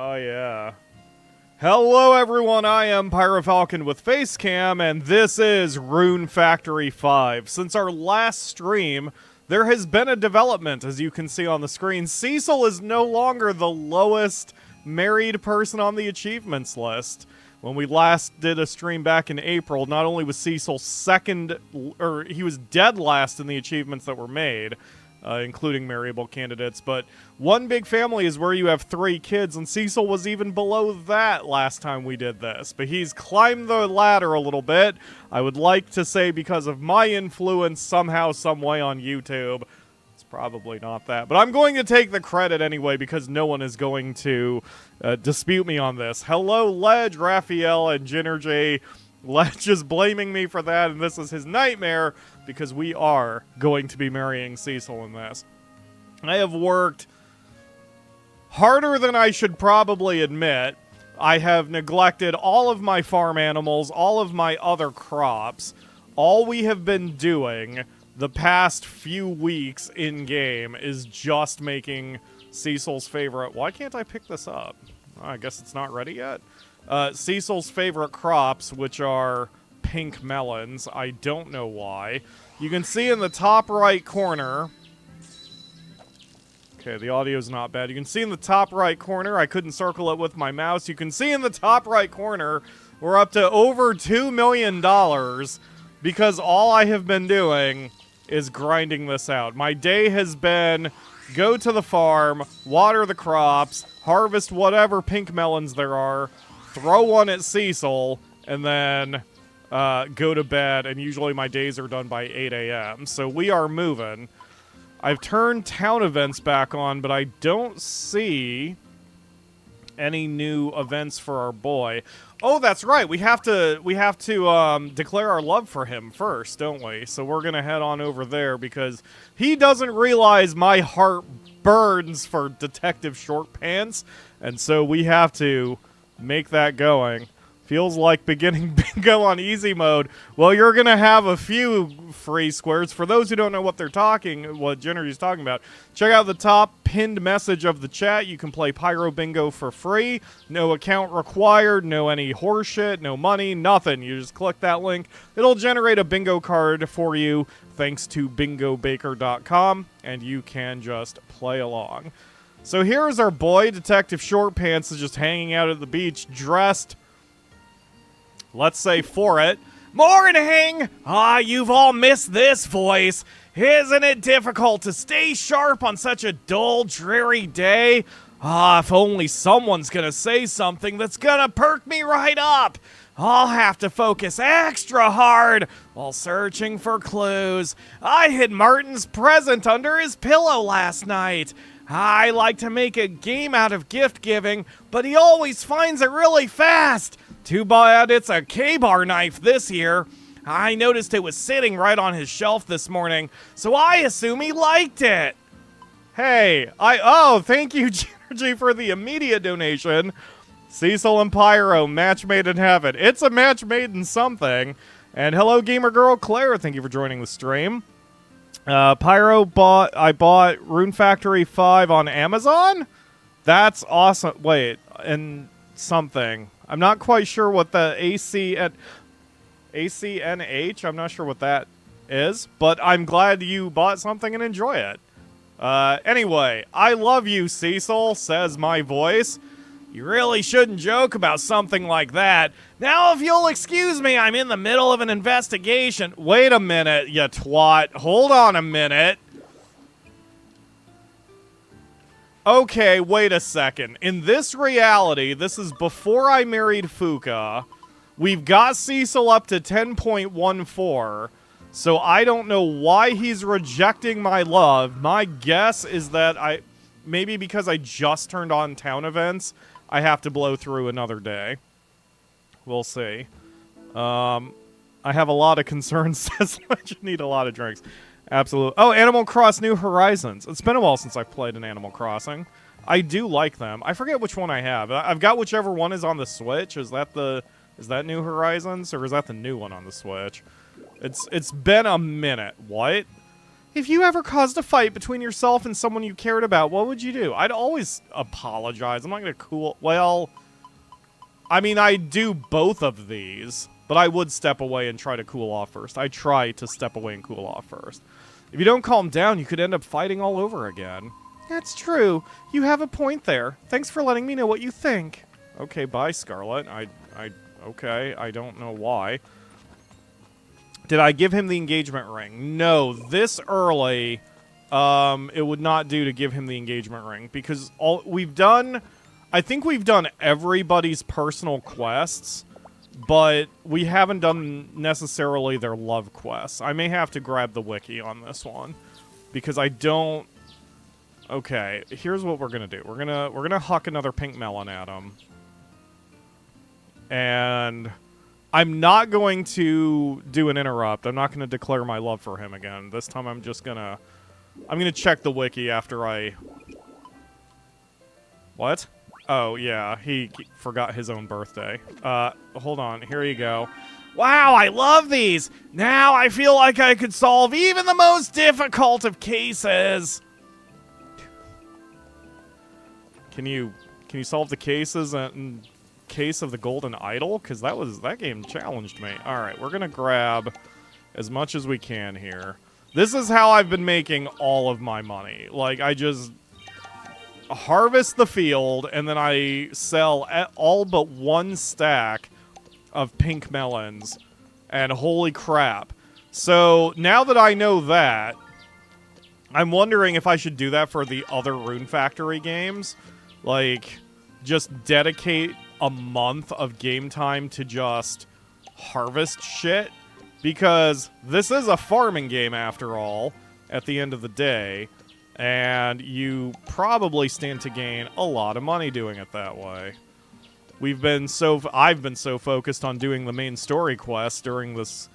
Oh, yeah. Hello, everyone. I am PyroFalkon with Facecam, and this is Rune Factory 5. Since our last stream, there has been a development, as you can see on the screen. Cecil is no longer the lowest married person on the achievements list. When we last did a stream back in April, not only was Cecil he was dead last in the achievements that were made, including marriable candidates, but one big family is where you have 3 kids, and Cecil was even below that last time we did this. But he's climbed the ladder a little bit. I would like to say because of my influence somehow, some way on YouTube. It's probably not that, but I'm going to take the credit anyway because no one is going to dispute me on this. Hello, Ledge, Raphael, and Ginergy. Ledge is blaming me for that, and this is his nightmare because we are going to be marrying Cecil in this. I have worked harder than I should probably admit. I have neglected all of my farm animals, all of my other crops. All we have been doing the past few weeks in-game is just making Cecil's favorite... Why can't I pick this up? Oh, I guess it's not ready yet. Cecil's favorite crops, which are pink melons. I don't know why. You can see in the top right corner... Okay, the audio's not bad. You can see in the top right corner, I couldn't circle it with my mouse. You can see in the top right corner, we're up to over $2 million because all I have been doing is grinding this out. My day has been go to the farm, water the crops, harvest whatever pink melons there are, throw one at Cecil, and then go to bed, and usually my days are done by 8 a.m. So we are moving. I've turned town events back on, but I don't see any new events for our boy. Oh, that's right. We have to declare our love for him first, don't we? So we're gonna head on over there because he doesn't realize my heart burns for Detective Short Pants, and so we have to make that going. Feels like beginning bingo on easy mode. Well, you're gonna have a few free squares. For those who don't know what Jennergy's talking about, check out the top pinned message of the chat. You can play Pyro Bingo for free. No account required, no any horseshit, no money, nothing. You just click that link. It'll generate a bingo card for you thanks to bingobaker.com, and you can just play along. So here's our boy, Detective Short Pants, is just hanging out at the beach, dressed, let's say, for it. Morning! Ah, you've all missed this voice. Isn't it difficult to stay sharp on such a dull, dreary day? Ah, if only someone's gonna say something that's gonna perk me right up. I'll have to focus extra hard while searching for clues. I hid Martin's present under his pillow last night. I like to make a game out of gift giving, but he always finds it really fast. Too bad it's a K-bar knife this year. I noticed it was sitting right on his shelf this morning, so I assume he liked it. Hey, thank you, Ginergy, for the immediate donation. Cecil and Pyro, match made in heaven. It's a match made in something. And hello, gamer girl Claire. Thank you for joining the stream. I bought Rune Factory 5 on Amazon? That's awesome. Wait, and something. I'm not quite sure what the ACNH, I'm not sure what that is, but I'm glad you bought something and enjoy it. Anyway, I love you, Cecil, says my voice. You really shouldn't joke about something like that. Now, if you'll excuse me, I'm in the middle of an investigation. Wait a minute, you twat. Hold on a minute. Okay, wait a second. In this reality, this is before I married Fuka. We've got Cecil up to 10.14. So I don't know why he's rejecting my love. My guess is that maybe because I just turned on town events, I have to blow through another day. We'll see. I have a lot of concerns. Says you need a lot of drinks. Absolutely. Oh, Animal Cross New Horizons. It's been a while since I've played an Animal Crossing. I do like them. I forget which one I have. I've got whichever one is on the Switch. Is that New Horizons, or is that the new one on the Switch? It's been a minute. What? If you ever caused a fight between yourself and someone you cared about, what would you do? I'd always apologize. I'm not going to cool... Well, I mean, I do both of these, but I would step away and try to cool off first. I try to step away and cool off first. If you don't calm down, you could end up fighting all over again. That's true. You have a point there. Thanks for letting me know what you think. Okay, bye, Scarlet. Okay, I don't know why. Did I give him the engagement ring? No, this early, it would not do to give him the engagement ring because all we've done, I think we've done everybody's personal quests, but we haven't done necessarily their love quests. I may have to grab the wiki on this one because I don't. Okay, here's what we're gonna do. We're gonna huck another pink melon at him, and I'm not going to do an interrupt. I'm not going to declare my love for him again. This time I'm just gonna... I'm going to check the wiki after I... What? Oh, yeah. He forgot his own birthday. Hold on. Here you go. Wow, I love these! Now I feel like I could solve even the most difficult of cases! Can you solve the cases and... case of the golden idol? Because that game challenged me. Alright, we're gonna grab as much as we can here. This is how I've been making all of my money. Like, I just harvest the field, and then I sell all but one stack of pink melons. And holy crap. So, now that I know that, I'm wondering if I should do that for the other Rune Factory games. Like, just dedicate a month of game time to just harvest shit, because this is a farming game after all at the end of the day, and you probably stand to gain a lot of money doing it that way. I've been so focused on doing the main story quest during this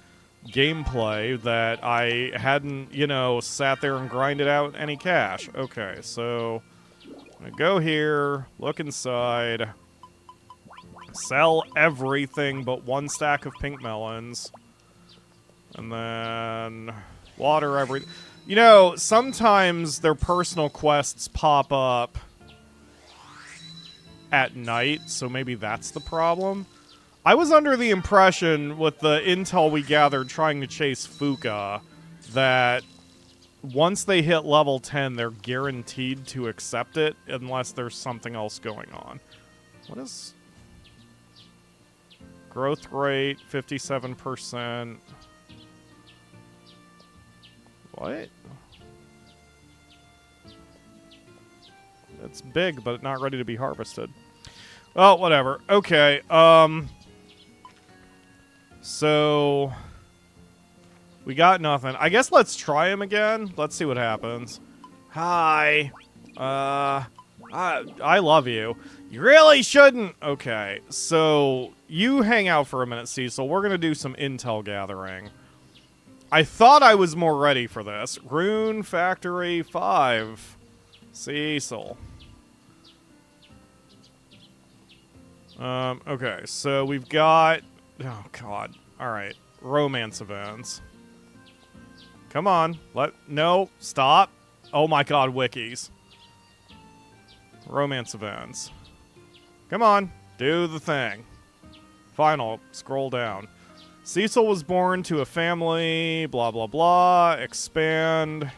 gameplay that I hadn't, you know, sat there and grinded out any cash. Okay, so I'm gonna go here, look inside, sell everything but one stack of pink melons. And then water everything. You know, sometimes their personal quests pop up at night, so maybe that's the problem. I was under the impression with the intel we gathered trying to chase Fuka that once they hit level 10, they're guaranteed to accept it unless there's something else going on. What is... growth rate, 57%. What? It's big, but not ready to be harvested. Well, whatever. Okay, so... we got nothing. I guess let's try him again. Let's see what happens. Hi. I love you. You really shouldn't. Okay, so you hang out for a minute, Cecil. We're going to do some intel gathering. I thought I was more ready for this. Rune Factory 5. Cecil. Okay, so we've got... oh, God. Alright. Romance events. Come on. No, stop. Oh my God, wikis. Romance events. Come on, do the thing. Final, scroll down. Cecil was born to a family, blah, blah, blah. Expand.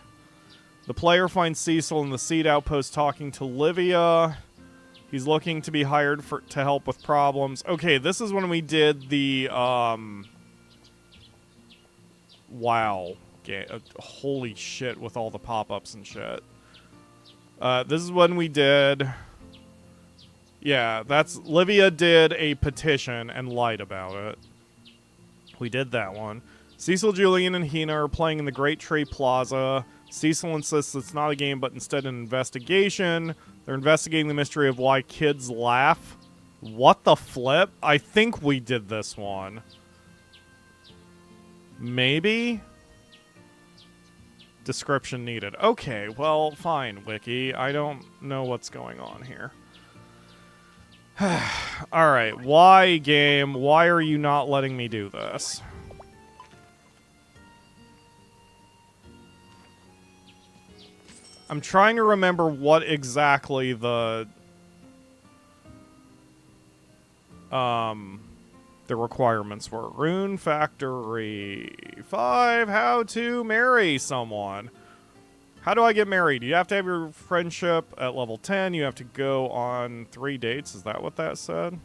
The player finds Cecil in the seed outpost talking to Livia. He's looking to be hired to help with problems. Okay, this is when we did the, wow. Holy shit with all the pop-ups and shit. This is when we did... yeah, that's... Livia did a petition and lied about it. We did that one. Cecil, Julian, and Hina are playing in the Great Tree Plaza. Cecil insists it's not a game, but instead an investigation. They're investigating the mystery of why kids laugh. What the flip? I think we did this one. Maybe? Description needed. Okay, well, fine, Wiki. I don't know what's going on here. Alright, why, game? Why are you not letting me do this? I'm trying to remember what exactly the requirements were. Rune Factory 5, how to marry someone. How do I get married? You have to have your friendship at level 10. You have to go on 3 dates. Is that what that said?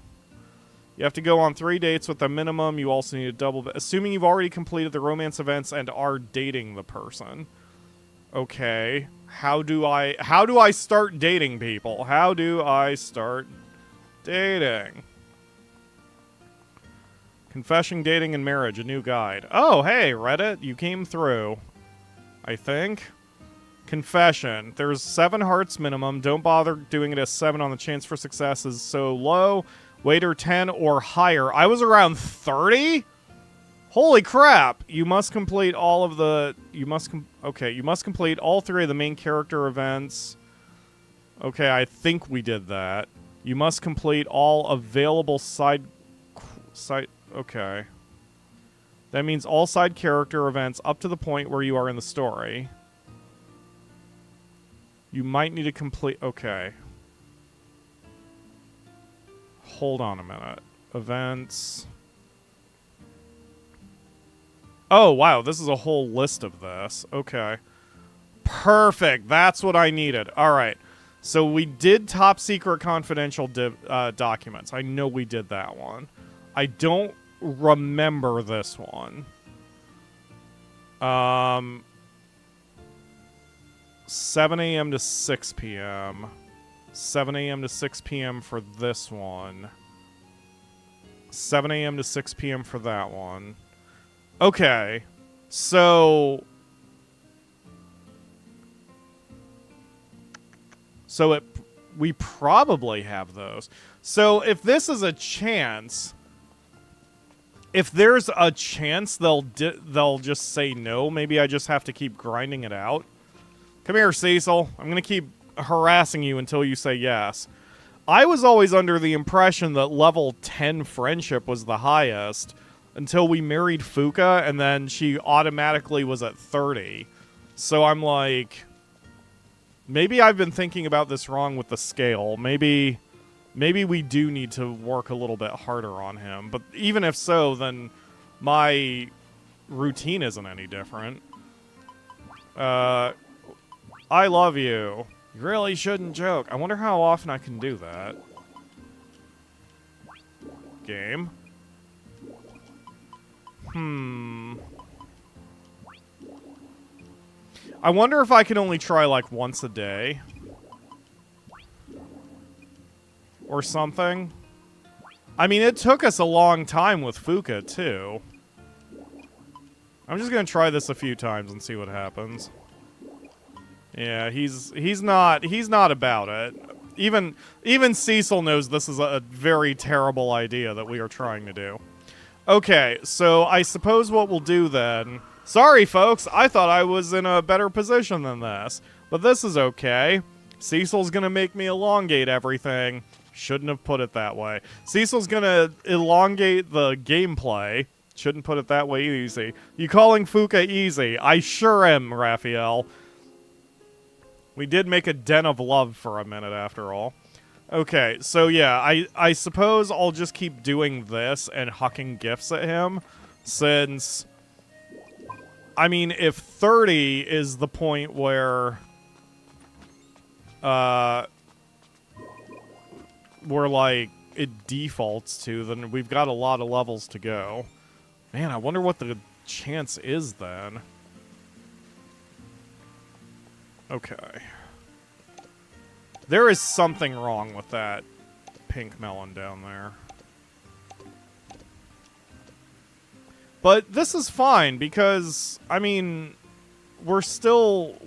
You have to go on 3 dates with a minimum. You also need a double... Assuming you've already completed the romance events and are dating the person. Okay. How do I start dating people? How do I start dating? Confession, dating, and marriage. A new guide. Oh, hey, Reddit. You came through. I think. Confession. There's 7 hearts minimum. Don't bother doing it as 7 on the chance for success is so low. Waiter 10 or higher. I was around 30? Holy crap! You must complete all of the... You must complete all 3 of the main character events. Okay, I think we did that. You must complete all available side... Okay. That means all side character events up to the point where you are in the story. You might need to complete... Okay. Hold on a minute. Events... Oh, wow, this is a whole list of this. Okay. Perfect. That's what I needed. All right. So we did top secret confidential documents. I know we did that one. I don't remember this one. 7 a.m. to 6 p.m. 7 a.m. to 6 p.m. for this one. 7 a.m. to 6 p.m. for that one. Okay, so we probably have those. So if this is a chance, if there's a chance they'll just say no, maybe I just have to keep grinding it out. Come here, Cecil. I'm gonna keep harassing you until you say yes. I was always under the impression that level 10 friendship was the highest. Until we married Fuka, and then she automatically was at 30. So I'm like... Maybe I've been thinking about this wrong with the scale. Maybe we do need to work a little bit harder on him. But even if so, then my routine isn't any different. I love you. You really shouldn't joke. I wonder how often I can do that. Game. I wonder if I can only try, like, once a day. Or something. I mean, it took us a long time with Fuka, too. I'm just gonna try this a few times and see what happens. Yeah, he's not about it. Even Cecil knows this is a very terrible idea that we are trying to do. Okay, so I suppose what we'll do then... Sorry, folks, I thought I was in a better position than this. But this is okay. Cecil's gonna make me elongate everything. Shouldn't have put it that way. Cecil's gonna elongate the gameplay. Shouldn't put it that way easy. You calling Fuka easy? I sure am, Raphael. We did make a den of love for a minute, after all. Okay, so yeah, I suppose I'll just keep doing this and hucking gifts at him, since, I mean, if 30 is the point where, where, like, it defaults to, then we've got a lot of levels to go. Man, I wonder what the chance is then. Okay. There is something wrong with that pink melon down there. But this is fine because, I mean, we're still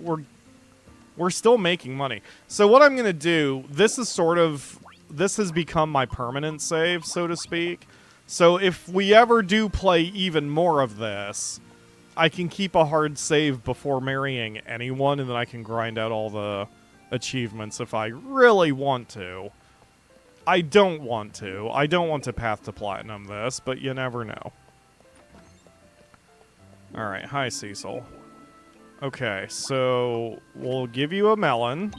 making money. So what I'm going to do, this has become my permanent save, so to speak. So if we ever do play even more of this, I can keep a hard save before marrying anyone, and then I can grind out all the achievements if I really want to. I don't want to. I don't want to path to platinum this, but you never know. Alright, hi Cecil. Okay, so we'll give you a melon.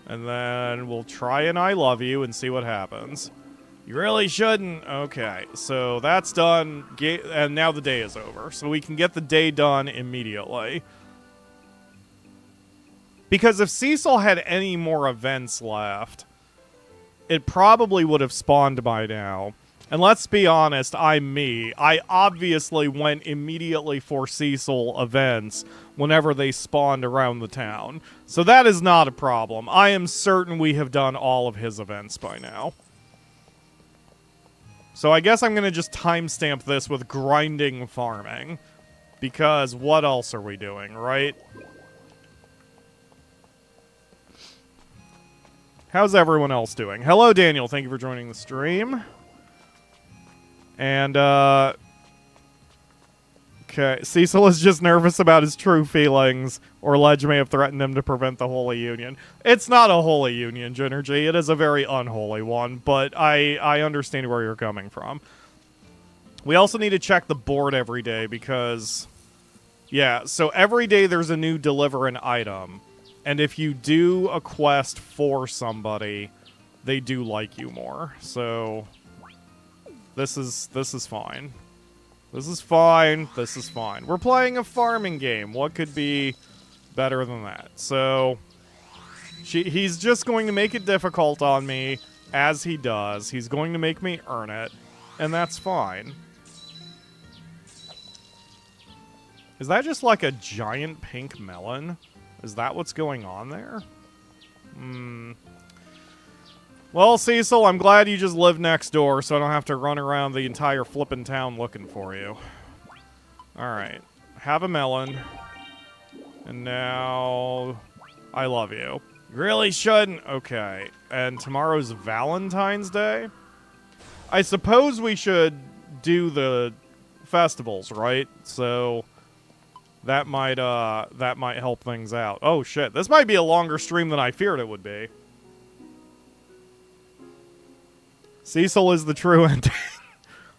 And then we'll try and I love you and see what happens. You really shouldn't. Okay, so that's done. And now the day is over. So we can get the day done immediately. Because if Cecil had any more events left, it probably would have spawned by now. And let's be honest, I'm me. I obviously went immediately for Cecil events whenever they spawned around the town. So that is not a problem. I am certain we have done all of his events by now. So I guess I'm going to just timestamp this with grinding farming. Because what else are we doing, right? How's everyone else doing? Hello, Daniel. Thank you for joining the stream. And, okay, Cecil is just nervous about his true feelings, or Ledge may have threatened him to prevent the Holy Union. It's not a Holy Union, Ginergy. It is a very unholy one, but I understand where you're coming from. We also need to check the board every day because, yeah, so every day there's a new deliver an item, and if you do a quest for somebody, they do like you more, so... This is fine. This is fine. This is fine. We're playing a farming game. What could be better than that? So, he's just going to make it difficult on me, as he does. He's going to make me earn it, and that's fine. Is that just like a giant pink melon? Is that what's going on there? Well, Cecil, I'm glad you just live next door, so I don't have to run around the entire flippin' town looking for you. Alright. Have a melon. And now... I love you. You really shouldn't. Okay. And tomorrow's Valentine's Day? I suppose we should do the festivals, right? So... That might help things out. Oh, shit. This might be a longer stream than I feared it would be. Cecil is the true ending.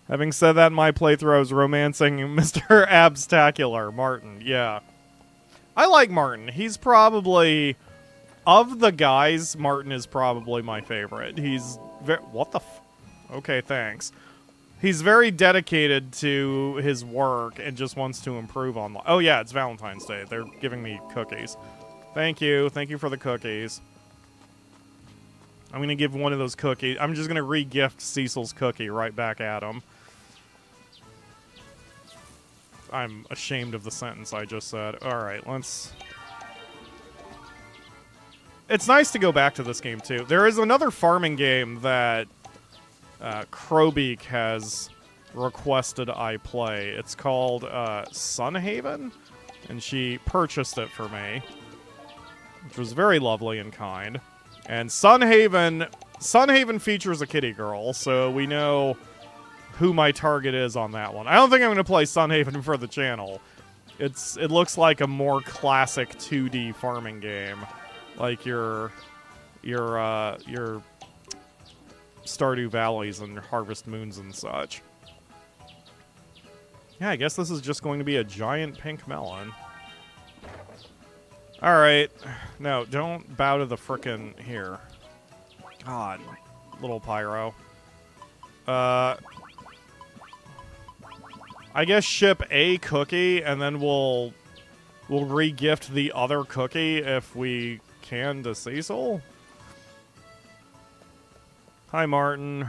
Having said that, in my playthrough, I was romancing Mr. Abstacular, Martin. Yeah. I like Martin. He's probably... Of the guys, Martin is probably my favorite. He's... What the f... Okay, thanks. He's very dedicated to his work and just wants to improve on... Oh, yeah, it's Valentine's Day. They're giving me cookies. Thank you. Thank you for the cookies. I'm going to give one of those cookies. I'm just going to re-gift Cecil's cookie right back at him. I'm ashamed of the sentence I just said. Alright, let's... It's nice to go back to this game, too. There is another farming game that Crowbeak has requested I play. It's called Sunhaven, and she purchased it for me, which was very lovely and kind. And Sunhaven features a kitty girl, so we know who my target is on that one. I don't think I'm going to play Sunhaven for the channel. It looks like a more classic 2D farming game, like your Stardew Valleys and Harvest Moons and such. Yeah, I guess this is just going to be a giant pink melon. Alright. No, don't bow to the frickin' here. God. Little Pyro. I guess ship a cookie, and then we'll re-gift the other cookie if we can to Cecil? Hi, Martin.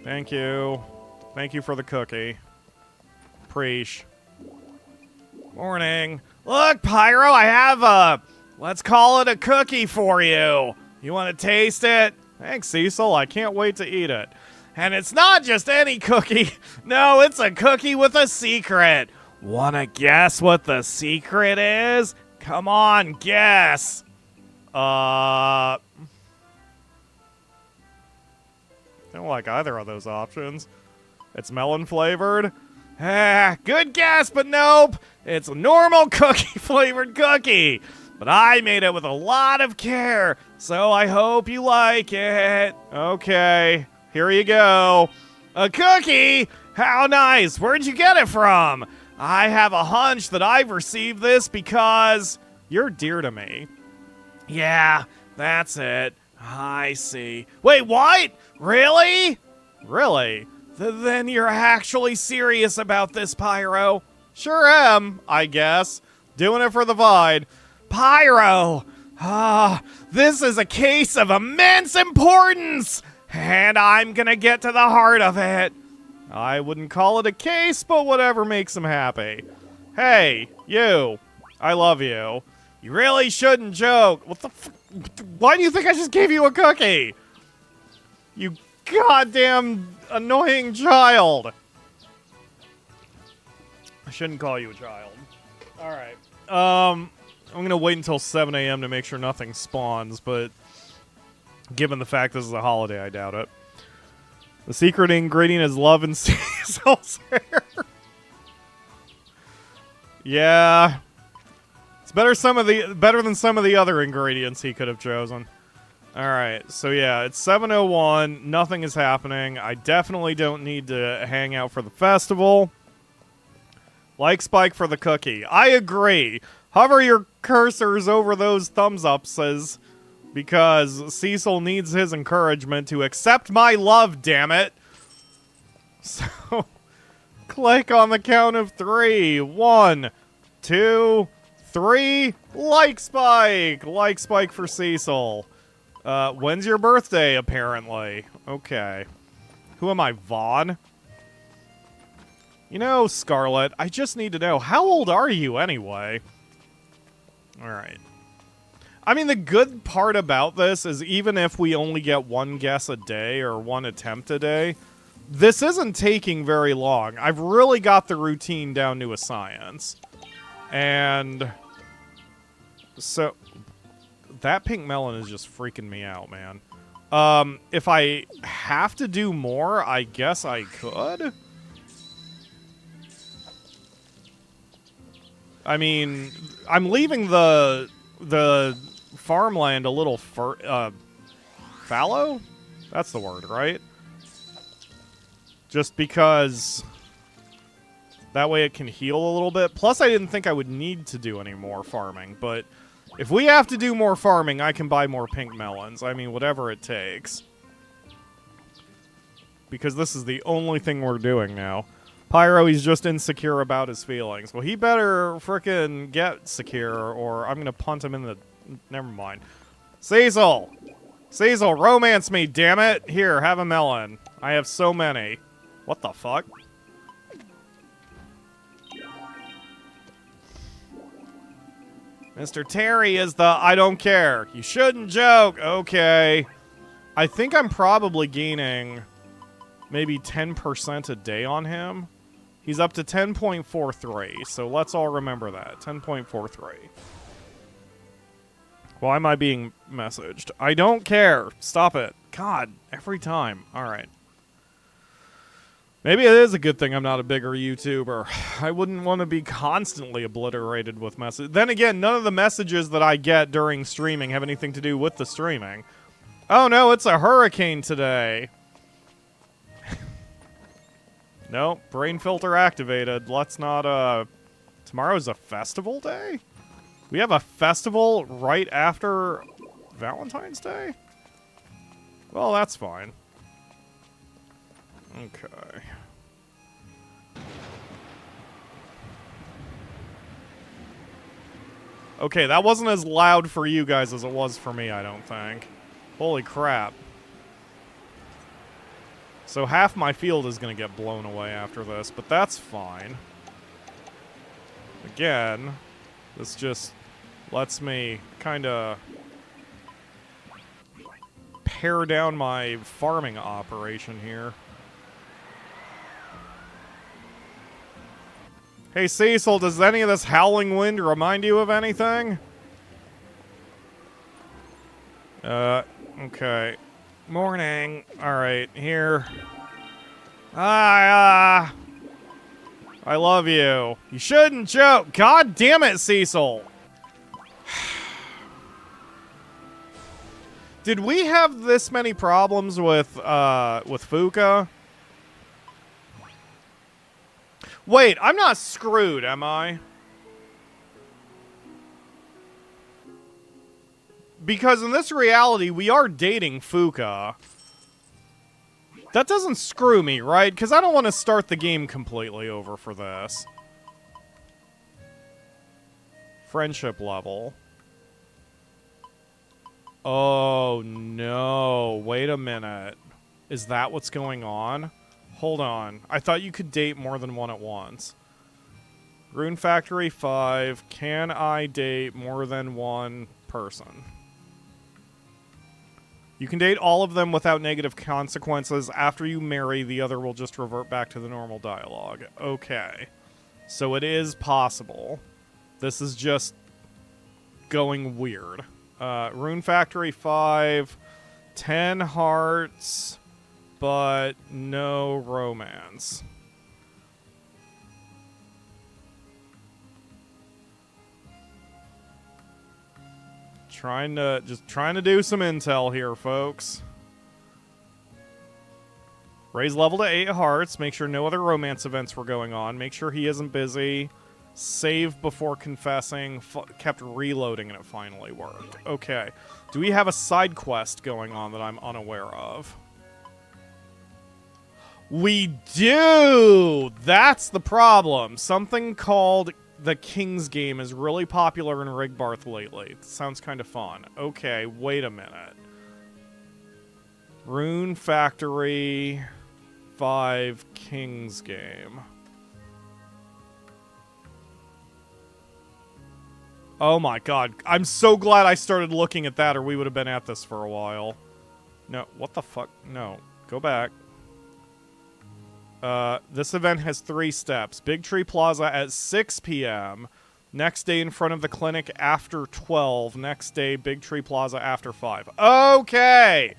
Thank you. Thank you for the cookie. Preach. Morning. Look, Pyro, I have a... Let's call it a cookie for you. You want to taste it? Thanks, Cecil. I can't wait to eat it. And it's not just any cookie. No, it's a cookie with a secret. Wanna guess what the secret is? Come on, guess. I don't like either of those options. It's melon flavored. Good guess, but nope. It's a normal cookie flavored cookie. But I made it with a lot of care, so I hope you like it. Okay, here you go. A cookie? How nice. Where'd you get it from? I have a hunch that I've received this because you're dear to me. Yeah, that's it. I see. Wait, what? Really? Really? Then you're actually serious about this, Pyro? Sure am, I guess. Doing it for the Vide. Pyro! This is a case of immense importance! And I'm gonna get to the heart of it. I wouldn't call it a case, but whatever makes him happy. Hey, you. I love you. You really shouldn't joke. What the f- Why do you think I just gave you a cookie? You goddamn annoying child. I shouldn't call you a child. Alright. I'm gonna wait until 7 a.m. to make sure nothing spawns, but given the fact this is a holiday, I doubt it. The secret ingredient is love and Cecil's hair. Yeah. It's better than some of the other ingredients he could have chosen. Alright, so yeah, it's 7:01. Nothing is happening. I definitely don't need to hang out for the festival. Like Spike for the cookie. I agree. Hover your cursors over those thumbs ups because Cecil needs his encouragement to accept my love, damn it. So, click on the count of 3. 1, 2, 3. Like Spike! Like Spike for Cecil. When's your birthday, apparently? Okay. Who am I, Vaughn? You know, Scarlet, I just need to know, how old are you anyway? Alright. I mean, the good part about this is even if we only get one guess a day or one attempt a day, this isn't taking very long. I've really got the routine down to a science. And so that pink melon is just freaking me out, man. If I have to do more, I guess I could. I mean, I'm leaving the farmland a little fallow? That's the word, right? Just because that way it can heal a little bit. Plus, I didn't think I would need to do any more farming, but if we have to do more farming, I can buy more pink melons. I mean, whatever it takes. Because this is the only thing we're doing now. Pyro, he's just insecure about his feelings. Well, he better frickin' get secure, or I'm gonna punt him in the... Never mind. Cecil! Cecil, romance me, damn it! Here, have a melon. I have so many. What the fuck? Mr. Terry is the I don't care. You shouldn't joke. Okay. I think I'm probably gaining maybe 10% a day on him. He's up to 10.43, so let's all remember that. 10.43. Why am I being messaged? I don't care. Stop it. God, every time. Alright. Maybe it is a good thing I'm not a bigger YouTuber. I wouldn't want to be constantly obliterated with messages. Then again, none of the messages that I get during streaming have anything to do with the streaming. Oh no, it's a hurricane today. Nope, brain filter activated. Let's not, tomorrow's a festival day? We have a festival right after Valentine's Day? Well, that's fine. Okay. Okay, that wasn't as loud for you guys as it was for me, I don't think. Holy crap. So half my field is going to get blown away after this, but that's fine. Again, this just lets me kind of pare down my farming operation here. Hey Cecil, does any of this howling wind remind you of anything? Okay. Morning. Alright, here. I love you. You shouldn't joke. God damn it, Cecil. Did we have this many problems with Fuka? Wait, I'm not screwed, am I? Because in this reality, we are dating Fuka. That doesn't screw me, right? Because I don't want to start the game completely over for this. Friendship level. Oh, no. Wait a minute. Is that what's going on? Hold on. I thought you could date more than one at once. Rune Factory 5. Can I date more than one person? You can date all of them without negative consequences. After you marry, the other will just revert back to the normal dialogue. Okay. So it is possible. This is just going weird. Rune Factory 5. 10 hearts, but no romance. Just trying to do some intel here, folks. Raise level to 8 hearts. Make sure no other romance events were going on. Make sure he isn't busy. Save before confessing. Kept reloading and it finally worked. Okay. Do we have a side quest going on that I'm unaware of? We do! That's the problem. Something called the King's Game is really popular in Rigbarth lately. It sounds kind of fun. Okay, wait a minute. Rune Factory 5 King's Game. Oh my god. I'm so glad I started looking at that or we would have been at this for a while. No, what the fuck? No. Go back. This event has 3 steps. Big Tree Plaza at 6 p.m. Next day in front of the clinic after 12. Next day, Big Tree Plaza after 5. Okay!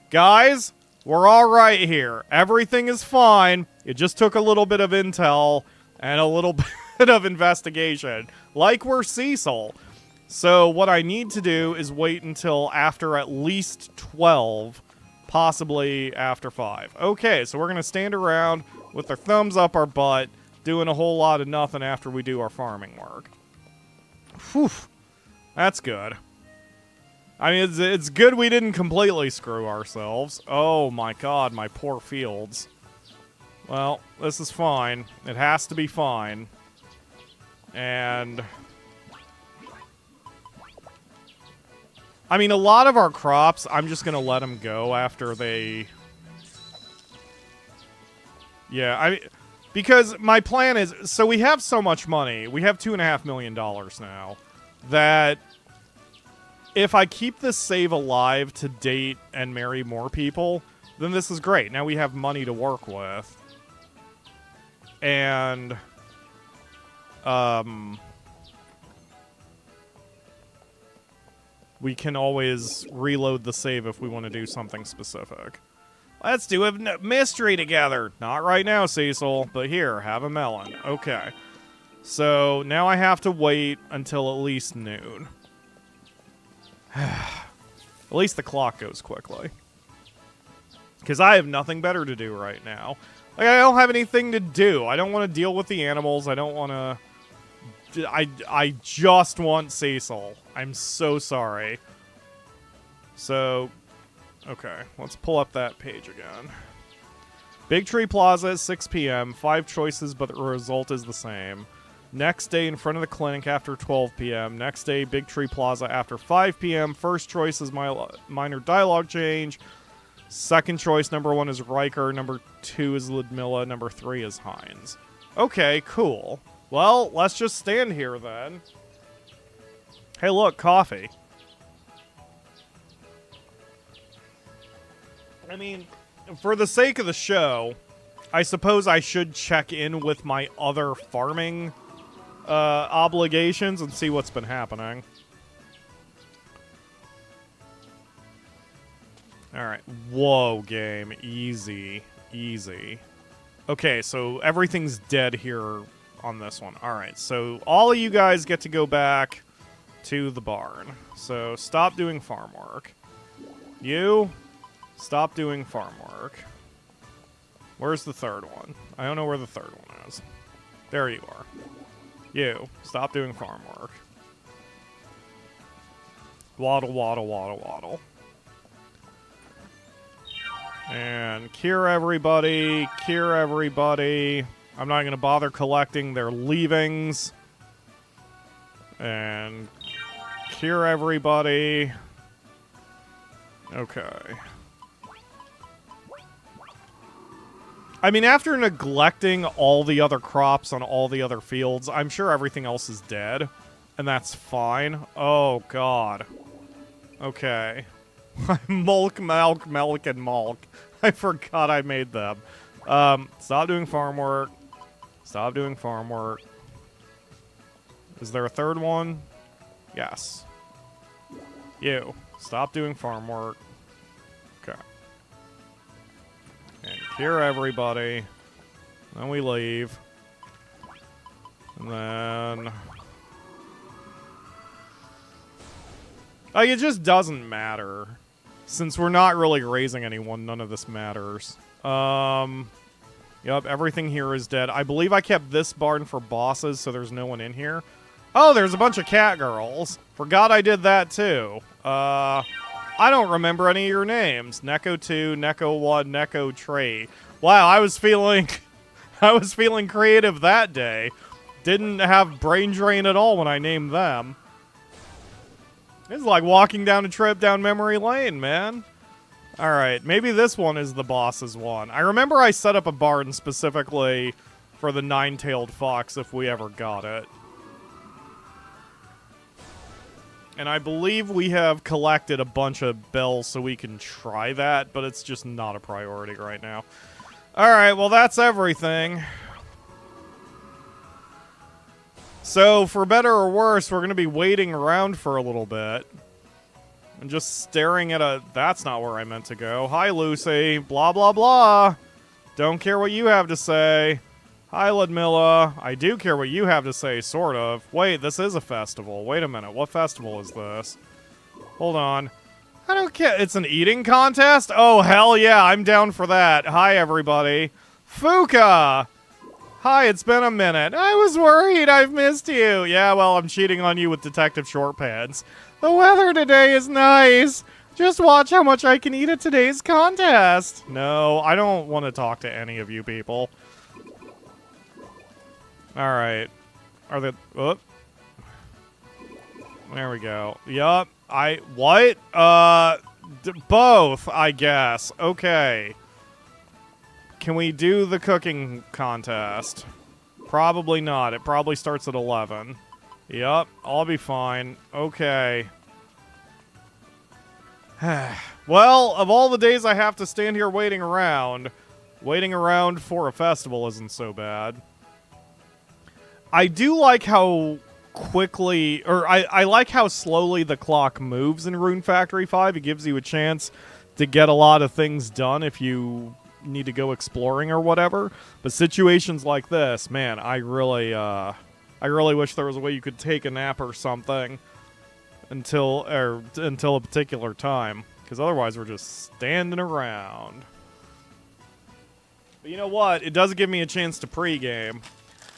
Guys, we're alright here. Everything is fine. It just took a little bit of intel and a little bit of investigation. Like we're Cecil. So what I need to do is wait until after at least 12. Possibly after 5. Okay, so we're going to stand around with our thumbs up our butt, doing a whole lot of nothing after we do our farming work. Whew. That's good. I mean, it's good we didn't completely screw ourselves. Oh my god, my poor fields. Well, this is fine. It has to be fine. And I mean, a lot of our crops, I'm just going to let them go after they... Yeah, because my plan is... So we have so much money. We have $2.5 million now. That if I keep this save alive to date and marry more people, then this is great. Now we have money to work with. And... we can always reload the save if we want to do something specific. Let's do a mystery together. Not right now, Cecil, but here, have a melon. Okay. So now I have to wait until at least noon. At least the clock goes quickly. Because I have nothing better to do right now. Like, I don't have anything to do. I don't want to deal with the animals. I don't want to... I just want Cecil. I'm so sorry. So, okay. Let's pull up that page again. Big Tree Plaza at 6 p.m. 5 choices, but the result is the same. Next day in front of the clinic after 12 p.m. Next day, Big Tree Plaza after 5 p.m. First choice is minor dialogue change. Second choice, number 1 is Riker. Number 2 is Ludmilla. Number 3 is Hines. Okay, cool. Well, let's just stand here then. Hey, look, coffee. I mean, for the sake of the show, I suppose I should check in with my other farming obligations and see what's been happening. Alright. Whoa, game. Easy. Easy. Okay, so everything's dead here on this one. Alright, so all of you guys get to go back to the barn. So stop doing farm work. You, stop doing farm work. Where's the third one? I don't know where the third one is. There you are. You, stop doing farm work. Waddle, waddle, waddle, waddle. And cure everybody, cure everybody. I'm not going to bother collecting their leavings. And cure everybody. Okay. I mean, after neglecting all the other crops on all the other fields, I'm sure everything else is dead. And that's fine. Oh, God. Okay. Mulk, Malk, Melk, and Malk. I forgot I made them. Stop doing farm work. Stop doing farm work. Is there a third one? Yes. You. Stop doing farm work. Okay. And cure everybody. Then we leave. And then... like, it just doesn't matter. Since we're not really raising anyone, none of this matters. Yep, everything here is dead. I believe I kept this barn for bosses, so there's no one in here. Oh, there's a bunch of cat girls. Forgot I did that, too. I don't remember any of your names. Neko2, Neko1, Neko Tree. Wow, I was feeling... I was feeling creative that day. Didn't have brain drain at all when I named them. It's like walking down a trip down memory lane, man. Alright, maybe this one is the boss's one. I remember I set up a barn specifically for the nine-tailed fox if we ever got it. And I believe we have collected a bunch of bells so we can try that, but it's just not a priority right now. Alright, well that's everything. So, for better or worse, we're going to be waiting around for a little bit. And just staring at a... that's not where I meant to go. Hi, Lucy. Blah, blah, blah. Don't care what you have to say. Hi, Ludmilla. I do care what you have to say, sort of. Wait, this is a festival. Wait a minute. What festival is this? Hold on. I don't care. It's an eating contest? Oh, hell yeah. I'm down for that. Hi, everybody. Fuka! Hi, it's been a minute. I was worried. I've missed you. Yeah, well, I'm cheating on you with Detective Short Pants. The weather today is nice. Just watch how much I can eat at today's contest. No, I don't want to talk to any of you people. Alright. Are they... oh. There we go. Yup. What? Both, I guess. Okay. Can we do the cooking contest? Probably not. It probably starts at 11. Yup, I'll be fine. Okay. Well, of all the days I have to stand here waiting around for a festival isn't so bad. I do like how quickly, or I like how slowly the clock moves in Rune Factory 5. It gives you a chance to get a lot of things done if you need to go exploring or whatever. But situations like this, man, I really wish there was a way you could take a nap or something until a particular time, because otherwise we're just standing around. But you know what? It does give me a chance to pregame.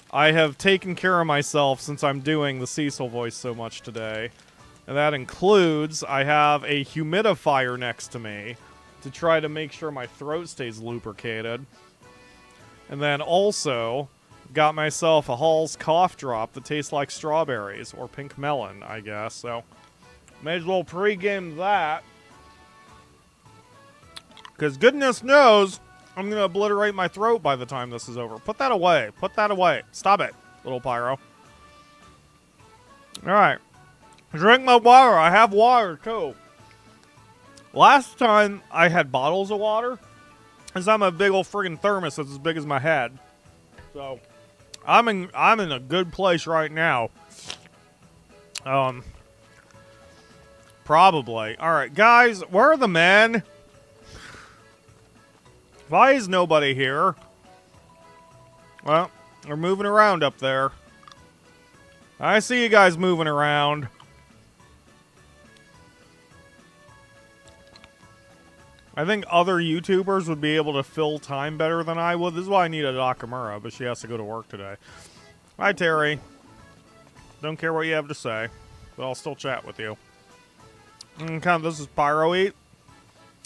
I have taken care of myself since I'm doing the Cecil voice so much today. And that includes, I have a humidifier next to me to try to make sure my throat stays lubricated. And then also, got myself a Hall's cough drop that tastes like strawberries, or pink melon, I guess. So, may as well pregame that. Because goodness knows, I'm going to obliterate my throat by the time this is over. Put that away. Put that away. Stop it, little Pyro. Alright. Drink my water. I have water, too. Last time I had bottles of water, is I'm a big old friggin' thermos that's as big as my head. So, I'm in a good place right now. Probably. Alright, guys, where are the men? Why is nobody here? Well, they're moving around up there. I see you guys moving around. I think other YouTubers would be able to fill time better than I would. This is why I need a Nakamura, but she has to go to work today. Hi, Terry. Don't care what you have to say, but I'll still chat with you. This is Pyro Eat.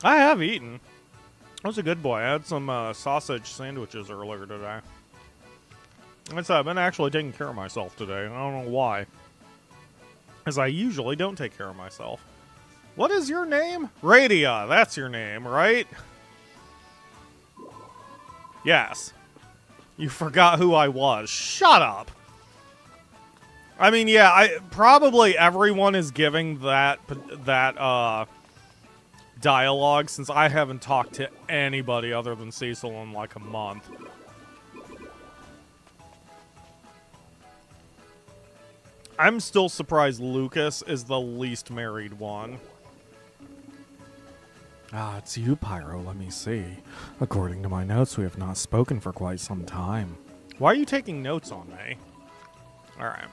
I have eaten. I was a good boy. I had some sausage sandwiches earlier today. Like I said, I've been actually taking care of myself today. I don't know why. As I usually don't take care of myself. What is your name? Radia. That's your name, right? Yes. You forgot who I was. Shut up. I mean, yeah, probably everyone is giving that dialogue since I haven't talked to anybody other than Cecil in like a month. I'm still surprised Lucas is the least married one. Ah, it's you, Pyro. Let me see. According to my notes, we have not spoken for quite some time. Why are you taking notes on me? Alright.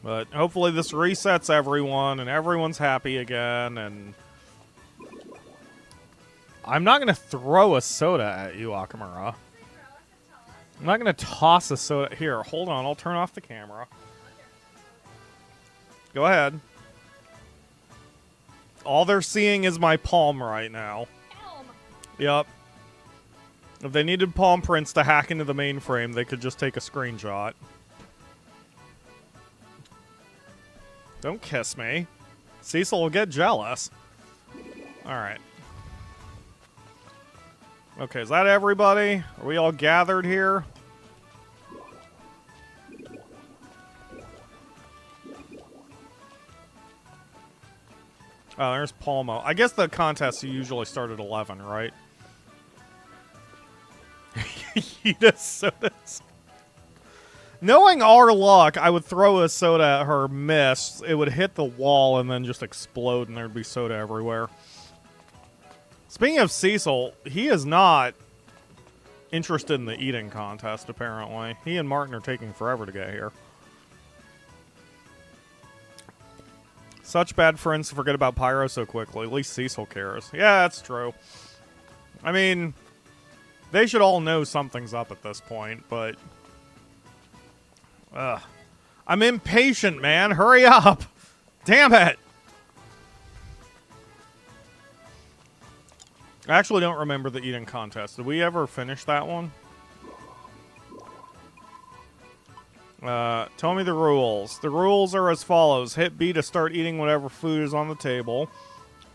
But hopefully this resets everyone, and everyone's happy again, and... I'm not going to throw a soda at you, Akamura. I'm not going to toss a soda. Here, hold on. I'll turn off the camera. Go ahead. All they're seeing is my palm right now. Palm. Yep. If they needed palm prints to hack into the mainframe, they could just take a screenshot. Don't kiss me. Cecil will get jealous. Alright. Okay, is that everybody? Are we all gathered here? Oh, there's Palmo. I guess the contests usually start at 11, right? Eat a sodas. Knowing our luck, I would throw a soda at her, miss, it would hit the wall and then just explode and there'd be soda everywhere. Speaking of Cecil, he is not interested in the eating contest, apparently. He and Martin are taking forever to get here. Such bad friends to forget about Pyro so quickly. At least Cecil cares. Yeah, that's true. I mean, they should all know something's up at this point, but... I'm impatient, man. Hurry up. Damn it. I actually don't remember the eating contest. Did we ever finish that one? Tell me the rules. The rules are as follows. Hit B to start eating whatever food is on the table.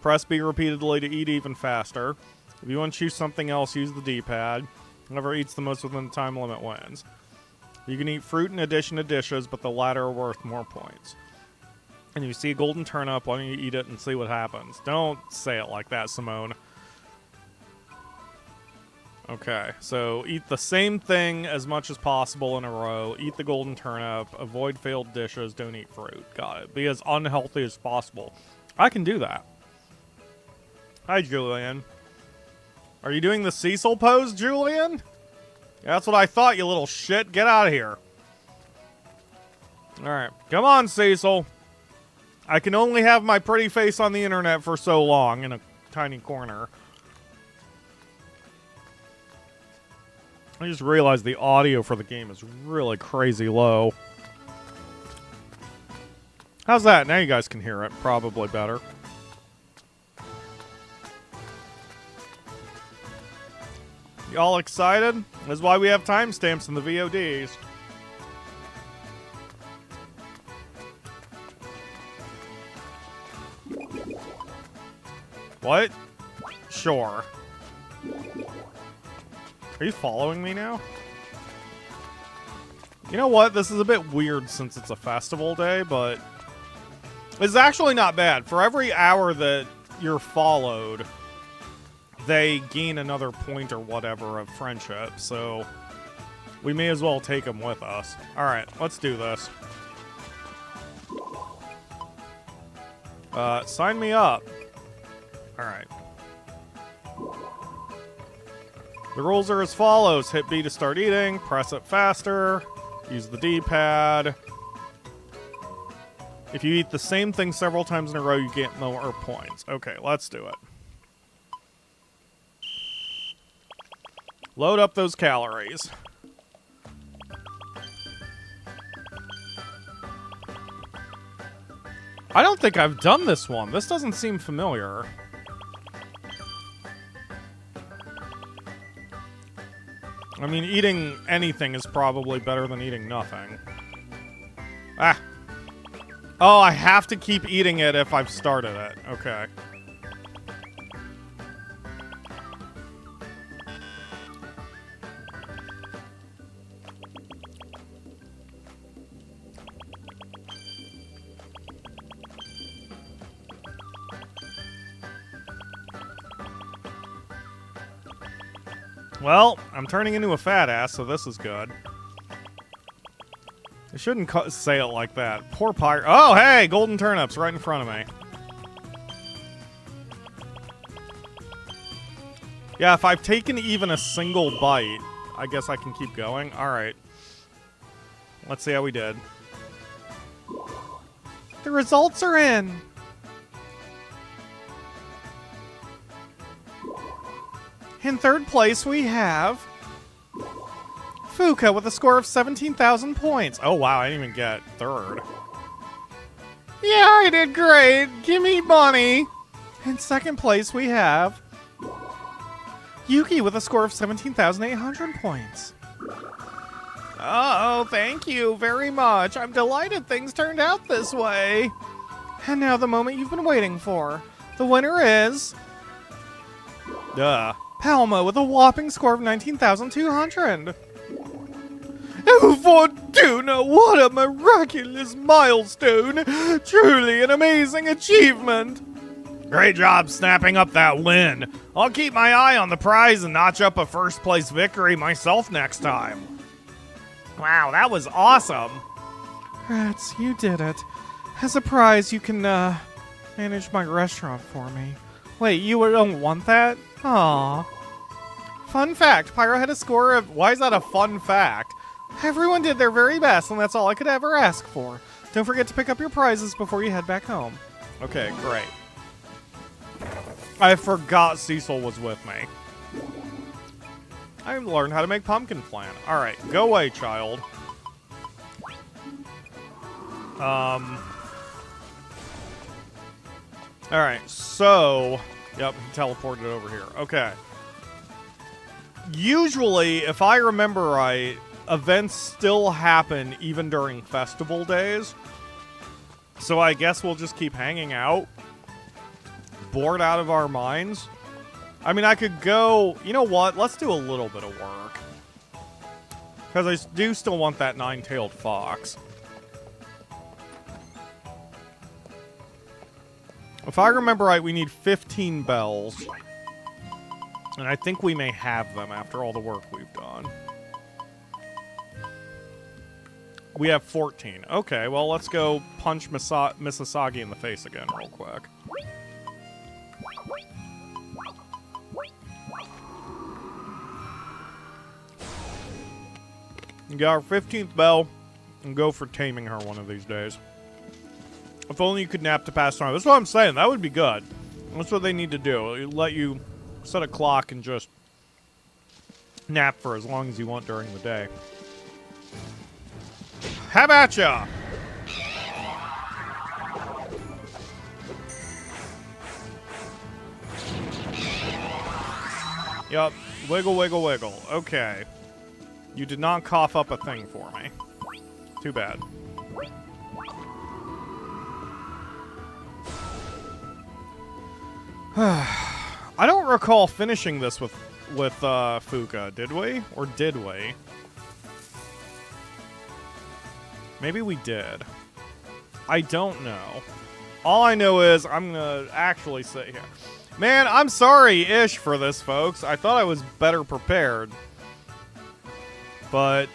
Press B repeatedly to eat even faster. If you want to choose something else, use the D-pad. Whoever eats the most within the time limit wins. You can eat fruit in addition to dishes, but the latter are worth more points. And you see a golden turnip, why don't you eat it and see what happens? Don't say it like that, Simone. Okay, so eat the same thing as much as possible in a row. Eat the golden turnip. Avoid failed dishes. Don't eat fruit. Got it. Be as unhealthy as possible. I can do that. Hi, Julian. Are you doing the Cecil pose, Julian? That's what I thought, you little shit. Get out of here. Alright. Come on, Cecil. I can only have my pretty face on the internet for so long in a tiny corner. I just realized the audio for the game is really crazy low. How's that? Now you guys can hear it. Probably better. Y'all excited? That's why we have timestamps in the VODs. What? Sure. Are you following me now? You know what? This is a bit weird since it's a festival day, but it's actually not bad. For every hour that you're followed, they gain another point or whatever of friendship, so we may as well take them with us. Alright, let's do this. Sign me up. Alright. The rules are as follows. Hit B to start eating. Press it faster. Use the D-pad. If you eat the same thing several times in a row, you get more points. Okay, let's do it. Load up those calories. I don't think I've done this one. This doesn't seem familiar. I mean, eating anything is probably better than eating nothing. Ah. Oh, I have to keep eating it if I've started it. Okay. Well, I'm turning into a fat ass, so this is good. I shouldn't say it like that. Poor Pyro. Oh, hey! Golden turnips right in front of me. Yeah, if I've taken even a single bite, I guess I can keep going. Alright. Let's see how we did. The results are in! In third place, we have Fuka with a score of 17,000 points. Oh, wow, I didn't even get third. Yeah, I did great. Give me money. In second place, we have Yuki with a score of 17,800 points. Oh, thank you very much. I'm delighted things turned out this way. And now the moment you've been waiting for. The winner is... Palma with a whopping score of 19,200. Oh, Fortuna, what a miraculous milestone! Truly an amazing achievement! Great job snapping up that win. I'll keep my eye on the prize and notch up a first place victory myself next time. Wow, that was awesome. Rats, you did it. As a prize, you can, manage my restaurant for me. Wait, you don't want that? Aww. Fun fact, Pyro had a score of... Why is that a fun fact? Everyone did their very best, and that's all I could ever ask for. Don't forget to pick up your prizes before you head back home. Okay, great. I forgot Cecil was with me. I learned how to make pumpkin flan. Alright, go away, child. Alright, so... Yep, he teleported over here. Okay. Usually, if I remember right, events still happen even during festival days. So I guess we'll just keep hanging out. Bored out of our minds. I mean, I could go... You know what? Let's do a little bit of work. Because I do still want that nine-tailed fox. If I remember right, we need 15 bells. And I think we may have them after all the work we've done. We have 14. Okay, well, let's go punch Misasagi in the face again real quick. We got our 15th bell, and go for taming her one of these days. If only you could nap to pass time. That's what I'm saying. That would be good. That's what they need to do. Let you set a clock and just nap for as long as you want during the day. How about ya? Yup. Wiggle, wiggle, wiggle. Okay. You did not cough up a thing for me. Too bad. I don't recall finishing this with Fuka, did we? Or did we? Maybe we did. I don't know. All I know is I'm gonna actually sit here. Man, I'm sorry-ish for this, folks. I thought I was better prepared. But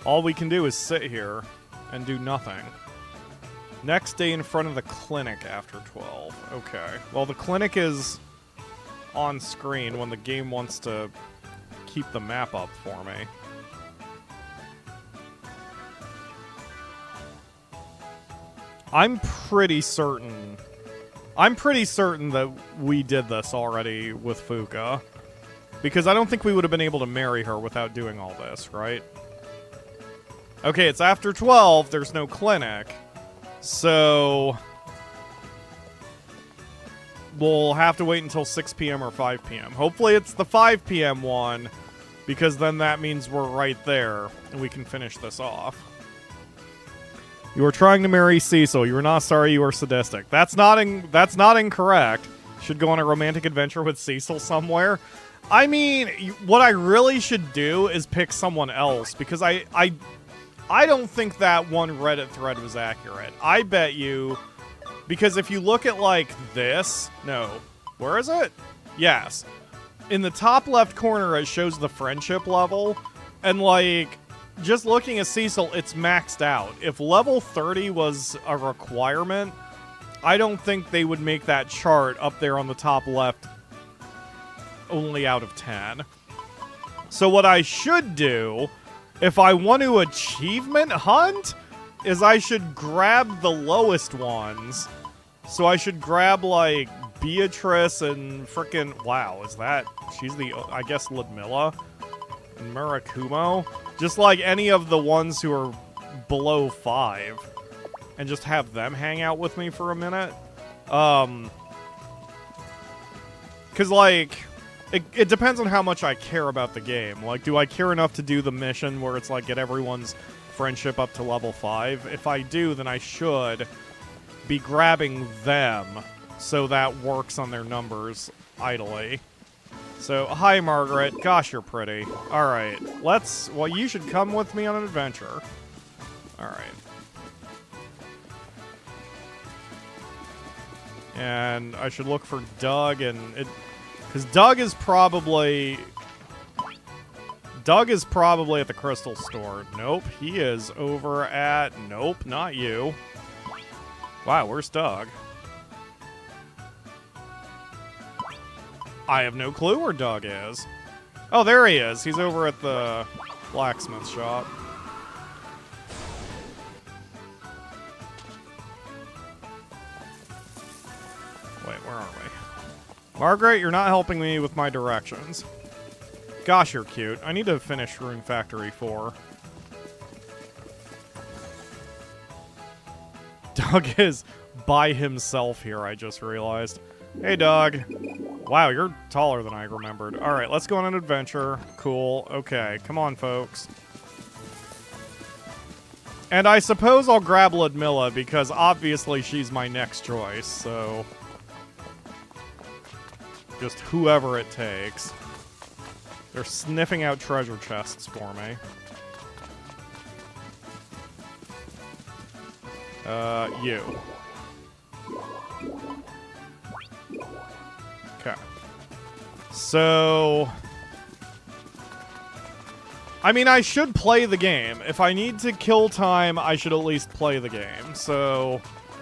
all we can do is sit here and do nothing. Next day in front of the clinic after 12. Okay. Well, the clinic is on screen when the game wants to keep the map up for me. I'm pretty certain that we did this already with Fuka. Because I don't think we would have been able to marry her without doing all this, right? Okay, it's after 12. There's no clinic. So we'll have to wait until 6 p.m. or 5 p.m. Hopefully it's the 5 p.m. one, because then that means we're right there and we can finish this off. You were trying to marry Cecil. You were not sorry you were sadistic. That's not incorrect. Should go on a romantic adventure with Cecil somewhere. I mean, what I really should do is pick someone else, because I don't think that one Reddit thread was accurate. I bet you, because if you look at, like, this... No. Where is it? Yes. In the top left corner, it shows the friendship level. And, like, just looking at Cecil, it's maxed out. If level 30 was a requirement, I don't think they would make that chart up there on the top left only out of 10. So what I should do, if I want to achievement hunt, is I should grab the lowest ones. So I should grab, like, Beatrice and frickin'... Wow, is that... She's the... I guess Ludmilla? And Murakumo? Just, like, any of the ones who are below 5. And just have them hang out with me for a minute. Because, like... It depends on how much I care about the game. Like, do I care enough to do the mission where it's like, get everyone's friendship up to level 5? If I do, then I should be grabbing them, so that works on their numbers idly. So, hi, Margaret. Gosh, you're pretty. Alright, let's... Well, you should come with me on an adventure. Alright. And I should look for Doug, and it... Because Doug is probably at the crystal store. Nope, he is over at... Nope, not you. Wow, where's Doug? I have no clue where Doug is. Oh, there he is. He's over at the blacksmith shop. Wait, where are we? Margaret, you're not helping me with my directions. Gosh, you're cute. I need to finish Rune Factory 4. Doug is by himself here, I just realized. Hey, Doug. Wow, you're taller than I remembered. Alright, let's go on an adventure. Cool. Okay, come on, folks. And I suppose I'll grab Ludmilla, because obviously she's my next choice, so... Just whoever it takes. They're sniffing out treasure chests for me. You. Okay. So... I mean, I should play the game. If I need to kill time, I should at least play the game. So,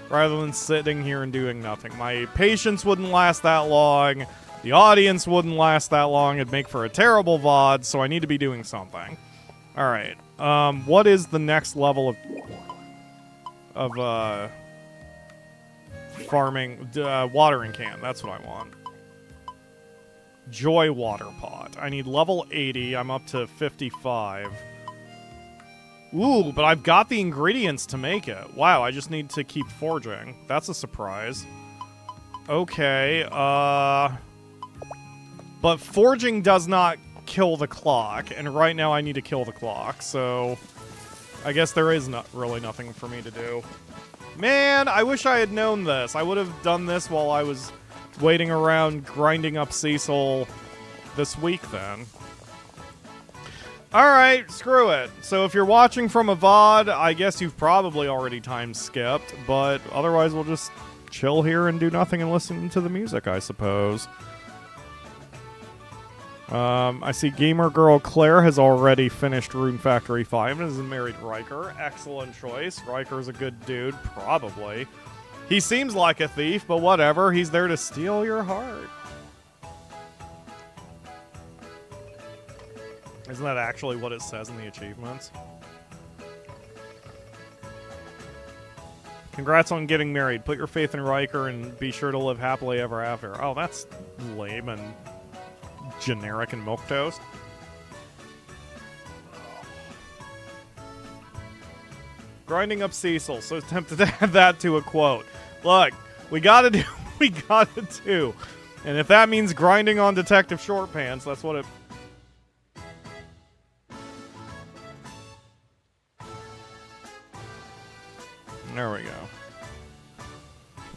rather than sitting here and doing nothing. My patience wouldn't last that long. The audience wouldn't last that long. It'd make for a terrible VOD, so I need to be doing something. Alright. What is the next level of farming? Watering can. That's what I want. Joy water pot. I need level 80. I'm up to 55. Ooh, but I've got the ingredients to make it. Wow, I just need to keep forging. That's a surprise. Okay, but forging does not kill the clock, and right now I need to kill the clock, so I guess there is not really nothing for me to do. Man, I wish I had known this. I would have done this while I was waiting around grinding up Cecil this week then. Alright, screw it. So if you're watching from a VOD, I guess you've probably already time skipped, but otherwise we'll just chill here and do nothing and listen to the music, I suppose. I see Gamer Girl Claire has already finished Rune Factory 5 and is married Riker. Excellent choice. Riker's a good dude, probably. He seems like a thief, but whatever. He's there to steal your heart. Isn't that actually what it says in the achievements? Congrats on getting married. Put your faith in Riker and be sure to live happily ever after. Oh, that's lame and generic and milquetoast. Grinding up Cecil, so tempted to add that to a quote. Look, we gotta do we gotta do. And if that means grinding on Detective Short Pants, that's what it... There we go.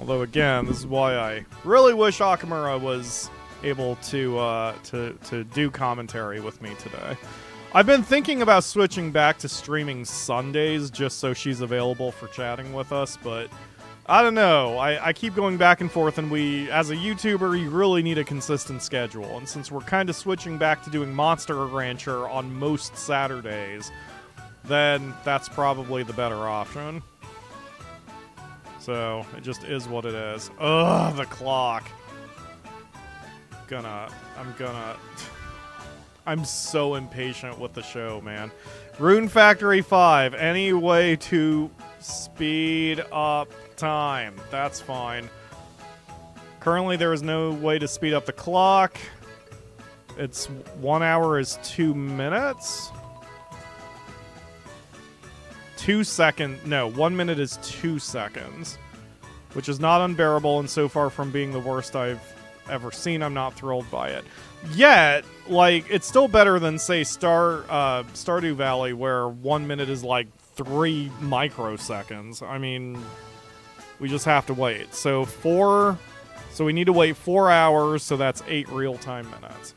Although, again, this is why I really wish Akamura was able to do commentary with me today. I've been thinking about switching back to streaming Sundays just so she's available for chatting with us, but I don't know. I keep going back and forth, and as a YouTuber, you really need a consistent schedule. And since we're kind of switching back to doing Monster Rancher on most Saturdays, then that's probably the better option. So, it just is what it is. Ugh, the clock. I'm so impatient with the show, man. Rune Factory 5. Any way to speed up time? That's fine. Currently, there is no way to speed up the clock. It's 1 hour is 2 minutes. 2 seconds. No, 1 minute is 2 seconds, which is not unbearable, and so far from being the worst I've ever seen, I'm not thrilled by it. Yet, like, it's still better than, say, Stardew Valley, where 1 minute is like 3 microseconds. I mean, we just have to wait. So we need to wait 4 hours, so that's 8 real-time minutes.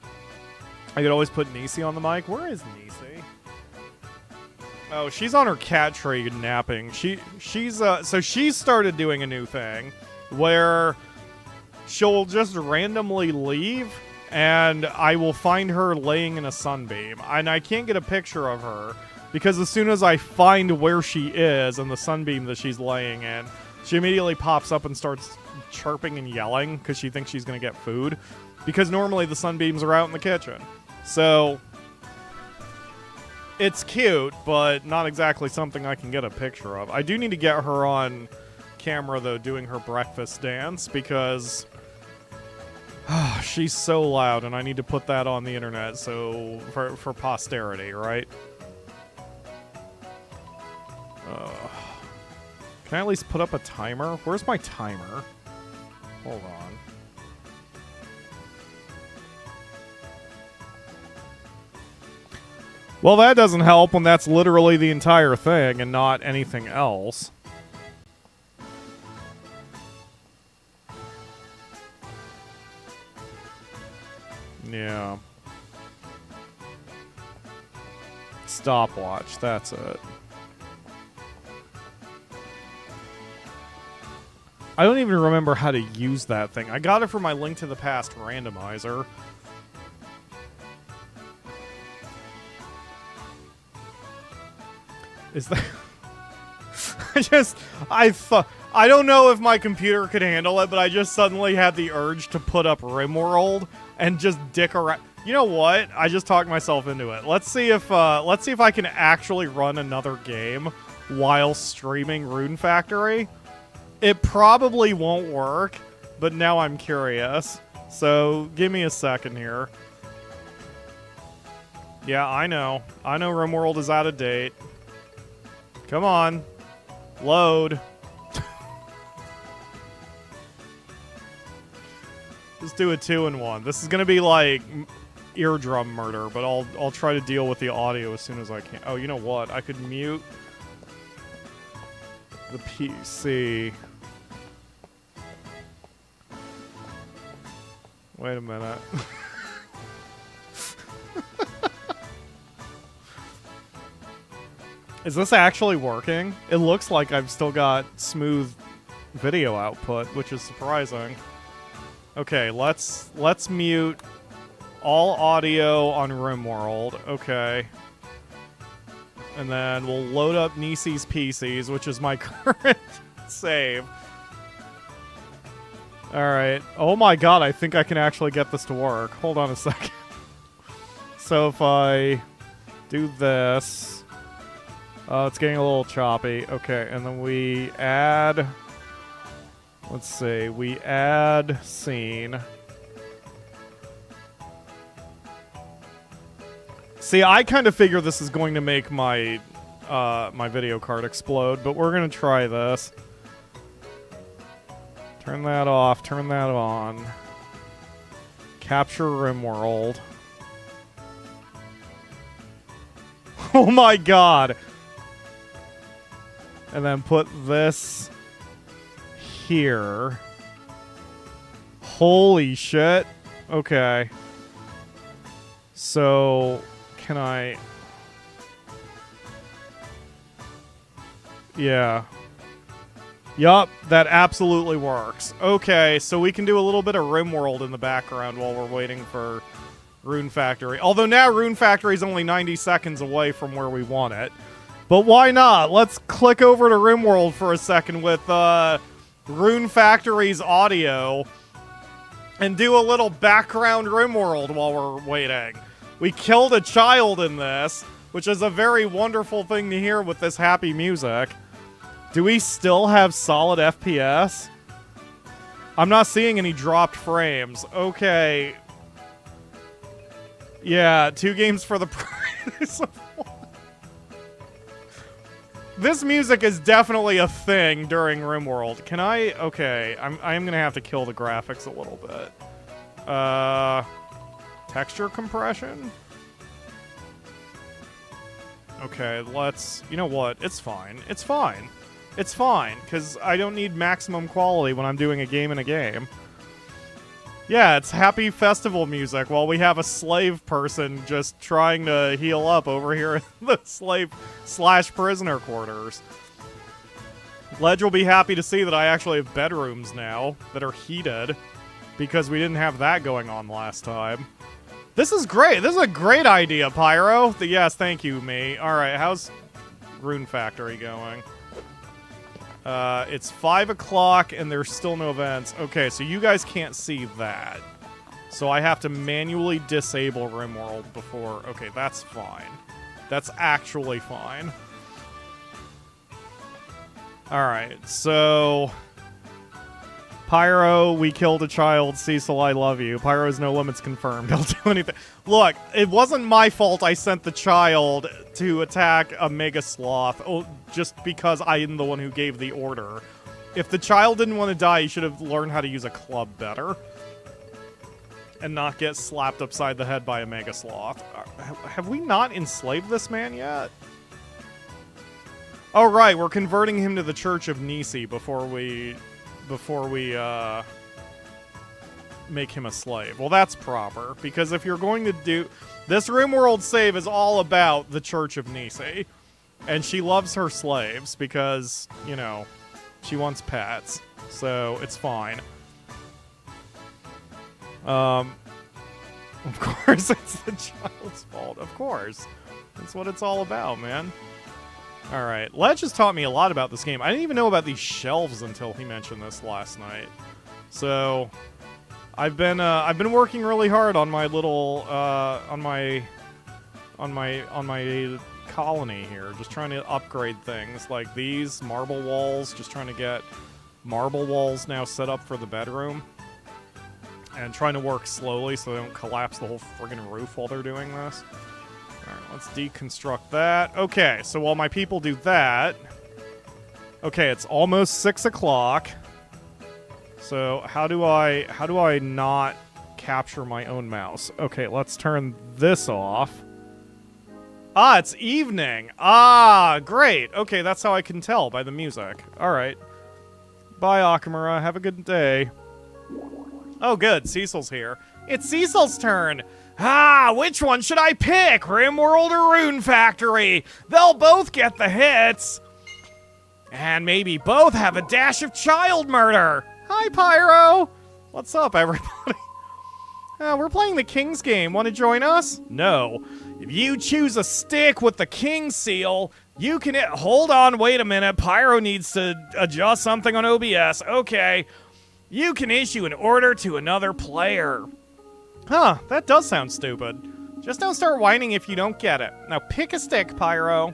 I could always put Nisi on the mic. Where is Nisi? Oh, she's on her cat tree napping. So she's started doing a new thing where she'll just randomly leave, and I will find her laying in a sunbeam. And I can't get a picture of her because as soon as I find where she is and the sunbeam that she's laying in, she immediately pops up and starts chirping and yelling because she thinks she's going to get food. Because normally the sunbeams are out in the kitchen. So it's cute, but not exactly something I can get a picture of. I do need to get her on camera, though, doing her breakfast dance, because she's so loud, and I need to put that on the internet so for posterity, right? Can I at least put up a timer? Where's my timer? Hold on. Well, that doesn't help when that's literally the entire thing and not anything else. Yeah. Stopwatch, that's it. I don't even remember how to use that thing. I got it from my Link to the Past randomizer. Is that... I don't know if my computer could handle it, but I just suddenly had the urge to put up RimWorld and just dick around. You know what? I just talked myself into it. Let's see if I can actually run another game while streaming Rune Factory. It probably won't work, but now I'm curious. So give me a second here. Yeah, I know. I know RimWorld is out of date. Come on. Load. Let's do a 2-in-1. This is gonna be like eardrum murder, but I'll try to deal with the audio as soon as I can. Oh, you know what? I could mute the PC. Wait a minute. Is this actually working? It looks like I've still got smooth video output, which is surprising. Okay, let's mute all audio on RimWorld. Okay. And then we'll load up Nisi's PCs, which is my current save. Alright. Oh my god, I think I can actually get this to work. Hold on a second. So if I do this... it's getting a little choppy. Okay, and then we add... Let's see, we add scene. See, I kind of figure this is going to make my my video card explode, but we're gonna try this. Turn that off, turn that on. Capture RimWorld. Oh my god! And then put this here. Holy shit. Okay. So, can I... Yeah. Yup, that absolutely works. Okay, so we can do a little bit of RimWorld in the background while we're waiting for Rune Factory. Although now Rune Factory is only 90 seconds away from where we want it. But why not? Let's click over to RimWorld for a second with Rune Factory's audio and do a little background RimWorld while we're waiting. We killed a child in this, which is a very wonderful thing to hear with this happy music. Do we still have solid FPS? I'm not seeing any dropped frames. Okay. Yeah, 2 games for the price of 1. This music is definitely a thing during RimWorld. Can I... Okay, I am gonna have to kill the graphics a little bit. Texture compression? Okay, let's... You know what? It's fine. It's fine. It's fine, because I don't need maximum quality when I'm doing a game in a game. Yeah, it's happy festival music while we have a slave person just trying to heal up over here in the slave/prisoner quarters. Ledge will be happy to see that I actually have bedrooms now that are heated, because we didn't have that going on last time. This is great. This is a great idea, Pyro. Yes, thank you, me. Alright, how's Rune Factory going? It's 5 o'clock and there's still no events. Okay, so you guys can't see that. So I have to manually disable RimWorld before... Okay, that's fine. That's actually fine. Alright, so... Pyro, we killed a child. Cecil, I love you. Pyro's no limits confirmed. He'll do anything. Look, it wasn't my fault I sent the child to attack a Mega Sloth just because I am the one who gave the order. If the child didn't want to die, he should have learned how to use a club better. And not get slapped upside the head by a Mega Sloth. Have we not enslaved this man yet? Oh, right, we're converting him to the Church of Nisi before we make him a slave. Well, that's proper, because if you're going to do... This RimWorld save is all about the Church of Nisi. And she loves her slaves because, you know, she wants pets. So, it's fine. Of course it's the child's fault. Of course. That's what it's all about, man. Alright, Ledge has taught me a lot about this game. I didn't even know about these shelves until he mentioned this last night. So, I've been working really hard on my little, on my colony here. Just trying to upgrade things like these marble walls. Just trying to get marble walls now set up for the bedroom. And trying to work slowly so they don't collapse the whole friggin' roof while they're doing this. Alright, let's deconstruct that. Okay, so while my people do that... Okay, it's almost 6 o'clock. So, how do I not capture my own mouse? Okay, let's turn this off. Ah, it's evening! Ah, great! Okay, that's how I can tell by the music. Alright. Bye, Akamura. Have a good day. Oh, good. Cecil's here. It's Cecil's turn! Ah, which one should I pick? RimWorld or Rune Factory? They'll both get the hits. And maybe both have a dash of child murder. Hi, Pyro. What's up, everybody? We're playing the King's game. Want to join us? No. If you choose a stick with the King seal, you can... Hold on, wait a minute. Pyro needs to adjust something on OBS. Okay. You can issue an order to another player. Huh, that does sound stupid. Just don't start whining if you don't get it. Now pick a stick, Pyro.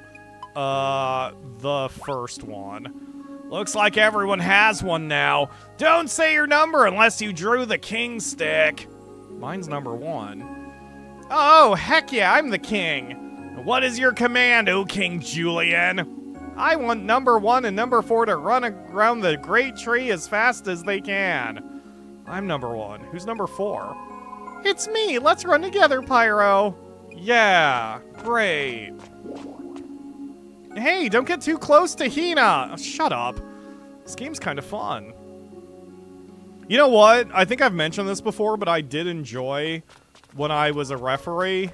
The first one. Looks like everyone has one now. Don't say your number unless you drew the king stick. Mine's number 1. Oh, heck yeah, I'm the king. What is your command, O King Julian? I want number 1 and number 4 to run around the great tree as fast as they can. I'm number 1. Who's number 4? It's me. Let's run together, Pyro. Yeah, great. Hey, don't get too close to Hina. Oh, shut up. This game's kind of fun. You know what? I think I've mentioned this before, but I did enjoy when I was a referee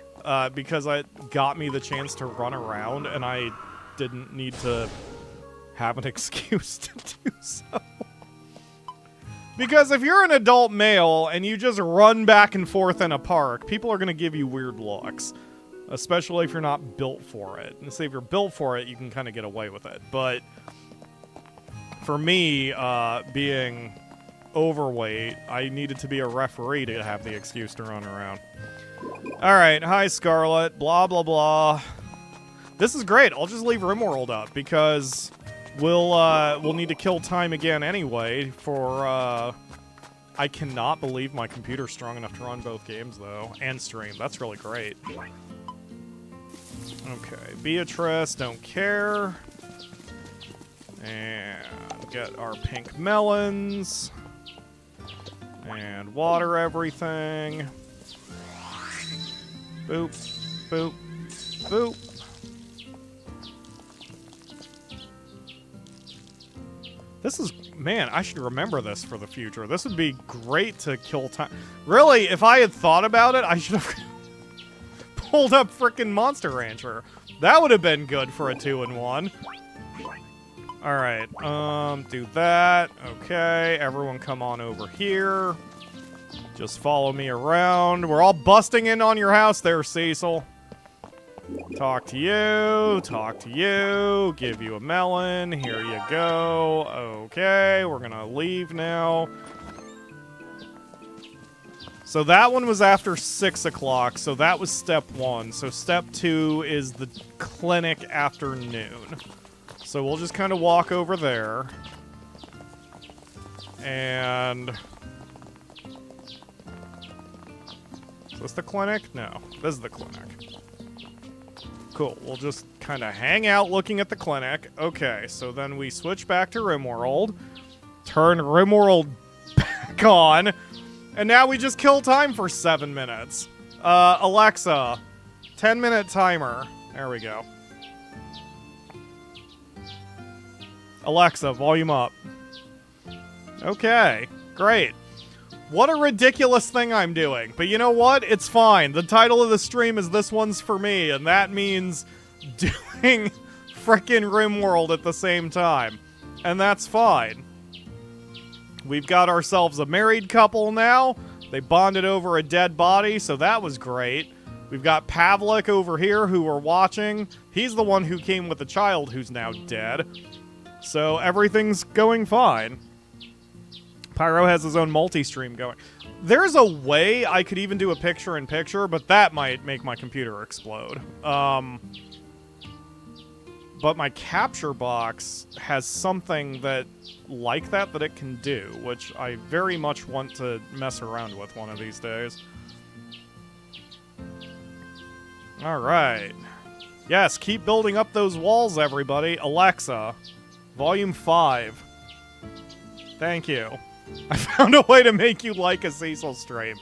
because it got me the chance to run around and I didn't need to have an excuse to do so. Because if you're an adult male and you just run back and forth in a park, people are going to give you weird looks. Especially if you're not built for it. And say if you're built for it, you can kind of get away with it. But for me, being overweight, I needed to be a referee to have the excuse to run around. Alright, hi Scarlet, blah blah blah. This is great, I'll just leave RimWorld up because we'll need to kill time again anyway for, I cannot believe my computer's strong enough to run both games though, and stream, that's really great. Okay, Beatrice, don't care. And get our pink melons. And water everything. Boop, boop, boop. This is, man, I should remember this for the future. This would be great to kill time. Really, if I had thought about it, I should have pulled up frickin' Monster Rancher. That would have been good for a 2-in-1. Alright, do that. Okay, everyone come on over here. Just follow me around. We're all busting in on your house there, Cecil. Talk to you, give you a melon, here you go. Okay, we're gonna leave now. So that one was after 6 o'clock, so that was step 1. So step 2 is the clinic after noon. So we'll just kind of walk over there. And... is this the clinic? No, this is the clinic. Cool, we'll just kind of hang out looking at the clinic. Okay, so then we switch back to RimWorld. Turn RimWorld back on. And now we just kill time for 7 minutes. Alexa, 10-minute timer. There we go. Alexa, volume up. Okay, great. What a ridiculous thing I'm doing. But you know what? It's fine. The title of the stream is This One's For Me, and that means doing frickin' RimWorld at the same time. And that's fine. We've got ourselves a married couple now. They bonded over a dead body, so that was great. We've got Pavlik over here who we're watching. He's the one who came with the child who's now dead. So everything's going fine. Pyro has his own multi-stream going. There's a way I could even do a picture-in-picture, but that might make my computer explode. But my capture box has something that like that it can do, which I very much want to mess around with one of these days. Alright. Yes, keep building up those walls, everybody. Alexa, volume 5. Thank you. I found a way to make you like a Cecil stream.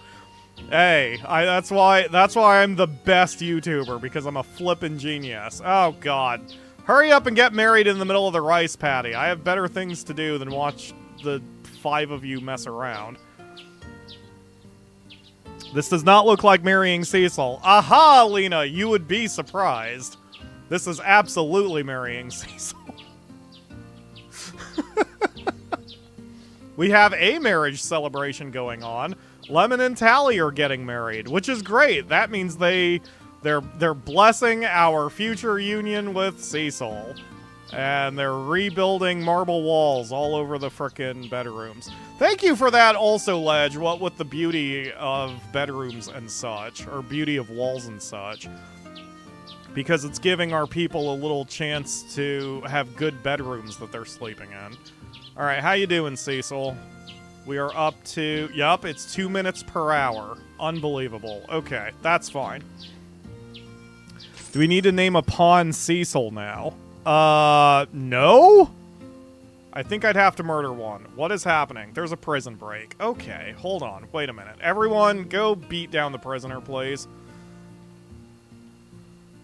Hey, that's why I'm the best YouTuber, because I'm a flippin' genius. Oh god. Hurry up and get married in the middle of the rice paddy. I have better things to do than watch the 5 of you mess around. This does not look like marrying Cecil. Aha, Lena, you would be surprised. This is absolutely marrying Cecil. We have a marriage celebration going on. Lemon and Tally are getting married, which is great. That means they're blessing our future union with Cecil. And they're rebuilding marble walls all over the frickin' bedrooms. Thank you for that also, Ledge, what with the beauty of bedrooms and such, or beauty of walls and such. Because it's giving our people a little chance to have good bedrooms that they're sleeping in. Alright, how you doing, Cecil? We are up to... Yup, it's 2 minutes per hour. Unbelievable. Okay, that's fine. Do we need to name a pawn Cecil now? No? I think I'd have to murder one. What is happening? There's a prison break. Okay, hold on. Wait a minute. Everyone, go beat down the prisoner, please.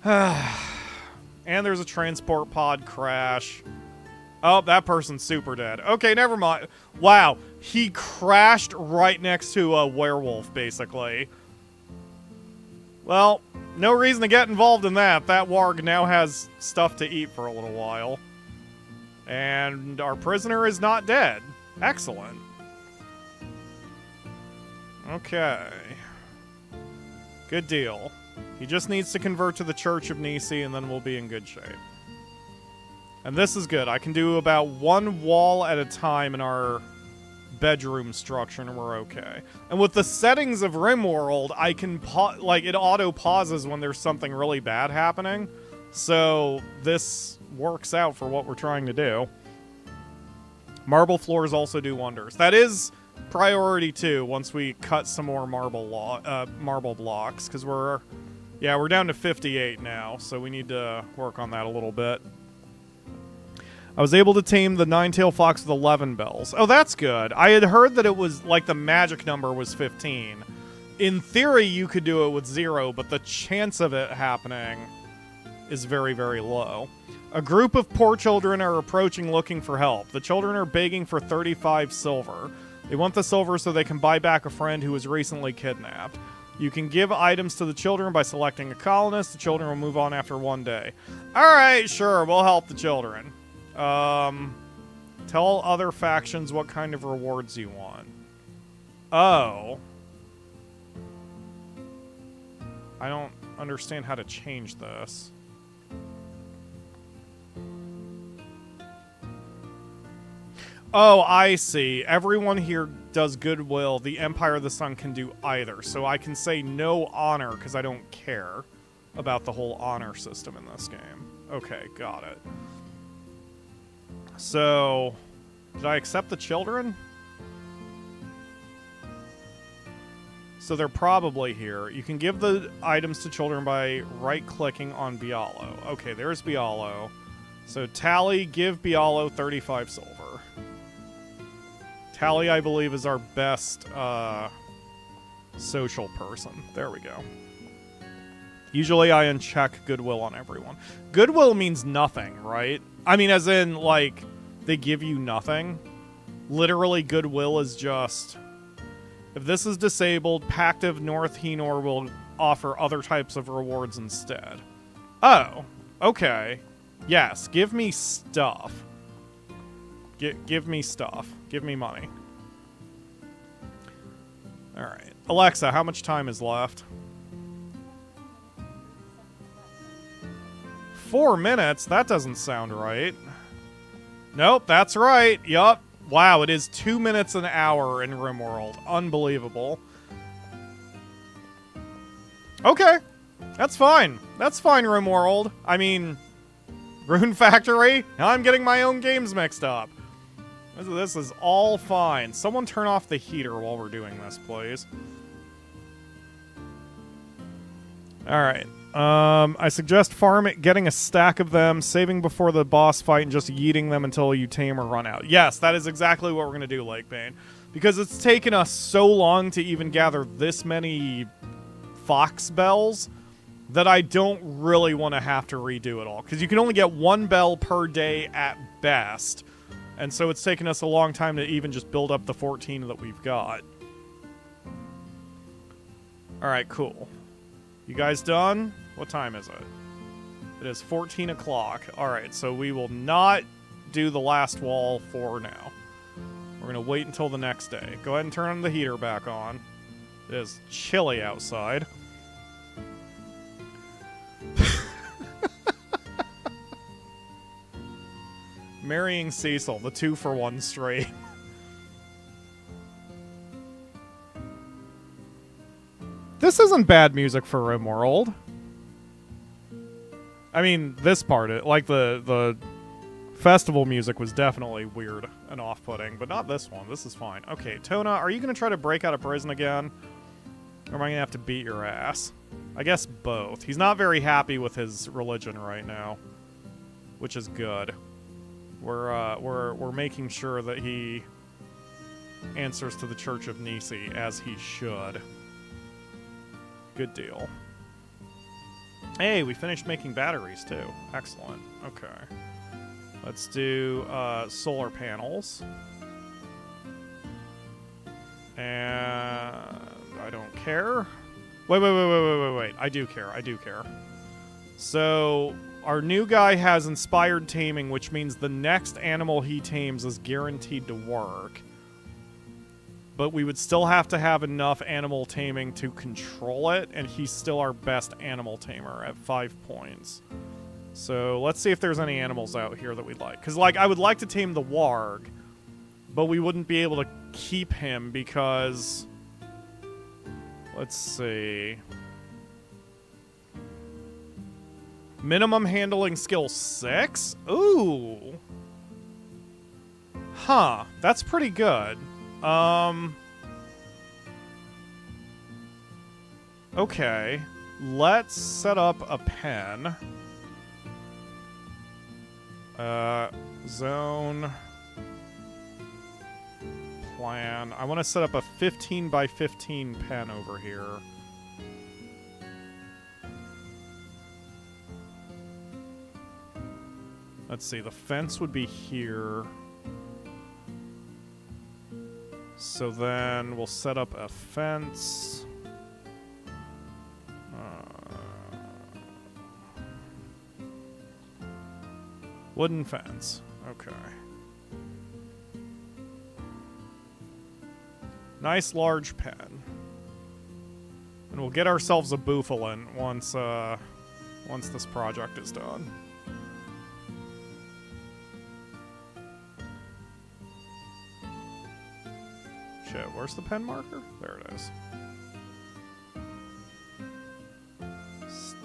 And there's a transport pod crash. Oh, that person's super dead. Okay, never mind. Wow, he crashed right next to a werewolf, basically. Well, no reason to get involved in that. That warg now has stuff to eat for a little while. And our prisoner is not dead. Excellent. Okay. Good deal. He just needs to convert to the Church of Nisi, and then we'll be in good shape. And this is good. I can do about one wall at a time in our bedroom structure, and we're okay. And with the settings of RimWorld, I can like it auto pauses when there's something really bad happening. So this works out for what we're trying to do. Marble floors also do wonders. That is priority 2 once we cut some more marble blocks, because we're down to 58 now, so we need to work on that a little bit. I was able to tame the 9-tailed fox with 11 bells. Oh, that's good. I had heard that it was, like, the magic number was 15. In theory, you could do it with 0, but the chance of it happening is very, very low. A group of poor children are approaching looking for help. The children are begging for 35 silver. They want the silver so they can buy back a friend who was recently kidnapped. You can give items to the children by selecting a colonist. The children will move on after 1 day. Alright, sure, we'll help the children. Tell other factions what kind of rewards you want. Oh. I don't understand how to change this. Oh, I see. Everyone here does goodwill. The Empire of the Sun can do either. So I can say no honor because I don't care about the whole honor system in this game. Okay, got it. So, did I accept the children? So they're probably here. You can give the items to children by right-clicking on Bialo. Okay, there's Bialo. So Tally, give Bialo 35 silver. Tally, I believe, is our best social person. There we go. Usually I uncheck goodwill on everyone. Goodwill means nothing, right? I mean, as in, like, they give you nothing. Literally, goodwill is just... If this is disabled, Pact of North Henor will offer other types of rewards instead. Oh, okay. Yes, give me stuff. Give me stuff. Give me money. Alright. Alexa, how much time is left? 4 minutes? That doesn't sound right. Nope, that's right. Yup. Wow, it is 2 minutes an hour in RimWorld. Unbelievable. Okay. That's fine. That's fine, RimWorld. I mean, Rune Factory? Now I'm getting my own games mixed up. This is all fine. Someone turn off the heater while we're doing this, please. Alright. I suggest getting a stack of them, saving before the boss fight, and just yeeting them until you tame or run out. Yes, that is exactly what we're going to do, Lakebane. Because it's taken us so long to even gather this many fox bells that I don't really want to have to redo it all. Because you can only get 1 bell per day at best. And so it's taken us a long time to even just build up the 14 that we've got. Alright, cool. You guys done? What time is it? It is 14 o'clock. Alright, so we will not do the last wall for now. We're going to wait until the next day. Go ahead and turn the heater back on. It is chilly outside. Marrying Cecil, the 2-for-1 straight. This isn't bad music for RimWorld. I mean, this part, like the Festival music was definitely weird and off-putting, but not this one. This is fine. Okay, Tona, are you going to try to break out of prison again? Or am I going to have to beat your ass? I guess both. He's not very happy with his religion right now, which is good. We're making sure that he answers to the Church of Nisi as he should. Good deal. Hey, we finished making batteries too. Excellent. Okay. Let's do solar panels. And I don't care. Wait. I do care. So, our new guy has inspired taming, which means the next animal he tames is guaranteed to work. But we would still have to have enough animal taming to control it, and he's still our best animal tamer at 5 points. So let's see if there's any animals out here that we'd like. Because, like, I would like to tame the warg, but we wouldn't be able to keep him because... Let's see... Minimum handling skill 6? Ooh! Huh, that's pretty good. Okay. Let's set up a pen. Zone. Plan. I want to set up a 15 by 15 pen over here. Let's see, the fence would be here. So then we'll set up a fence. Wooden fence. Okay. Nice large pen. And we'll get ourselves a boofalin once this project is done. Shit, where's the pen marker? There it is.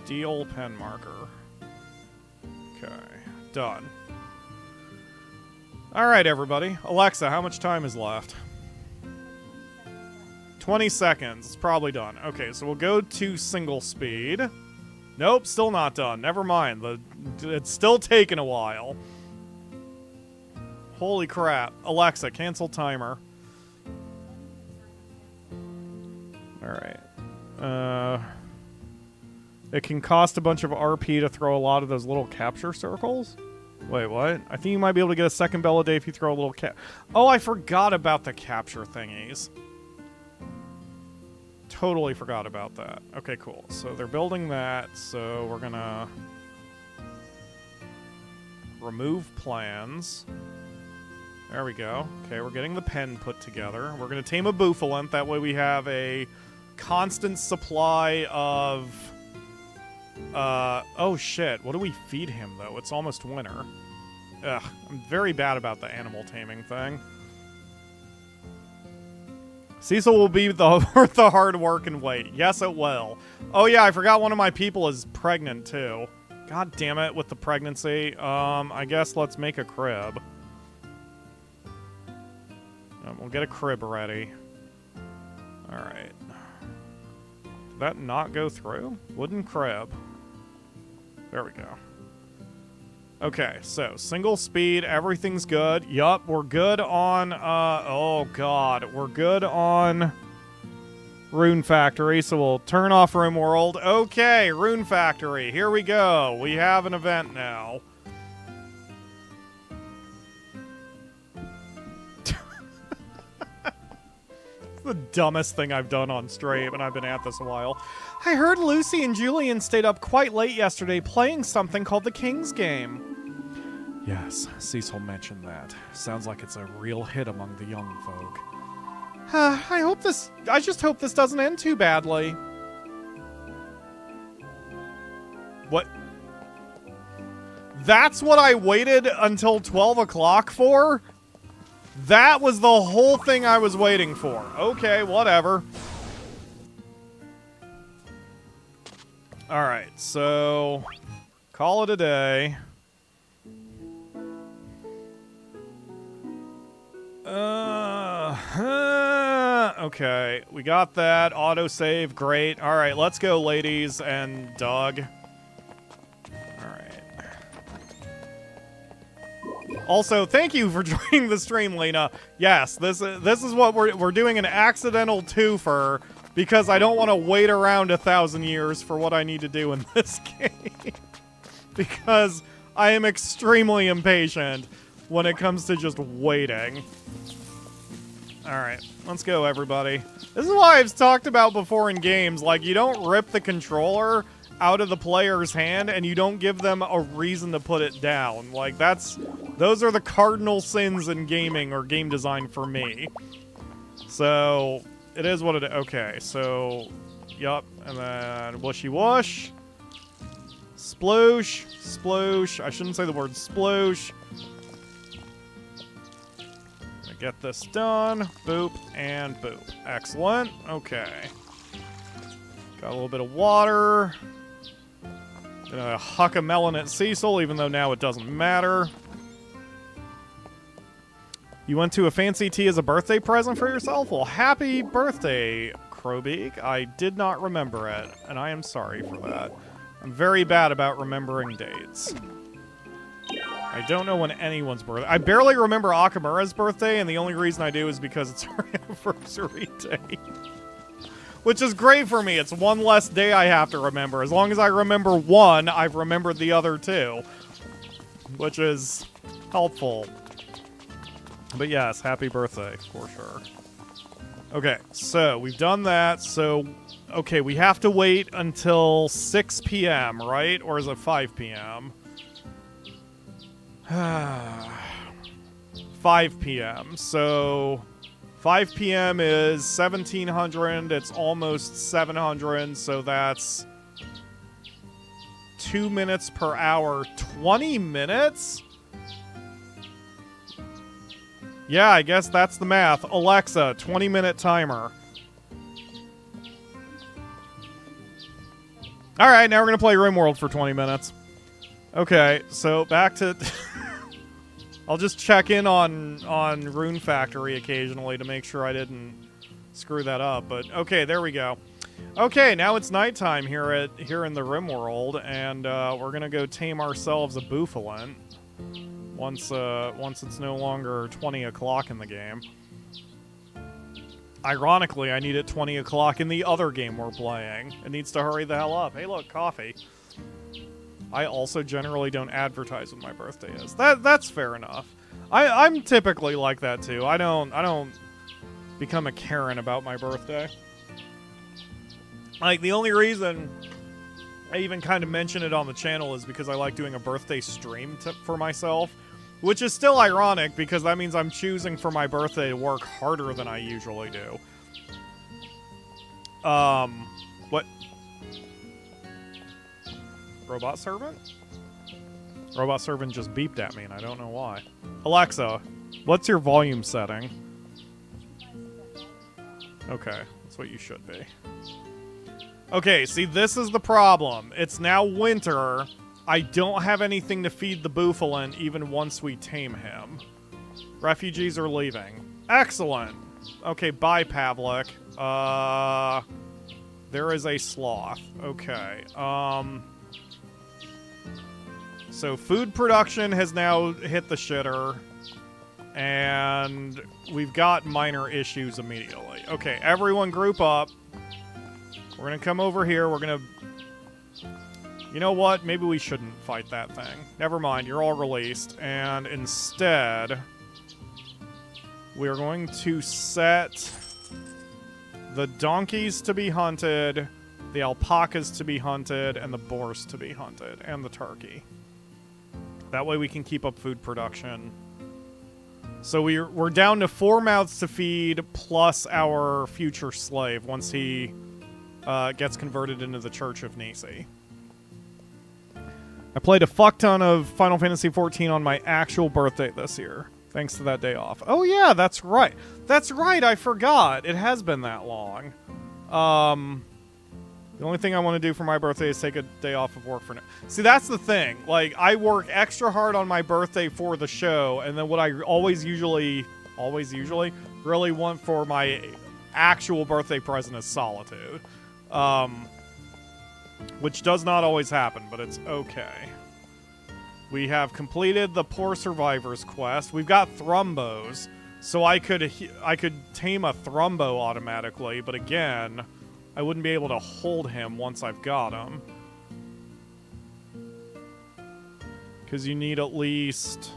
Steel pen marker. Okay, done. Alright, everybody. Alexa, how much time is left? 20 seconds. It's probably done. Okay, so we'll go to single speed. Nope, still not done. Never mind. It's still taking a while. Holy crap. Alexa, cancel timer. Alright. It can cost a bunch of RP to throw a lot of those little capture circles? Wait, what? I think you might be able to get a second bell a day if you throw a little Oh, I forgot about the capture thingies. Totally forgot about that. Okay, cool. So they're building that, so we're gonna... remove plans. There we go. Okay, we're getting the pen put together. We're gonna tame a boofalin, that way we have a constant supply of... oh shit, what do we feed him, though? It's almost winter. Ugh, I'm very bad about the animal taming thing. Cecil will be worth the hard work and wait. Yes, it will. Oh yeah, I forgot one of my people is pregnant, too. God damn it, with the pregnancy. I guess let's make a crib. We'll get a crib ready. Alright. Did that not go through? Wooden crib. There we go. Okay, so single speed, everything's good. Yup, we're good on, oh god, we're good on Rune Factory, so we'll turn off RimWorld. Okay, Rune Factory, here we go. We have an event now. The dumbest thing I've done on stream, and I've been at this a while. I heard Lucy and Julian stayed up quite late yesterday playing something called the King's Game. Yes, Cecil mentioned that. Sounds like it's a real hit among the young folk. I just hope this doesn't end too badly. What? That's what I waited until 12 o'clock for? That was the whole thing I was waiting for. Okay, whatever. Alright, so... call it a day. Okay, we got that. Autosave, great. All right, let's go, ladies and Doug. All right. Also, thank you for joining the stream, Lena. Yes, this is what we're doing, an accidental twofer, because I don't want to wait around 1,000 years for what I need to do in this game. Because I am extremely impatient when it comes to just waiting. Alright, let's go, everybody. This is why I've talked about before in games, like, you don't rip the controller out of the player's hand and you don't give them a reason to put it down. Like, those are the cardinal sins in gaming or game design for me. So, it is what it is. Okay, so, yup, and then whooshy whoosh. Sploosh, sploosh. I shouldn't say the word sploosh. Get this done. Boop and boop. Excellent. Okay. Got a little bit of water. Gonna huck a melon at Cecil, even though now it doesn't matter. You went to a fancy tea as a birthday present for yourself? Well, happy birthday, Crowbeak. I did not remember it, and I am sorry for that. I'm very bad about remembering dates. I don't know when anyone's birthday. I barely remember Akamura's birthday, and the only reason I do is because it's her anniversary day. Which is great for me. It's one less day I have to remember. As long as I remember one, I've remembered the other two. Which is helpful. But yes, happy birthday, for sure. Okay, so we've done that. So, okay, we have to wait until 6 p.m., right? Or is it 5 p.m.? 5 p.m. So 5 p.m. is 1700. It's almost 700. So that's 2 minutes per hour. 20 minutes? Yeah, I guess that's the math. Alexa, 20-minute timer. Alright, now we're going to play RimWorld for 20 minutes. Okay, so back to... I'll just check in on Rune Factory occasionally to make sure I didn't screw that up, but okay, there we go. Okay, now it's nighttime here in the RimWorld, and we're gonna go tame ourselves a Bouffalant once it's no longer 20 o'clock in the game. Ironically, I need it 20 o'clock in the other game we're playing. It needs to hurry the hell up. Hey, look, coffee. I also generally don't advertise when my birthday is. That's fair enough. I'm typically like that too. I don't become a Karen about my birthday. Like, the only reason I even kind of mention it on the channel is because I like doing a birthday stream for myself, which is still ironic because that means I'm choosing for my birthday to work harder than I usually do. What? Robot servant? Robot servant just beeped at me and I don't know why. Alexa, what's your volume setting? Okay, that's what you should be. Okay, see, this is the problem. It's now winter. I don't have anything to feed the Bouffalant even once we tame him. Refugees are leaving. Excellent. Okay, bye, Pavlik. There is a sloth. Okay, so food production has now hit the shitter, and we've got minor issues immediately. Okay, everyone group up. We're gonna come over here. We're gonna... You know what? Maybe we shouldn't fight that thing. Never mind, you're all released. And instead, we're going to set the donkeys to be hunted, the alpacas to be hunted, and the boars to be hunted, and the turkey. That way we can keep up food production. So we're down to 4 mouths to feed, plus our future slave once he gets converted into the Church of Nisi. I played a fuck ton of Final Fantasy XIV on my actual birthday this year, thanks to that day off. Oh yeah, that's right. That's right, I forgot. It has been that long. The only thing I want to do for my birthday is take a day off of work for now. See, that's the thing. Like, I work extra hard on my birthday for the show, and then what I always usually always usually. Really want for my actual birthday present is solitude. Which does not always happen, but it's okay. We have completed the Poor Survivors quest. We've got Thrumbos, so I could tame a Thrumbo automatically, but again, I wouldn't be able to hold him once I've got him. Because you need at least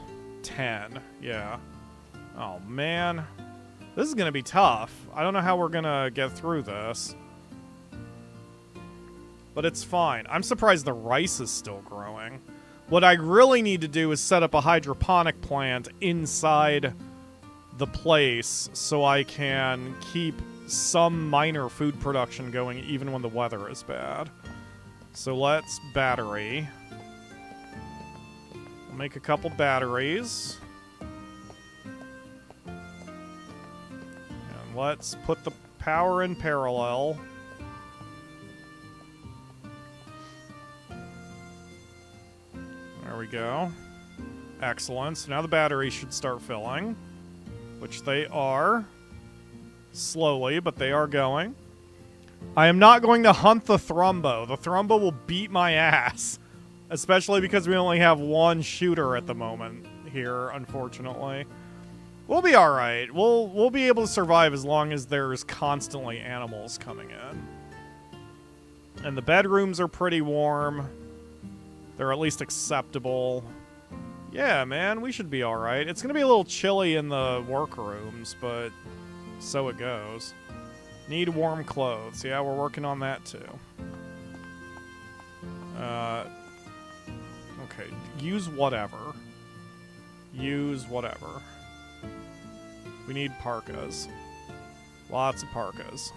10. Yeah. Oh, man. This is going to be tough. I don't know how we're going to get through this. But it's fine. I'm surprised the rice is still growing. What I really need to do is set up a hydroponic plant inside the place so I can keep some minor food production going even when the weather is bad. So let's battery. We'll make a couple batteries. And let's put the power in parallel. There we go. Excellent. So now the batteries should start filling, which they are. Slowly, but they are going. I am not going to hunt the Thrumbo. The Thrumbo will beat my ass. Especially because we only have one shooter at the moment here, unfortunately. We'll be alright. We'll be able to survive as long as there's constantly animals coming in. And the bedrooms are pretty warm. They're at least acceptable. Yeah, man, we should be alright. It's going to be a little chilly in the workrooms, but so it goes. Need warm clothes. Yeah, we're working on that too. Okay, use whatever. Use whatever. We need parkas. Lots of parkas.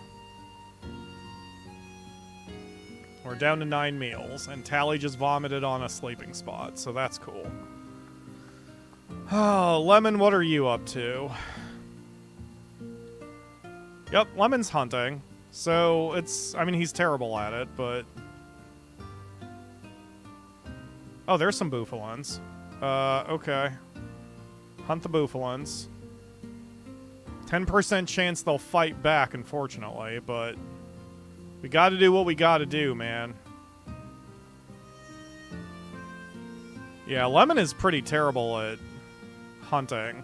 We're down to 9 meals, and Tally just vomited on a sleeping spot, so that's cool. Oh, Lemon, what are you up to? Yep, Lemon's hunting. So, it's... I mean, he's terrible at it, but... Oh, there's some boufalons. Okay. Hunt the boufalons. 10% chance they'll fight back, unfortunately, but... We gotta do what we gotta do, man. Yeah, Lemon is pretty terrible at hunting,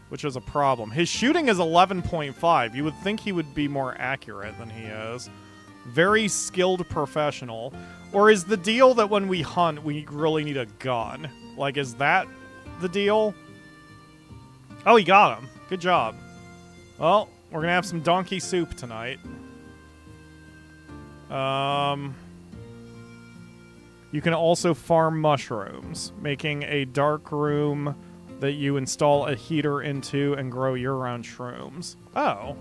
which is a problem. His shooting is 11.5. You would think he would be more accurate than he is. Very skilled professional. Or is the deal that when we hunt, we really need a gun? Like, is that the deal? Oh, he got him. Good job. Well, we're gonna have some donkey soup tonight. You can also farm mushrooms, making a dark room that you install a heater into and grow year-round shrooms. Oh.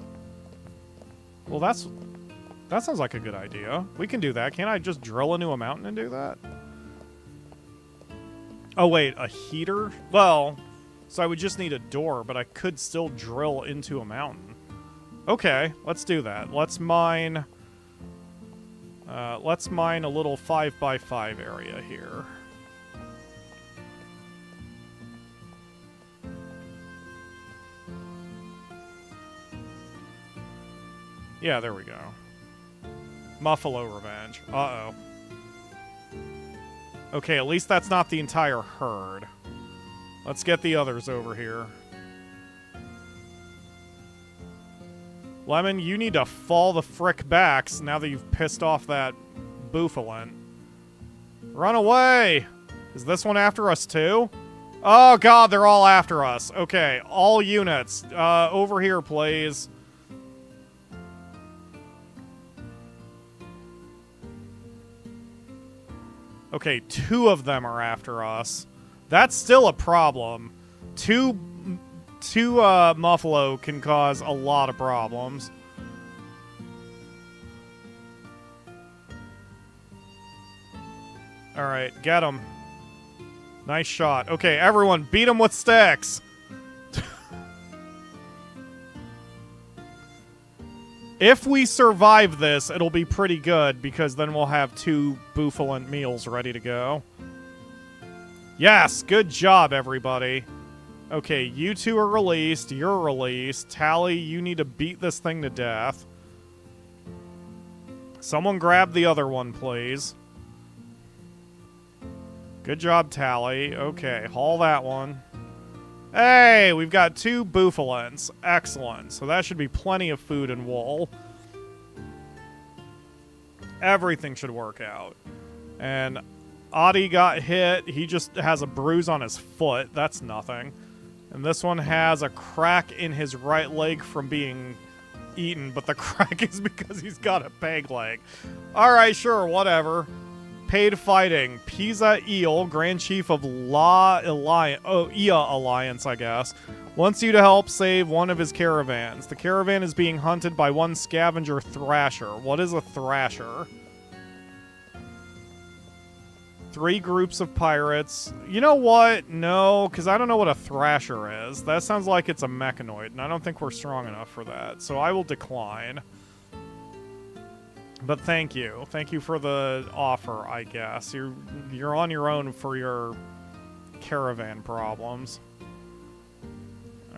Well, that sounds like a good idea. We can do that. Can't I just drill into a mountain and do that? Oh, wait, a heater? Well, so I would just need a door, but I could still drill into a mountain. Okay, let's do that. Let's mine a little 5x5 area here. Yeah, there we go. Muffalo revenge. Uh-oh. Okay, at least that's not the entire herd. Let's get the others over here. Lemon, you need to fall the frick backs now that you've pissed off that boufalon. Run away! Is this one after us too? Oh god, they're all after us. Okay, all units, over here, please. Okay, 2 of them are after us. That's still a problem. Two Muffalo can cause a lot of problems. Alright, get him. Nice shot. Okay, everyone, beat him with sticks! If we survive this, it'll be pretty good, because then we'll have 2 boufalon meals ready to go. Yes, good job, everybody. Okay, you two are released. You're released. Tally, you need to beat this thing to death. Someone grab the other one, please. Good job, Tally. Okay, haul that one. Hey, we've got 2 boofalants. Excellent. So that should be plenty of food and wool. Everything should work out. And Adi got hit. He just has a bruise on his foot. That's nothing. And this one has a crack in his right leg from being eaten, but the crack is because he's got a peg leg. Alright, sure, whatever. Paid fighting. Pisa Eel, Grand Chief of Ia Alliance, I guess, wants you to help save one of his caravans. The caravan is being hunted by one scavenger Thrasher. What is a Thrasher? 3 groups of pirates. You know what? No, because I don't know what a Thrasher is. That sounds like it's a mechanoid, and I don't think we're strong enough for that. So I will decline. But thank you. Thank you for the offer, I guess. You're on your own for your caravan problems.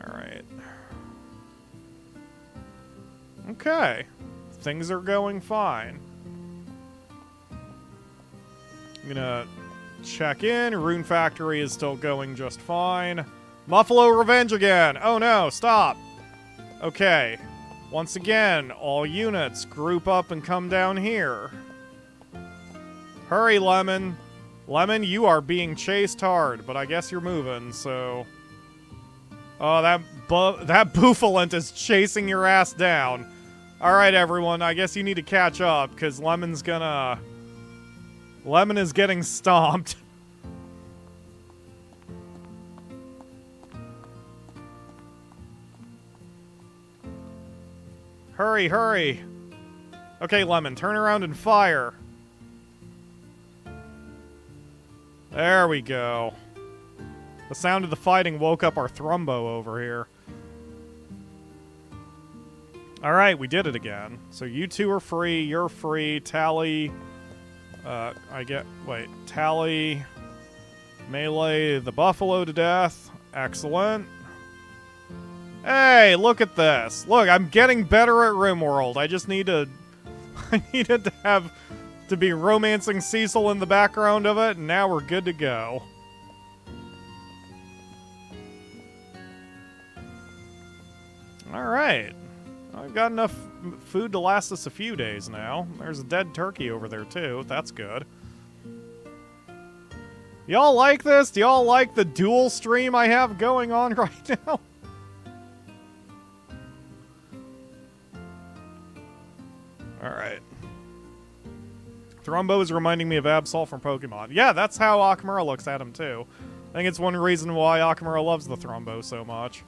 Alright. Okay. Things are going fine. I'm gonna check in. Rune Factory is still going just fine. Muffalo Revenge again! Oh no, stop! Okay. Once again, all units, group up and come down here. Hurry, Lemon. Lemon, you are being chased hard, but I guess you're moving, so... Oh, that boofalant is chasing your ass down. Alright, everyone, I guess you need to catch up, because Lemon's gonna... Lemon is getting stomped. Hurry, hurry. Okay, Lemon, turn around and fire. There we go. The sound of the fighting woke up our Thrumbo over here. Alright, we did it again. So you two are free, you're free, Tally... Tally, melee the buffalo to death. Excellent. Hey, look at this. Look, I'm getting better at RimWorld. I just need to... I needed to be romancing Cecil in the background of it, and now we're good to go. Alright. I've got enough food to last us a few days now. There's a dead turkey over there, too. That's good. Y'all like this? Do y'all like the dual stream I have going on right now? Alright. Thrumbo is reminding me of Absol from Pokemon. Yeah, that's how Akamura looks at him, too. I think it's one reason why Akamura loves the Thrumbo so much.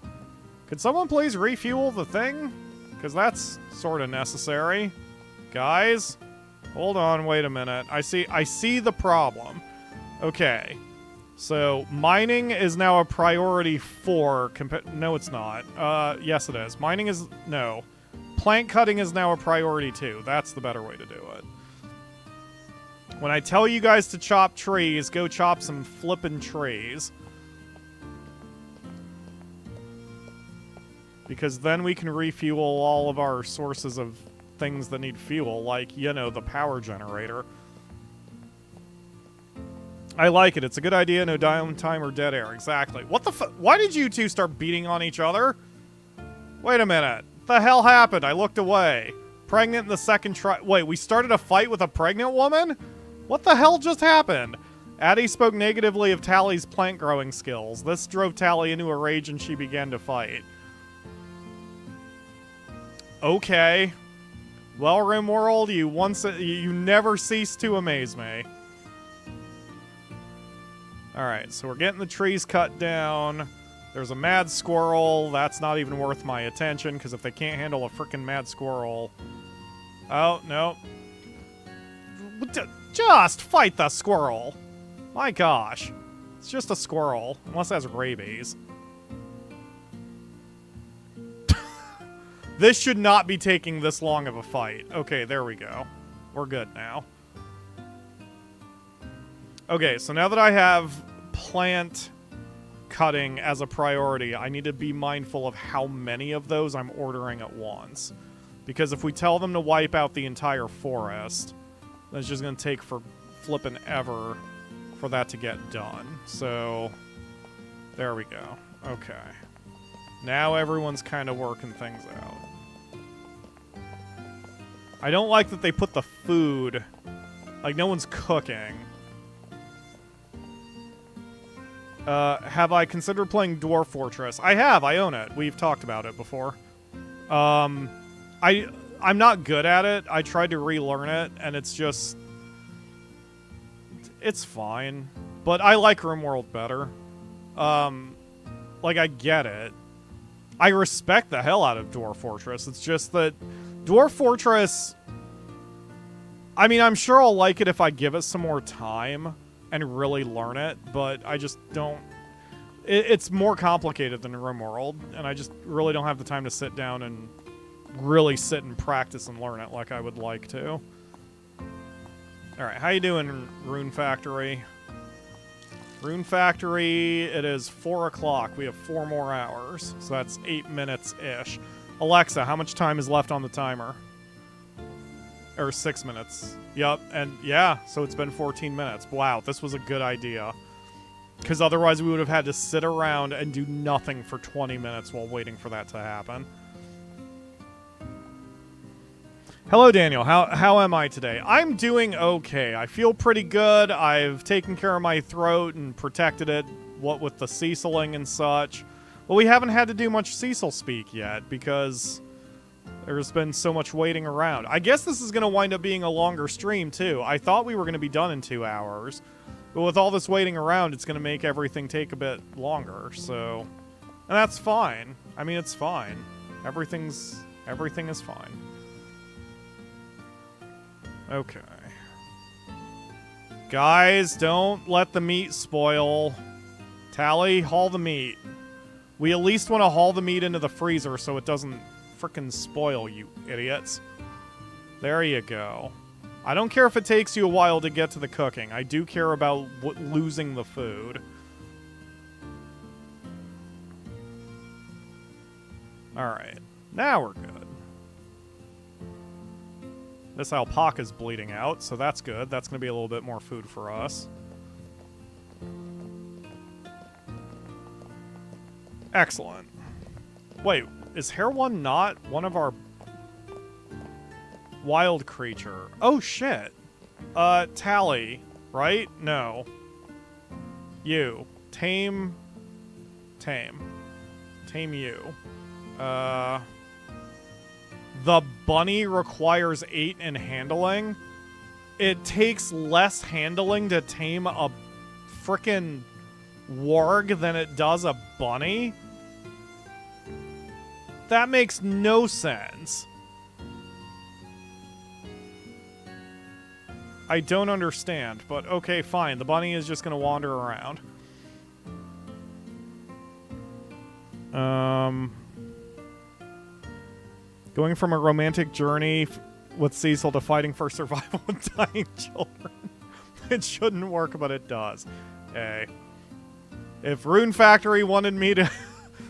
Could someone please refuel the thing? Because that's sort of necessary. Guys? Hold on, wait a minute. I see the problem. Okay. So, mining is now a priority 4 no, it's not. Yes, it is. Mining is... No. Plant cutting is now a priority 2. That's the better way to do it. When I tell you guys to chop trees, go chop some flippin' trees. Because then we can refuel all of our sources of things that need fuel, like, you know, the power generator. I like it. It's a good idea. No downtime or dead air. Exactly. What the why did you two start beating on each other? Wait a minute. What the hell happened? I looked away. Pregnant in the second try. Wait, we started a fight with a pregnant woman? What the hell just happened? Addie spoke negatively of Tally's plant growing skills. This drove Tally into a rage and she began to fight. Okay. Well, RimWorld, you never cease to amaze me. Alright, so we're getting the trees cut down. There's a mad squirrel. That's not even worth my attention, because if they can't handle a frickin' mad squirrel... Oh, no. Just fight the squirrel! My gosh. It's just a squirrel, unless it has rabies. This should not be taking this long of a fight. Okay, there we go. We're good now. Okay, so now that I have plant cutting as a priority, I need to be mindful of how many of those I'm ordering at once. Because if we tell them to wipe out the entire forest, then it's just going to take for flippin' ever for that to get done. So, there we go. Okay. Now everyone's kind of working things out. I don't like that they put the food... Like, no one's cooking. Have I considered playing Dwarf Fortress? I have. I own it. We've talked about it before. I'm not good at it. I tried to relearn it, and it's just... It's fine. But I like RimWorld better. Like, I get it. I respect the hell out of Dwarf Fortress. It's just that Dwarf Fortress... I mean, I'm sure I'll like it if I give it some more time and really learn it, but I just don't... It's more complicated than RimWorld, and I just really don't have the time to sit down and really sit and practice and learn it like I would like to. Alright, how you doing, Rune Factory? Rune Factory, it is 4 o'clock. We have 4 more hours, so that's 8 minutes-ish. Alexa, how much time is left on the timer? Or 6 minutes. Yup, and yeah, so it's been 14 minutes. Wow, this was a good idea. Because otherwise we would have had to sit around and do nothing for 20 minutes while waiting for that to happen. Hello, Daniel. How am I today? I'm doing okay. I feel pretty good. I've taken care of my throat and protected it, what with the Ceciling and such. But we haven't had to do much Cecil speak yet, because... There's been so much waiting around. I guess this is going to wind up being a longer stream, too. I thought we were going to be done in 2 hours. But with all this waiting around, it's going to make everything take a bit longer, so... And that's fine. I mean, it's fine. Everything is fine. Okay. Guys, don't let the meat spoil. Tally, haul the meat. We at least want to haul the meat into the freezer so it doesn't... frickin' spoil, you idiots. There you go. I don't care if it takes you a while to get to the cooking. I do care about losing the food. Alright. Now we're good. This alpaca's bleeding out, so that's good. That's going to be a little bit more food for us. Excellent. Wait. Is Hair One not one of our wild creature? Oh, shit. Tally, right? No. You. Tame you. The bunny requires 8 in handling? It takes less handling to tame a frickin' warg than it does a bunny? That makes no sense. I don't understand, but okay, fine. The bunny is just going to wander around. Going from a romantic journey with Cecil to fighting for survival with dying children. It shouldn't work, but it does. Hey. If Rune Factory wanted me to,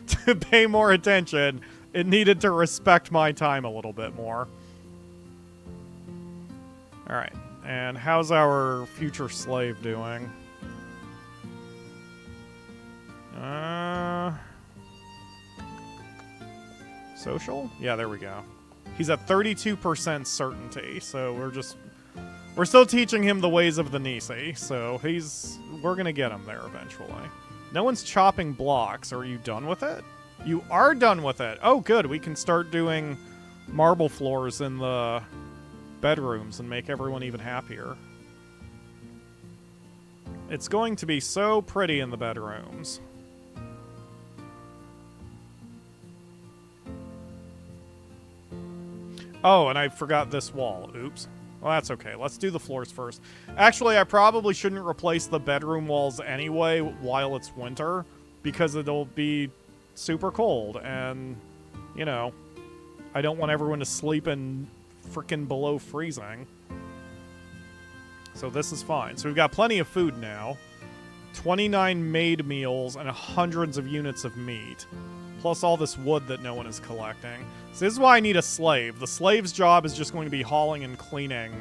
to pay more attention... It needed to respect my time a little bit more. Alright. And how's our future slave doing? Social? Yeah, there we go. He's at 32% certainty, so we're still teaching him the ways of the Nisi, so we're gonna get him there eventually. No one's chopping blocks. Are you done with it? You are done with it. Oh, good. We can start doing marble floors in the bedrooms and make everyone even happier. It's going to be so pretty in the bedrooms. Oh, and I forgot this wall. Oops. Well, that's okay. Let's do the floors first. Actually, I probably shouldn't replace the bedroom walls anyway while it's winter, because it'll be super cold, and, you know, I don't want everyone to sleep in frickin' below freezing. So this is fine. So we've got plenty of food now. 29 made meals, and hundreds of units of meat. Plus all this wood that no one is collecting. So this is why I need a slave. The slave's job is just going to be hauling and cleaning.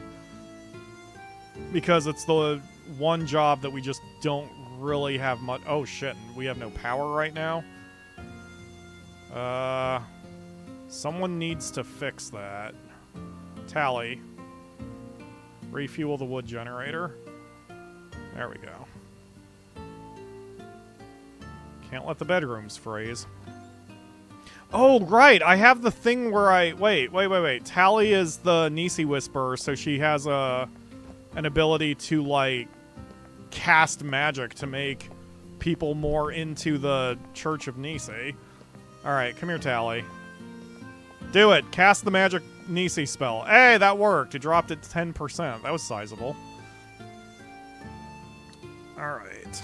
Because it's the one job that we just don't really have much... Oh, shit. We have no power right now? Someone needs to fix that. Tally. Refuel the wood generator. There we go. Can't let the bedrooms freeze. Oh, right. I have the thing where I... Wait. Tally is the Nisi Whisperer, so she has an ability to, like, cast magic to make people more into the Church of Nisi. Alright, come here, Tally. Do it! Cast the magic Nisi spell. Hey, that worked. It dropped it to 10%. That was sizable. Alright.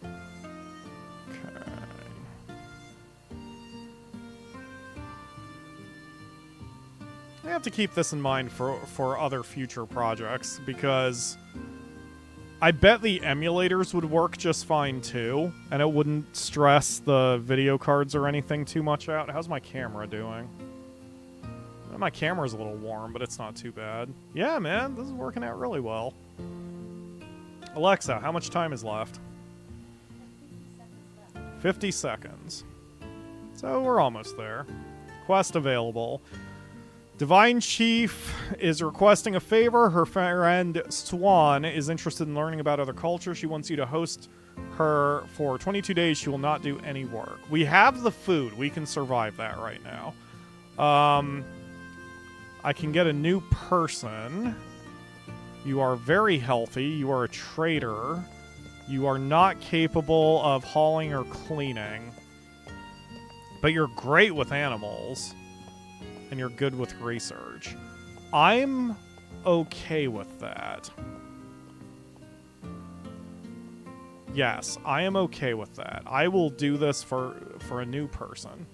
Okay. I have to keep this in mind for other future projects, because I bet the emulators would work just fine too, and it wouldn't stress the video cards or anything too much out. How's my camera doing? My camera's a little warm, but it's not too bad. Yeah, man, this is working out really well. Alexa, how much time is left? 50 seconds. So we're almost there. Quest available. Divine Chief is requesting a favor. Her friend Swan is interested in learning about other cultures. She wants you to host her for 22 days. She will not do any work. We have the food. We can survive that right now. I can get a new person. You are very healthy. You are a trader. You are not capable of hauling or cleaning. But you're great with animals. And you're good with research. I'm okay with that. Yes, I am okay with that. I will do this for a new person.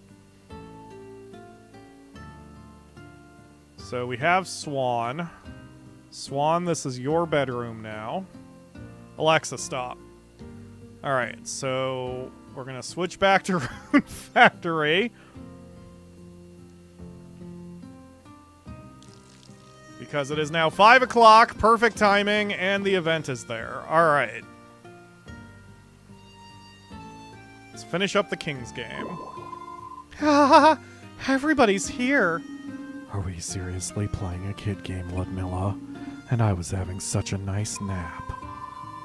So we have Swan. Swan, this is your bedroom now. Alexa, stop. Alright, so we're going to switch back to Rune Factory. Because it is now 5 o'clock, perfect timing, and the event is there. Alright. Let's finish up the King's game. Ha! Everybody's here. Are we seriously playing a kid game, Ludmilla? And I was having such a nice nap.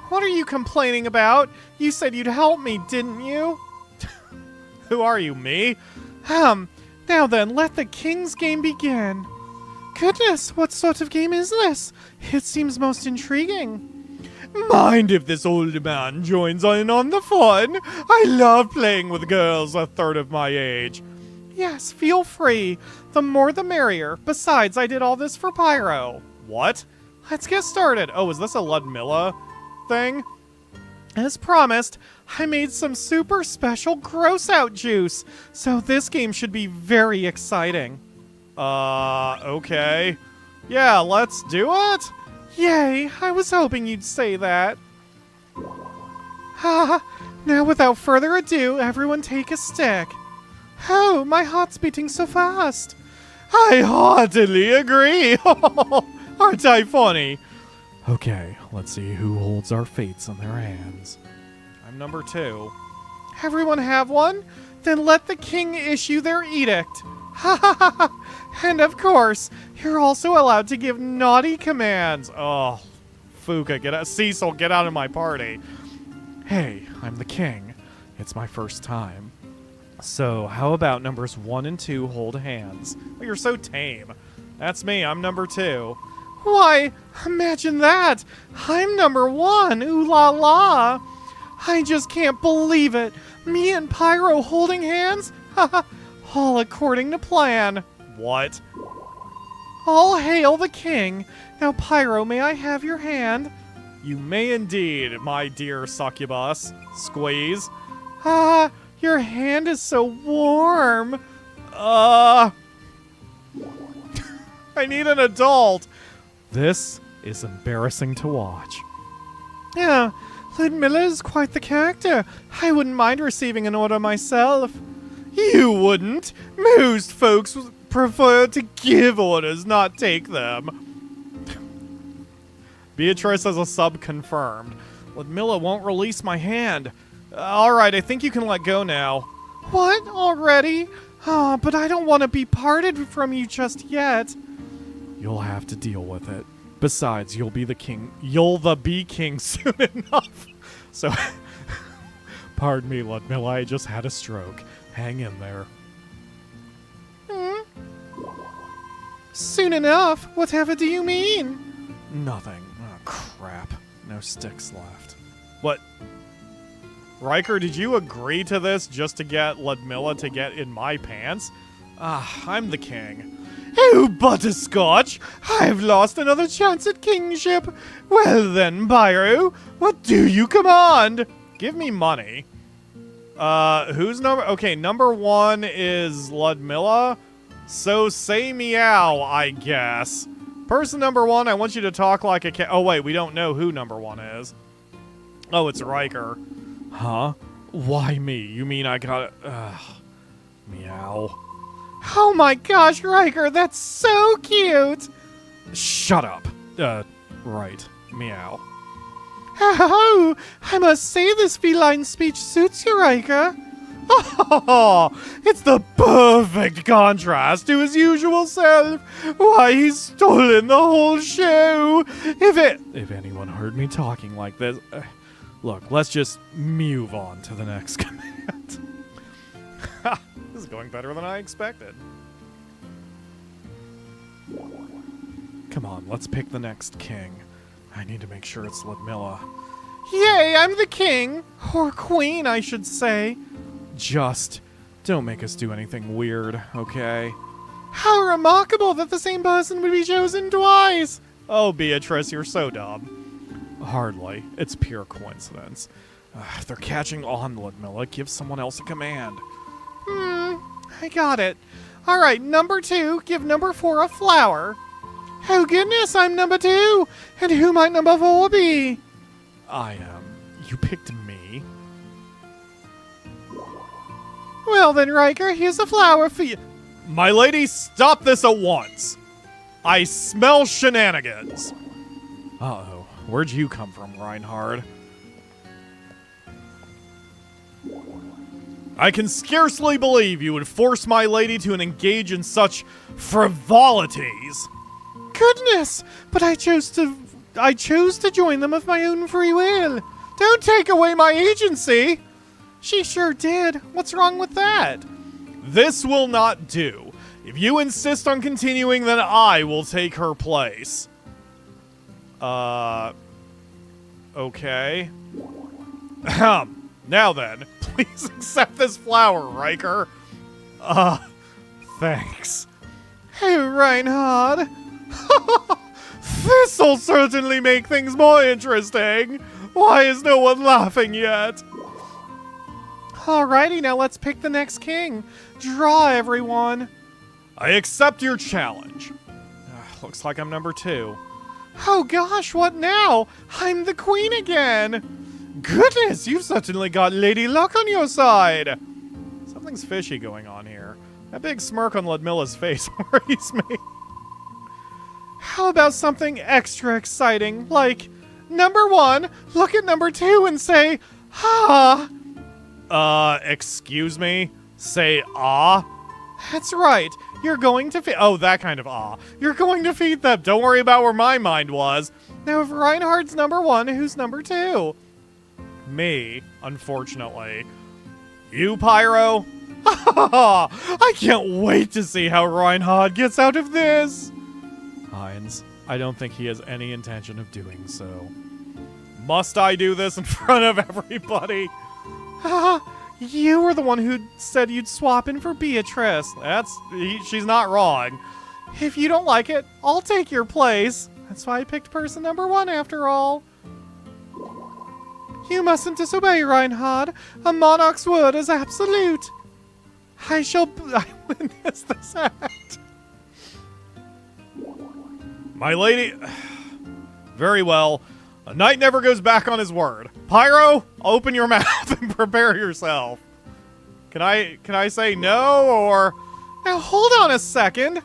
What are you complaining about? You said you'd help me, didn't you? Who are you, me? Now then, let the King's game begin. Goodness, what sort of game is this? It seems most intriguing. Mind if this old man joins in on the fun? I love playing with girls a third of my age. Yes, feel free. The more the merrier. Besides, I did all this for Pyro. What? Let's get started. Oh, is this a Ludmilla thing? As promised, I made some super special gross-out juice, so this game should be very exciting. Okay. Yeah, let's do it? Yay, I was hoping you'd say that. Now without further ado, everyone take a stick. Oh, my heart's beating so fast. I heartily agree. Aren't I funny? Okay, let's see who holds our fates in their hands. I'm number 2. Everyone have one? Then let the king issue their edict. And of course, you're also allowed to give naughty commands. Oh, Fuka, get out. Cecil, get out of my party. Hey, I'm the king. It's my first time. So, how about numbers 1 and 2 hold hands? Oh, you're so tame. That's me. I'm number 2. Why, imagine that. I'm number 1. Ooh la la. I just can't believe it. Me and Pyro holding hands? All according to plan. What? All hail the king. Now, Pyro, may I have your hand? You may indeed, my dear succubus. Squeeze. Your hand is so warm. I need an adult. This is embarrassing to watch. Yeah, Ludmilla is quite the character. I wouldn't mind receiving an order myself. You wouldn't. Most folks prefer to give orders, not take them. Beatrice has a sub confirmed. Ludmilla won't release my hand. Alright, I think you can let go now. What? Already? Ah, but I don't want to be parted from you just yet. You'll have to deal with it. Besides, you'll be the king. You'll the be king soon enough. So, pardon me, Ludmilla, I just had a stroke. Hang in there. Soon enough? Whatever do you mean? Nothing. Oh, crap. No sticks left. What? Riker, did you agree to this just to get Ludmilla to get in my pants? Ah, I'm the king. Oh, Butterscotch! I've lost another chance at kingship. Well then, Pyro, what do you command? Give me money. Who's number? Okay, number 1 is Ludmilla. So say meow, I guess. Person number 1, I want you to talk like a cat. Oh wait, we don't know who number 1 is. Oh, it's Riker. Huh? Why me? You mean I got meow. Oh my gosh, Riker, that's so cute! Shut up. Right. Meow. Oh, I must say this feline speech suits you, Riker. Oh, it's the perfect contrast to his usual self. Why, he's stolen the whole show. If anyone heard me talking like this, look, let's just move on to the next command. This is going better than I expected. Come on, let's pick the next king. I need to make sure it's Ludmilla. Yay, I'm the king. Or queen, I should say. Just don't make us do anything weird, okay? How remarkable that the same person would be chosen twice. Oh, Beatrice, you're so dumb. Hardly. It's pure coincidence. If they're catching on, Ludmilla, give someone else a command. I got it. All right, number 2, give number 4 a flower. Oh goodness, I'm number 2. And who might number 4 be? I am. You picked me. Well then, Riker, here's a flower for you. My lady, stop this at once. I smell shenanigans. Uh-oh. Where'd you come from, Reinhard? I can scarcely believe you would force my lady to engage in such frivolities. Goodness, but I chose to join them of my own free will. Don't take away my agency. She sure did. What's wrong with that? This will not do. If you insist on continuing, then I will take her place. Okay. Now then, please accept this flower, Riker. Thanks. Hey, Reinhard. This'll certainly make things more interesting. Why is no one laughing yet? Alrighty, now let's pick the next king. Draw, everyone. I accept your challenge. Looks like I'm number 2. Oh gosh, what now? I'm the queen again. Goodness, you've certainly got Lady Luck on your side. Something's fishy going on here. That big smirk on Ludmilla's face worries me. How about something extra exciting, like number 1, look at number 2 and say, ah. Excuse me? Say ah? That's right. You're going to feed. Oh, that kind of ah. You're going to feed them. Don't worry about where my mind was. Now, if Reinhardt's number 1, who's number 2? Me, unfortunately. You, Pyro? I can't wait to see how Reinhardt gets out of this. Heinz, I don't think he has any intention of doing so. Must I do this in front of everybody? You were the one who said you'd swap in for Beatrice. She's not wrong. If you don't like it, I'll take your place. That's why I picked person number 1 after all. You mustn't disobey, Reinhard. A monarch's word is absolute. I witness this act. My lady... Very well. A knight never goes back on his word. Pyro, open your mouth and prepare yourself. Can I say no, or... Now hold on a second.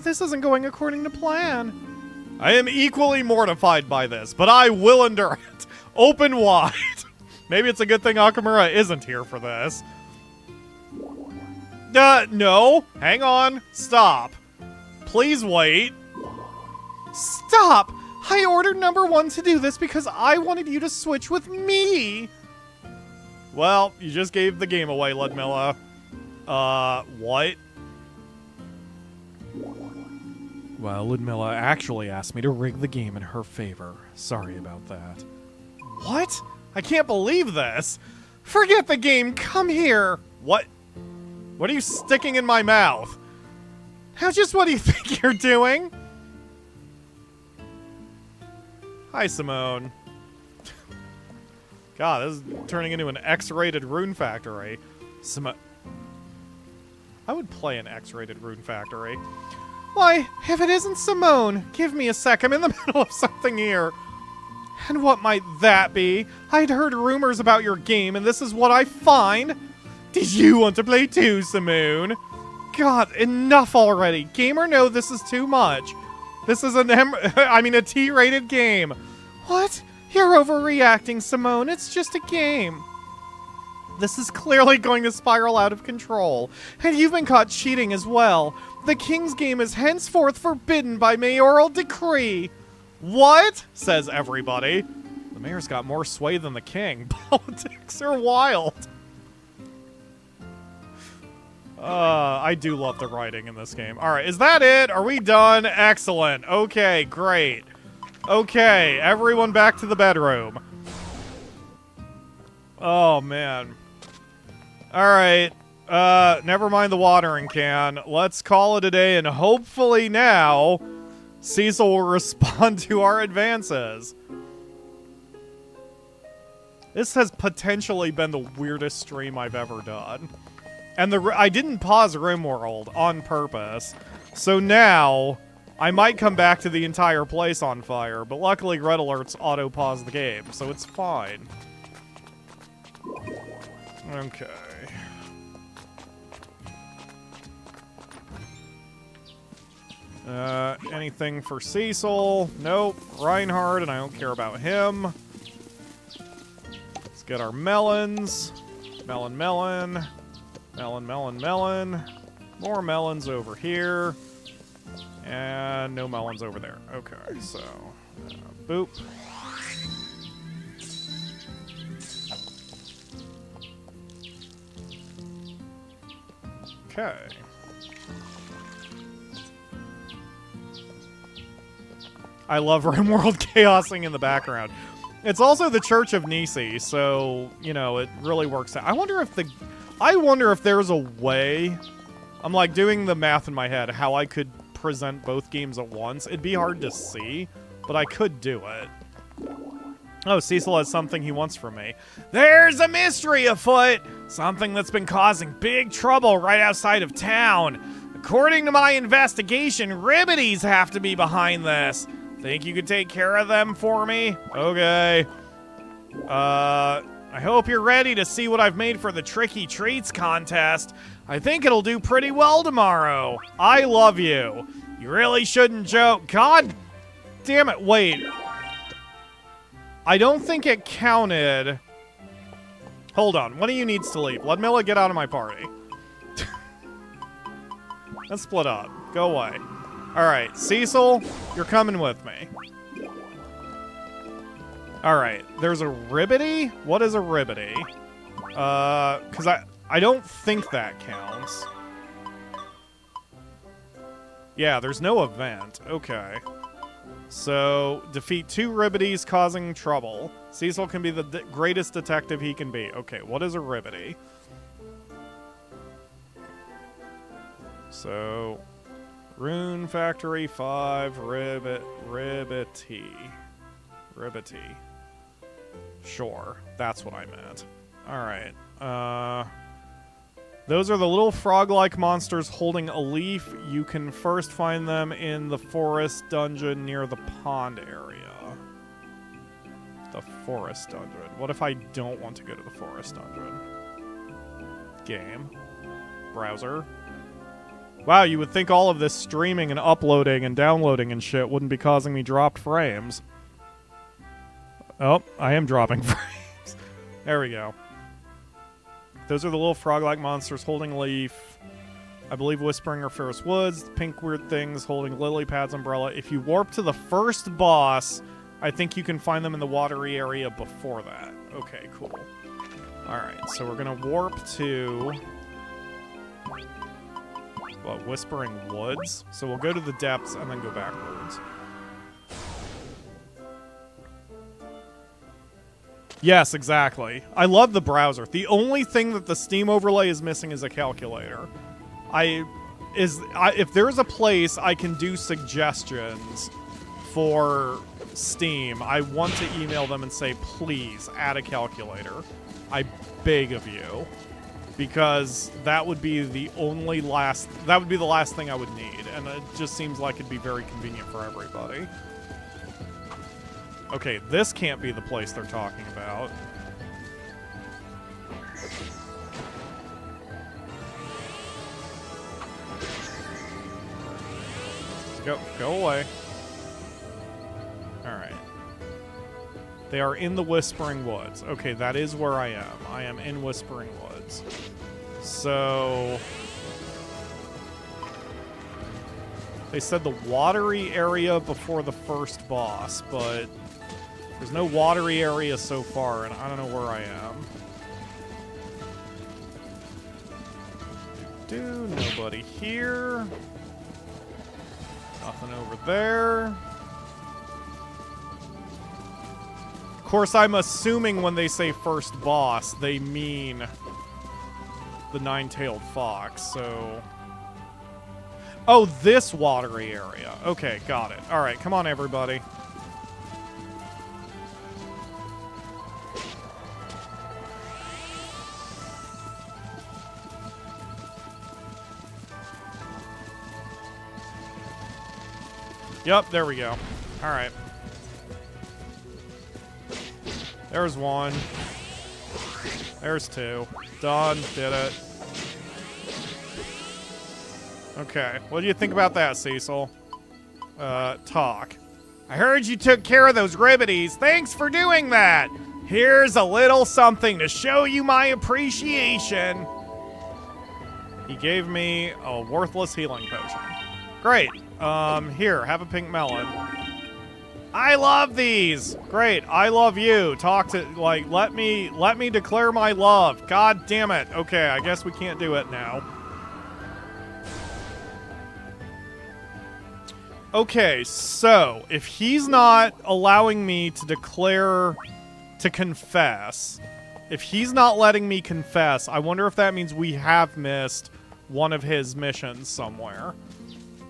This isn't going according to plan. I am equally mortified by this, but I will endure it. Open wide. Maybe it's a good thing Akamura isn't here for this. No. Hang on. Stop. Please wait. Stop! I ordered number 1 to do this because I wanted you to switch with me. Well, you just gave the game away, Ludmilla. What? Well, Ludmilla actually asked me to rig the game in her favor. Sorry about that. What? I can't believe this. Forget the game. Come here. What? What are you sticking in my mouth? Now, just what do you think you're doing? Hi, Simone. God, this is turning into an X-rated Rune Factory. I would play an X-rated Rune Factory. Why, if it isn't Simone, give me a sec. I'm in the middle of something here. And what might that be? I'd heard rumors about your game, and this is what I find. Did you want to play too, Simone? God, enough already. Gamer, no, this is too much. This is a T-rated game. What? You're overreacting, Simone. It's just a game. This is clearly going to spiral out of control. And you've been caught cheating as well. The King's game is henceforth forbidden by mayoral decree. What? Says everybody. The mayor's got more sway than the king. Politics are wild. I do love the writing in this game. All right, is that it? Are we done? Excellent. Okay, great. Okay, everyone back to the bedroom. Oh, man. All right. Never mind the watering can. Let's call it a day, and hopefully now Cecil will respond to our advances. This has potentially been the weirdest stream I've ever done. And I didn't pause RimWorld on purpose. So now, I might come back to the entire place on fire, but luckily Red Alerts auto-pause the game, so it's fine. Okay. Anything for Cecil? Nope. Reinhard, and I don't care about him. Let's get our melons. Melon. Melon. More melons over here. And no melons over there. Okay, so... boop. Okay. I love RimWorld chaosing in the background. It's also the Church of Nisi, so, you know, it really works out. I wonder if there's a way... I'm, like, doing the math in my head, how I could present both games at once. It'd be hard to see, but I could do it. Oh, Cecil has something he wants from me. There's a mystery afoot! Something that's been causing big trouble right outside of town. According to my investigation, Ribbities have to be behind this. Think you could take care of them for me? Okay. I hope you're ready to see what I've made for the Tricky Treats contest. I think it'll do pretty well tomorrow. I love you. You really shouldn't joke. God damn it, wait. I don't think it counted. Hold on, one of you needs to leave. Ludmilla, get out of my party. Let's split up. Go away. Alright, Cecil, you're coming with me. Alright, there's a ribbity? What is a ribbity? Because I don't think that counts. Yeah, there's no event. Okay. So, defeat 2 ribbities causing trouble. Cecil can be the greatest detective he can be. Okay, what is a ribbity? So, Rune Factory 5, ribbity. Sure, that's what I meant. Alright, those are the little frog-like monsters holding a leaf. You can first find them in the forest dungeon near the pond area. The forest dungeon. What if I don't want to go to the forest dungeon? Game. Browser. Wow, you would think all of this streaming and uploading and downloading and shit wouldn't be causing me dropped frames. Oh, I am dropping frames. There we go. Those are the little frog-like monsters holding a leaf. I believe Whispering or Ferris Woods. The pink weird things holding lily pads umbrella. If you warp to the first boss, I think you can find them in the watery area before that. Okay, cool. Alright, so we're gonna warp to... what, Whispering Woods? So we'll go to the depths and then go backwards. Yes, exactly. I love the browser. The only thing that the Steam overlay is missing is a calculator. If there's a place I can do suggestions for Steam, I want to email them and say, please add a calculator. I beg of you. Because that would be the last thing I would need, and it just seems like it'd be very convenient for everybody. Okay, this can't be the place they're talking about. Go away. Alright. They are in the Whispering Woods. Okay, that is where I am. I am in Whispering Woods. So... they said the watery area before the first boss, but there's no watery area so far, and I don't know where I am. Nobody here. Nothing over there. Of course, I'm assuming when they say first boss, they mean the nine-tailed fox, so... oh, this watery area. Okay, got it. Alright, come on, everybody. Yep, there we go. Alright. There's one. There's two. Done. Did it. Okay. What do you think about that, Cecil? Talk. I heard you took care of those ribbities. Thanks for doing that. Here's a little something to show you my appreciation. He gave me a worthless healing potion. Great. Here, have a pink melon. I love these. Great. I love you. Talk to, like, let me declare my love. God damn it. Okay, I guess we can't do it now. Okay, so if he's not allowing me to confess, if he's not letting me confess, I wonder if that means we have missed one of his missions somewhere.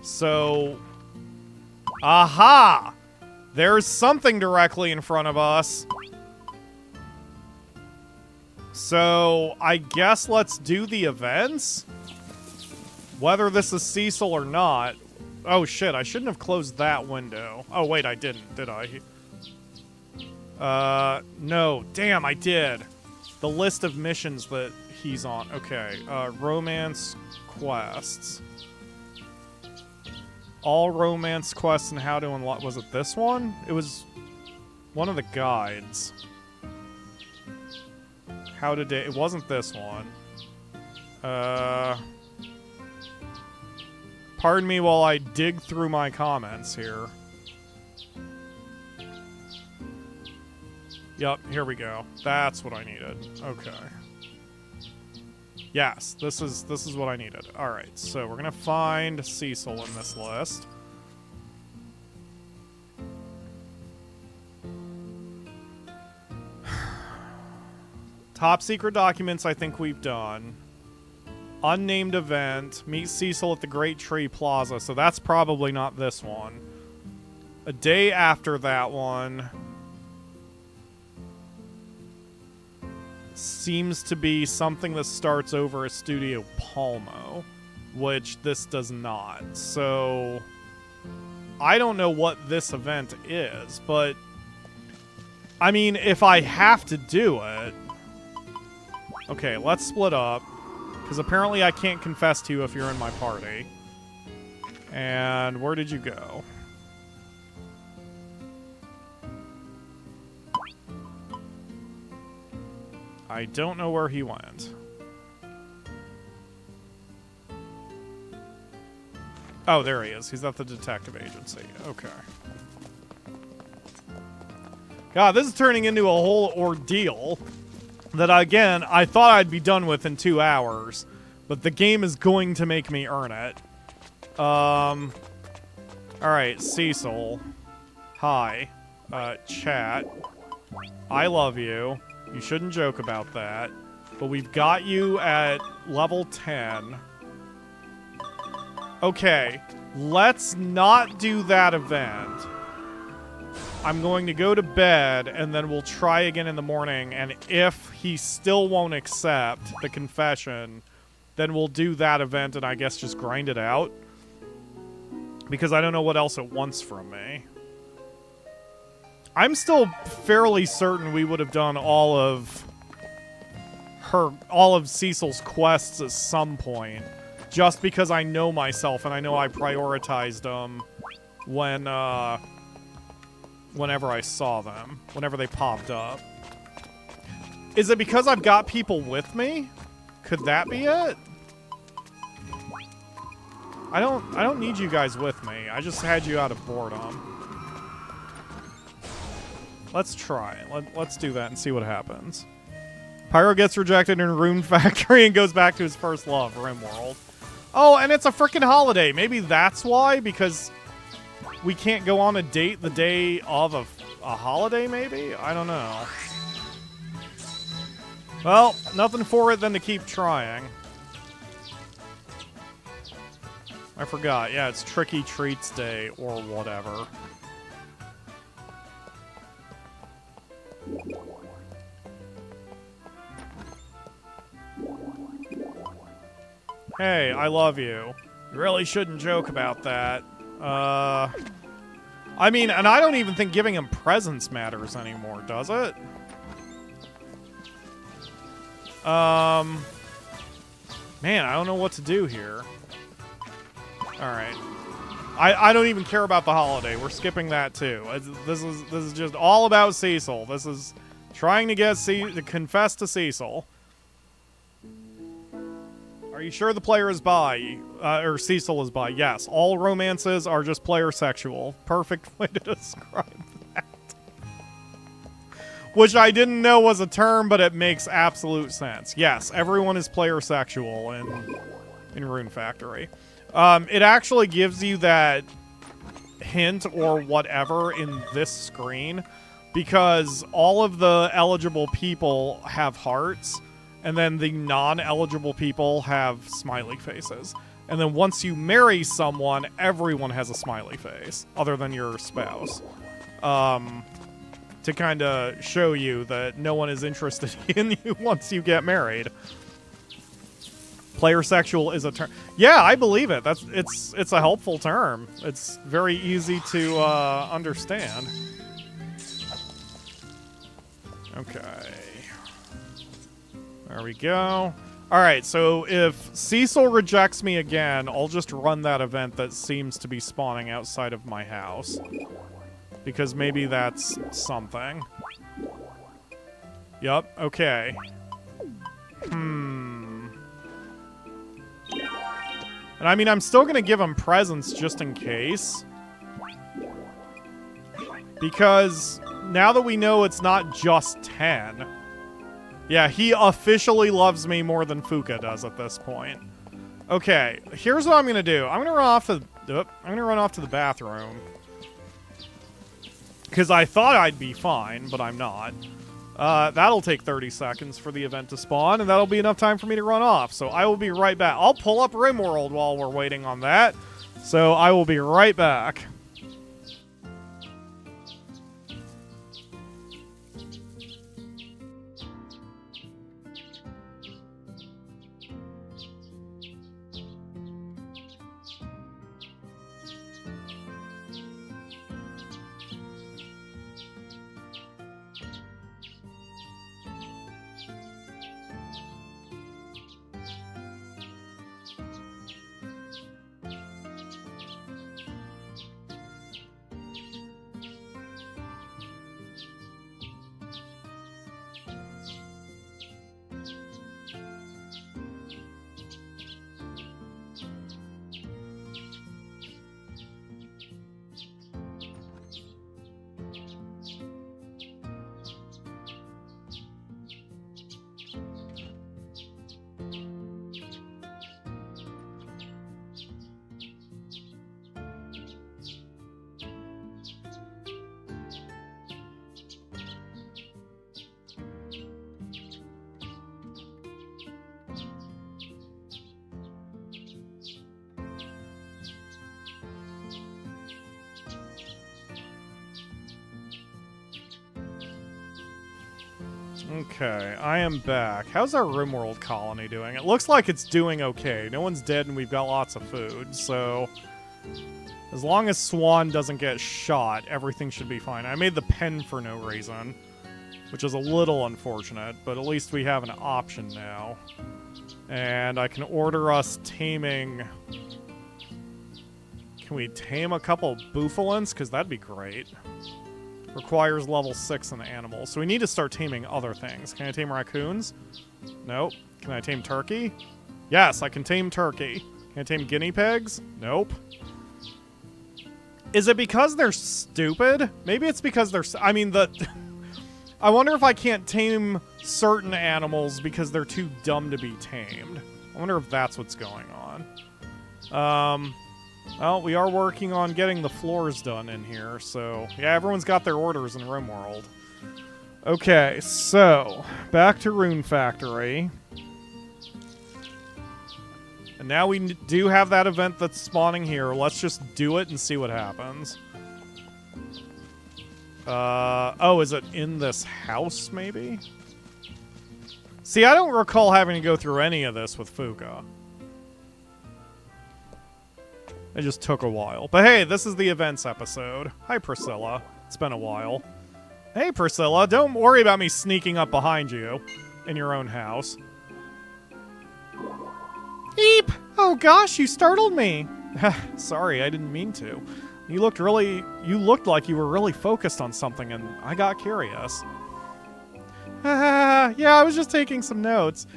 So, aha! There's something directly in front of us. So, I guess let's do the events? Whether this is Cecil or not. Oh shit, I shouldn't have closed that window. Oh wait, I didn't, did I? No. Damn, I did. The list of missions that he's on. Okay, romance quests. All romance quests and how to unlock... was it this one? It was one of the guides. How to date... it wasn't this one. Pardon me while I dig through my comments here. Yup, here we go. That's what I needed. Okay. Yes, this is what I needed. Alright, so we're gonna find Cecil in this list. Top secret documents I think we've done. Unnamed event. Meet Cecil at the Great Tree Plaza. So that's probably not this one. A day after that one seems to be something that starts over at Studio Palmo, which this does not. So I don't know what this event is, but I mean, if I have to do it... Okay, let's split up. Because apparently I can't confess to you if you're in my party. And where did you go? I don't know where he went. Oh, there he is. He's at the detective agency. Okay. God, this is turning into a whole ordeal that, again, I thought I'd be done with in 2 hours, but the game is going to make me earn it. Alright, Cecil. Hi. Chat. I love you. You shouldn't joke about that. But we've got you at level 10. Okay, let's not do that event. I'm going to go to bed, and then we'll try again in the morning, and if he still won't accept the confession, then we'll do that event and I guess just grind it out. Because I don't know what else it wants from me. I'm still fairly certain we would have done all of Cecil's quests at some point. Just because I know myself and I know I prioritized them whenever I saw them. Whenever they popped up. Is it because I've got people with me? Could that be it? I don't need you guys with me. I just had you out of boredom. Let's try. Let's do that and see what happens. Pyro gets rejected in Rune Factory and goes back to his first love, RimWorld. Oh, and it's a freaking holiday. Maybe that's why? Because we can't go on a date the day of a holiday, maybe? I don't know. Well, nothing for it than to keep trying. I forgot. Yeah, it's Tricky Treats Day or whatever. Hey, I love you. You really shouldn't joke about that. I mean, and I don't even think giving him presents matters anymore, does it? Man, I don't know what to do here. Alright. I don't even care about the holiday. We're skipping that too. This is just all about Cecil. This is trying to get to confess to Cecil. Are you sure the player is bi? Or Cecil is bi? Yes. All romances are just player sexual. Perfect way to describe that. Which I didn't know was a term, but it makes absolute sense. Yes, everyone is player sexual in Rune Factory. It actually gives you that hint or whatever in this screen because all of the eligible people have hearts. And then the non-eligible people have smiley faces. And then once you marry someone, everyone has a smiley face, other than your spouse. To kind of show you that no one is interested in you once you get married. Player sexual is a term. Yeah, I believe it. It's a helpful term. It's very easy to understand. Okay. There we go. Alright, so if Cecil rejects me again, I'll just run that event that seems to be spawning outside of my house. Because maybe that's something. Yup, okay. And I mean, I'm still gonna give him presents just in case. Because now that we know it's not just 10... Yeah, he officially loves me more than Fuka does at this point. Okay, here's what I'm gonna do. I'm gonna run off to the bathroom. Because I thought I'd be fine, but I'm not. That'll take 30 seconds for the event to spawn, and that'll be enough time for me to run off. So I will be right back. I'll pull up RimWorld while we're waiting on that. So I will be right back. Okay, I am back. How's our RimWorld colony doing? It looks like it's doing okay. No one's dead and we've got lots of food, so... As long as Swan doesn't get shot, everything should be fine. I made the pen for no reason, which is a little unfortunate, but at least we have an option now. And I can order us taming... Can we tame a couple boufalins? Because that'd be great. Requires level 6 in the animals. So we need to start taming other things. Can I tame raccoons? Nope. Can I tame turkey? Yes, I can tame turkey. Can I tame guinea pigs? Nope. Is it because they're stupid? Maybe it's because they're... I mean, I wonder if I can't tame certain animals because they're too dumb to be tamed. I wonder if that's what's going on. Well, we are working on getting the floors done in here, so... Yeah, everyone's got their orders in RimWorld. Okay, so... Back to Rune Factory. And now we do have that event that's spawning here. Let's just do it and see what happens. Oh, is it in this house, maybe? See, I don't recall having to go through any of this with Fuka. It just took a while. But hey, this is the events episode. Hi, Priscilla. It's been a while. Hey, Priscilla, don't worry about me sneaking up behind you in your own house. Eep! Oh gosh, you startled me. Sorry, I didn't mean to. You looked like you were really focused on something, and I got curious. Yeah, I was just taking some notes.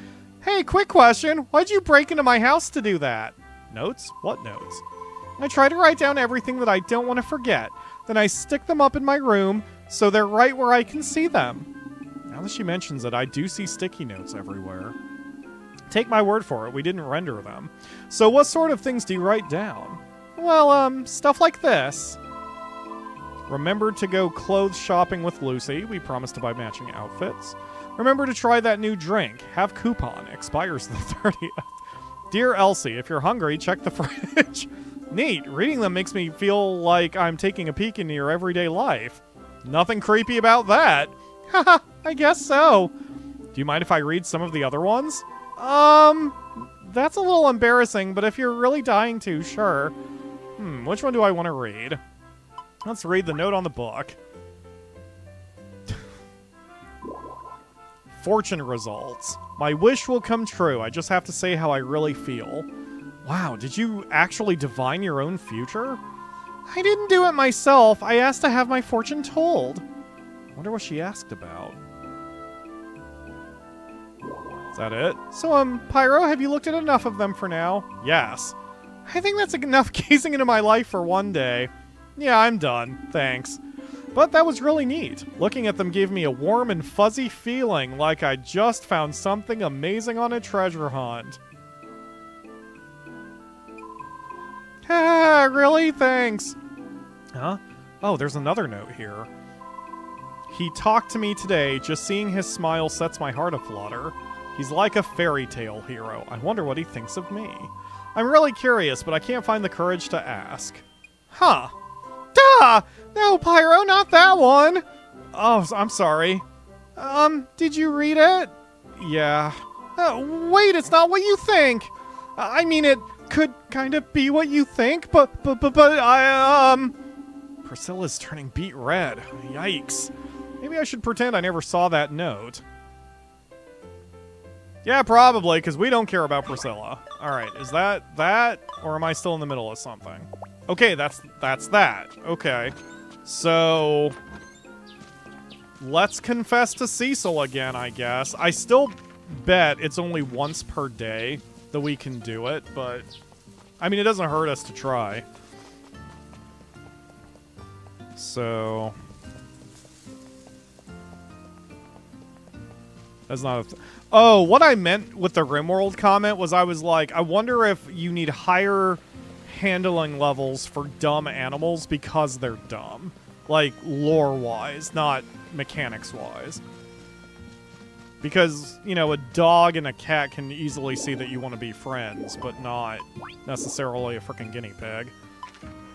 Hey, quick question. Why'd you break into my house to do that? Notes? What notes? I try to write down everything that I don't want to forget. Then I stick them up in my room so they're right where I can see them. Now that she mentions it, I do see sticky notes everywhere. Take my word for it, we didn't render them. So what sort of things do you write down? Well, stuff like this. Remember to go clothes shopping with Lucy. We promised to buy matching outfits. Remember to try that new drink. Have coupon. Expires the 30th. Dear Elsie, if you're hungry, check the fridge. Neat. Reading them makes me feel like I'm taking a peek into your everyday life. Nothing creepy about that. Haha, I guess so. Do you mind if I read some of the other ones? That's a little embarrassing, but if you're really dying to, sure. Which one do I want to read? Let's read the note on the book. Fortune results. My wish will come true. I just have to say how I really feel. Wow, did you actually divine your own future? I didn't do it myself. I asked to have my fortune told. I wonder what she asked about. Is that it? So, Pyro, have you looked at enough of them for now? Yes. I think that's enough gazing into my life for one day. Yeah, I'm done. Thanks. But that was really neat. Looking at them gave me a warm and fuzzy feeling like I just found something amazing on a treasure hunt. Ah, really? Thanks. Huh? Oh, there's another note here. He talked to me today. Just seeing his smile sets my heart aflutter. He's like a fairy tale hero. I wonder what he thinks of me. I'm really curious, but I can't find the courage to ask. Huh. Duh! No, Pyro, not that one! Oh, I'm sorry. Did you read it? Yeah. Wait, it's not what you think! I mean, it could kind of be what you think, but Priscilla's turning beet red. Yikes. Maybe I should pretend I never saw that note. Yeah, probably, because we don't care about Priscilla. Alright, is that? Or am I still in the middle of something? Okay, that's that. Okay. So... let's confess to Cecil again, I guess. I still bet it's only once per day that we can do it, but... I mean, it doesn't hurt us to try. So... that's not a... oh, what I meant with the RimWorld comment was I was like, I wonder if you need higher handling levels for dumb animals because they're dumb. Like, lore-wise, not mechanics-wise. Because, you know, a dog and a cat can easily see that you want to be friends, but not necessarily a freaking guinea pig.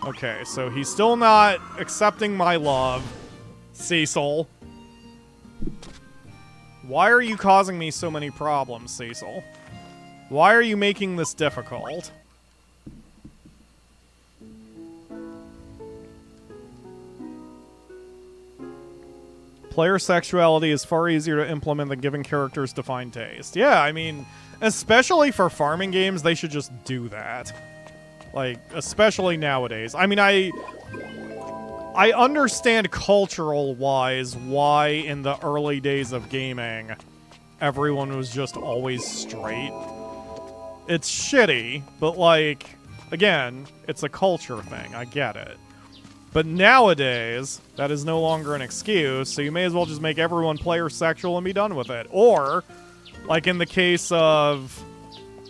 Okay, so he's still not accepting my love, Cecil. Why are you causing me so many problems, Cecil? Why are you making this difficult? Player sexuality is far easier to implement than giving characters defined taste. Yeah, I mean, especially for farming games, they should just do that. Like, especially nowadays. I mean, I understand cultural-wise why in the early days of gaming, everyone was just always straight. It's shitty, but like, again, it's a culture thing. I get it. But nowadays, that is no longer an excuse, so you may as well just make everyone player sexual and be done with it. Or, like in the case of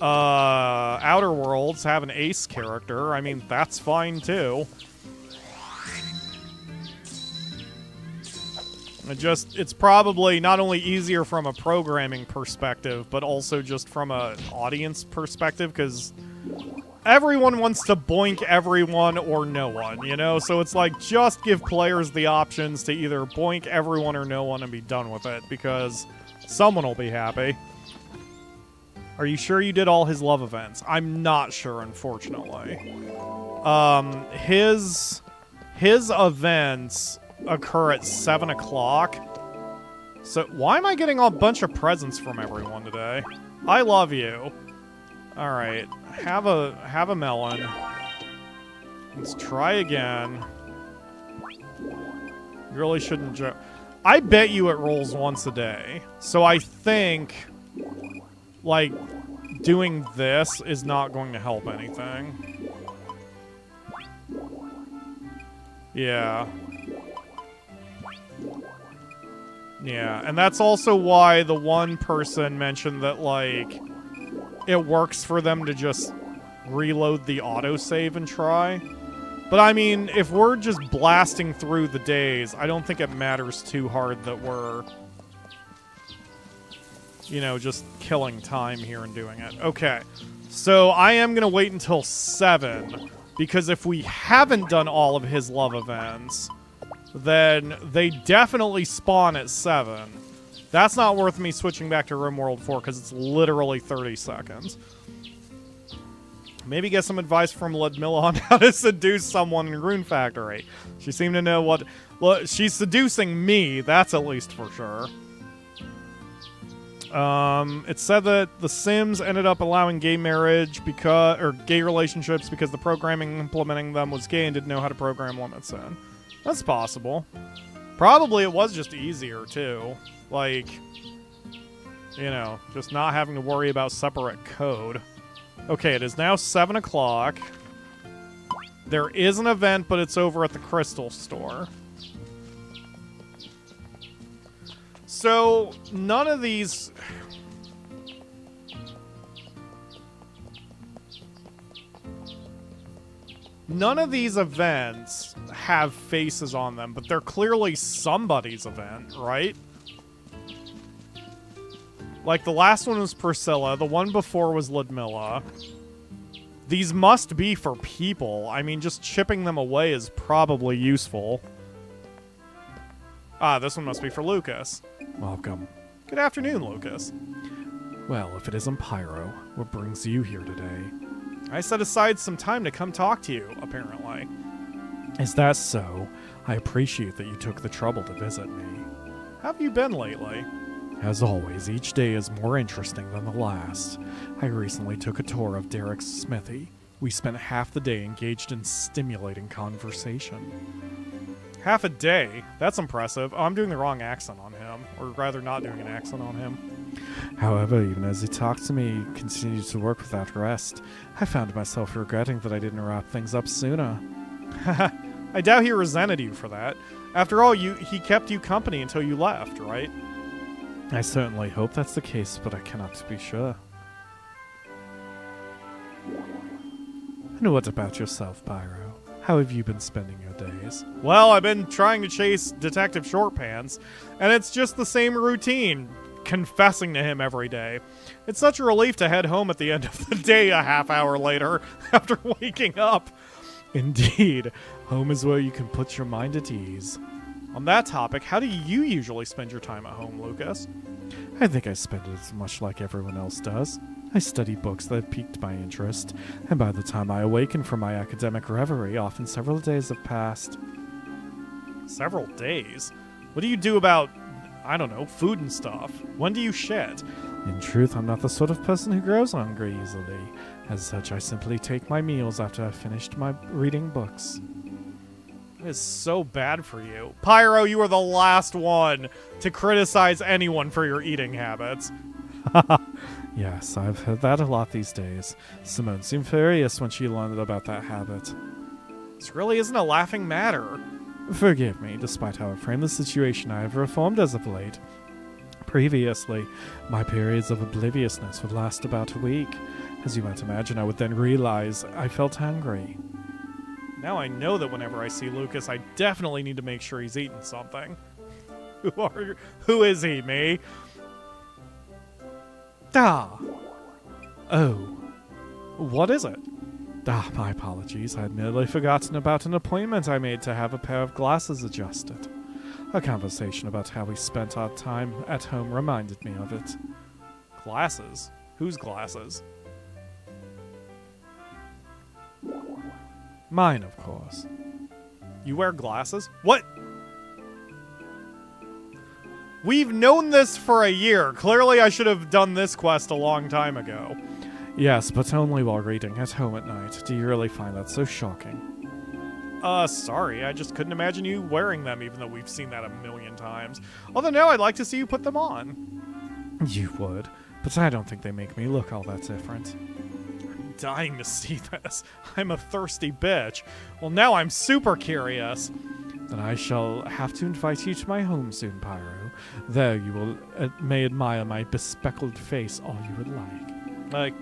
Outer Worlds, have an ace character. I mean, that's fine too. It's probably not only easier from a programming perspective, but also just from an audience perspective, because everyone wants to boink everyone or no one, you know? So it's like, just give players the options to either boink everyone or no one and be done with it, because someone will be happy. Are you sure you did all his love events? I'm not sure, unfortunately. His events occur at 7 o'clock. So why am I getting a bunch of presents from everyone today? I love you. All right, have a melon. Let's try again. You really shouldn't joke. I bet you it rolls once a day. So I think, like, doing this is not going to help anything. Yeah. Yeah, and that's also why the one person mentioned that, like, it works for them to just reload the autosave and try. But I mean, if we're just blasting through the days, I don't think it matters too hard that we're, you know, just killing time here and doing it. Okay, so I am going to wait until 7, because if we haven't done all of his love events, then they definitely spawn at 7. That's not worth me switching back to RimWorld 4, because it's literally 30 seconds. Maybe get some advice from Ludmilla on how to seduce someone in Rune Factory. She seemed to know what... Well, she's seducing me, that's at least for sure. It said that The Sims ended up allowing gay marriage because... or gay relationships because the programming implementing them was gay and didn't know how to program limits in. That's possible. Probably it was just easier, too. Like, you know, just not having to worry about separate code. Okay, it is now 7 o'clock. There is an event, but it's over at the Crystal Store. So, none of these... None of these events have faces on them, but they're clearly somebody's event, right? Like, the last one was Priscilla, the one before was Ludmilla. These must be for people. I mean, just chipping them away is probably useful. Ah, this one must be for Lucas. Welcome. Good afternoon, Lucas. Well, if it isn't Pyro, what brings you here today? I set aside some time to come talk to you, apparently. Is that so? I appreciate that you took the trouble to visit me. How have you been lately? As always, each day is more interesting than the last. I recently took a tour of Derek's smithy. We spent half the day engaged in stimulating conversation. Half a day? That's impressive. Oh, I'm doing the wrong accent on him. Or rather, not doing an accent on him. However, even as he talked to me, he continued to work without rest. I found myself regretting that I didn't wrap things up sooner. I doubt he resented you for that. After all, he kept you company until you left, right? I certainly hope that's the case, but I cannot be sure. And what about yourself, Pyro? How have you been spending your days? Well, I've been trying to chase Detective Shortpants, and it's just the same routine, confessing to him every day. It's such a relief to head home at the end of the day a half hour later after waking up. Indeed, home is where you can put your mind at ease. On that topic, how do you usually spend your time at home, Lucas? I think I spend it as much like everyone else does. I study books that have piqued my interest, and by the time I awaken from my academic reverie, often several days have passed. Several days? What do you do about, I don't know, food and stuff? When do you shit? In truth, I'm not the sort of person who grows hungry easily. As such, I simply take my meals after I've finished my reading books. It is so bad for you. Pyro, you are the last one to criticize anyone for your eating habits. Yes, I've heard that a lot these days. Simone seemed furious when she learned about that habit. This really isn't a laughing matter. Forgive me, despite how I frame the situation, I have reformed as of late. Previously, my periods of obliviousness would last about a week. As you might imagine, I would then realize I felt hungry. Now I know that whenever I see Lucas, I definitely need to make sure he's eating something. Who is he, me? Ah! Oh. What is it? Ah, my apologies. I had merely forgotten about an appointment I made to have a pair of glasses adjusted. A conversation about how we spent our time at home reminded me of it. Glasses? Whose glasses? Mine, of course. You wear glasses? What? We've known this for a year. Clearly I should have done this quest a long time ago. Yes, but only while reading at home at night. Do you really find that so shocking? Sorry. I just couldn't imagine you wearing them, even though we've seen that a million times. Although now I'd like to see you put them on. You would, but I don't think they make me look all that different. I'm dying to see this. I'm a thirsty bitch. Well, now I'm super curious. Then I shall have to invite you to my home soon, Pyro. There you will may admire my bespeckled face all you would like. Like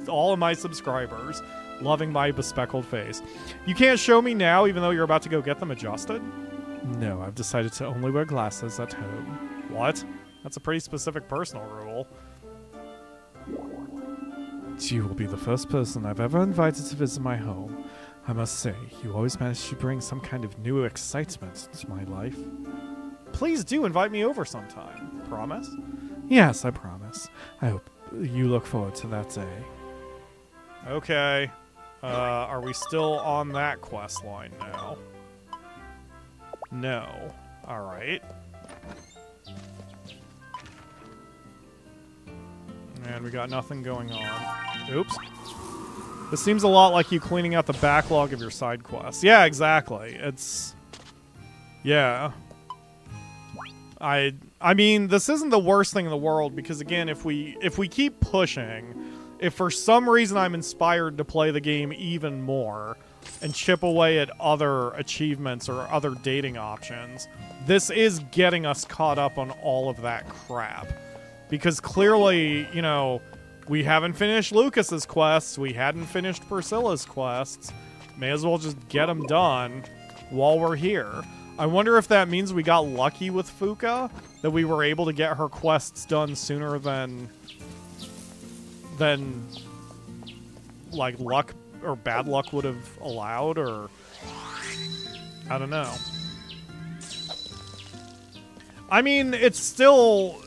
all of my subscribers loving my bespeckled face. You can't show me now, even though you're about to go get them adjusted? No, I've decided to only wear glasses at home. What? That's a pretty specific personal rule. You will be the first person I've ever invited to visit my home. I must say, you always manage to bring some kind of new excitement to my life. Please do invite me over sometime. Promise? Yes, I promise. I hope you look forward to that day. Okay. Are we still on that quest line now? No. Alright. And we got nothing going on. Oops. This seems a lot like you cleaning out the backlog of your side quests. Yeah, exactly. It's... Yeah. I mean, this isn't the worst thing in the world, because again, if we keep pushing, if for some reason I'm inspired to play the game even more and chip away at other achievements or other dating options, this is getting us caught up on all of that crap. Because clearly, you know, we haven't finished Lucas's quests, we hadn't finished Priscilla's quests. May as well just get them done while we're here. I wonder if that means we got lucky with Fuka, that we were able to get her quests done sooner than like luck or bad luck would have allowed, or I don't know. I mean, it's still,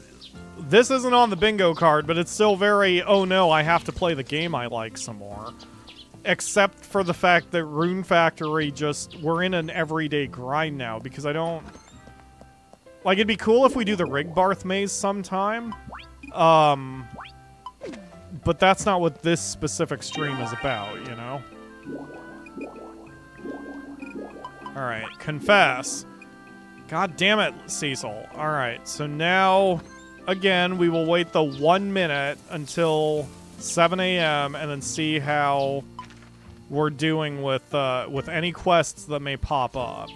this isn't on the bingo card, but it's still very, oh no, I have to play the game I like some more. Except for the fact that Rune Factory just, we're in an everyday grind now, because I don't... Like, it'd be cool if we do the Rigbarth maze sometime. But that's not what this specific stream is about, you know? Alright, confess. God damn it, Cecil. Alright, so now, again, we will wait the 1 minute until 7 a.m. and then see how we're doing with any quests that may pop up.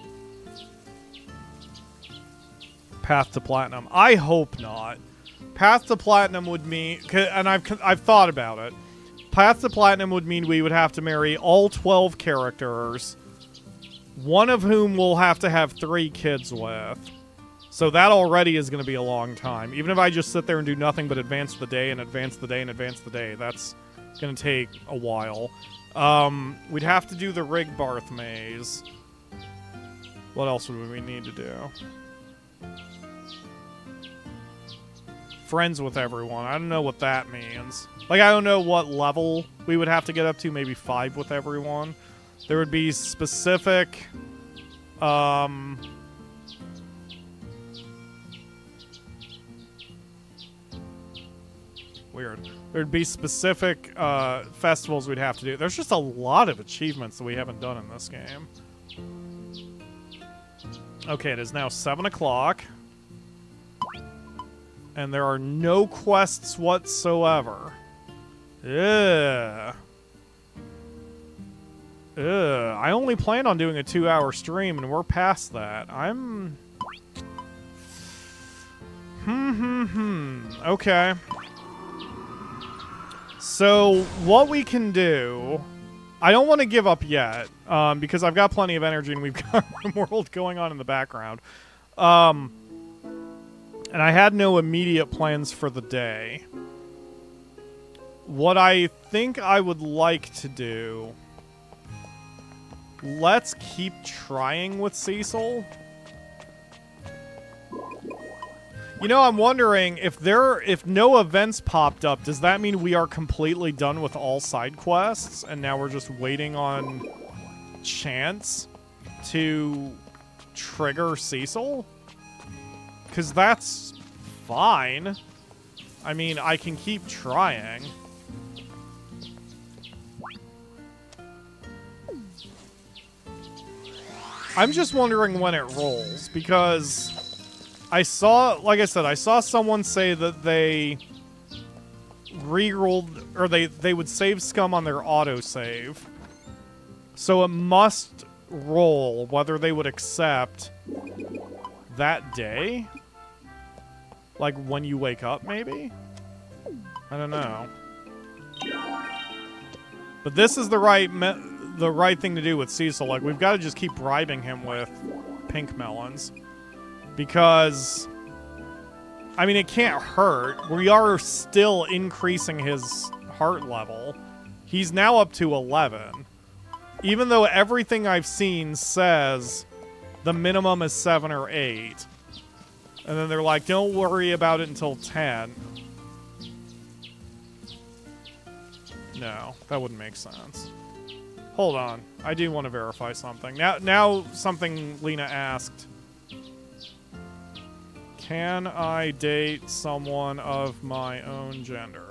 Path to Platinum. I hope not. Path to Platinum would mean, and I've thought about it. Path to Platinum would mean we would have to marry all 12 characters, one of whom we'll have to have 3 kids with. So that already is going to be a long time. Even if I just sit there and do nothing but advance the day and advance the day and advance the day, that's going to take a while. We'd have to do the Rigbarth maze, What else would we need to do? Friends with everyone. I don't know what that means. Like, I don't know what level we would have to get up to. Maybe 5 with everyone. There would be specific... Weird. There'd be specific festivals we'd have to do. There's just a lot of achievements that we haven't done in this game. Okay, it is now 7 o'clock. And there are no quests whatsoever. Ugh. Ugh. I only plan on doing a 2-hour stream, and we're past that. I'm... Okay. So, what we can do... I don't want to give up yet, because I've got plenty of energy and we've got RimWorld going on in the background. And I had no immediate plans for the day. What I think I would like to do... Let's keep trying with Cecil. You know, I'm wondering if no events popped up, does that mean we are completely done with all side quests and now we're just waiting on chance to trigger Cecil? Because that's fine. I mean, I can keep trying. I'm just wondering when it rolls, because I saw, like I said, I saw someone say that they re-rolled, or they would save scum on their autosave. So it must roll whether they would accept that day. Like when you wake up, maybe? I don't know. But this is the right thing to do with Cecil. Like, we've got to just keep bribing him with pink melons. Because, I mean, it can't hurt. We are still increasing his heart level. He's now up to 11. Even though everything I've seen says the minimum is 7 or 8. And then they're like, don't worry about it until 10. No, that wouldn't make sense. Hold on. I do want to verify something. Now something Lena asked. Can I date someone of my own gender?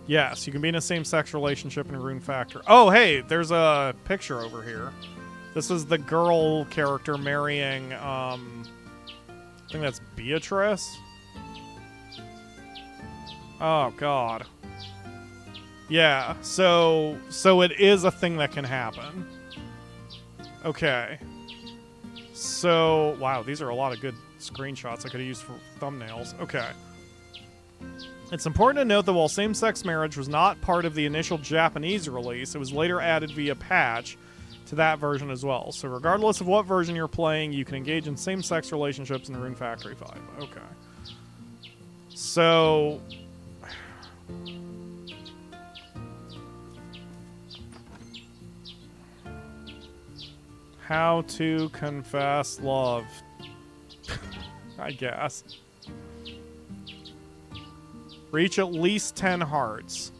Yes, you can be in a same-sex relationship in a Rune Factor. Oh, hey, there's a picture over here. This is the girl character marrying, I think that's Beatrice? Oh, God. Yeah, so it is a thing that can happen. Okay. So, wow, these are a lot of good screenshots I could have used for thumbnails. Okay. It's important to note that while same-sex marriage was not part of the initial Japanese release, it was later added via patch to that version as well. So regardless of what version you're playing, you can engage in same-sex relationships in Rune Factory 5. Okay. So... how to confess love. I guess. Reach at least 10 hearts.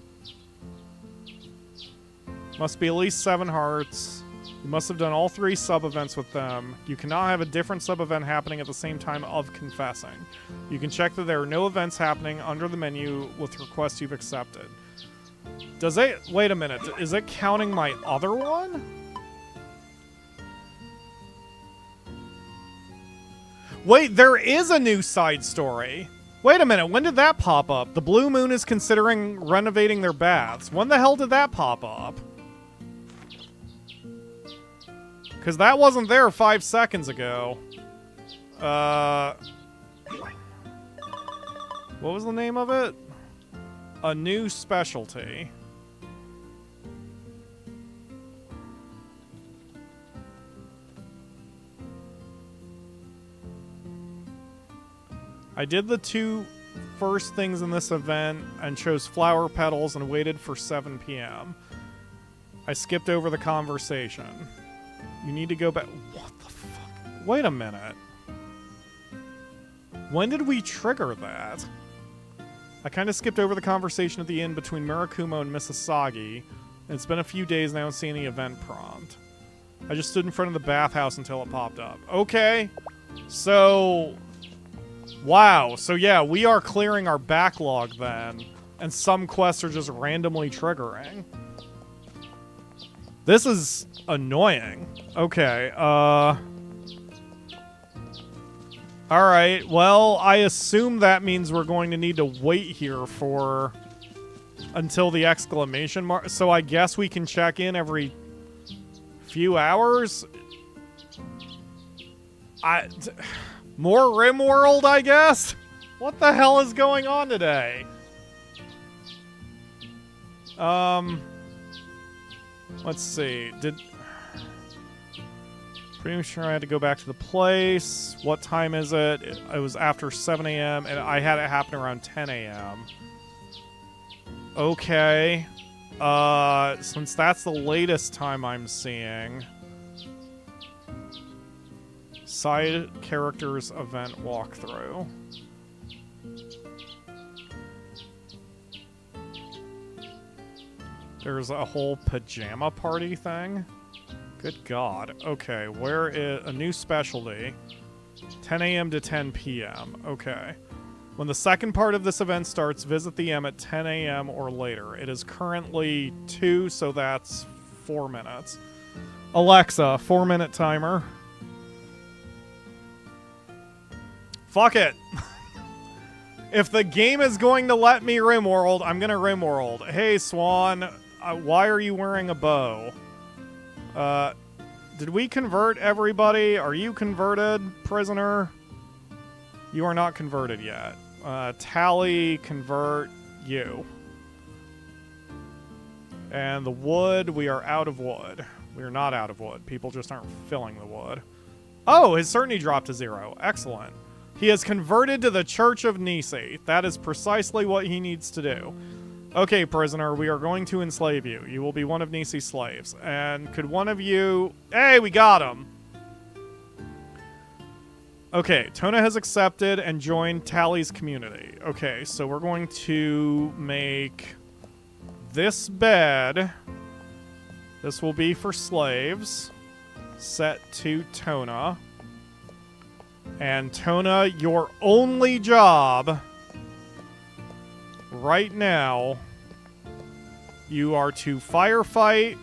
Must be at least 7 hearts. You must have done all 3 sub-events with them. You cannot have a different sub-event happening at the same time of confessing. You can check that there are no events happening under the menu with requests you've accepted. Does it... wait a minute. Is it counting my other one? Wait, there is a new side story. Wait a minute, when did that pop up? The Blue Moon is considering renovating their baths. When the hell did that pop up? Because that wasn't there 5 seconds ago. What was the name of it? A new specialty. I did the 2 first things in this event and chose flower petals and waited for 7 p.m. I skipped over the conversation. You need to go back. What the fuck? Wait a minute. When did we trigger that? I kind of skipped over the conversation at the inn between Murakumo and Misasagi. And it's been a few days and I don't see any event prompt. I just stood in front of the bathhouse until it popped up. Okay. So... Wow. So yeah, we are clearing our backlog then. And some quests are just randomly triggering. This is annoying. Okay, Alright, well, I assume that means we're going to need to wait here for... until the exclamation mark. So I guess we can check in every few hours? More RimWorld, I guess? What the hell is going on today? Let's see. Pretty sure I had to go back to the place. What time is it? It was after 7 a.m. and I had it happen around 10 a.m. Okay. Since that's the latest time I'm seeing. Side characters event walkthrough. There's a whole pajama party thing? Good God. Okay, where is a new specialty? 10 a.m. to 10 p.m. Okay. When the second part of this event starts, visit the M at 10 a.m. or later. It is currently 2, so that's 4 minutes. Alexa, 4-minute timer. Fuck it. If the game is going to let me RimWorld, I'm gonna RimWorld. Hey, Swan. Why are you wearing a bow? Did we convert everybody? Are you converted, prisoner? You are not converted yet. Tally, convert you. And the wood, we are out of wood. We are not out of wood. People just aren't filling the wood. Oh, his certainty dropped to 0. Excellent. He has converted to the Church of Nisi. That is precisely what he needs to do. Okay, prisoner, we are going to enslave you. You will be one of Nisi's slaves. And could one of you... Hey, we got him! Okay, Tona has accepted and joined Tally's community. Okay, so we're going to make this bed. This will be for slaves. Set to Tona. And Tona, your only job right now, you are to firefight,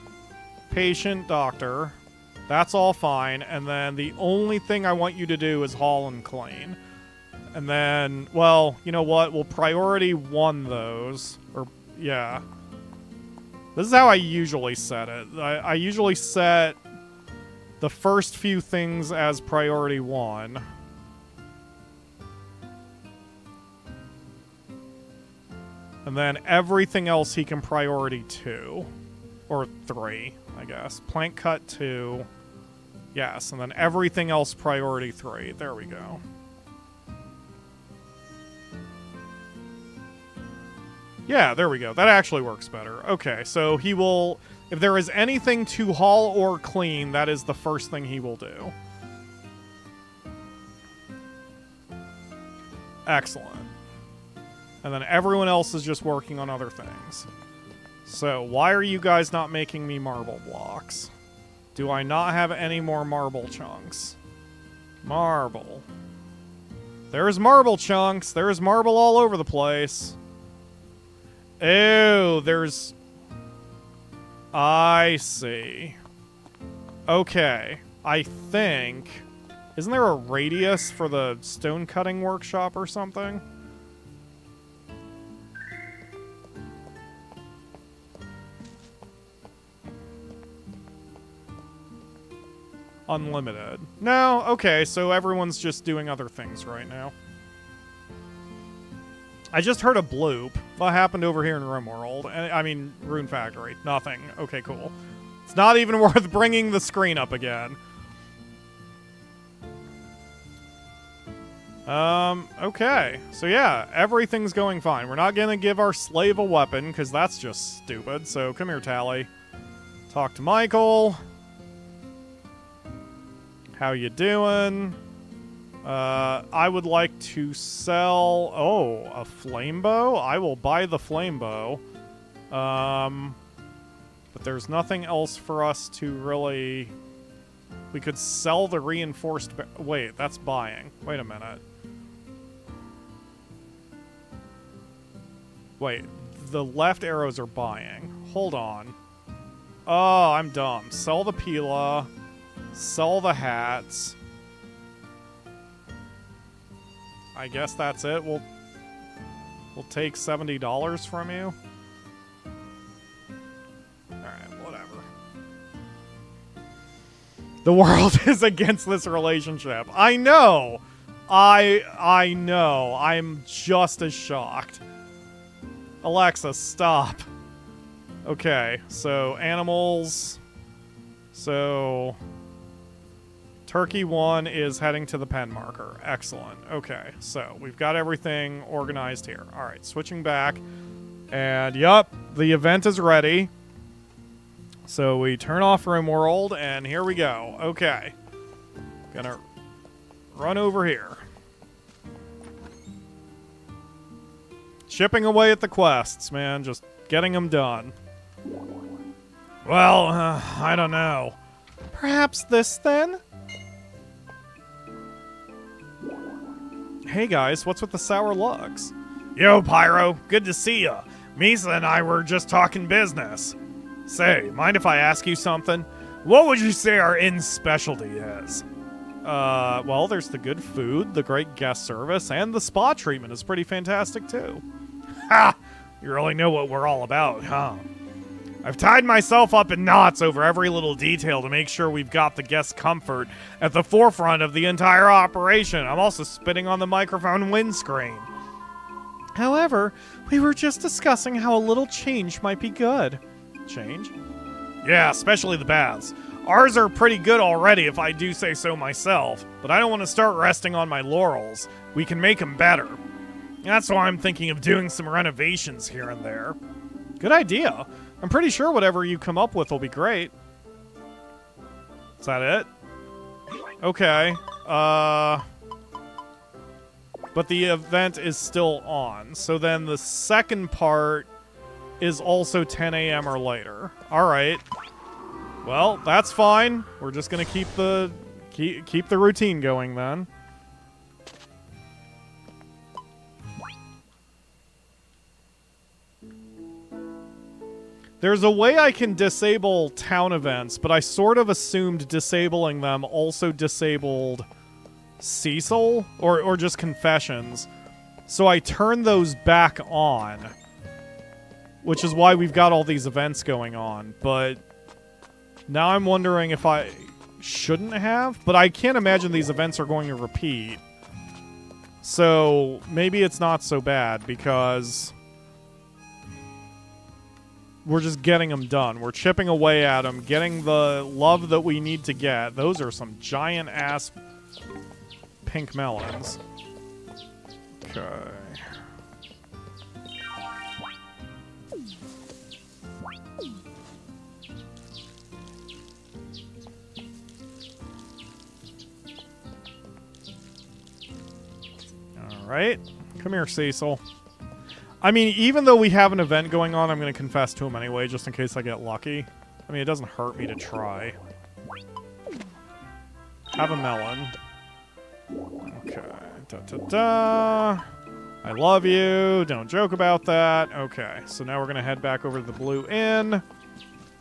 patient, doctor. That's all fine. And then the only thing I want you to do is haul and clean. And then, well, you know what? We'll priority 1 those. Or, yeah. This is how I usually set it. I usually set the first few things as priority 1. And then everything else he can priority 2. Or 3, I guess. Plank cut 2. Yes, and then everything else priority 3. There we go. Yeah, there we go. That actually works better. Okay, so he will... If there is anything to haul or clean, that is the first thing he will do. Excellent. And then everyone else is just working on other things. So, why are you guys not making me marble blocks? Do I not have any more marble chunks? Marble. There's marble chunks. There's marble all over the place. Ew, there's... I see. Okay. I think... Isn't there a radius for the stone cutting workshop or something? Unlimited. No, okay, so everyone's just doing other things right now. I just heard a bloop. What happened over here in RimWorld? I mean, Rune Factory. Nothing. Okay, cool. It's not even worth bringing the screen up again. Okay. So yeah, everything's going fine. We're not gonna give our slave a weapon, because that's just stupid. So come here, Tally. Talk to Michael. How you doing? I would like to sell... Oh, a flame bow? I will buy the flame bow. But there's nothing else for us to really... We could sell the reinforced... Wait, that's buying. Wait a minute. Wait, the left arrows are buying. Hold on. Oh, I'm dumb. Sell the Pila. Sell the hats. I guess that's it. We'll take $70 from you. Alright, whatever. The world is against this relationship. I know! I know. I'm just as shocked. Alexa, stop. Okay, so animals. So... Turkey 1 is heading to the pen marker. Excellent. Okay, so we've got everything organized here. All right, switching back. And, yup, the event is ready. So we turn off RimWorld, and here we go. Okay. Gonna run over here. Chipping away at the quests, man. Just getting them done. Well, I don't know. Perhaps this, then? Hey guys, what's with the sour looks? Yo, Pyro, good to see ya. Misa and I were just talking business. Say, mind if I ask you something? What would you say our inn specialty is? Well, there's the good food, the great guest service, and the spa treatment is pretty fantastic too. Ha! You really know what we're all about, huh? I've tied myself up in knots over every little detail to make sure we've got the guest comfort at the forefront of the entire operation. I'm also spitting on the microphone windscreen. However, we were just discussing how a little change might be good. Change? Yeah, especially the baths. Ours are pretty good already, if I do say so myself, but I don't want to start resting on my laurels. We can make them better. That's why I'm thinking of doing some renovations here and there. Good idea. I'm pretty sure whatever you come up with will be great. Is that it? Okay. But the event is still on. So then the second part is also 10 a.m. or later. All right. Well, that's fine. We're just gonna keep the routine going then. There's a way I can disable town events, but I sort of assumed disabling them also disabled Cecil or just confessions. So I turned those back on, which is why we've got all these events going on. But now I'm wondering if I shouldn't have, but I can't imagine these events are going to repeat. So maybe it's not so bad because we're just getting them done. We're chipping away at them, getting the love that we need to get. Those are some giant-ass pink melons. Okay. All right. Come here, Cecil. I mean, even though we have an event going on, I'm going to confess to him anyway, just in case I get lucky. I mean, it doesn't hurt me to try. Have a melon. Okay. Da-da-da. I love you. Don't joke about that. Okay. So now we're going to head back over to the Blue Inn.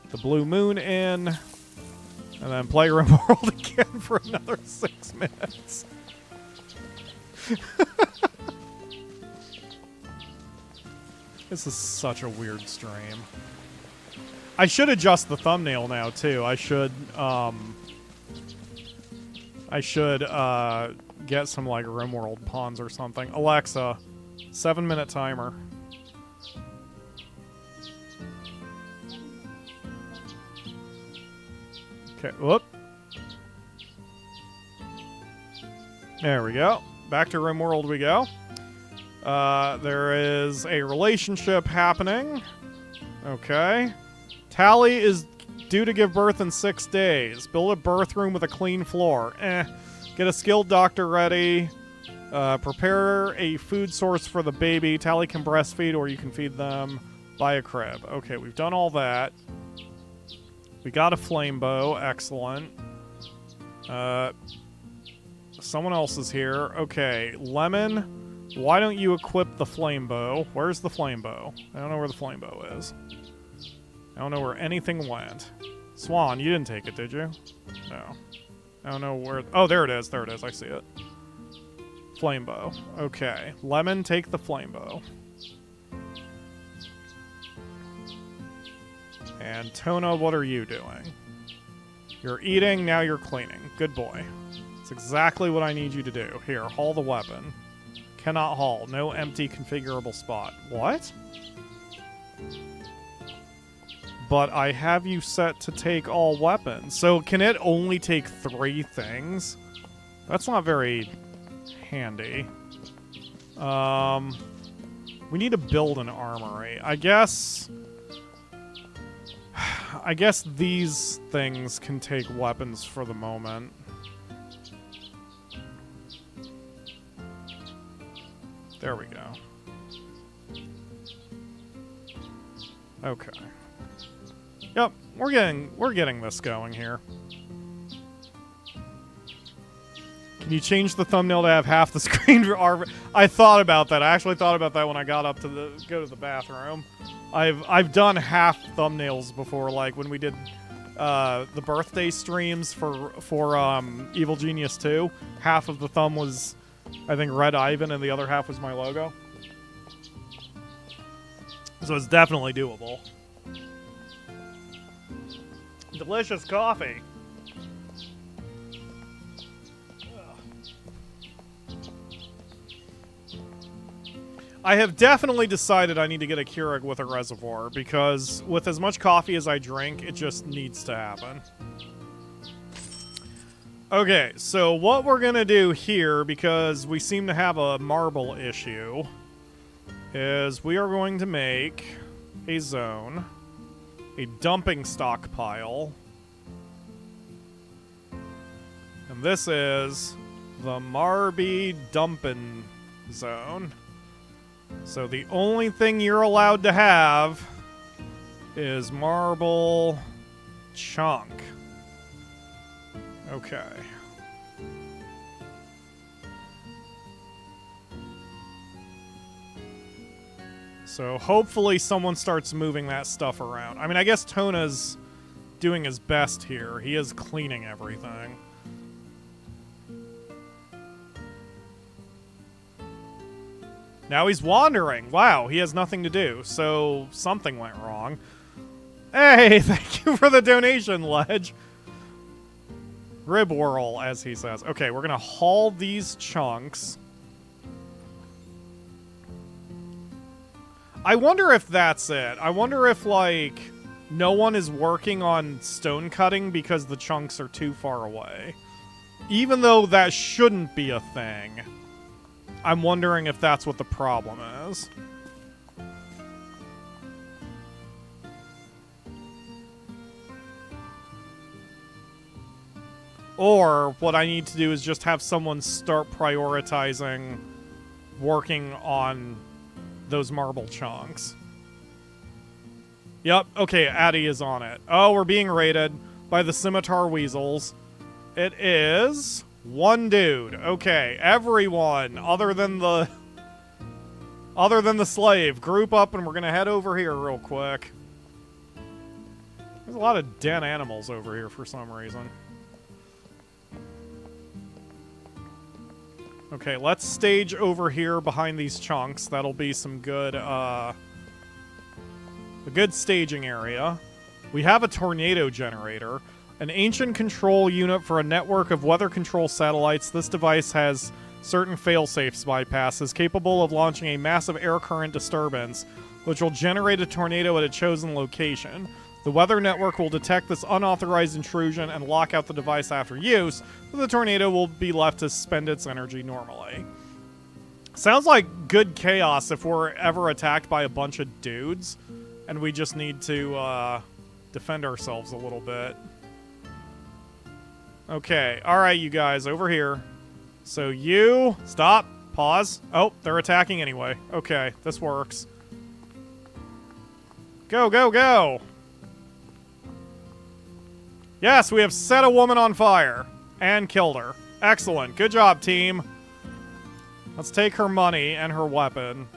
The Blue Moon Inn. And then play RimWorld again for another 6 minutes. This is such a weird stream. I should adjust the thumbnail now, too. I should get some, like, RimWorld pawns or something. Alexa, 7-minute timer. Okay, whoop. There we go. Back to RimWorld we go. There is a relationship happening. Okay. Tally is Due to give birth in 6 days. Build a birth room with a clean floor. Get a skilled doctor ready. Prepare a food source for the baby. Tally can breastfeed or you can feed them. Buy a crib. Okay, we've done all that. We got a flame bow. Excellent. Someone else is here. Okay, Lemon, why don't you equip the flame bow? Where's the flame bow? I don't know where the flame bow is. I don't know where anything went. Swan, you didn't take it, did you? No. I don't know where... Oh, there it is. There it is. I see it. Flame bow. Okay. Lemon, take the flame bow. And Tona, what are you doing? You're eating, now you're cleaning. Good boy. That's exactly what I need you to do. Here, haul the weapon. Cannot haul. No empty configurable spot. What? But I have you set to take all weapons. So can it only take 3 things? That's not very handy. We need to build an armory. I guess these things can take weapons for the moment. There we go. Okay. Yep, we're getting this going here. Can you change the thumbnail to have half the screen for our... I thought about that. I actually thought about that when I got up to go to the bathroom. I've done half thumbnails before, like when we did the birthday streams for Evil Genius 2. Half of the thumb was, I think, Red Ivan, and the other half was my logo. So it's definitely doable. Delicious coffee. I have definitely decided I need to get a Keurig with a reservoir, because with as much coffee as I drink, it just needs to happen. Okay, so what we're going to do here, because we seem to have a marble issue, is we are going to make a zone, a dumping stockpile, and this is the Marby Dumpin' Zone. So the only thing you're allowed to have is marble chunk. Okay. So hopefully someone starts moving that stuff around. I mean, I guess Tona's doing his best here. He is cleaning everything. Now he's wandering. Wow, he has nothing to do. So something went wrong. Hey, thank you for the donation, Ledge. RimWorld, as he says. Okay, we're going to haul these chunks. I wonder if that's it. I wonder if, like, no one is working on stone cutting because the chunks are too far away. Even though that shouldn't be a thing. I'm wondering if that's what the problem is. Or what I need to do is just have someone start prioritizing working on those marble chunks. Yep, okay, Addy is on it. Oh, we're being raided by the Scimitar Weasels. It is... one dude. Okay, everyone other than the slave, group up and we're gonna head over here real quick. There's a lot of den animals over here for some reason. Okay, let's stage over here behind these chunks. That'll be some good, a good staging area. We have a tornado generator. An ancient control unit for a network of weather control satellites. This device has certain failsafes bypasses, capable of launching a massive air current disturbance, which will generate a tornado at a chosen location. The weather network will detect this unauthorized intrusion and lock out the device after use, but the tornado will be left to spend its energy normally. Sounds like good chaos if we're ever attacked by a bunch of dudes, and we just need to, defend ourselves a little bit. Okay, alright, you guys, over here. So you... Stop. Pause. Oh, they're attacking anyway. Okay, this works. Go, go, go! Yes, we have set a woman on fire. And killed her. Excellent. Good job, team. Let's take her money and her weapon.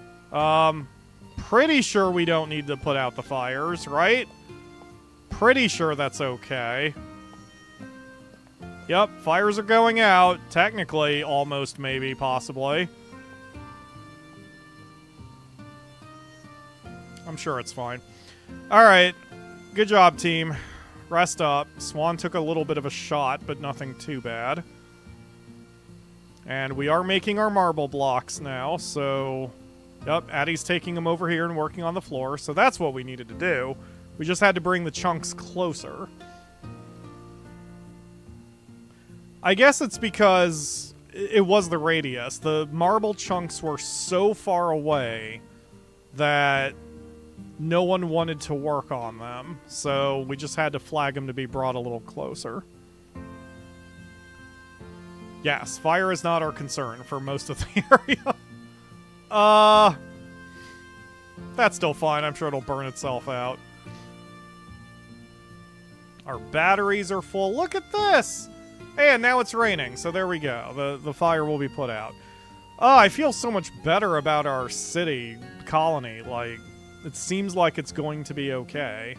Pretty sure we don't need to put out the fires, right? Pretty sure that's okay. Yep, fires are going out. Technically, almost, maybe, possibly. I'm sure it's fine. Alright. Good job, team. Rest up. Swan took a little bit of a shot, but nothing too bad. And we are making our marble blocks now, so... Yep, Addie's taking them over here and working on the floor, so that's what we needed to do. We just had to bring the chunks closer. I guess it's because it was the radius. The marble chunks were so far away that no one wanted to work on them, so we just had to flag them to be brought a little closer. Yes, fire is not our concern for most of the area. That's still fine. I'm sure it'll burn itself out. Our batteries are full. Look at this! Hey, and now it's raining, so there we go. The fire will be put out. Oh, I feel so much better about our city colony. Like, it seems like it's going to be okay.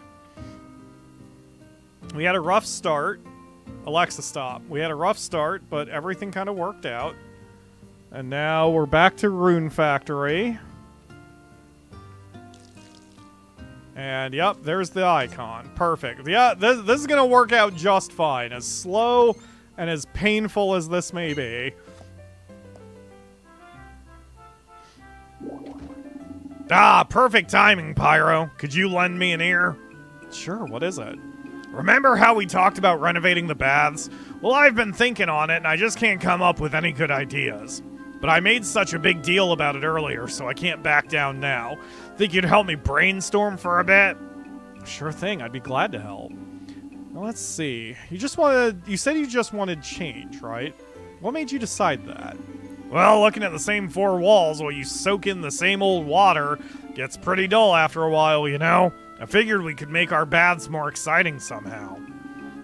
We had a rough start. Alexa, stop. We had a rough start, but everything kind of worked out. And now we're back to Rune Factory. And, yep, there's the icon. Perfect. Yeah, this is going to work out just fine. As slow and as painful as this may be. Ah, perfect timing, Pyro. Could you lend me an ear? Sure, what is it? Remember how we talked about renovating the baths? Well, I've been thinking on it, and I just can't come up with any good ideas. But I made such a big deal about it earlier, so I can't back down now. Think you'd help me brainstorm for a bit? Sure thing, I'd be glad to help. Well, let's see. You said you just wanted change, right? What made you decide that? Well, looking at the same four walls while you soak in the same old water gets pretty dull after a while, you know? I figured we could make our baths more exciting somehow.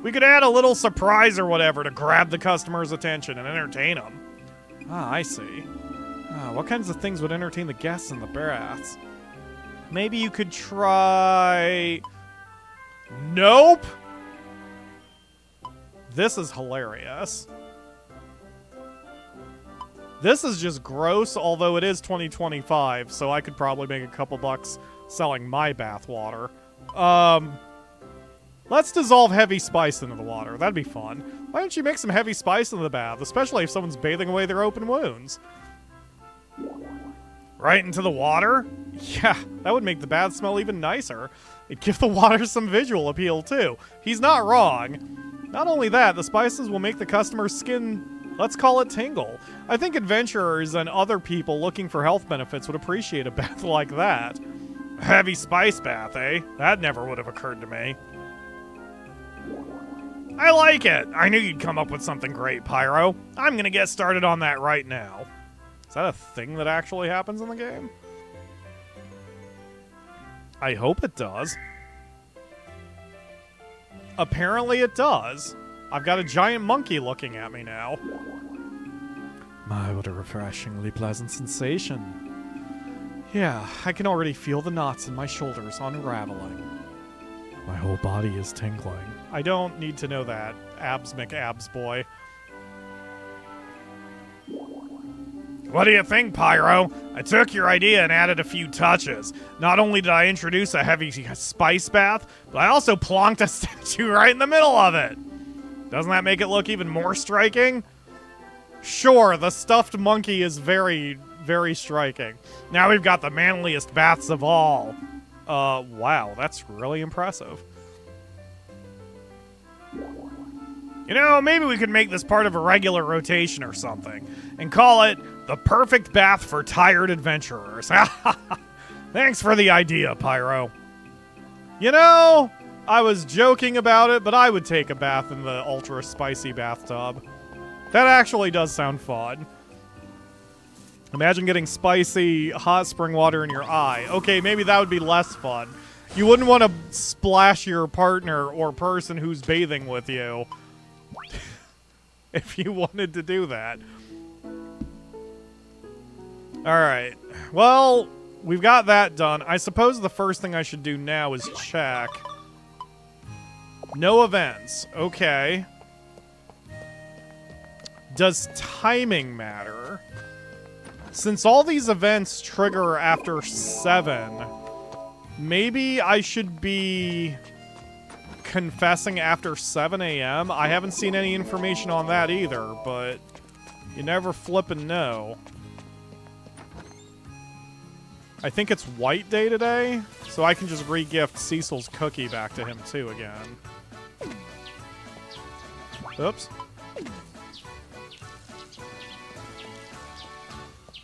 We could add a little surprise or whatever to grab the customer's attention and entertain them. Ah, I see. What kinds of things would entertain the guests in the baths? Maybe you could try... Nope! This is hilarious. This is just gross, although it is 2025, so I could probably make a couple bucks selling my bath water. Let's dissolve heavy spice into the water. That'd be fun. Why don't you mix some heavy spice into the bath, especially if someone's bathing away their open wounds? Right into the water? Yeah, that would make the bath smell even nicer. It'd give the water some visual appeal, too. He's not wrong. Not only that, the spices will make the customer's skin, let's call it tingle. I think adventurers and other people looking for health benefits would appreciate a bath like that. A heavy spice bath, eh? That never would have occurred to me. I like it! I knew you'd come up with something great, Pyro. I'm gonna get started on that right now. Is that a thing that actually happens in the game? I hope it does. Apparently it does. I've got a giant monkey looking at me now. My, what a refreshingly pleasant sensation. Yeah, I can already feel the knots in my shoulders unraveling. My whole body is tingling. I don't need to know that, Abs McAbs boy. What do you think, Pyro? I took your idea and added a few touches. Not only did I introduce a heavy spice bath, but I also plonked a statue right in the middle of it. Doesn't that make it look even more striking? Sure, the stuffed monkey is very, very striking. Now we've got the manliest baths of all. Wow, that's really impressive. You know, maybe we could make this part of a regular rotation or something, and call it the perfect bath for tired adventurers. Thanks for the idea, Pyro. You know, I was joking about it, but I would take a bath in the ultra spicy bathtub. That actually does sound fun. Imagine getting spicy hot spring water in your eye. Okay, maybe that would be less fun. You wouldn't want to splash your partner or person who's bathing with you if you wanted to do that. Alright. Well, we've got that done. I suppose the first thing I should do now is check. No events. Okay. Does timing matter? Since all these events trigger after 7, maybe I should be confessing after 7 a.m.? I haven't seen any information on that either, but you never flippin' know. I think it's White Day today, so I can just re-gift Cecil's cookie back to him too again. Oops.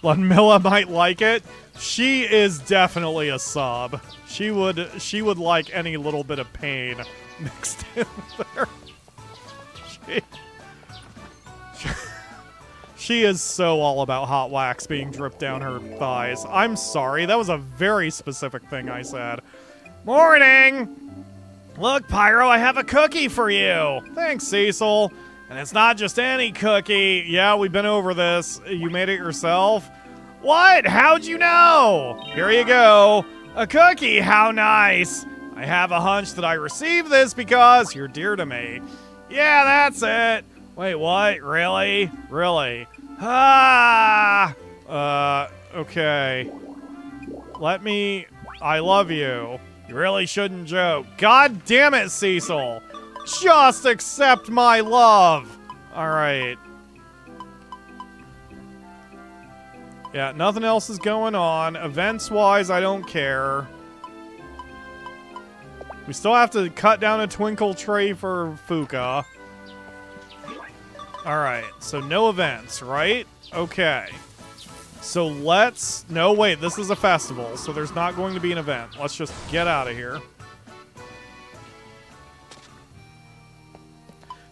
Ludmilla might like it. She is definitely a sub. She would like any little bit of pain mixed in there. She is so all about hot wax being dripped down her thighs. I'm sorry, that was a very specific thing I said. Morning! Look, Pyro, I have a cookie for you. Thanks, Cecil. And it's not just any cookie. Yeah, we've been over this. You made it yourself? What? How'd you know? Here you go. A cookie, how nice. I have a hunch that I received this because you're dear to me. Yeah, that's it. Wait, what? Really? Really? Ah! Okay. I love you. You really shouldn't joke. God damn it, Cecil. Just accept my love. Alright. Yeah, nothing else is going on. Events-wise, I don't care. We still have to cut down a twinkle tree for Fuka. Alright, so no events, right? Okay. So let's... No, wait, this is a festival, so there's not going to be an event. Let's just get out of here.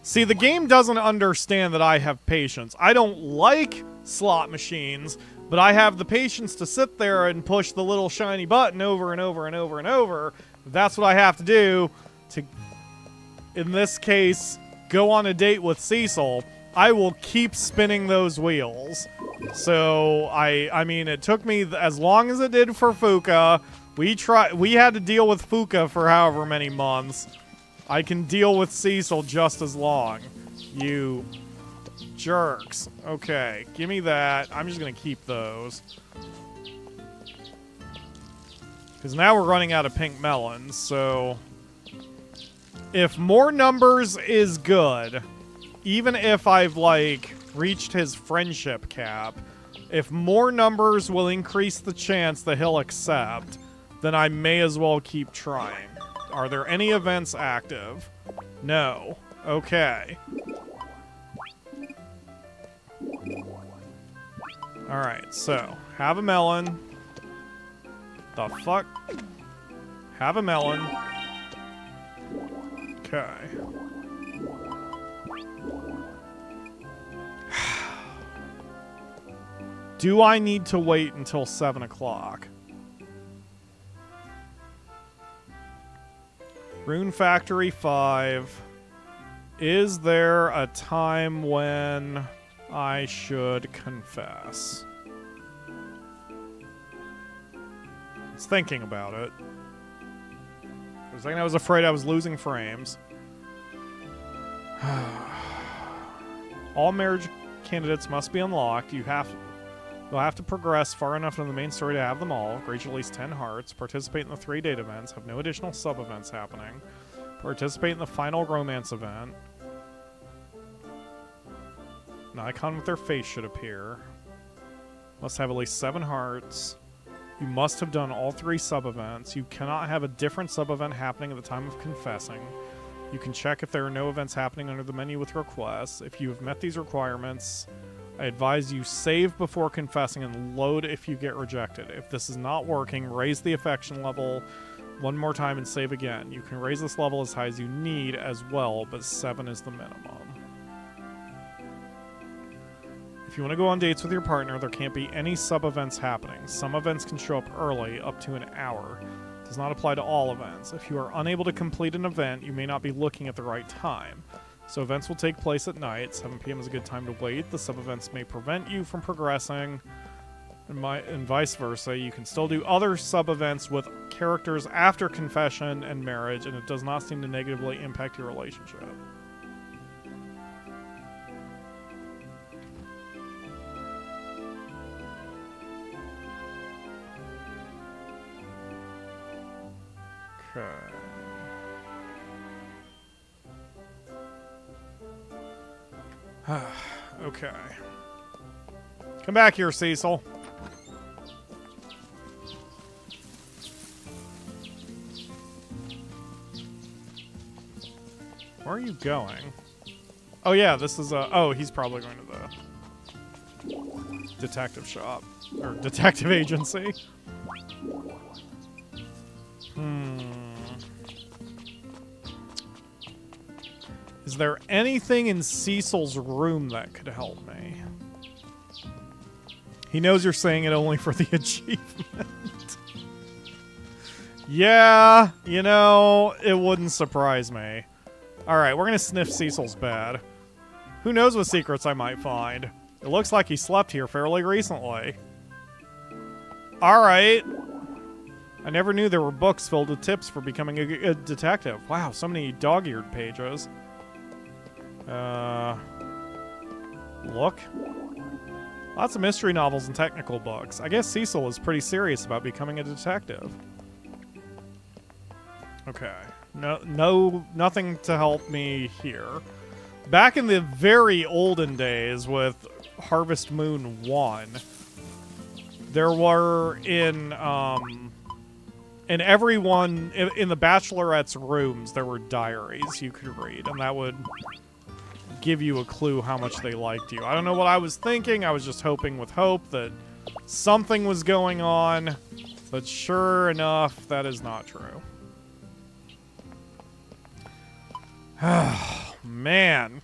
See, the game doesn't understand that I have patience. I don't like slot machines, but I have the patience to sit there and push the little shiny button over and over and over and over. That's what I have to do to, in this case, go on a date with Cecil. I will keep spinning those wheels. So, I mean, it took me as long as it did for Fuka. We had to deal with Fuka for however many months. I can deal with Cecil just as long. You jerks. Okay, give me that. I'm just gonna keep those. Because now we're running out of pink melons, so... If more numbers is good, even if I've, like, reached his friendship cap, if more numbers will increase the chance that he'll accept, then I may as well keep trying. Are there any events active? No. Okay. Alright, so, have a melon. The fuck? Have a melon. Okay. Do I need to wait until 7 o'clock? Rune Factory 5. Is there a time when I should confess? I was thinking about it. For a second I was afraid I was losing frames. All marriage candidates must be unlocked. You'll have to progress far enough in the main story to have them all. Reach at least 10 hearts. Participate in the 3 date events. Have no additional sub-events happening. Participate in the final romance event. An icon with their face should appear. Must have at least 7 hearts. You must have done all 3 sub-events. You cannot have a different sub-event happening at the time of confessing. You can check if there are no events happening under the menu with requests. If you have met these requirements, I advise you save before confessing and load if you get rejected. If this is not working, raise the affection level One more time and save again. You can raise this level as high as you need as well, but 7 is the minimum. If you want to go on dates with your partner, there can't be any sub-events happening. Some events can show up early, up to an hour. It does not apply to all events. If you are unable to complete an event, you may not be looking at the right time. So events will take place at night. 7 p.m. is a good time to wait. The sub-events may prevent you from progressing, and vice versa. You can still do other sub-events with characters after confession and marriage, and it does not seem to negatively impact your relationship. Okay. Okay. Come back here, Cecil. Where are you going? Oh yeah, this is oh, he's probably going to the detective shop. Or detective agency. Is there anything in Cecil's room that could help me? He knows you're saying it only for the achievement. Yeah, you know, it wouldn't surprise me. Alright, we're gonna sniff Cecil's bed. Who knows what secrets I might find? It looks like he slept here fairly recently. Alright. I never knew there were books filled with tips for becoming a detective. Wow, so many dog-eared pages. Look. Lots of mystery novels and technical books. I guess Cecil is pretty serious about becoming a detective. Okay. Nothing to help me here. Back in the very olden days with Harvest Moon 1, there were in everyone in the bachelorette's rooms there were diaries you could read, and that would give you a clue how much they liked you. I don't know what I was thinking. I was just hoping with hope that something was going on, but sure enough, that is not true. Man.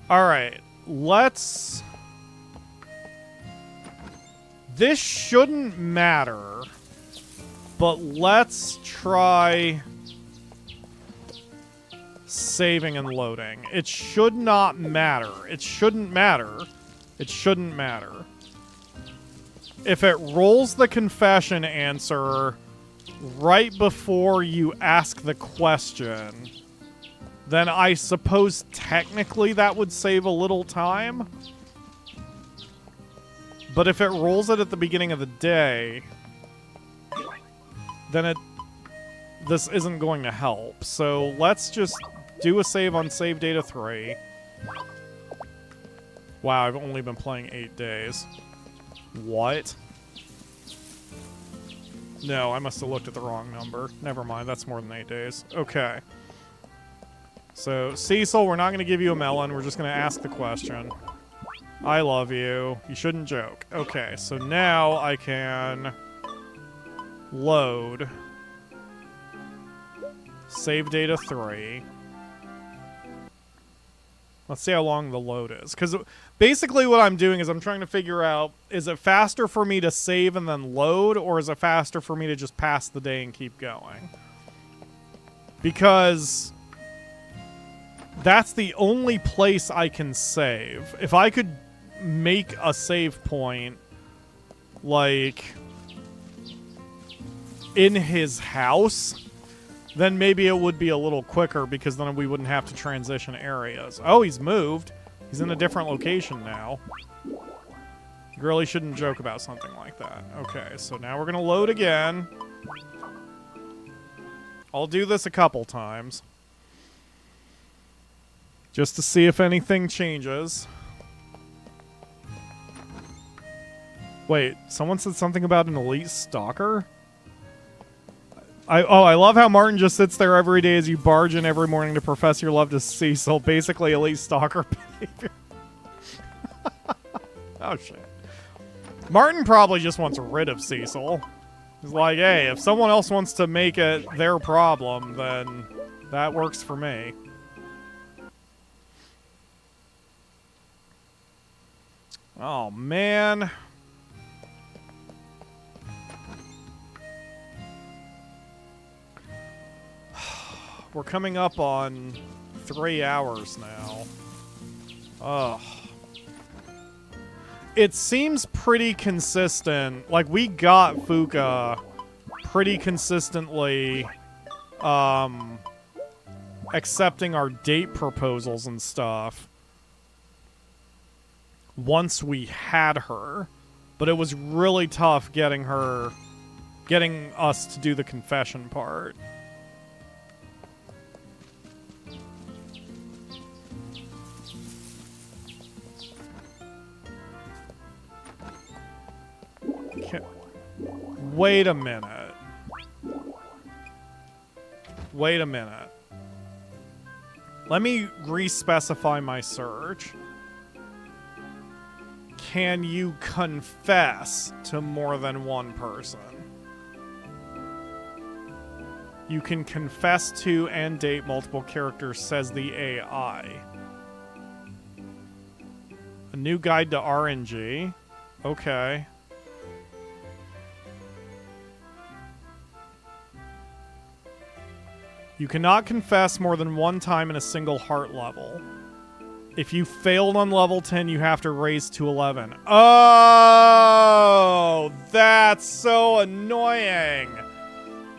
All right, let's... This shouldn't matter, but let's try saving and loading. It should not matter. It shouldn't matter. It shouldn't matter. If it rolls the confession answer right before you ask the question, then I suppose technically that would save a little time. But if it rolls it at the beginning of the day, then this isn't going to help. So let's just do a save on save data 3. Wow, I've only been playing 8 days. What? No, I must have looked at the wrong number. Never mind, that's more than 8 days. Okay. So, Cecil, we're not going to give you a melon. We're just going to ask the question. I love you. You shouldn't joke. Okay, so now I can load save data 3. Let's see how long the load is. Because basically what I'm doing is I'm trying to figure out, is it faster for me to save and then load, or is it faster for me to just pass the day and keep going? Because that's the only place I can save. If I could make a save point, like, in his house, then maybe it would be a little quicker, because then we wouldn't have to transition areas. Oh, he's moved. He's in a different location now. You really shouldn't joke about something like that. Okay, so now we're going to load again. I'll do this a couple times, just to see if anything changes. Wait, someone said something about an elite stalker? I love how Martin just sits there every day as you barge in every morning to profess your love to Cecil. Basically, elite stalker behavior. Oh, shit. Martin probably just wants rid of Cecil. He's like, hey, if someone else wants to make it their problem, then that works for me. Oh, man. We're coming up on 3 hours now. Ugh. It seems pretty consistent. Like, we got Fuka pretty consistently accepting our date proposals and stuff once we had her. But it was really tough getting us to do the confession part. Wait a minute. Wait a minute. Let me re-specify my search. Can you confess to more than one person? You can confess to and date multiple characters, says the AI. A new guide to RNG. Okay. You cannot confess more than one time in a single heart level. If you failed on level 10, you have to raise to 11. Oh, that's so annoying.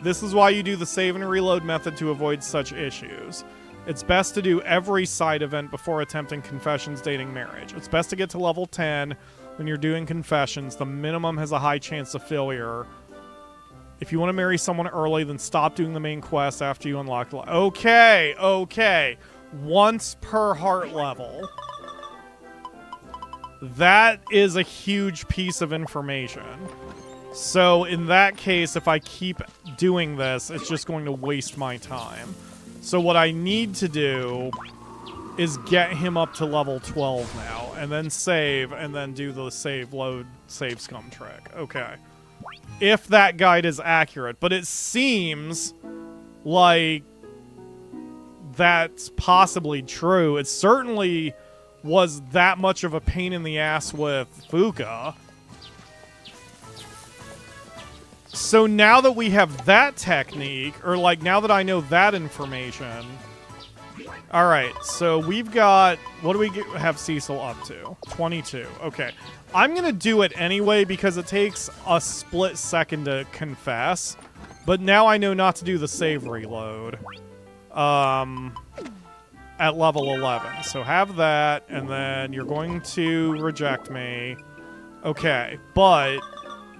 This is why you do the save and reload method to avoid such issues. It's best to do every side event before attempting confessions, dating, marriage. It's best to get to level 10 when you're doing confessions. The minimum has a high chance of failure. If you want to marry someone early, then stop doing the main quest after you unlock the... Okay, okay. Once per heart level. That is a huge piece of information. So in that case, if I keep doing this, it's just going to waste my time. So what I need to do is get him up to level 12 now, and then save, and then do the save load save scum trick. Okay. If that guide is accurate. But it seems like that's possibly true. It certainly was that much of a pain in the ass with Fuka. So now that we have that technique, or like now that I know that information... Alright, so we've got... What do we have Cecil up to? 22. Okay. I'm going to do it anyway because it takes a split second to confess. But now I know not to do the save reload. At level 11. So have that, and then you're going to reject me. Okay, but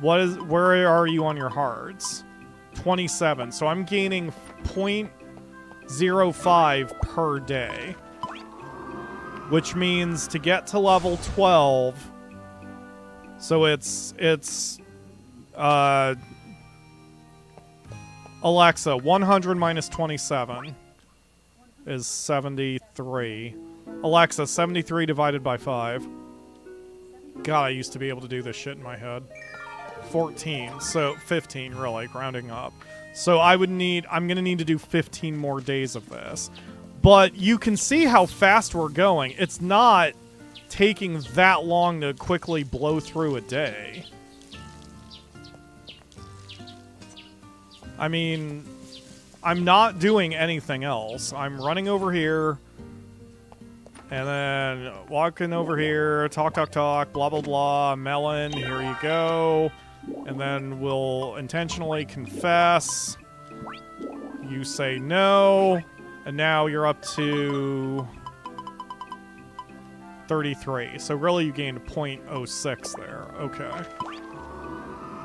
where are you on your hearts? 27. So I'm gaining 0.05 per day. Which means to get to level 12... So it's Alexa, 100 minus 27 is 73. Alexa, 73 divided by 5. God, I used to be able to do this shit in my head. 14, so 15 really, rounding up. So I'm gonna need to do 15 more days of this. But you can see how fast we're going. It's not taking that long to quickly blow through a day. I mean, I'm not doing anything else. I'm running over here, and then walking over here, talk, blah, blah, blah, melon, here you go. And then we'll intentionally confess. You say no, and now you're up to 33. So really you gained 0.06 there. Okay.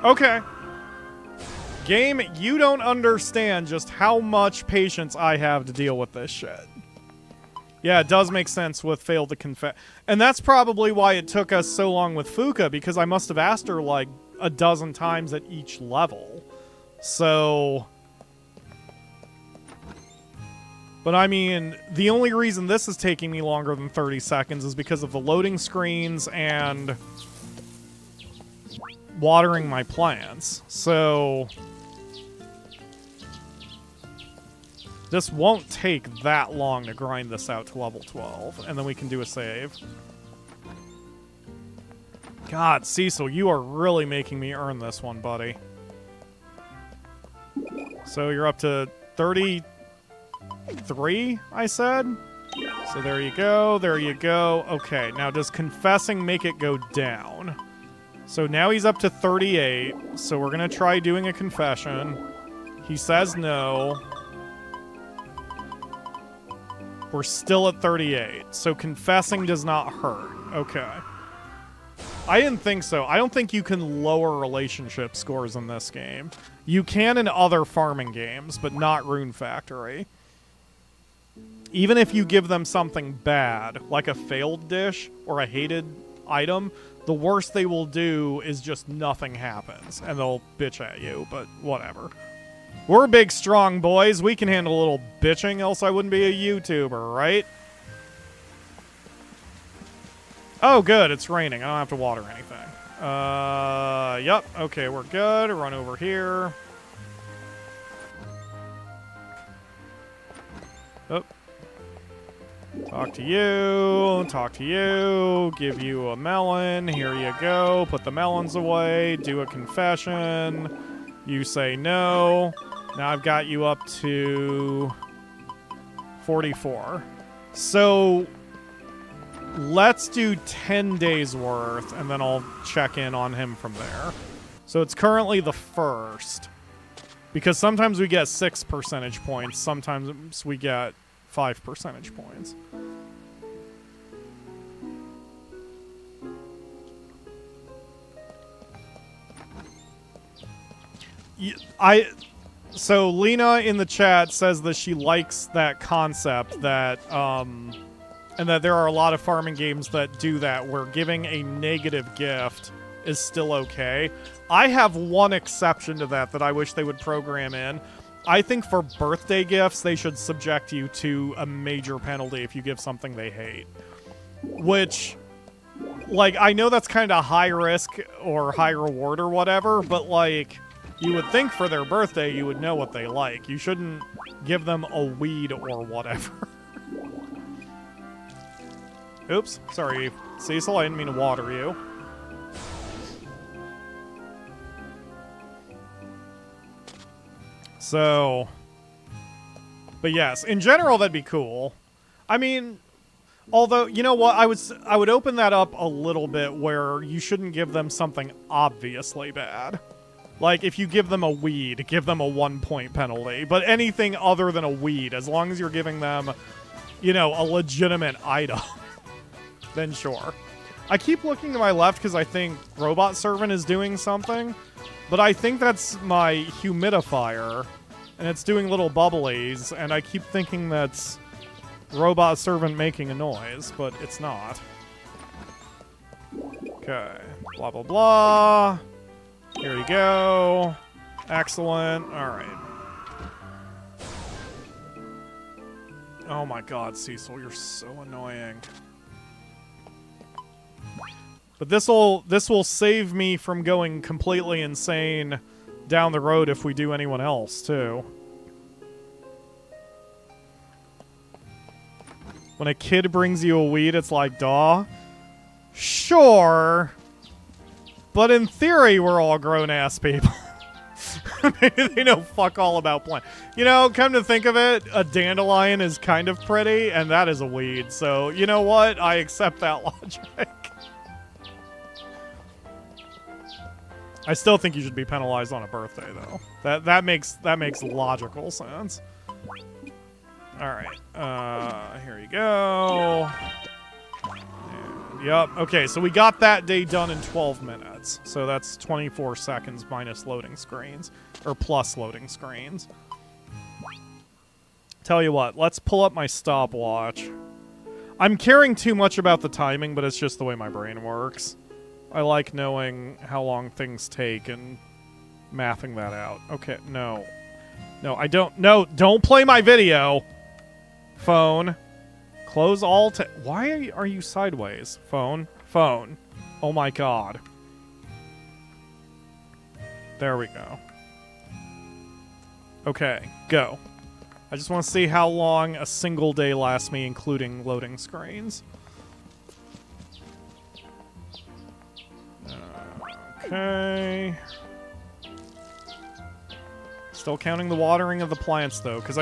Okay. Game, you don't understand just how much patience I have to deal with this shit. Yeah, it does make sense with fail to confess. And that's probably why it took us so long with Fuka, because I must have asked her like a dozen times at each level. So... But I mean, the only reason this is taking me longer than 30 seconds is because of the loading screens and watering my plants. So this won't take that long to grind this out to level 12, and then we can do a save. God, Cecil, you are really making me earn this one, buddy. So you're up to 33, I said? So there you go, there you go. Okay, now does confessing make it go down? So now he's up to 38, so we're going to try doing a confession. He says no. We're still at 38, so confessing does not hurt. Okay. I didn't think so. I don't think you can lower relationship scores in this game. You can in other farming games, but not Rune Factory. Even if you give them something bad, like a failed dish or a hated item, the worst they will do is just nothing happens, and they'll bitch at you, but whatever. We're big, strong boys. We can handle a little bitching, else I wouldn't be a YouTuber, right? Oh, good. It's raining. I don't have to water anything. Yep. Okay, we're good. Run over here. Oh. Talk to you. Talk to you. Give you a melon. Here you go. Put the melons away. Do a confession. You say no. Now I've got you up to 44. So let's do 10 days worth, and then I'll check in on him from there. So it's currently the 1st. Because sometimes we get 6 percentage points, sometimes we get 5 percentage points. So Lena in the chat says that she likes that concept that, and that there are a lot of farming games that do that, where giving a negative gift is still okay. I have one exception to that I wish they would program in. I think for birthday gifts, they should subject you to a major penalty if you give something they hate. Which, like, I know that's kind of high risk or high reward or whatever, but, like, you would think for their birthday you would know what they like. You shouldn't give them a weed or whatever. Oops, sorry, Cecil, I didn't mean to water you. So, but yes, in general, that'd be cool. I mean, although, you know what, I would open that up a little bit where you shouldn't give them something obviously bad. Like, if you give them a weed, give them a 1-point penalty. But anything other than a weed, as long as you're giving them, you know, a legitimate item, then sure. I keep looking to my left because I think Robot Servant is doing something, but I think that's my humidifier, and it's doing little bubblies, and I keep thinking that's Robot Servant making a noise, but it's not. Okay. Blah, blah, blah. Here you go. Excellent. Alright. Oh my god, Cecil, you're so annoying. But this will save me from going completely insane down the road if we do anyone else, too. When a kid brings you a weed, it's like, duh. Sure. But in theory, we're all grown-ass people. Maybe they know fuck all about plants. You know, come to think of it, a dandelion is kind of pretty, and that is a weed. So, you know what? I accept that logic. I still think you should be penalized on a birthday, though. That makes logical sense. All right. Here you go. And, yep. Okay, so we got that day done in 12 minutes. So that's 24 seconds minus loading screens, or plus loading screens. Tell you what, let's pull up my stopwatch. I'm caring too much about the timing, but it's just the way my brain works. I like knowing how long things take and mathing that out. Okay, no. No, I don't. No, don't play my video. Phone. Close all. Why are you sideways? Phone. Phone. Oh my god. There we go. Okay, go. I just want to see how long a single day lasts me, including loading screens. Okay. Still counting the watering of the plants, though, because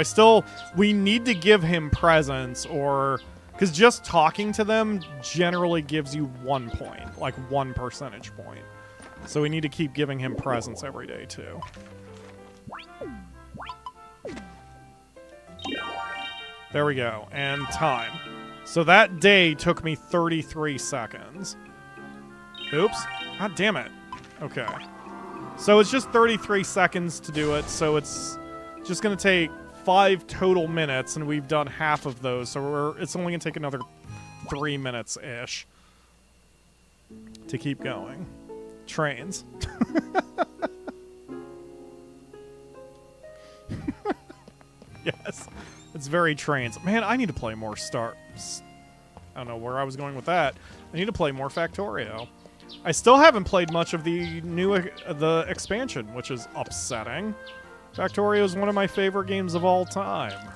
we need to give him presents, or... Because just talking to them generally gives you 1 point, like 1 percentage point. So we need to keep giving him presents every day, too. There we go. And time. So that day took me 33 seconds. Oops. God damn it. Okay. So it's just 33 seconds to do it, so it's just going to take 5 total minutes, and we've done half of those, so it's only going to take another 3 minutes-ish to keep going. Trains. Yes. It's very trains. Man, I need to play more I don't know where I was going with that. I need to play more Factorio. I still haven't played much of the expansion, which is upsetting. Factorio is one of my favorite games of all time.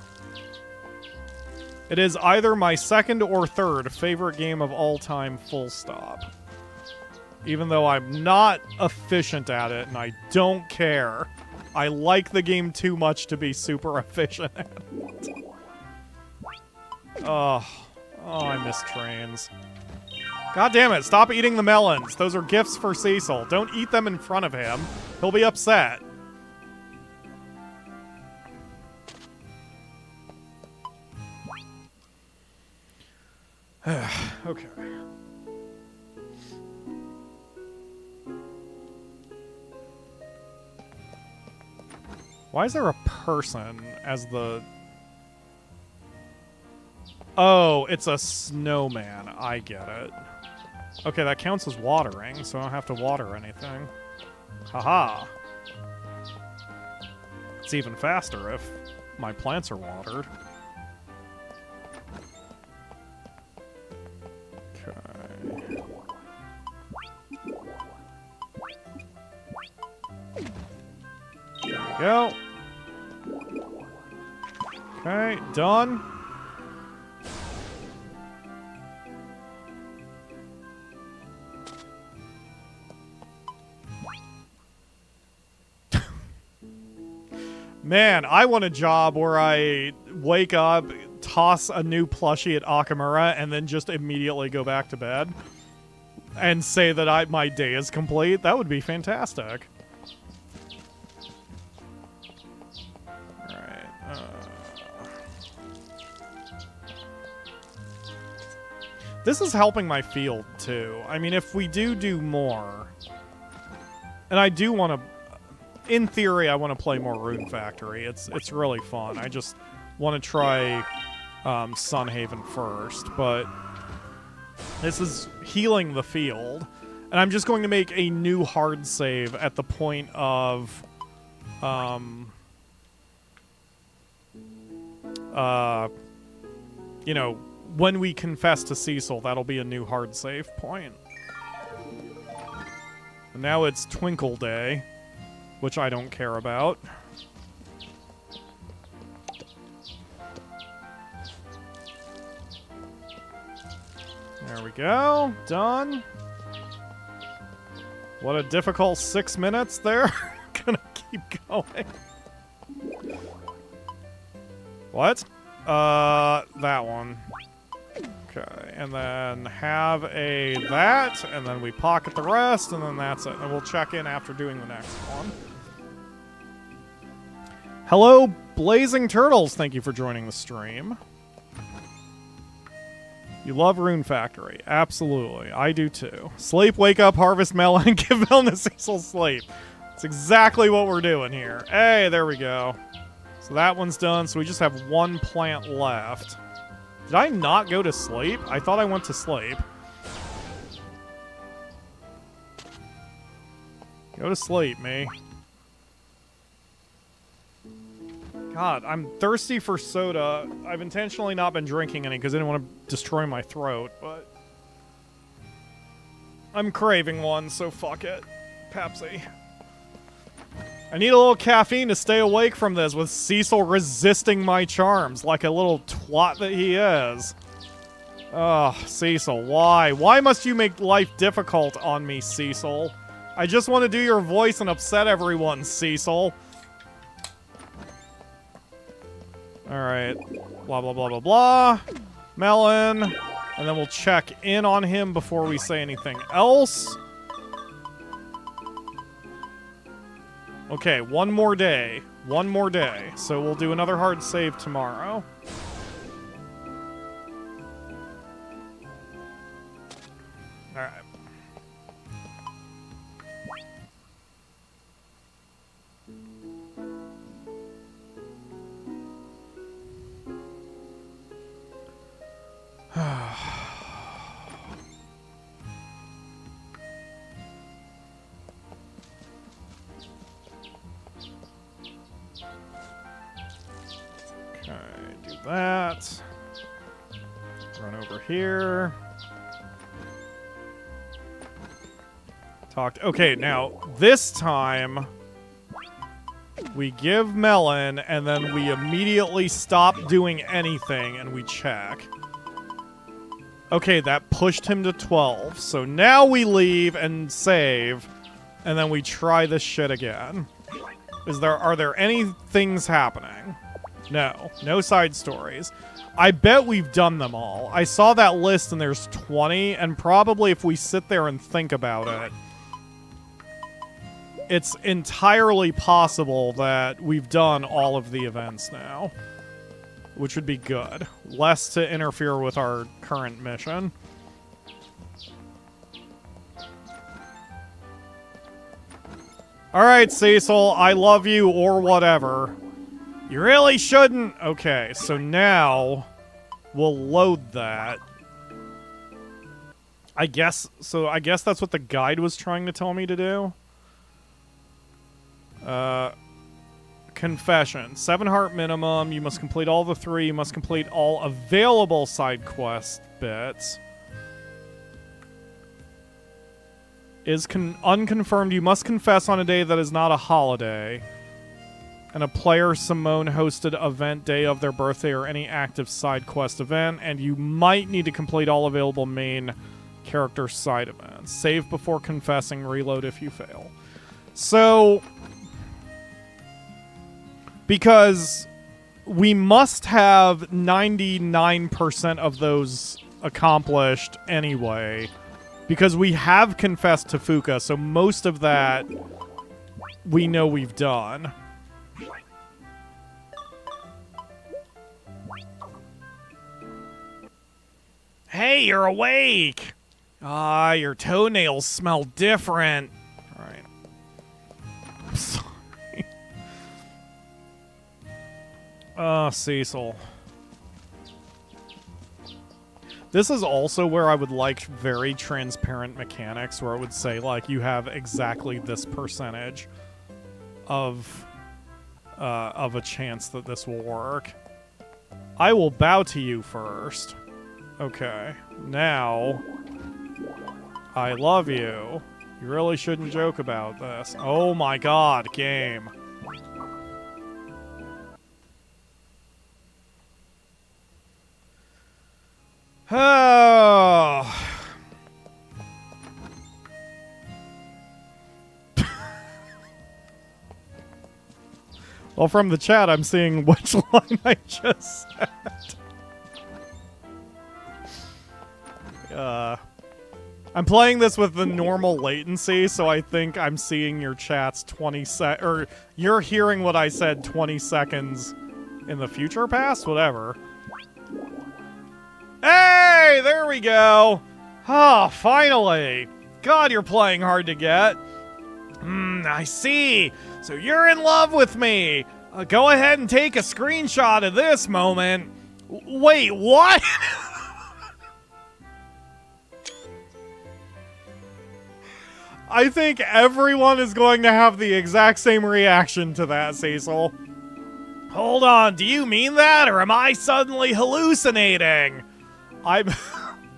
It is either my second or third favorite game of all time, full stop. Even though I'm not efficient at it, and I don't care. I like the game too much to be super efficient at it. Oh, I miss trains. God damn it, stop eating the melons. Those are gifts for Cecil. Don't eat them in front of him. He'll be upset. Okay. Why is there a person as the... Oh, it's a snowman. I get it. Okay, that counts as watering, so I don't have to water anything. Haha. It's even faster if my plants are watered. Okay. There we go. Okay, done. Man, I want a job where I wake up, toss a new plushie at Akamura, and then just immediately go back to bed. And say that my day is complete. That would be fantastic. Alright. This is helping my field, too. I mean, if we do more... And I do want to... In theory, I want to play more Rune Factory. It's really fun. I just want to try Sunhaven first, but this is healing the field. And I'm just going to make a new hard save at the point of you know, when we confess to Cecil, that'll be a new hard save point. And now it's Twinkle Day, which I don't care about. There we go. Done. What a difficult 6 minutes there. Gonna keep going. What? That one. Okay, and then have a that, and then we pocket the rest, and then that's it. And we'll check in after doing the next one. Hello, Blazing Turtles. Thank you for joining the stream. You love Rune Factory. Absolutely. I do too. Sleep, wake up, harvest melon, and give melon to Cecil sleep. That's exactly what we're doing here. Hey, there we go. So that one's done, so we just have one plant left. Did I not go to sleep? I thought I went to sleep. Go to sleep, me. God, I'm thirsty for soda. I've intentionally not been drinking any because I didn't want to destroy my throat, but... I'm craving one, so fuck it. Pepsi. I need a little caffeine to stay awake from this, with Cecil resisting my charms like a little twat that he is. Ugh, Cecil, why? Why must you make life difficult on me, Cecil? I just want to do your voice and upset everyone, Cecil. Alright. Blah, blah, blah, blah, blah. Melon. And then we'll check in on him before we say anything else. Okay, one more day. One more day. So we'll do another hard save tomorrow. Alright. Okay, do that. Run over here. Okay, now this time we give Melon and then we immediately stop doing anything and we check. Okay, that pushed him to 12. So now we leave and save and then we try this shit again. Are there any things happening? No. No side stories. I bet we've done them all. I saw that list and there's 20, and probably if we sit there and think about it, it's entirely possible that we've done all of the events now. Which would be good. Less to interfere with our current mission. Alright, Cecil, I love you or whatever. You really shouldn't. Okay, so now we'll load that. I guess that's what the guide was trying to tell me to do. Confession. 7 heart minimum. You must complete all the 3. You must complete all available side quest bits. Is unconfirmed. You must confess on a day that is not a holiday. And a player Simone hosted event day of their birthday or any active side quest event. And you might need to complete all available main character side events. Save before confessing. Reload if you fail. So, because we must have 99% of those accomplished anyway, because we have confessed to Fuka, so most of that we know we've done. Hey, you're awake! Ah, your toenails smell different. All right. I'm sorry. Cecil. This is also where I would like very transparent mechanics, where it would say, like, you have exactly this percentage of a chance that this will work. I will bow to you first. Okay. Now, I love you. You really shouldn't joke about this. Oh my god, game. Oh. Well, from the chat, I'm seeing which line I just said. I'm playing this with the normal latency, so I think I'm seeing your chats 20 or you're hearing what I said 20 seconds in the future past? Whatever. Hey, there we go. Oh, finally. God, you're playing hard to get. I see. So you're in love with me. Go ahead and take a screenshot of this moment. Wait, what? I think everyone is going to have the exact same reaction to that, Cecil. Hold on, do you mean that, or am I suddenly hallucinating?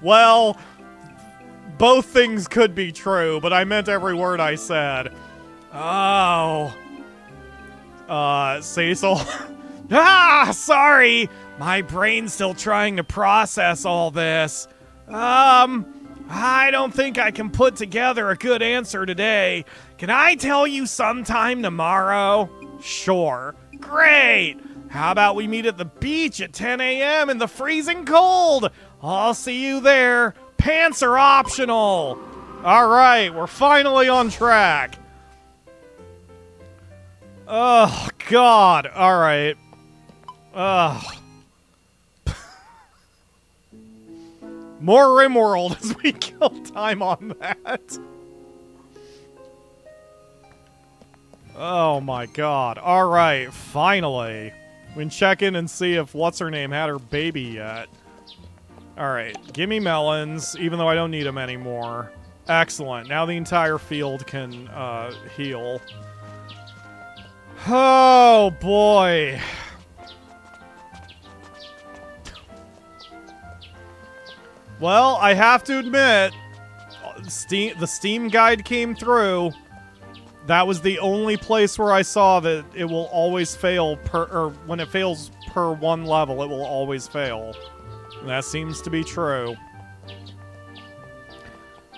Well, both things could be true, but I meant every word I said. Oh. Cecil. Ah, sorry! My brain's still trying to process all this. I don't think I can put together a good answer today. Can I tell you sometime tomorrow? Sure. Great! How about we meet at the beach at 10 a.m. in the freezing cold? I'll see you there. Pants are optional. All right, we're finally on track. Oh, God. All right. Ugh. More RimWorld as we kill time on that. Oh my god. Alright, finally. We can check in and see if what's-her-name had her baby yet. Alright, give me melons, even though I don't need them anymore. Excellent. Now the entire field can heal. Oh boy. Well, I have to admit, the Steam guide came through. That was the only place where I saw that it will always fail or when it fails per one level, it will always fail. And that seems to be true.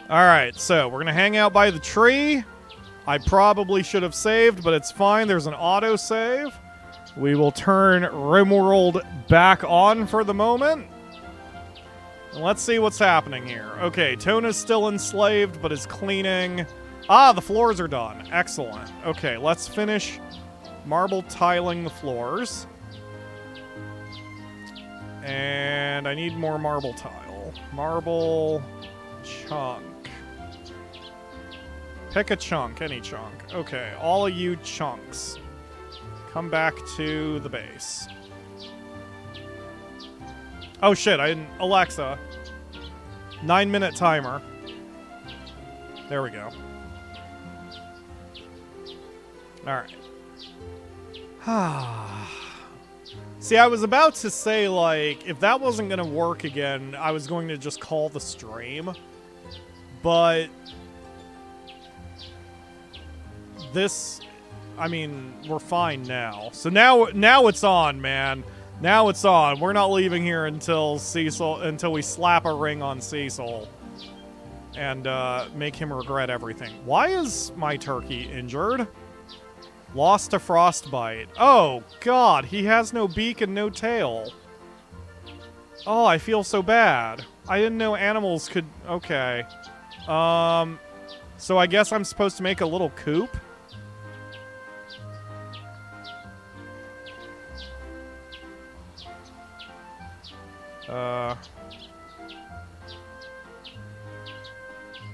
Alright, so we're gonna hang out by the tree. I probably should have saved, but it's fine. There's an autosave. We will turn RimWorld back on for the moment. And let's see what's happening here. Okay, Tona's still enslaved, but is cleaning. Ah, the floors are done. Excellent. Okay, let's finish marble tiling the floors. And I need more marble tile. Marble chunk. Pick a chunk, any chunk. Okay, all of you chunks. Come back to the base. Oh shit, I didn't... Alexa. 9-minute timer. There we go. Alright. See, I was about to say, like, if that wasn't going to work again, I was going to just call the stream. But... this... I mean, we're fine now. So now it's on, man. Now it's on. We're not leaving here until we slap a ring on Cecil. And, make him regret everything. Why is my turkey injured? Lost to frostbite. Oh, God. He has no beak and no tail. Oh, I feel so bad. I didn't know animals could... Okay. So I guess I'm supposed to make a little coop?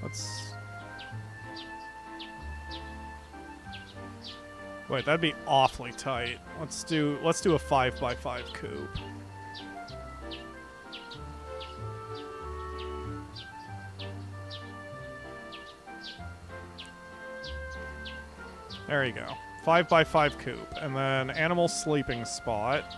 Let's... Wait, that'd be awfully tight. Let's do a 5x5 coop. There you go. 5x5 coop. And then animal sleeping spot.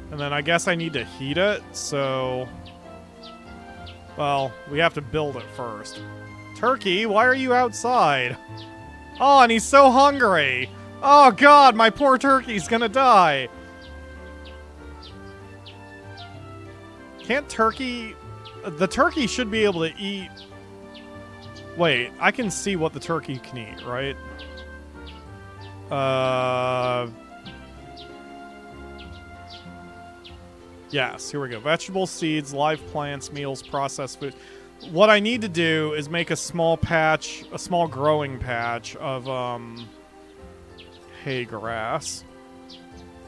And then I guess I need to heat it, so... Well, we have to build it first. Turkey, why are you outside? Oh, and he's so hungry! Oh god, my poor turkey's gonna die! Can't turkey... The turkey should be able to eat... Wait, I can see what the turkey can eat, right? Yes, here we go. Vegetables, seeds, live plants, meals, processed food. What I need to do is make a small patch, a small growing patch of, hay grass.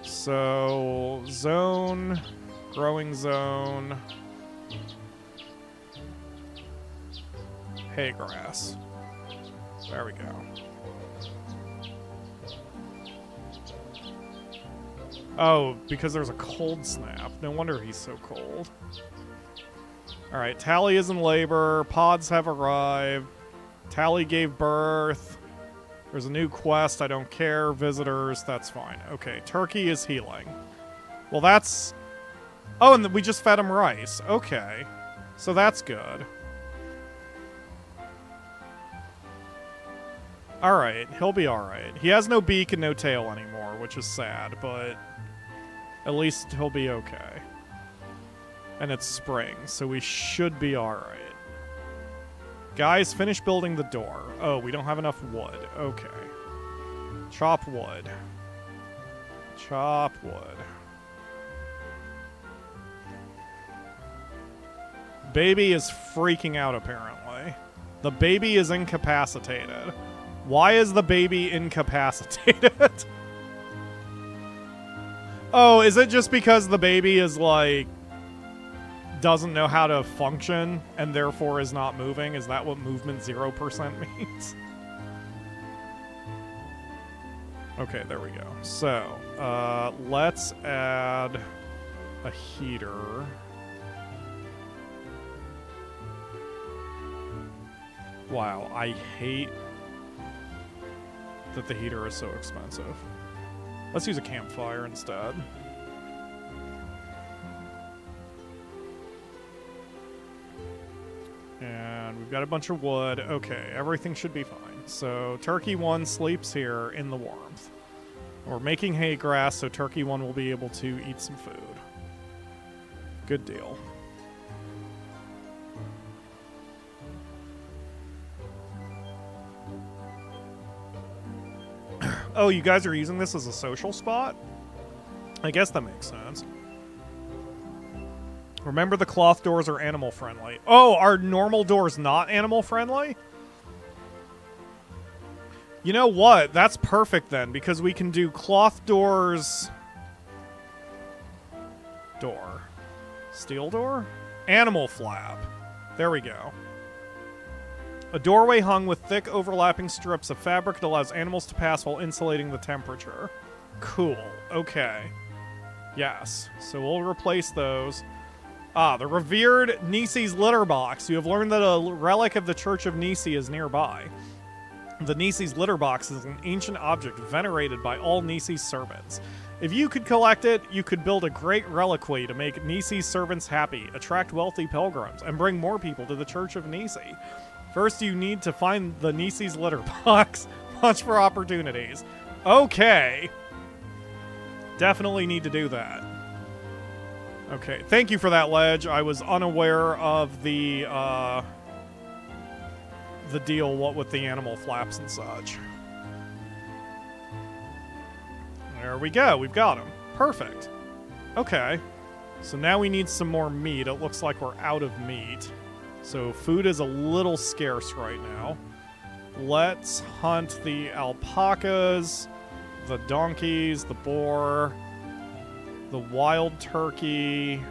So, zone, growing zone, hay grass. There we go. Oh, because there's a cold snap. No wonder he's so cold. Alright, Tally is in labor. Pods have arrived. Tally gave birth. There's a new quest. I don't care. Visitors. That's fine. Okay, Turkey is healing. Well, that's Oh, and we just fed him rice. Okay. So that's good. Alright, he'll be alright. He has no beak and no tail anymore, which is sad, but at least he'll be okay. And it's spring, so we should be alright. Guys, finish building the door. Oh, we don't have enough wood. Okay. Chop wood. Chop wood. Baby is freaking out, apparently. The baby is incapacitated. Why is the baby incapacitated? Oh, is it just because the baby is, like, doesn't know how to function and therefore is not moving? Is that what movement 0% means? Okay, there we go. So, let's add a heater. Wow, I hate that the heater is so expensive. Let's use a campfire instead. And we've got a bunch of wood. Okay, everything should be fine. So Turkey 1 sleeps here in the warmth. We're making hay grass, so Turkey 1 will be able to eat some food. Good deal. Oh, you guys are using this as a social spot? I guess that makes sense. Remember, the cloth doors are animal friendly. Oh, are normal doors not animal friendly? You know what? That's perfect then, because we can do cloth doors... Door. Steel door? Animal flap. There we go. A doorway hung with thick overlapping strips of fabric that allows animals to pass while insulating the temperature. Cool. Okay. Yes. So we'll replace those. Ah, the revered Nisi's litter box. You have learned that a relic of the Church of Nisi is nearby. The Nisi's litter box is an ancient object venerated by all Nisi's servants. If you could collect it, you could build a great reliquary to make Nisi's servants happy, attract wealthy pilgrims, and bring more people to the Church of Nisi. First, you need to find the Nisi's litter box. Watch for opportunities. Okay. Definitely need to do that. Okay, thank you for that, Ledge. I was unaware of the deal, what with the animal flaps and such. There we go. We've got him. Perfect. Okay. So now we need some more meat. It looks like we're out of meat. So food is a little scarce right now. Let's hunt the alpacas, the donkeys, the boar, the wild turkey,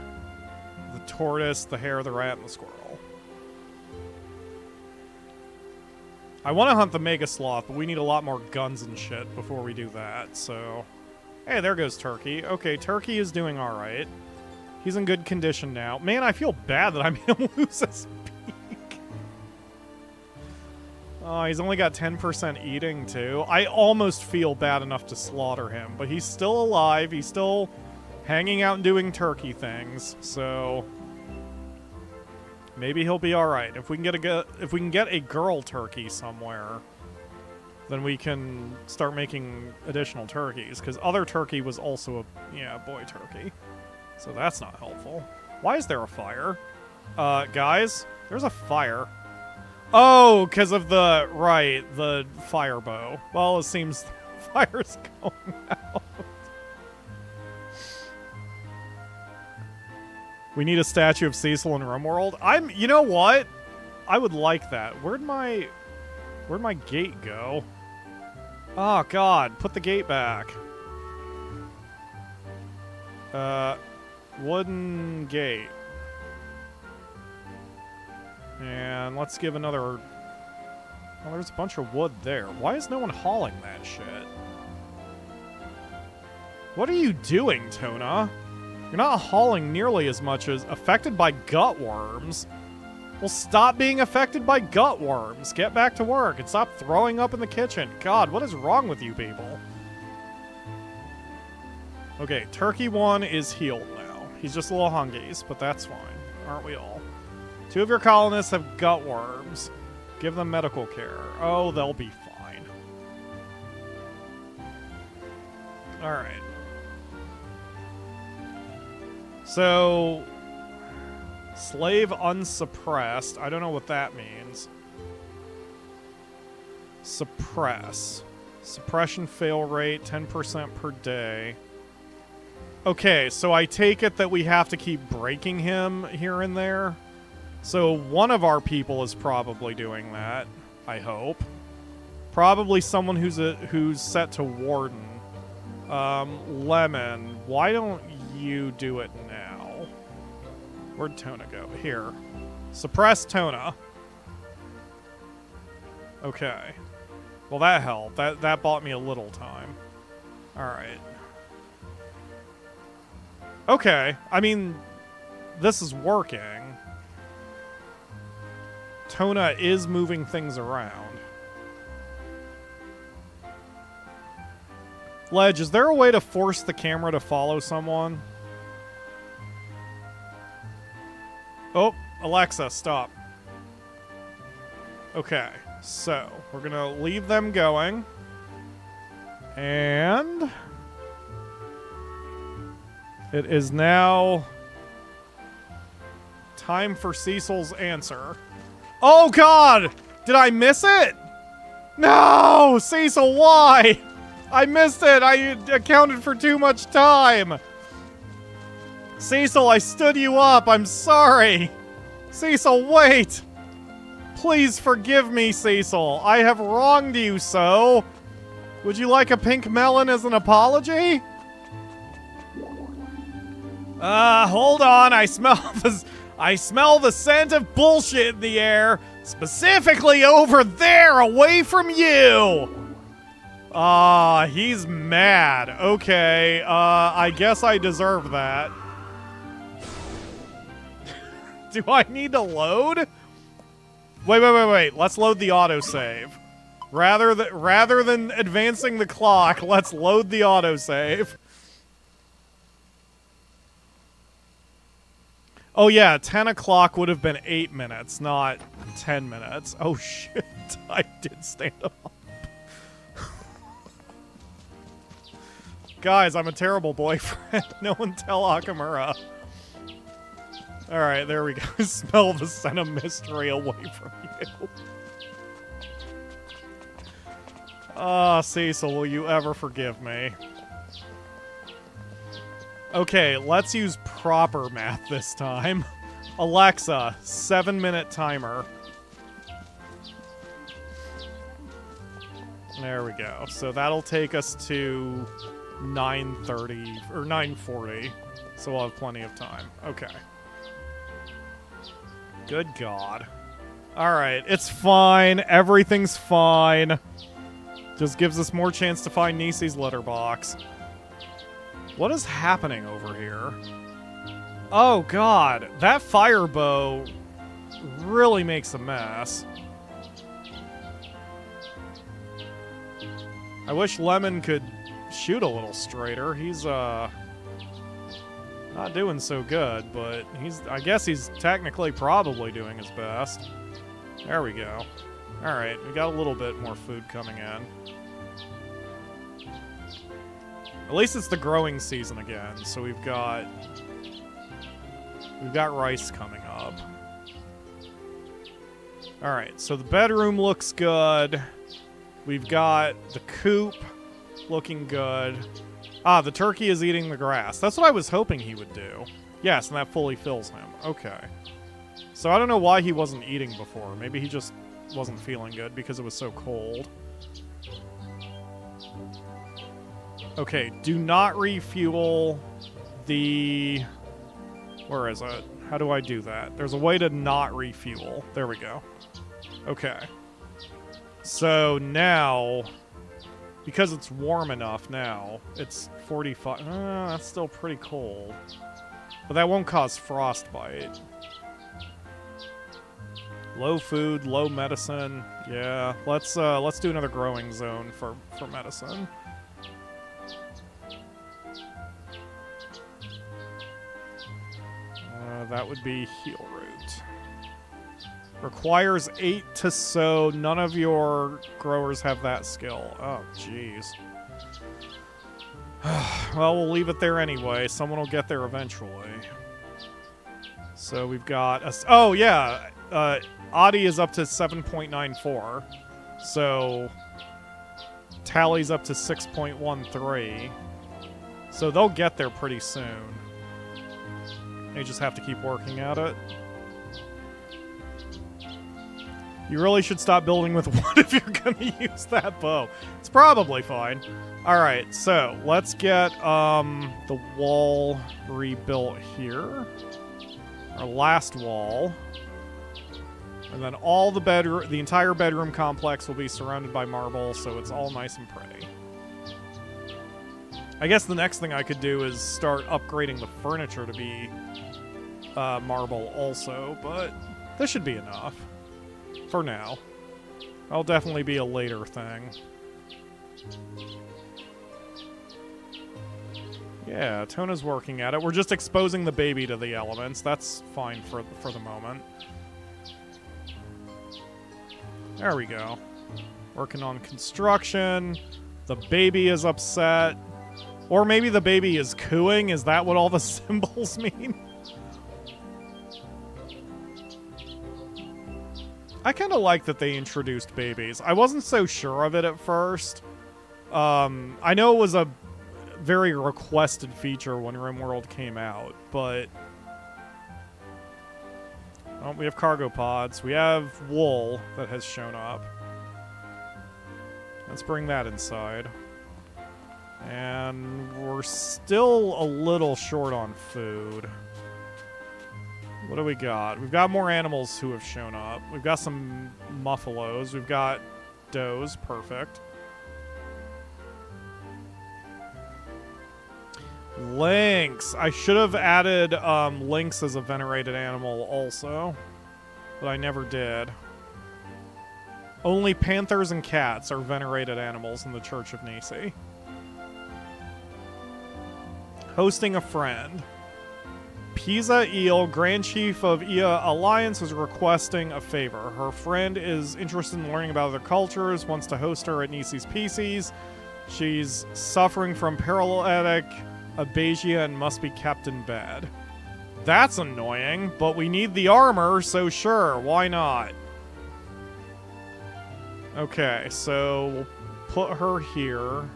the tortoise, the hare, the rat, and the squirrel. I want to hunt the mega sloth, but we need a lot more guns and shit before we do that, so... Hey, there goes Turkey. Okay, Turkey is doing alright. He's in good condition now. Man, I feel bad that I made him lose his beak. Oh, he's only got 10% eating, too. I almost feel bad enough to slaughter him, but he's still alive. He's still hanging out and doing turkey things, so... Maybe he'll be alright. If we can get a girl turkey somewhere, then we can start making additional turkeys, because other turkey was also a, boy turkey. So that's not helpful. Why is there a fire? Guys, there's a fire. Oh, because of the fire bow. Well, it seems the fire's going out. We need a statue of Cecil in RimWorld. You know what? I would like that. Where'd my gate go? Oh, God. Put the gate back. Wooden gate. And let's give another... Well, there's a bunch of wood there. Why is no one hauling that shit? What are you doing, Tona? You're not hauling nearly as much as affected by gut worms. Well, stop being affected by gut worms. Get back to work and stop throwing up in the kitchen. God, what is wrong with you people? Okay, Turkey 1 is healed now. He's just a little hungies, but that's fine. Aren't we all? 2 of your colonists have gut worms. Give them medical care. Oh, they'll be fine. Alright. So, slave unsuppressed. I don't know what that means. Suppress. Suppression fail rate, 10% per day. Okay, so I take it that we have to keep breaking him here and there. So one of our people is probably doing that, I hope. Probably someone who's set to warden. Lemon, why don't you do it now? Where'd Tona go? Here. Suppress Tona. Okay. Well, that helped. That bought me a little time. Alright. Okay. I mean, this is working. Tona is moving things around. Ledge, is there a way to force the camera to follow someone? Oh, Alexa, stop. Okay, so we're gonna leave them going. And it is now time for Cecil's answer. Oh God! Did I miss it? No! Cecil, why? I missed it! I accounted for too much time! Cecil, I stood you up! I'm sorry! Cecil, wait! Please forgive me, Cecil. I have wronged you so. Would you like a pink melon as an apology? Hold on. I smell the scent of bullshit in the air, specifically over there, away from you. He's mad. Okay, I guess I deserve that. Do I need to load? Wait. Let's load the autosave. Rather than advancing the clock, let's load the autosave. Oh yeah, 10 o'clock would have been 8 minutes, not 10 minutes. Oh shit, I did stand up. Guys, I'm a terrible boyfriend. No one tell Akamura. Alright, there we go. Smell the scent of mystery away from you. Cecil, will you ever forgive me? Okay, let's use proper math this time. Alexa, 7-minute timer. There we go. So that'll take us to 9:30 or 9:40. So we'll have plenty of time. Okay. Good God. Alright, it's fine. Everything's fine. Just gives us more chance to find Nisi's letterbox. What is happening over here? Oh God, that fire bow really makes a mess. I wish Lemon could shoot a little straighter. He's not doing so good, but I guess he's technically probably doing his best. There we go. Alright, we got a little bit more food coming in. At least it's the growing season again, so we've got rice coming up. Alright, so the bedroom looks good. We've got the coop looking good. The turkey is eating the grass. That's what I was hoping he would do. Yes, and that fully fills him. Okay. So I don't know why he wasn't eating before. Maybe he just wasn't feeling good because it was so cold. Okay, do not refuel the... Where is it? How do I do that? There's a way to not refuel. There we go. Okay. So now, because it's warm enough now, it's 45... that's still pretty cold. But that won't cause frostbite. Low food, low medicine. Yeah, let's do another growing zone for medicine. that would be heal root. Requires 8 to sow. None of your growers have that skill. Oh, jeez. Well, we'll leave it there anyway. Someone will get there eventually. So we've got a... Oh, yeah. Adi is up to 7.94. So Tally's up to 6.13. So they'll get there pretty soon. They just have to keep working at it. You really should stop building with wood if you're going to use that bow. It's probably fine. Alright, so let's get the wall rebuilt here. Our last wall. And then all the entire bedroom complex will be surrounded by marble, so it's all nice and pretty. I guess the next thing I could do is start upgrading the furniture to be marble also, but this should be enough. For now. That'll definitely be a later thing. Yeah, Tona's working at it. We're just exposing the baby to the elements. That's fine for the moment. There we go. Working on construction. The baby is upset. Or maybe the baby is cooing. Is that what all the symbols mean? I kind of like that they introduced babies. I wasn't so sure of it at first. I know it was a very requested feature when RimWorld came out, but... Oh, we have cargo pods. We have wool that has shown up. Let's bring that inside. And we're still a little short on food. What do we got? We've got more animals who have shown up. We've got some muffalos. We've got does. Perfect. Lynx. I should have added lynx as a venerated animal also, but I never did. Only panthers and cats are venerated animals in the Church of Nisi. Hosting a friend. Pisa Eel, Grand Chief of Ia Alliance, is requesting a favor. Her friend is interested in learning about other cultures, wants to host her at Nisi's PCs. She's suffering from paralytic abasia and must be kept in bed. That's annoying, but we need the armor, so sure, why not? Okay, so we'll put her here.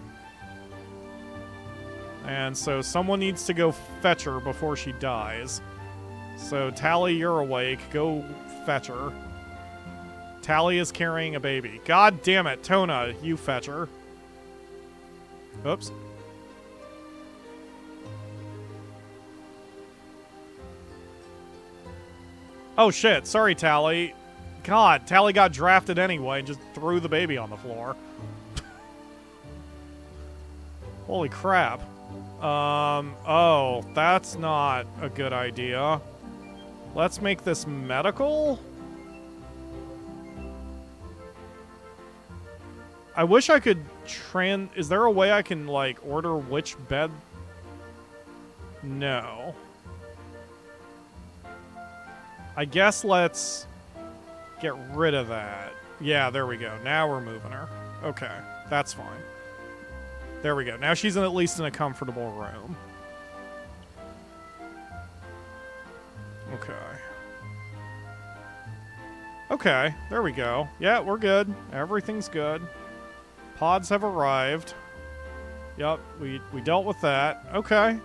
And so someone needs to go fetch her before she dies. So Tally, you're awake. Go fetch her. Tally is carrying a baby. God damn it, Tona, you fetch her. Oops. Oh shit, sorry Tally. God, Tally got drafted anyway and just threw the baby on the floor. Holy crap. Oh, that's not a good idea. Let's make this medical? I wish I could is there a way I can, like, order which bed? No. I guess let's get rid of that. Yeah, there we go. Now we're moving her. Okay, that's fine. There we go. Now she's at least in a comfortable room. Okay. Okay, there we go. Yeah, we're good. Everything's good. Pods have arrived. Yep, we dealt with that. Okay.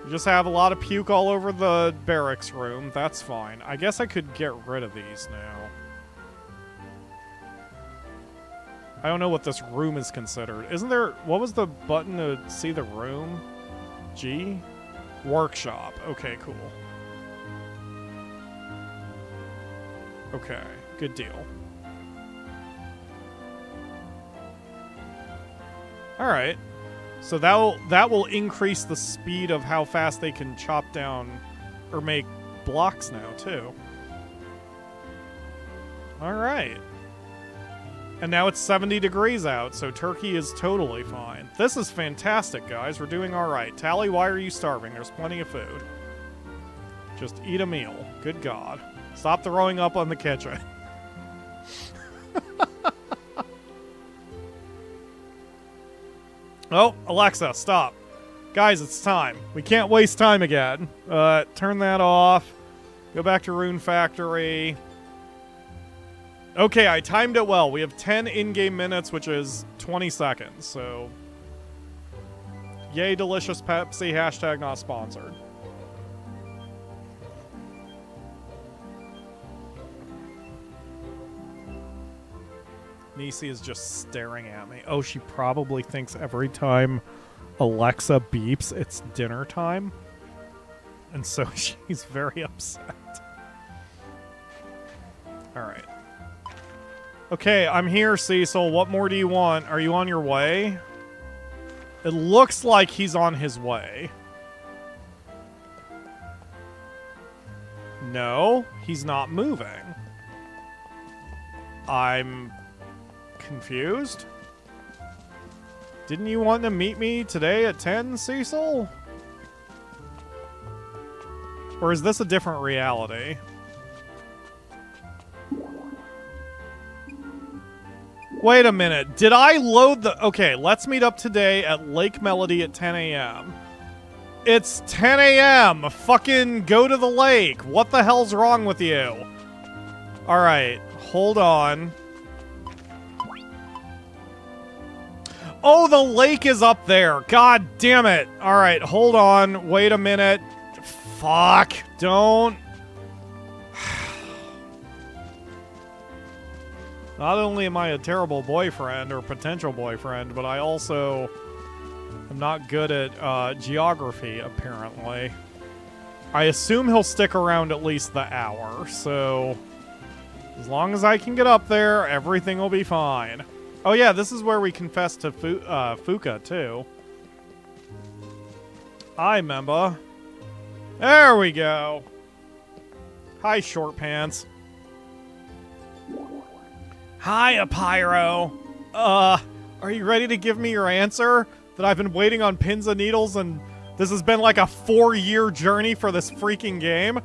We just have a lot of puke all over the barracks room. That's fine. I guess I could get rid of these now. I don't know what this room is considered. Isn't there... What was the button to see the room? G? Workshop. Okay, cool. Okay, good deal. Alright. So that will increase the speed of how fast they can chop down or make blocks now, too. Alright. And now it's 70 degrees out, so turkey is totally fine. This is fantastic, guys. We're doing all right. Tally, why are you starving? There's plenty of food. Just eat a meal. Good God. Stop throwing up on the kitchen. Oh, Alexa, stop. Guys, it's time. We can't waste time again. Turn that off. Go back to Rune Factory. Okay, I timed it well. We have 10 in-game minutes, which is 20 seconds, so... Yay, delicious Pepsi, hashtag not sponsored. Nisi is just staring at me. Oh, she probably thinks every time Alexa beeps, it's dinner time. And so she's very upset. Alright. Okay, I'm here, Cecil. What more do you want? Are you on your way? It looks like he's on his way. No, he's not moving. I'm confused. Didn't you want to meet me today at 10, Cecil? Or is this a different reality? Wait a minute. Did I load the... Okay, let's meet up today at Lake Melody at 10 a.m. It's 10 a.m. Fucking go to the lake. What the hell's wrong with you? Alright, hold on. Oh, the lake is up there. God damn it. Alright, hold on. Wait a minute. Fuck. Don't... Not only am I a terrible boyfriend or potential boyfriend, but I also am not good at geography, apparently. I assume he'll stick around at least the hour, so as long as I can get up there, everything will be fine. Oh yeah, this is where we confess to Fuka, too. I remember. There we go. Hi, short pants. Hiya, Pyro. Are you ready to give me your answer? That I've been waiting on pins and needles and this has been like a 4-year journey for this freaking game?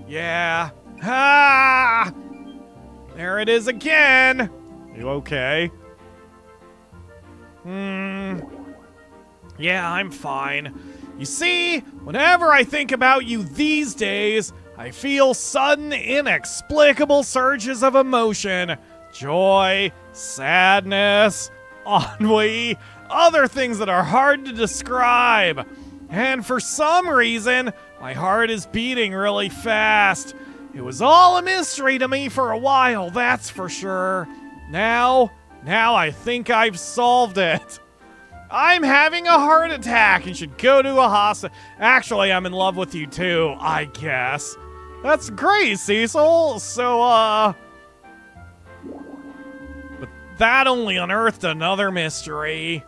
Yeah. Ah! There it is again. You okay? Yeah, I'm fine. You see, whenever I think about you these days, I feel sudden, inexplicable surges of emotion. Joy, sadness, ennui, other things that are hard to describe. And for some reason, my heart is beating really fast. It was all a mystery to me for a while, that's for sure. Now I think I've solved it. I'm having a heart attack and should go to a hospital. Actually, I'm in love with you too, I guess. That's great, Cecil. So, but that only unearthed another mystery.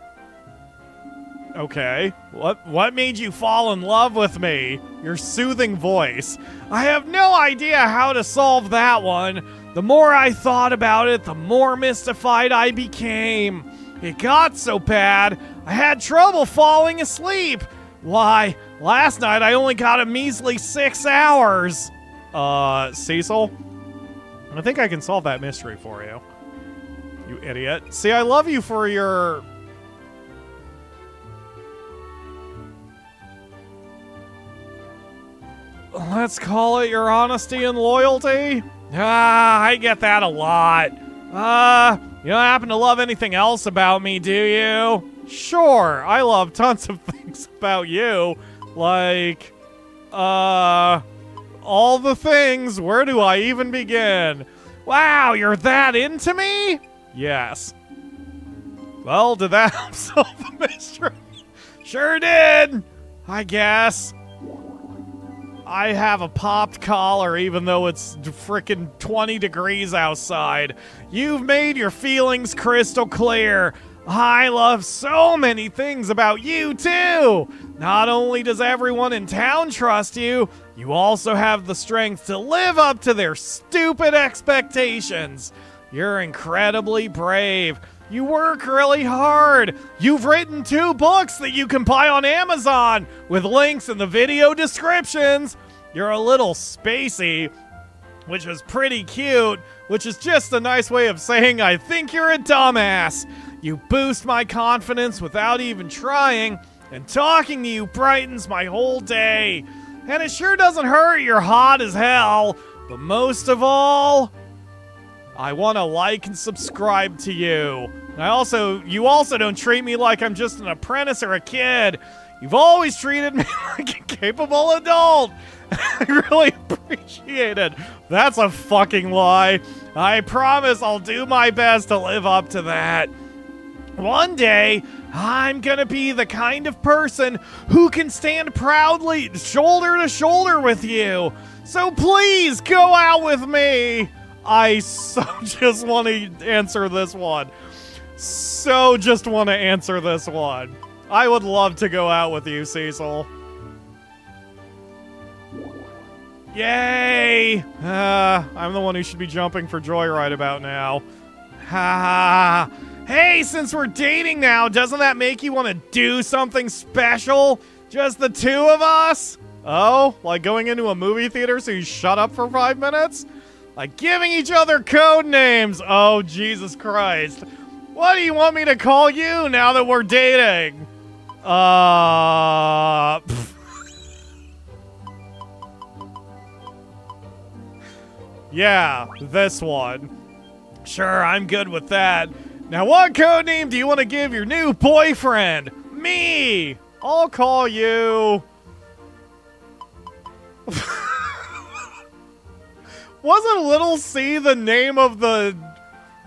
Okay, what made you fall in love with me? Your soothing voice. I have no idea how to solve that one. The more I thought about it, the more mystified I became. It got so bad, I had trouble falling asleep. Why, last night I only got a measly 6 hours. Cecil? I think I can solve that mystery for you. You idiot. See, I love you for your... Let's call it your honesty and loyalty? I get that a lot. You don't happen to love anything else about me, do you? Sure, I love tons of things about you. Like, all the things. Where do I even begin? Wow, you're that into me? Yes. Well, did that help solve the mystery? Sure did, I guess. I have a popped collar even though it's frickin' 20 degrees outside. You've made your feelings crystal clear. I love so many things about you too. Not only does everyone in town trust you, you also have the strength to live up to their stupid expectations. You're incredibly brave. You work really hard. You've written 2 books that you can buy on Amazon with links in the video descriptions. You're a little spacey, which is pretty cute, which is just a nice way of saying I think you're a dumbass. You boost my confidence without even trying, and talking to you brightens my whole day. And it sure doesn't hurt you're hot as hell, but most of all, I want to like and subscribe to you. You also don't treat me like I'm just an apprentice or a kid. You've always treated me like a capable adult. I really appreciate it. That's a fucking lie. I promise I'll do my best to live up to that. One day, I'm gonna be the kind of person who can stand proudly shoulder to shoulder with you. So please go out with me. I so just want to answer this one. I would love to go out with you, Cecil. Yay! I'm the one who should be jumping for joy right about now. Ha! Hey, since we're dating now, doesn't that make you want to do something special? Just the two of us? Oh, like going into a movie theater so you shut up for 5 minutes? Like giving each other code names. Oh, Jesus Christ. What do you want me to call you now that we're dating? Yeah, this one. Sure, I'm good with that. Now, what code name do you want to give your new boyfriend? Me! I'll call you... Wasn't Little C the name of the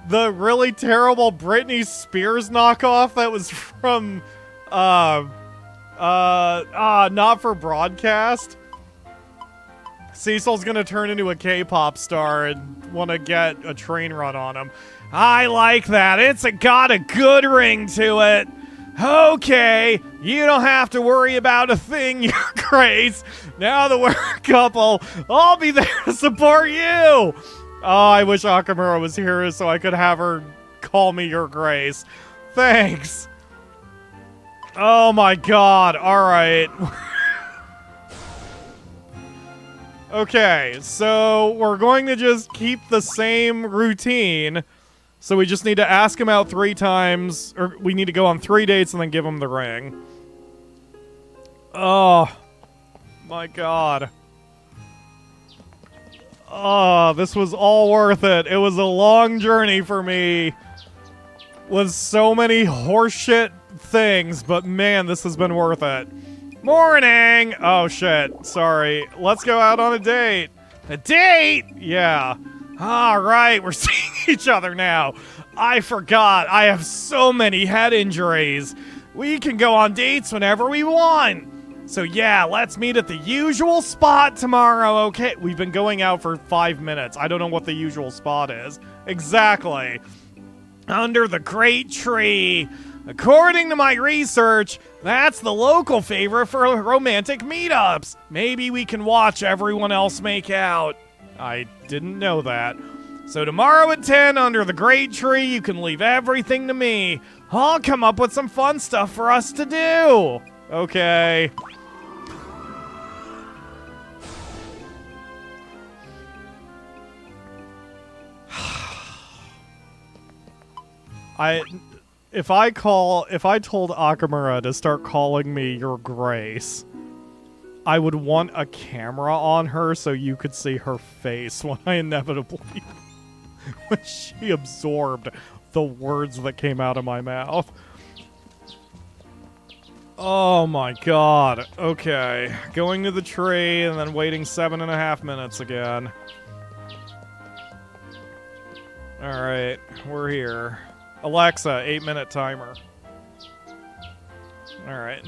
really terrible Britney Spears knockoff that was from, not for broadcast? Cecil's gonna turn into a K-pop star and want to get a train run on him. I like that. It's got a good ring to it. Okay, you don't have to worry about a thing, Your Grace. Now that we're a couple, I'll be there to support you. Oh, I wish Akamura was here so I could have her call me Your Grace. Thanks. Oh my god, alright. Okay, so we're going to just keep the same routine. So we just need to ask him out 3 times, or we need to go on 3 dates and then give him the ring. Oh, my god. Oh, this was all worth it. It was a long journey for me with so many horseshit things, but man, this has been worth it. Morning! Oh, shit. Sorry. Let's go out on a date. A date? Yeah. All right, we're seeing each other now. I forgot. I have so many head injuries. We can go on dates whenever we want. So yeah, let's meet at the usual spot tomorrow, okay? We've been going out for 5 minutes. I don't know what the usual spot is. Exactly. Under the great tree. According to my research, that's the local favorite for romantic meetups. Maybe we can watch everyone else make out. I didn't know that. So tomorrow at 10 under the great tree, you can leave everything to me. I'll come up with some fun stuff for us to do. Okay. If I told Akamura to start calling me Your Grace, I would want a camera on her so you could see her face when I inevitably... when she absorbed the words that came out of my mouth. Oh my god. Okay. Going to the tree and then waiting 7.5 minutes again. Alright, we're here. Alexa, 8-minute timer. Alright.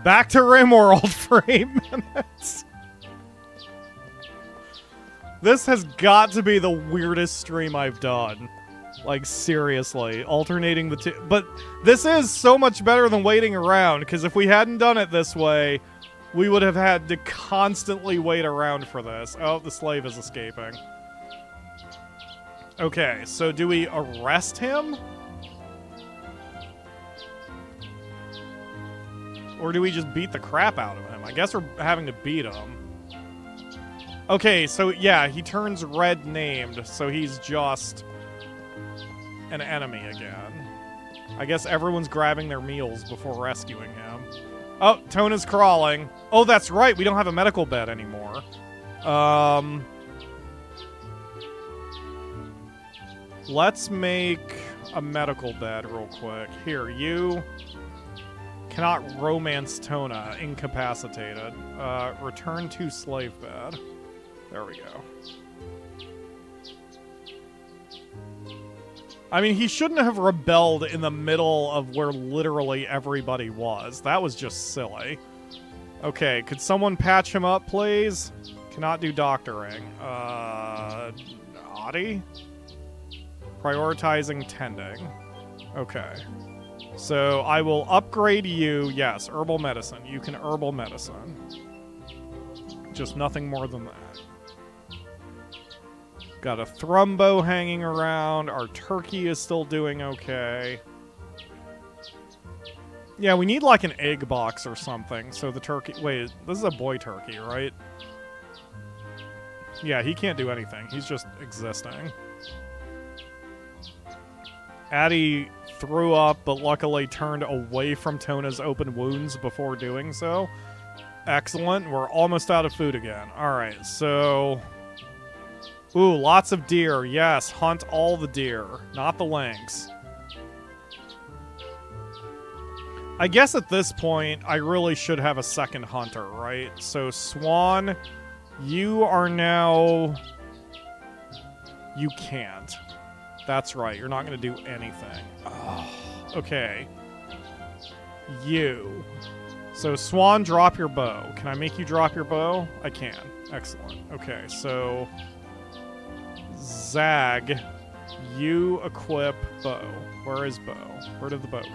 Back to RimWorld for 8 minutes. This has got to be the weirdest stream I've done. Like, seriously. Alternating the two. But this is so much better than waiting around, because if we hadn't done it this way, we would have had to constantly wait around for this. Oh, the slave is escaping. Okay, so do we arrest him? Or do we just beat the crap out of him? I guess we're having to beat him. Okay, so yeah, he turns red named, so he's just an enemy again. I guess everyone's grabbing their meals before rescuing him. Oh, Tona's crawling. Oh, that's right, we don't have a medical bed anymore. Let's make a medical bed real quick. Here, you cannot romance Tona, incapacitated. Return to slave bed. There we go. I mean, he shouldn't have rebelled in the middle of where literally everybody was. That was just silly. Okay, could someone patch him up, please? Cannot do doctoring. Naughty? Prioritizing tending. Okay. So I will upgrade you. Yes, herbal medicine. You can herbal medicine. Just nothing more than that. Got a thrumbo hanging around. Our turkey is still doing okay. Yeah, we need like an egg box or something. So the turkey... Wait, this is a boy turkey, right? Yeah, he can't do anything. He's just existing. Addie threw up, but luckily turned away from Tona's open wounds before doing so. Excellent. We're almost out of food again. Alright, so... Ooh, lots of deer. Yes, hunt all the deer, not the lynx. I guess at this point, I really should have a second hunter, right? So, Swan, you are now... You can't. That's right, you're not going to do anything. Oh, okay. You. So, Swan, drop your bow. Can I make you drop your bow? I can. Excellent. Okay, so... Zag, you equip bow. Where is bow? Where did the bow go?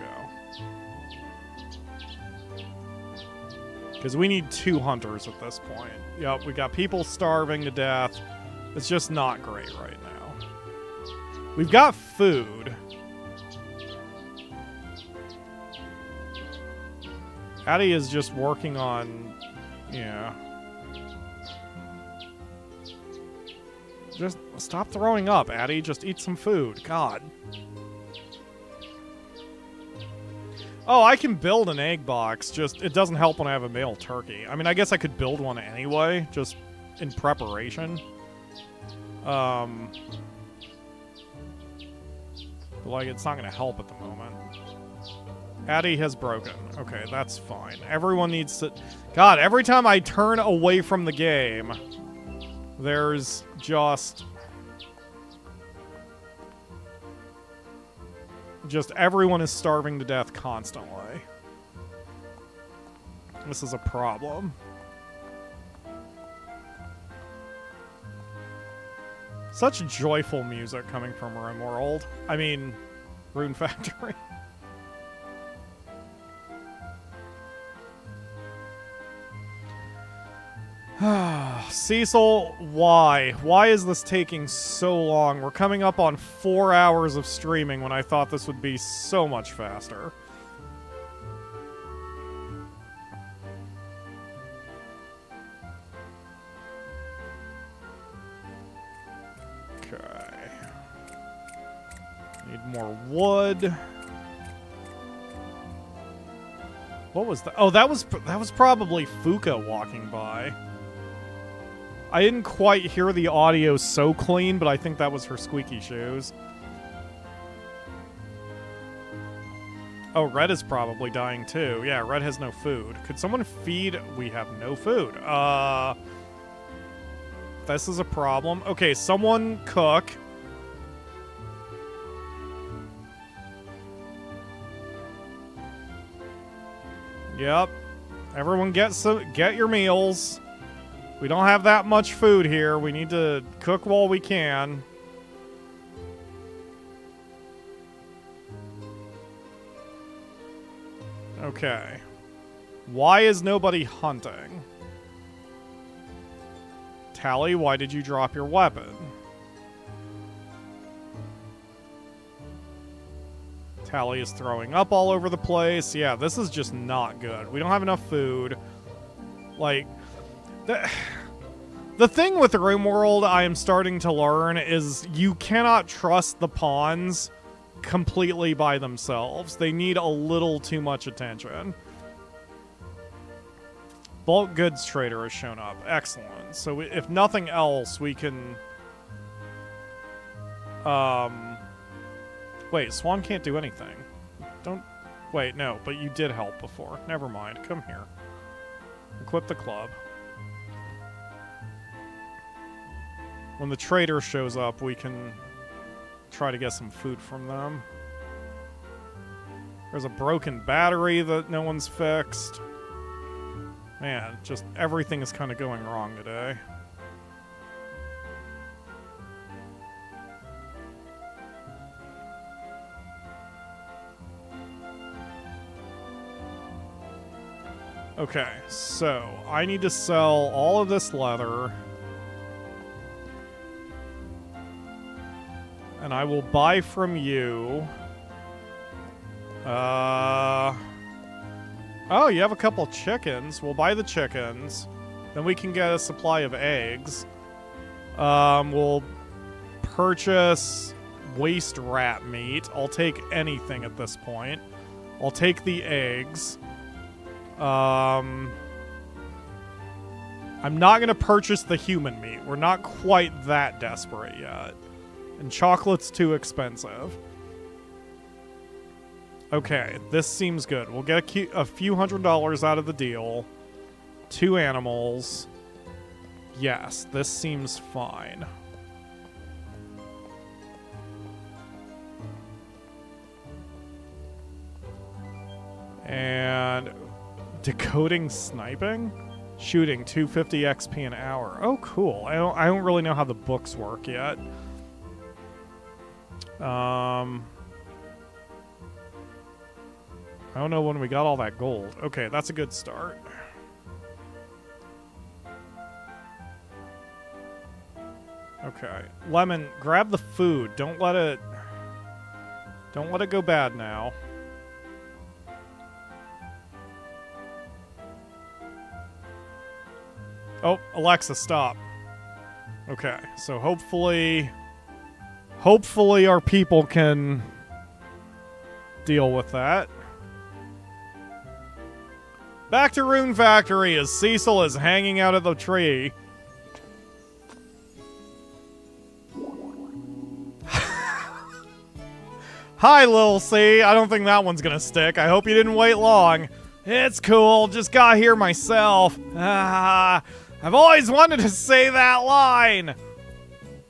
Because we need 2 hunters at this point. Yep, we got people starving to death. It's just not great right now. We've got food. Addie is just working on... Yeah. Just stop throwing up, Addie. Just eat some food. God. Oh, I can build an egg box. Just, it doesn't help when I have a male turkey. I mean, I guess I could build one anyway, just in preparation. But, like, it's not going to help at the moment. Addie has broken. Okay, that's fine. Everyone needs to... God, every time I turn away from the game... There's just everyone is starving to death constantly. This is a problem. Such joyful music coming from RimWorld. I mean, Rune Factory. Cecil, why? Why is this taking so long? We're coming up on 4 hours of streaming when I thought this would be so much faster. Okay. Need more wood. What was that? Oh, that was probably Fuka walking by. I didn't quite hear the audio so clean, but I think that was her squeaky shoes. Oh, Red is probably dying too. Yeah, Red has no food. Could someone feed? We have no food. This is a problem. Okay, someone cook. Yep. Everyone get your meals. We don't have that much food here. We need to cook while we can. Okay. Why is nobody hunting? Tally, why did you drop your weapon? Tally is throwing up all over the place. Yeah, this is just not good. We don't have enough food. Like, the thing with RimWorld I am starting to learn is you cannot trust the pawns completely by themselves. They need a little too much attention. Bulk goods trader has shown up. Excellent. So if nothing else, we can... Wait, Swan can't do anything. Don't... Wait, no, but you did help before. Never mind. Come here. Equip the club. When the trader shows up, we can try to get some food from them. There's a broken battery that no one's fixed. Man, just everything is kind of going wrong today. Okay, so I need to sell all of this leather. And I will buy from you. Oh, you have a couple chickens. We'll buy the chickens. Then we can get a supply of eggs. We'll purchase waste rat meat. I'll take anything at this point. I'll take the eggs. I'm not going to purchase the human meat. We're not quite that desperate yet. And chocolate's too expensive. Okay, this seems good. We'll get a few $100s out of the deal. 2 animals. Yes, this seems fine. And decoding sniping? Shooting 250 XP an hour. Oh, cool. I don't really know how the books work yet. I don't know when we got all that gold. Okay, that's a good start. Okay. Lemon, grab the food. Don't let it go bad now. Oh, Alexa, stop. Okay, so hopefully our people can deal with that. Back to Rune Factory as Cecil is hanging out at the tree. Hi, Lil C. I don't think that one's gonna stick. I hope you didn't wait long. It's cool. Just got here myself. I've always wanted to say that line.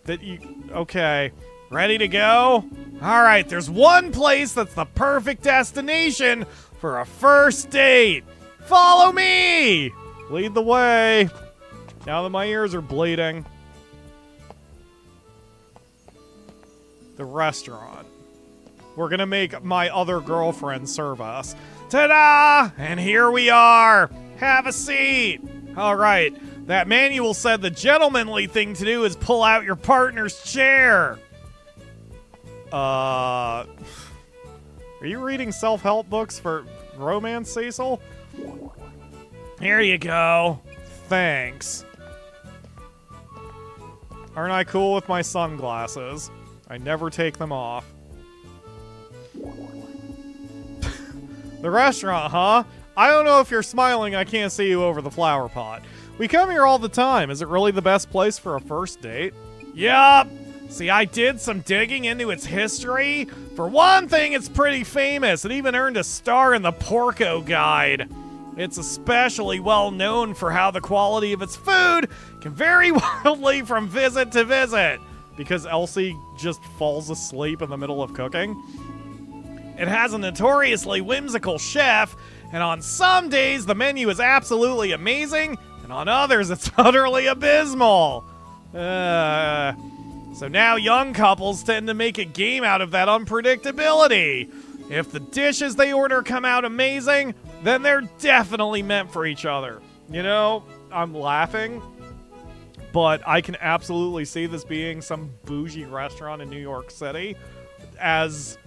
Okay. Ready to go? Alright, there's one place that's the perfect destination for a first date. Follow me! Lead the way. Now that my ears are bleeding. The restaurant. We're gonna make my other girlfriend serve us. Ta-da! And here we are. Have a seat. Alright, that manual said the gentlemanly thing to do is pull out your partner's chair. Are you reading self-help books for romance, Cecil? Here you go. Thanks. Aren't I cool with my sunglasses? I never take them off. The restaurant, huh? I don't know if you're smiling. I can't see you over the flower pot. We come here all the time. Is it really the best place for a first date? Yup. See, I did some digging into its history. For one thing, it's pretty famous. It even earned a star in the Porco Guide. It's especially well known for how the quality of its food can vary wildly from visit to visit. Because Elsie just falls asleep in the middle of cooking. It has a notoriously whimsical chef, and on some days the menu is absolutely amazing, and on others it's utterly abysmal. So now young couples tend to make a game out of that unpredictability. If the dishes they order come out amazing, then they're definitely meant for each other. You know, I'm laughing, but I can absolutely see this being some bougie restaurant in New York City as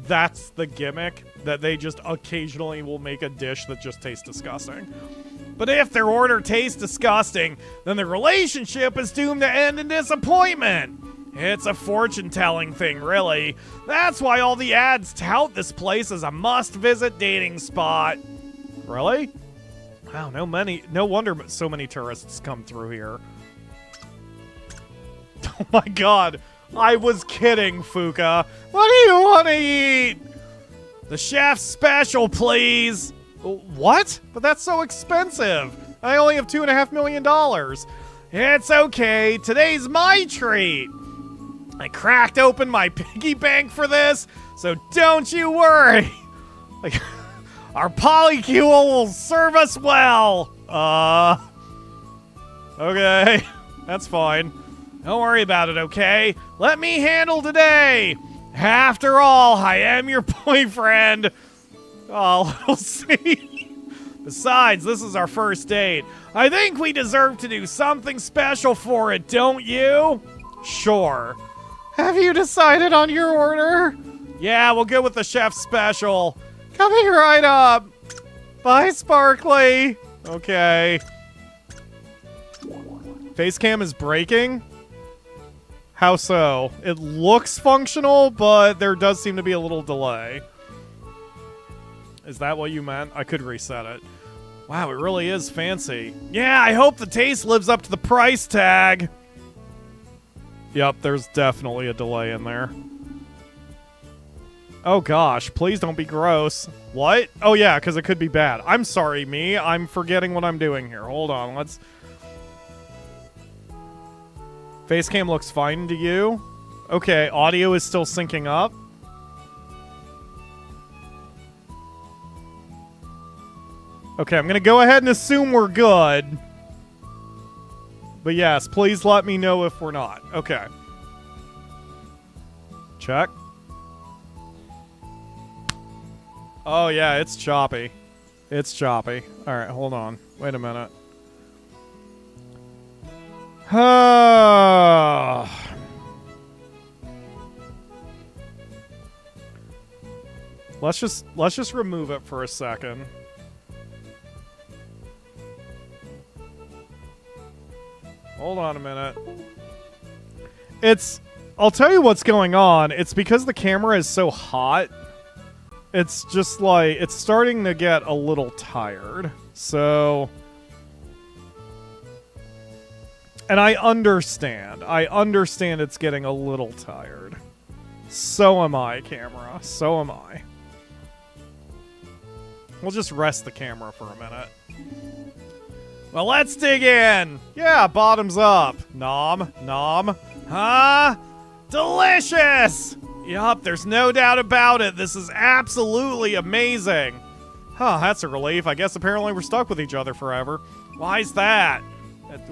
that's the gimmick, that they just occasionally will make a dish that just tastes disgusting. But if their order tastes disgusting, then the relationship is doomed to end in disappointment. It's a fortune-telling thing, really. That's why all the ads tout this place as a must-visit dating spot. Really? Wow, no wonder so many tourists come through here. Oh my god, I was kidding, Fuka. What do you want to eat? The chef's special, please. What? But that's so expensive. I only have $2.5 million. It's okay. Today's my treat. I cracked open my piggy bank for this, so don't you worry. Like, our polycule will serve us well. Okay. That's fine. Don't worry about it, okay? Let me handle today. After all, I am your boyfriend. Oh, we'll see. Besides, this is our first date. I think we deserve to do something special for it, don't you? Sure. Have you decided on your order? Yeah, we'll go with the chef's special. Coming right up. Bye, Sparkly. Okay. Facecam is breaking? How so? It looks functional, but there does seem to be a little delay. Is that what you meant? I could reset it. Wow, it really is fancy. Yeah, I hope the taste lives up to the price tag. Yep, there's definitely a delay in there. Oh gosh, please don't be gross. What? Oh yeah, because it could be bad. I'm sorry, me. I'm forgetting what I'm doing here. Hold on, let's... Facecam looks fine to you. Okay, audio is still syncing up. Okay, I'm gonna go ahead and assume we're good. But yes, please let me know if we're not. Okay. Check. Oh yeah, it's choppy. It's choppy. Alright, hold on. Wait a minute. Let's just remove it for a second. Hold on a minute. I'll tell you what's going on. It's because the camera is so hot. It's just like, it's starting to get a little tired. So... And I understand. I understand it's getting a little tired. So am I, camera. So am I. We'll just rest the camera for a minute. Well, let's dig in. Yeah, bottoms up. Nom, nom. Huh? Delicious! Yup, there's no doubt about it. This is absolutely amazing. Huh, that's a relief. I guess apparently we're stuck with each other forever. Why's that?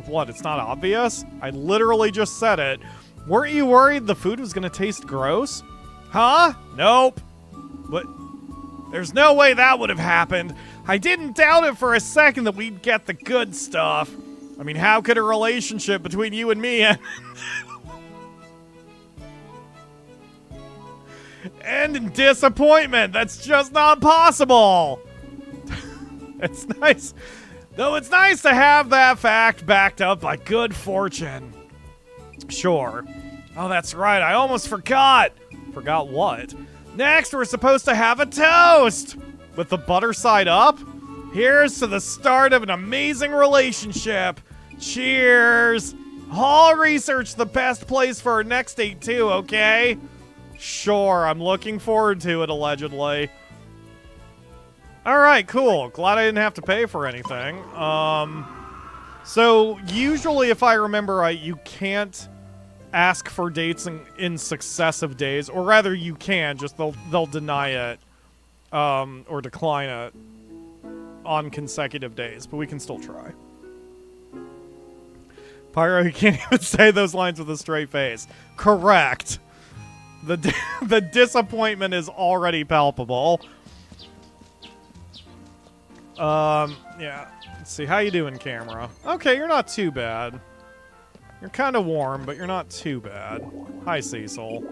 What, it's not obvious? I literally just said it. Weren't you worried the food was gonna taste gross? Huh? Nope. But there's no way that would have happened. I didn't doubt it for a second that we'd get the good stuff. I mean, how could a relationship between you and me end in disappointment? That's just not possible. It's nice. Though it's nice to have that fact backed up by good fortune. Sure. Oh, that's right. I almost forgot. Forgot what? Next, we're supposed to have a toast. With the butter side up? Here's to the start of an amazing relationship. Cheers. I'll research the best place for our next date too, okay? Sure, I'm looking forward to it, allegedly. Alright, cool. Glad I didn't have to pay for anything. So, usually if I remember right, you can't ask for dates in successive days. Or rather, you can, just they'll deny it. Or decline it on consecutive days. But we can still try. Pyro, you can't even say those lines with a straight face. Correct. The disappointment is already palpable. Yeah. Let's see. How you doing, camera? Okay, you're not too bad. You're kind of warm, but you're not too bad. Hi, Cecil.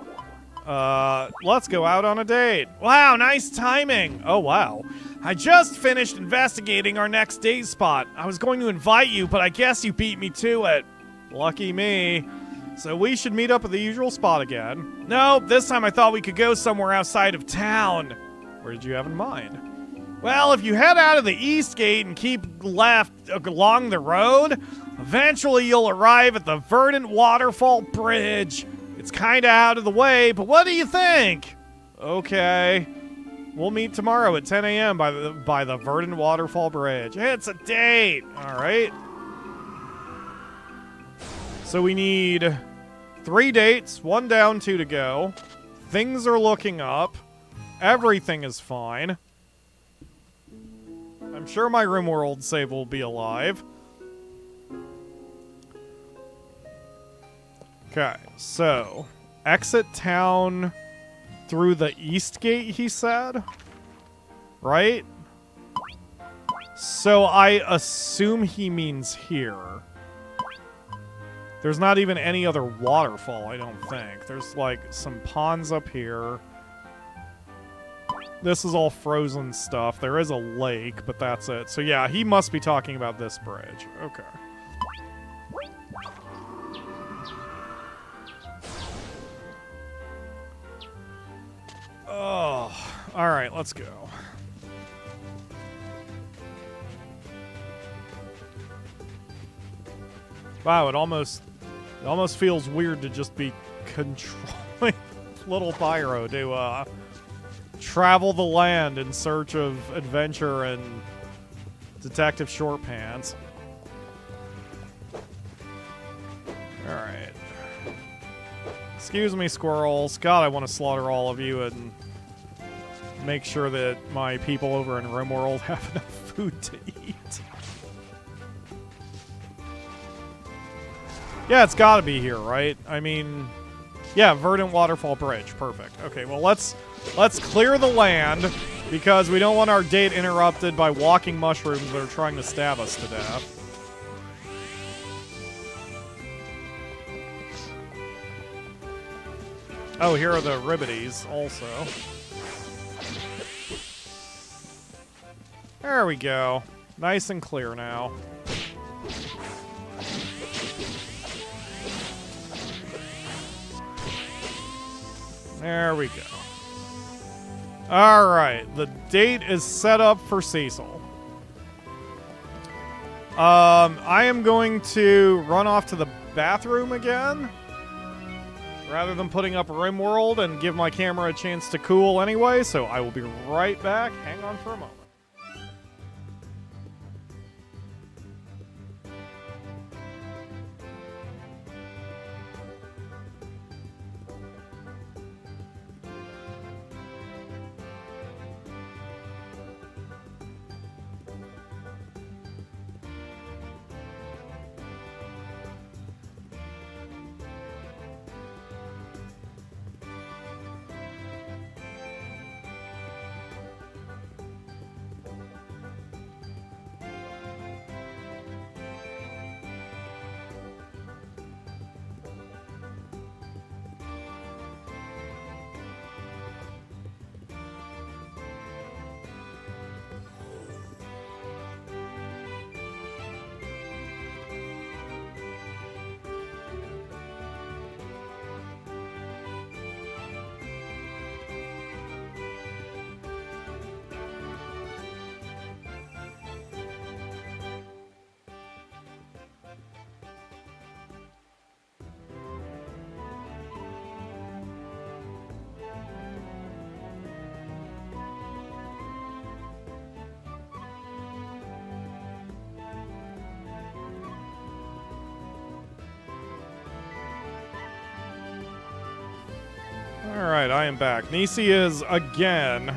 Let's go out on a date. Wow, nice timing. Oh, wow. I just finished investigating our next date spot. I was going to invite you, but I guess you beat me to it. Lucky me. So we should meet up at the usual spot again. No, this time I thought we could go somewhere outside of town. Where did you have in mind? Well, if you head out of the east gate and keep left along the road, eventually you'll arrive at the Verdant Waterfall Bridge. It's kinda out of the way, but what do you think? Okay. We'll meet tomorrow at 10 a.m. by the Verdant Waterfall Bridge. It's a date! Alright. So we need 3 dates, 1 down, 2 to go. Things are looking up. Everything is fine. I'm sure my RimWorld save will be alive. Okay, so exit town through the east gate, he said? Right? So I assume he means here. There's not even any other waterfall, I don't think. There's like some ponds up here. This is all frozen stuff. There is a lake, but that's it. So yeah, he must be talking about this bridge. Okay. Oh, all right, let's go. Wow, it almost feels weird to just be controlling little Pyro to travel the land in search of adventure and Detective Short Pants. All right. Excuse me, squirrels. God, I want to slaughter all of you and make sure that my people over in RimWorld have enough food to eat. Yeah, it's got to be here, right? I mean, yeah, Verdant Waterfall Bridge. Perfect. Okay, well, let's clear the land because we don't want our date interrupted by walking mushrooms that are trying to stab us to death. Oh, here are the ribbities also. There we go. Nice and clear now. There we go. Alright, the date is set up for Cecil. I am going to run off to the bathroom again. Rather than putting up RimWorld and give my camera a chance to cool anyway, so I will be right back. Hang on for a moment. Alright, I am back. Nisi is, again,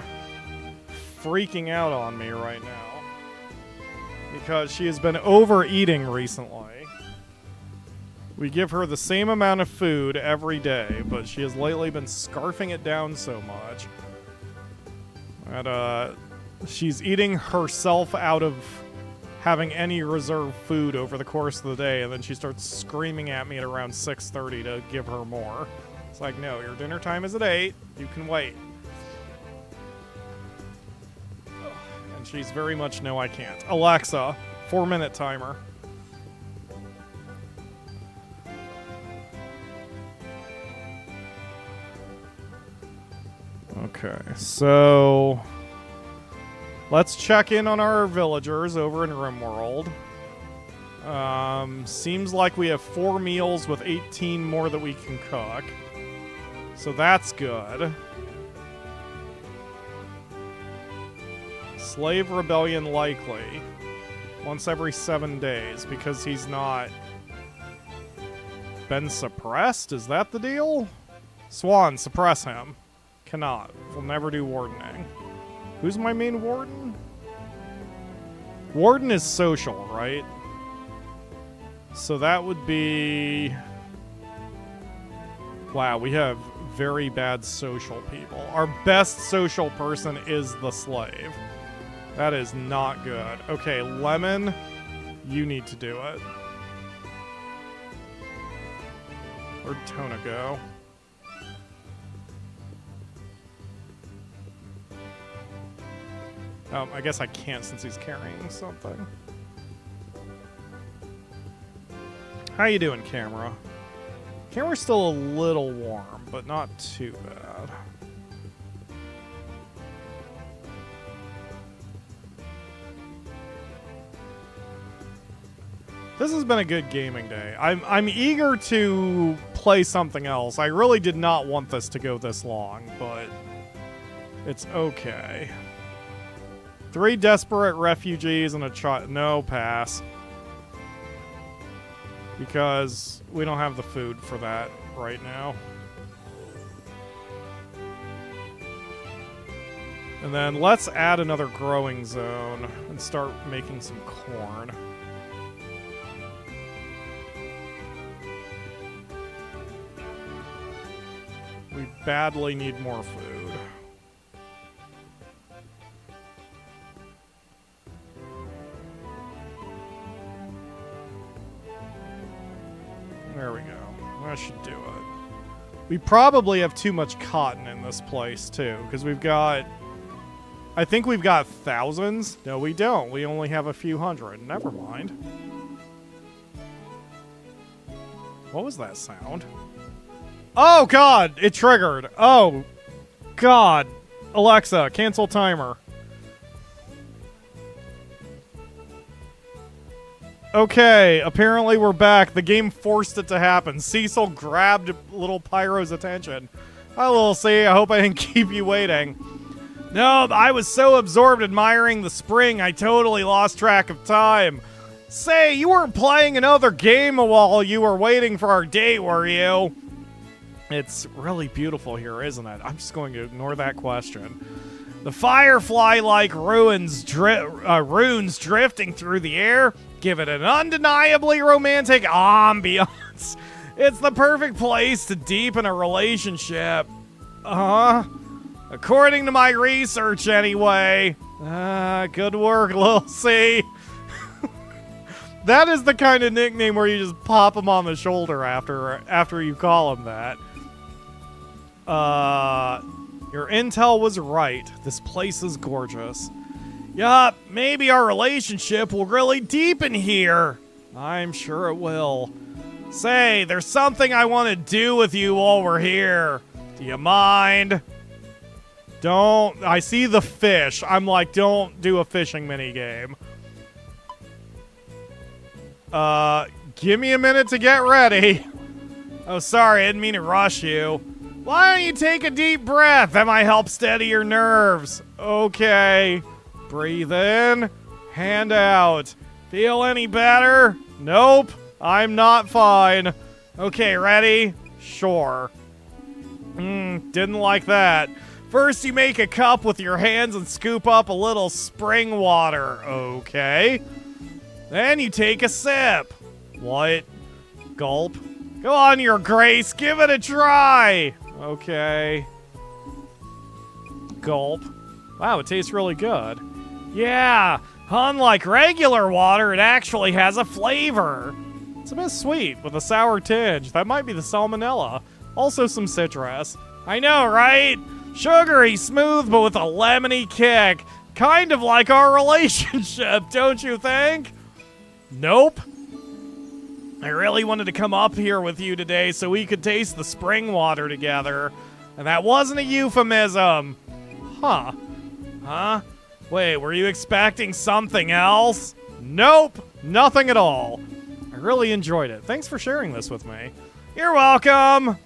freaking out on me right now. Because she has been overeating recently. We give her the same amount of food every day, but she has lately been scarfing it down so much that, she's eating herself out of having any reserved food over the course of the day, and then she starts screaming at me at around 6:30 to give her more. It's like, no, your dinner time is at 8. You can wait. And she's very much, no, I can't. Alexa, 4-minute timer. Okay, so let's check in on our villagers over in RimWorld. Seems like we have 4 meals with 18 more that we can cook. So that's good. Slave rebellion likely. Once every 7 days because he's not been suppressed? Is that the deal? Swan, suppress him. Cannot. We'll never do wardening. Who's my main warden? Warden is social, right? So that would be... Wow, we have very bad social people. Our best social person is the slave. That is not good. Okay, Lemon, you need to do it. Where'd Tona go? I guess I can't since he's carrying something. How you doing, camera? Camera's still a little warm, but not too bad. This has been a good gaming day. I'm eager to play something else. I really did not want this to go this long, but it's okay. 3 desperate refugees and a child. No, pass. Because we don't have the food for that right now. And then let's add another growing zone and start making some corn. We badly need more food. There we go. That should do it. We probably have too much cotton in this place, too, because we've got... I think we've got thousands. No, we don't. We only have a few hundred. Never mind. What was that sound? Oh, God! It triggered. Oh, God. Alexa, cancel timer. Okay, apparently we're back. The game forced it to happen. Cecil grabbed little Pyro's attention. Hi, little C. I hope I didn't keep you waiting. No, I was so absorbed admiring the spring, I totally lost track of time. Say, you weren't playing another game while you were waiting for our date, were you? It's really beautiful here, isn't it? I'm just going to ignore that question. The firefly-like runes drifting through the air give it an undeniably romantic ambiance. It's the perfect place to deepen a relationship. According to my research, anyway. Good work, Lil C. That is the kind of nickname where you just pop him on the shoulder after you call him that. Your intel was right. This place is gorgeous. Yup, maybe our relationship will really deepen here. I'm sure it will. Say, there's something I want to do with you while we're here. Do you mind? Don't. I see the fish. I'm like, don't do a fishing minigame. Give me a minute to get ready. Oh, sorry, I didn't mean to rush you. Why don't you take a deep breath? That might help steady your nerves. Okay. Breathe in. Hand out. Feel any better? Nope. I'm not fine. Okay, ready? Sure. Didn't like that. First, you make a cup with your hands and scoop up a little spring water. Okay. Then you take a sip. What? Gulp. Go on, Your Grace. Give it a try. Okay. Gulp. Wow, it tastes really good. Yeah, unlike regular water, it actually has a flavor. It's a bit sweet with a sour tinge. That might be the salmonella. Also some citrus. I know, right? Sugary smooth, but with a lemony kick. Kind of like our relationship, don't you think? Nope. I really wanted to come up here with you today so we could taste the spring water together. And that wasn't a euphemism. Huh. Huh? Wait, were you expecting something else? Nope. Nothing at all. I really enjoyed it. Thanks for sharing this with me. You're welcome.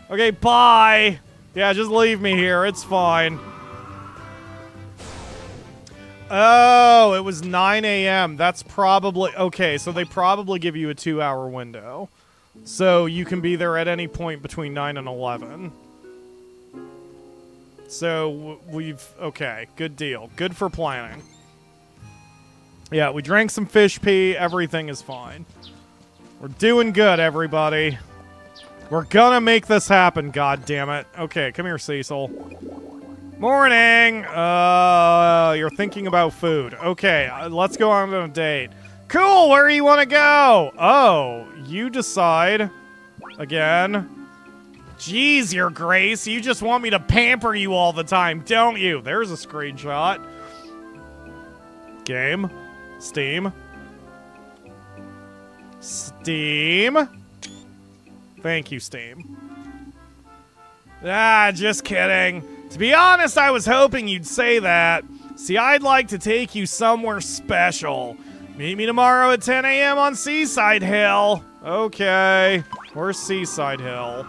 Okay, bye. Yeah, just leave me here. It's fine. Oh, it was 9 a.m. That's probably... Okay, so they probably give you a 2-hour window. So you can be there at any point between 9 and 11. So we've... Okay, good deal. Good for planning. Yeah, we drank some fish pee. Everything is fine. We're doing good, everybody. We're gonna make this happen, goddammit. Okay, come here, Cecil. Morning! You're thinking about food. Okay, let's go on a date. Cool, where do you want to go? Oh, you decide. Again. Jeez, your grace, you just want me to pamper you all the time, don't you? There's a screenshot. Game. Steam. Steam. Thank you, Steam. Ah, just kidding. To be honest, I was hoping you'd say that. See, I'd like to take you somewhere special. Meet me tomorrow at 10 a.m. on Seaside Hill. Okay. Where's Seaside Hill?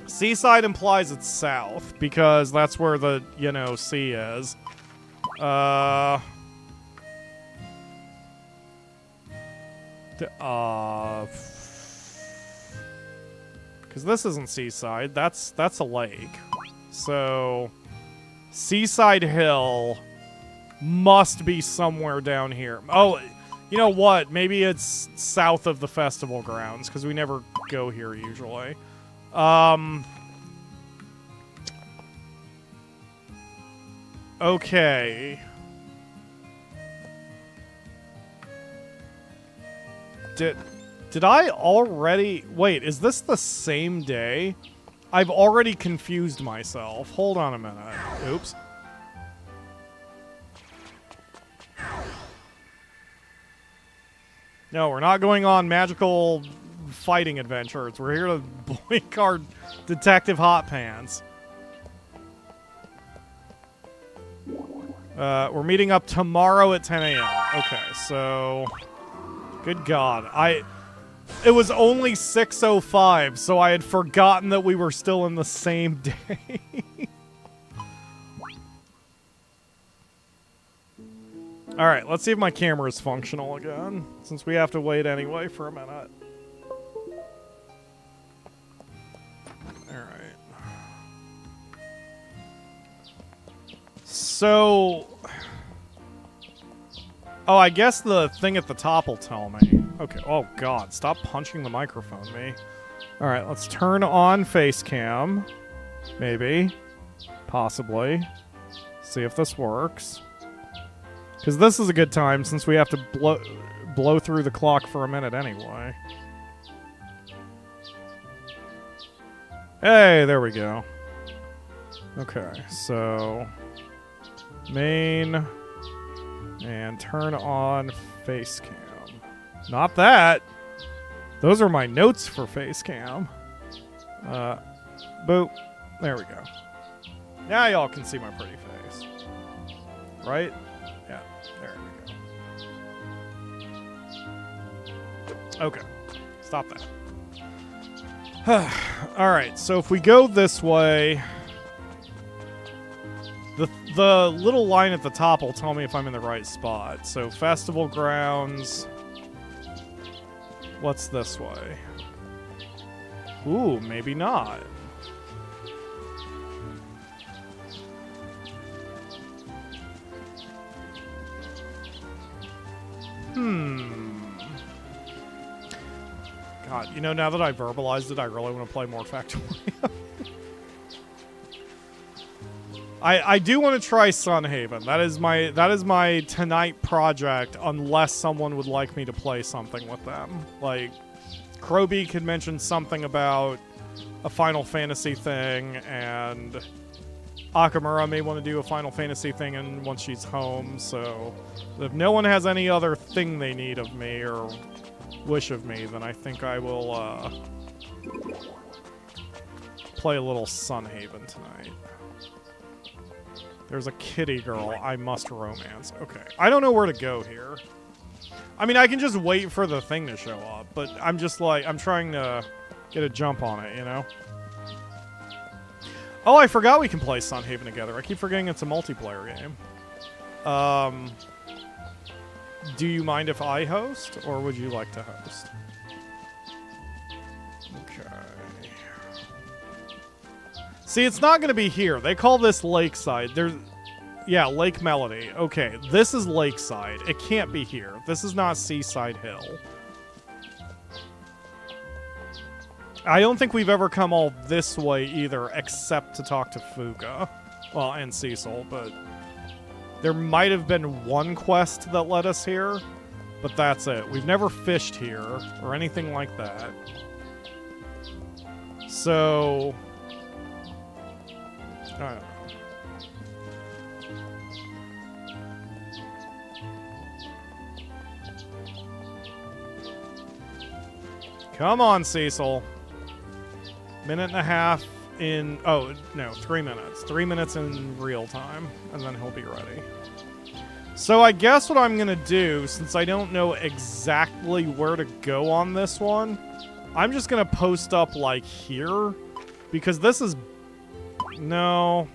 Seaside implies it's south, because that's where the, you know, sea is. Because this isn't Seaside. That's a lake. So, Seaside Hill must be somewhere down here. Oh, you know what? Maybe it's south of the festival grounds, because we never go here usually. Okay. Did I already... Wait, is this the same day? I've already confused myself. Hold on a minute. Oops. No, we're not going on magical fighting adventures. We're here to blink our Detective Hot Pants. We're meeting up tomorrow at 10 a.m. Okay, so... Good God. It was only 6:05, so I had forgotten that we were still in the same day. Alright, let's see if my camera is functional again, since we have to wait anyway for a minute. Alright. So... Oh, I guess the thing at the top will tell me. Okay. Oh, God. Stop punching the microphone, me. Alright, let's turn on face cam. Maybe. Possibly. See if this works. Because this is a good time, since we have to blow through the clock for a minute anyway. Hey, there we go. Okay, so... Main... And turn on face cam. Not that. Those are my notes for face cam. Boop. There we go. Now y'all can see my pretty face. Right? Yeah, there we go. Okay. Stop that. Alright, so if we go this way... The little line at the top will tell me if I'm in the right spot. So, festival grounds. What's this way? Ooh, maybe not. God, you know, now that I verbalized it, I really want to play more Factorio. I do want to try Sunhaven. That is my tonight project, unless someone would like me to play something with them. Like, Crowbeak had mentioned something about a Final Fantasy thing, and Akamura may want to do a Final Fantasy thing and once she's home, so if no one has any other thing they need of me or wish of me, then I think I will play a little Sunhaven tonight. There's a kitty girl I must romance. Okay. I don't know where to go here. I mean, I can just wait for the thing to show up, but I'm just like, I'm trying to get a jump on it, you know? Oh, I forgot we can play Sunhaven together. I keep forgetting it's a multiplayer game. Do you mind if I host, or would you like to host? Okay. See, it's not going to be here. They call this Lakeside. There's... Yeah, Lake Melody. Okay, this is Lakeside. It can't be here. This is not Seaside Hill. I don't think we've ever come all this way either, except to talk to Fuka. Well, and Cecil, but... There might have been one quest that led us here, but that's it. We've never fished here, or anything like that. So... I don't know. Come on, Cecil. Minute and a half in... Oh, no, 3 minutes. 3 minutes in real time, and then he'll be ready. So I guess what I'm going to do, since I don't know exactly where to go on this one, I'm just going to post up, like, here. Because this is... No.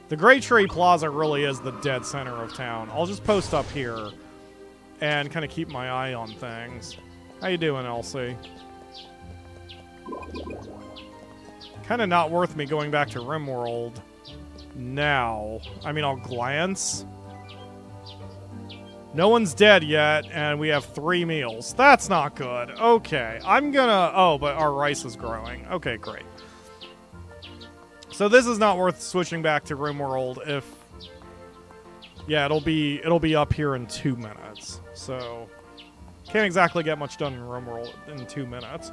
The Great Tree Plaza really is the dead center of town. I'll just post up here and kind of keep my eye on things. How you doing, Elsie? Kind of not worth me going back to RimWorld now. I mean, I'll glance. No one's dead yet, and we have 3 meals. That's not good. Okay, I'm gonna... Oh, but our rice is growing. Okay, great. So this is not worth switching back to RimWorld if... Yeah, it'll be up here in 2 minutes. So... Can't exactly get much done in RimWorld in 2 minutes.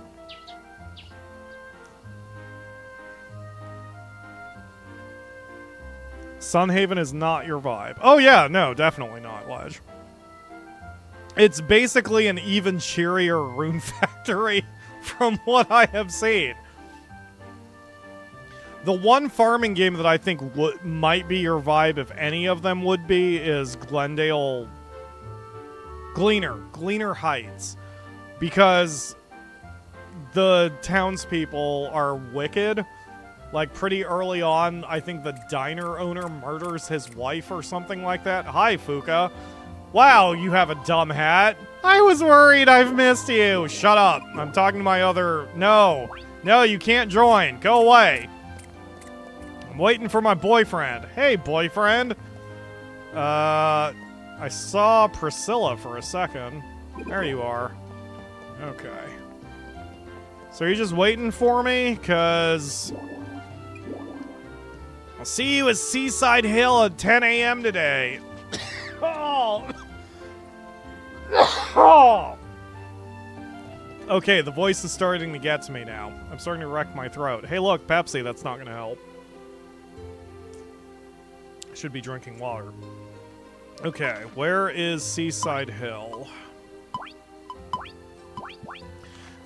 Sunhaven is not your vibe. Oh yeah, no, definitely not, Ledge. It's basically an even cheerier Rune Factory from what I have seen. The one farming game that I think might be your vibe, if any of them would be, is Glendale... Gleaner Heights. Because the townspeople are wicked. Like, pretty early on, I think the diner owner murders his wife or something like that. Hi, Fuka. Wow, you have a dumb hat. I was worried I've missed you. Shut up. I'm talking to my other... No. No, you can't join. Go away. I'm waiting for my boyfriend. Hey, boyfriend. I saw Priscilla for a second. There you are. Okay. So you're just waiting for me? Because... I'll see you at Seaside Hill at 10 a.m. today. Oh. Oh. Okay, the voice is starting to get to me now. I'm starting to wreck my throat. Hey, look, Pepsi, that's not going to help. I should be drinking water. Okay, where is Seaside Hill?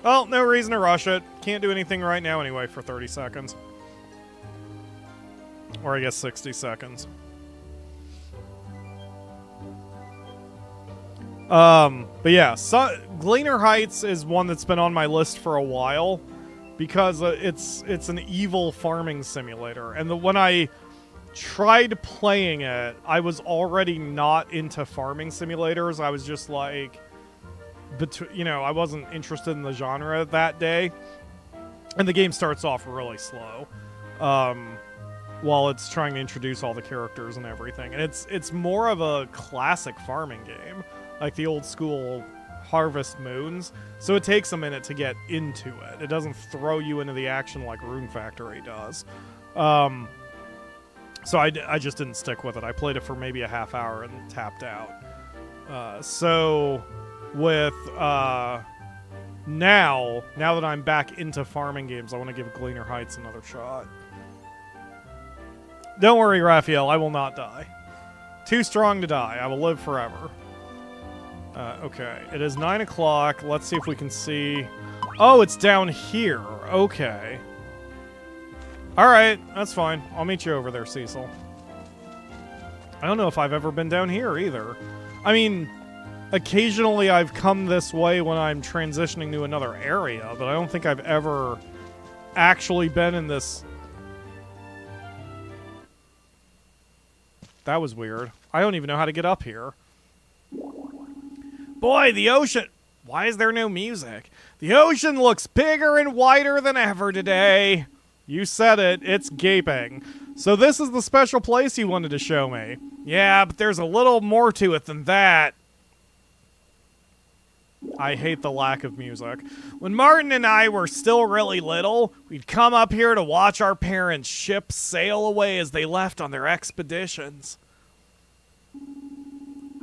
Well, no reason to rush it. Can't do anything right now anyway for 30 seconds. Or I guess 60 seconds. But yeah, Gleaner Heights is one that's been on my list for a while because it's an evil farming simulator. And when I tried playing it, I was already not into farming simulators. I was just like, I wasn't interested in the genre that day. And the game starts off really slow. While it's trying to introduce all the characters and everything. And it's more of a classic farming game, like the old school Harvest Moons. So it takes a minute to get into it. It doesn't throw you into the action like Rune Factory does. So I just didn't stick with it. I played it for maybe a half hour and tapped out. So with Now that I'm back into farming games, I want to give Gleaner Heights another shot. Don't worry, Raphael, I will not die. Too strong to die. I will live forever. Okay, it is 9 o'clock. Let's see if we can see... Oh, it's down here. Okay. Alright, that's fine. I'll meet you over there, Cecil. I don't know if I've ever been down here either. I mean, occasionally I've come this way when I'm transitioning to another area, but I don't think I've ever actually been in this... That was weird. I don't even know how to get up here. Boy, the ocean... Why is there no music? The ocean looks bigger and wider than ever today. You said it. It's gaping. So this is the special place you wanted to show me. Yeah, but there's a little more to it than that. I hate the lack of music. When Martin and I were still really little, we'd come up here to watch our parents' ships sail away as they left on their expeditions.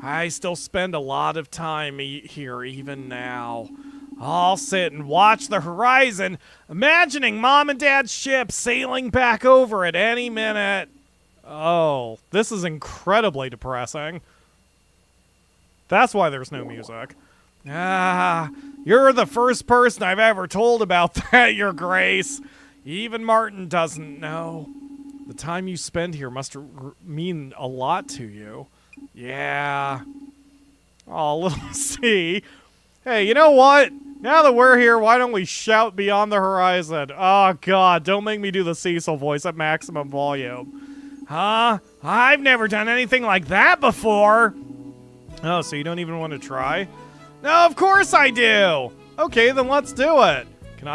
I still spend a lot of time here even now. I'll sit and watch the horizon, imagining Mom and Dad's ship sailing back over at any minute. Oh, this is incredibly depressing. That's why there's no music. Ah, you're the first person I've ever told about that, Your Grace. Even Martin doesn't know. The time you spend here must mean a lot to you. Yeah. Oh, little C. Hey, you know what? Now that we're here, why don't we shout beyond the horizon? Oh, God, don't make me do the Cecil voice at maximum volume. Huh? I've never done anything like that before. Oh, so you don't even want to try? No, of course I do. Okay, then let's do it. Can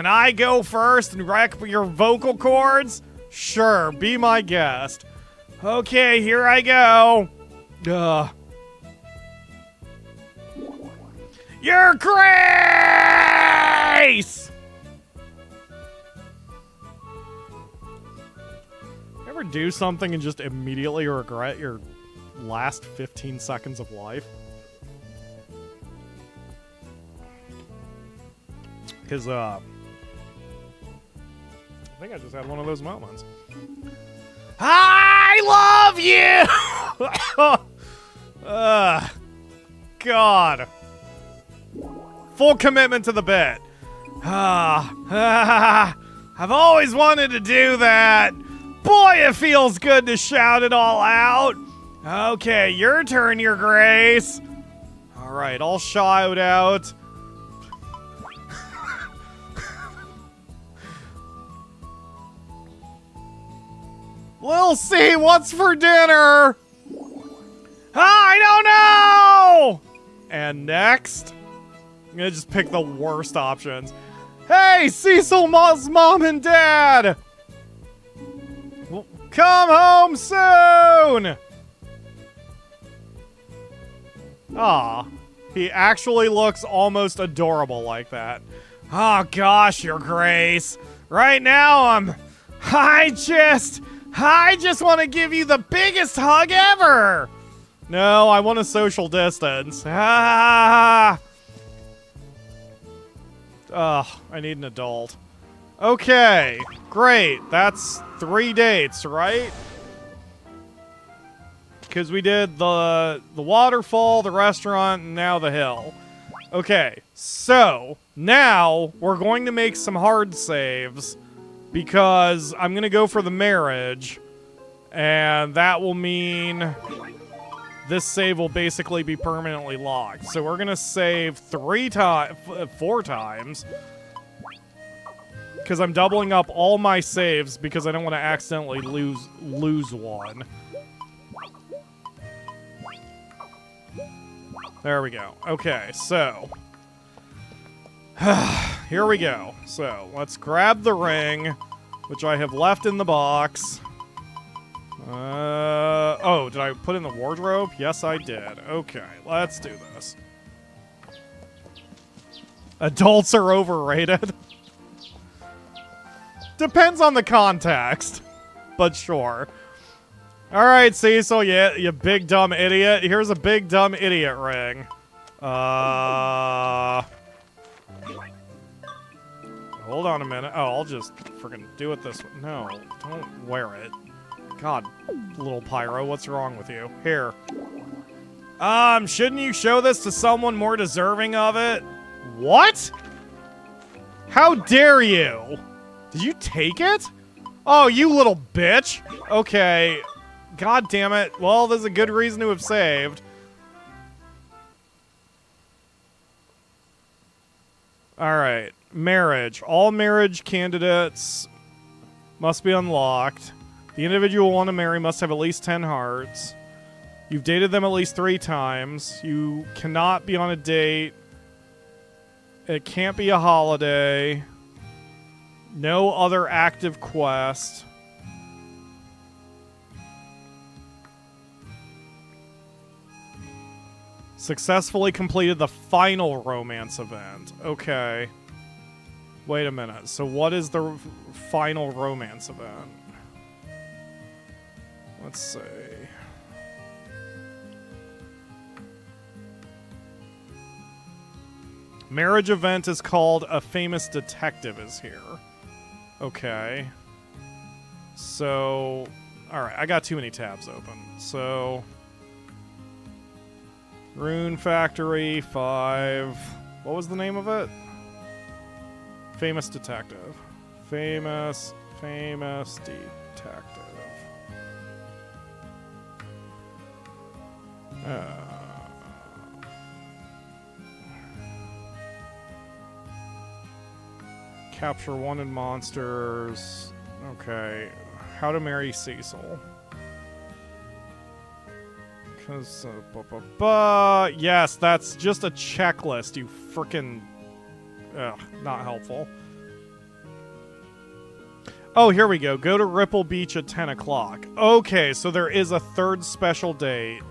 I go first and wreck your vocal cords? Sure, be my guest. Okay, here I go. Your Grace! Ever do something and just immediately regret your last 15 seconds of life? Because, I think I just had one of those moments. I love you! God. Full commitment to the bit. I've always wanted to do that. Boy, it feels good to shout it all out. Okay, your turn, Your Grace. All right, I'll shout out. Lil C, what's for dinner? I don't know! And next, I'm gonna just pick the worst options. Hey, Cecil's mom and dad! Come home soon! Aw, he actually looks almost adorable like that. Oh gosh, Your Grace. Right now, I just want to give you the biggest hug ever! No, I want a social distance. I need an adult. Okay, great. That's 3 dates, right? Because we did the waterfall, the restaurant, and now the hill. Okay, so now we're going to make some hard saves because I'm going to go for the marriage, and that will mean this save will basically be permanently locked. So we're going to save 4 times because I'm doubling up all my saves because I don't want to accidentally lose one. There we go. Okay, so here we go. So let's grab the ring, which I have left in the box. Oh, did I put in the wardrobe? Yes, I did. Okay, let's do this. Adults are overrated. Depends on the context, but sure. All right, Cecil, you big dumb idiot. Here's a big dumb idiot ring. hold on a minute. Oh, I'll just freaking do it this way. No, don't wear it. God, little Pyro, what's wrong with you? Here. Shouldn't you show this to someone more deserving of it? What? How dare you? Did you take it? Oh, you little bitch. Okay. God damn it. Well, there's a good reason to have saved. Alright. Marriage. All marriage candidates must be unlocked. The individual you want to marry must have at least 10 hearts. You've dated them at least 3 times. You cannot be on a date. It can't be a holiday. No other active quest. Successfully completed the final romance event. Okay. Wait a minute. So what is the final romance event? Let's see. Marriage event is called A Famous Detective is here. Okay. So, alright, I got too many tabs open. So, Rune Factory 5. What was the name of it? Famous Detective. Famous Detective. Capture wanted monsters. Okay. How to marry Cecil. Because, yes, that's just a checklist, you frickin'... Ugh, not helpful. Oh, here we go. Go to Ripple Beach at 10 o'clock. Okay, so there is a 3rd special date.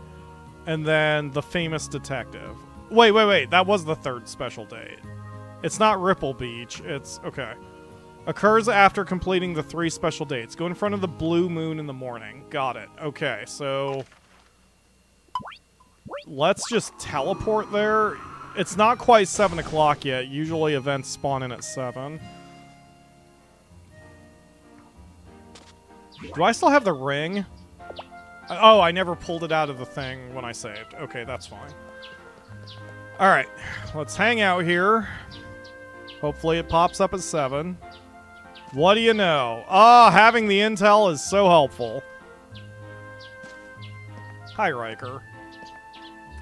And then the famous detective. Wait. That was the 3rd special date. It's not Ripple Beach. It's... Okay. Occurs after completing the 3 special dates. Go in front of the blue moon in the morning. Got it. Okay, so... Let's just teleport there. It's not quite 7 o'clock yet. Usually events spawn in at 7. Do I still have the ring? Oh, I never pulled it out of the thing when I saved. Okay, that's fine. Alright, let's hang out here. Hopefully it pops up at 7. What do you know? Ah, having the intel is so helpful. Hi, Riker.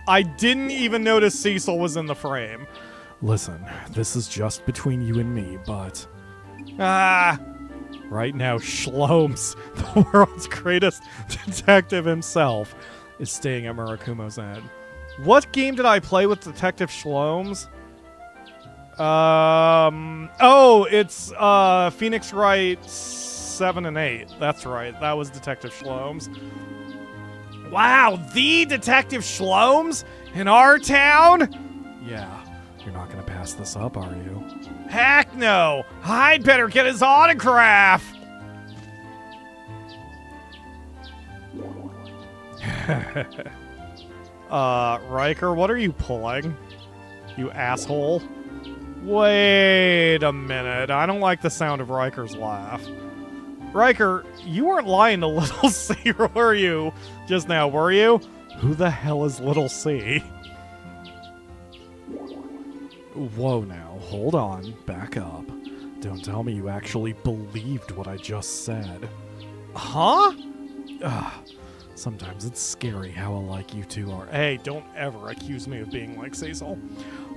I didn't even notice Cecil was in the frame. Listen, this is just between you and me, but... Ah! Right now, Shlomes, the world's greatest detective himself, is staying at Murakumo's Inn. What game did I play with Detective Shlomes? Oh, it's Phoenix Wright 7 and 8. That's right. That was Detective Shlomes. Wow, the Detective Shlomes in our town? Yeah, you're not gonna pass this up, are you? Heck no! I'd better get his autograph! Riker, what are you pulling? You asshole. Wait a minute. I don't like the sound of Riker's laugh. Riker, you weren't lying to Little C, were you? Just now, were you? Who the hell is Little C? Whoa now, hold on, back up. Don't tell me you actually believed what I just said. Huh? Sometimes it's scary how alike you two are. Hey, don't ever accuse me of being like Cecil.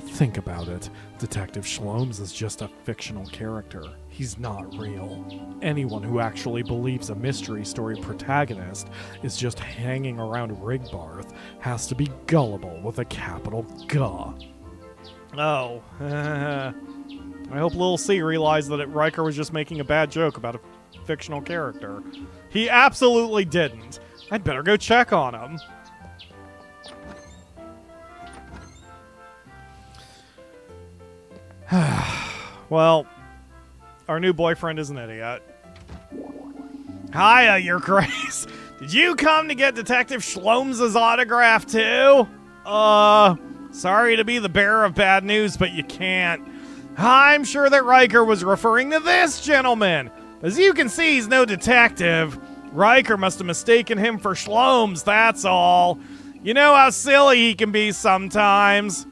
Think about it. Detective Shlomes is just a fictional character. He's not real. Anyone who actually believes a mystery story protagonist is just hanging around Rigbarth has to be gullible with a capital G. Oh. I hope Lil C realized that Riker was just making a bad joke about a fictional character. He absolutely didn't. I'd better go check on him. Well, our new boyfriend is an idiot. Hiya, Your Grace. Did you come to get Detective Shlomes' autograph too? Sorry to be the bearer of bad news, but you can't. I'm sure that Riker was referring to this gentleman. As you can see, he's no detective. Riker must have mistaken him for Shlomes, that's all. You know how silly he can be sometimes.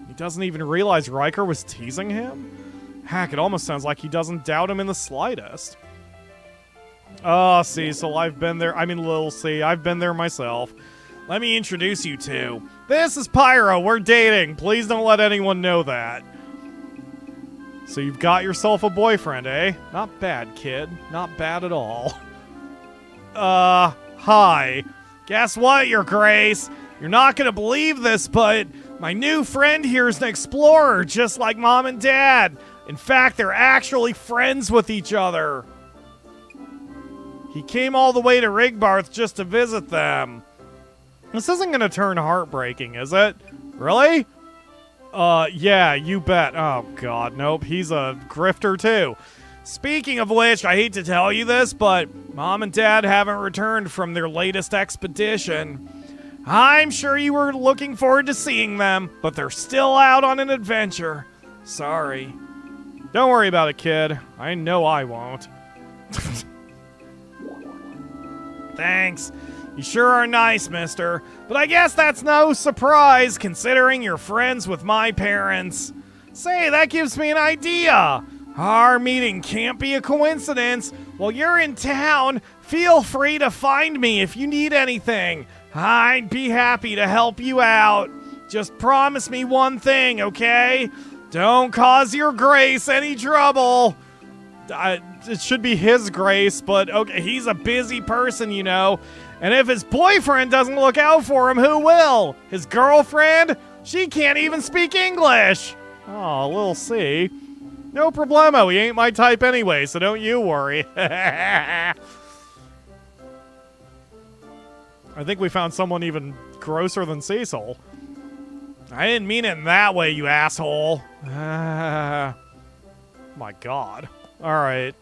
He doesn't even realize Riker was teasing him? Heck, it almost sounds like he doesn't doubt him in the slightest. Oh, Cecil, I've been there. I mean, Lil C, I've been there myself. Let me introduce you two. This is Pyro, we're dating. Please don't let anyone know that. So you've got yourself a boyfriend, eh? Not bad, kid. Not bad at all. Hi. Guess what, Your Grace? You're not gonna believe this, but my new friend here is an explorer, just like Mom and Dad. In fact, they're actually friends with each other. He came all the way to Rigbarth just to visit them. This isn't gonna turn heartbreaking, is it? Really? Yeah, you bet. Oh, God, nope. He's a grifter, too. Speaking of which, I hate to tell you this, but Mom and Dad haven't returned from their latest expedition. I'm sure you were looking forward to seeing them, but they're still out on an adventure. Sorry. Don't worry about it, kid. I know I won't. Thanks. You sure are nice, mister. But I guess that's no surprise, considering you're friends with my parents. Say, that gives me an idea. Our meeting can't be a coincidence. While you're in town, feel free to find me if you need anything. I'd be happy to help you out. Just promise me one thing, okay? Don't cause Your Grace any trouble. It should be His Grace, but okay, he's a busy person, you know. And if his boyfriend doesn't look out for him, who will? His girlfriend? She can't even speak English. Oh, Lil C. No problemo, he ain't my type anyway, so don't you worry. I think we found someone even grosser than Cecil. I didn't mean it in that way, you asshole. My God. Alright.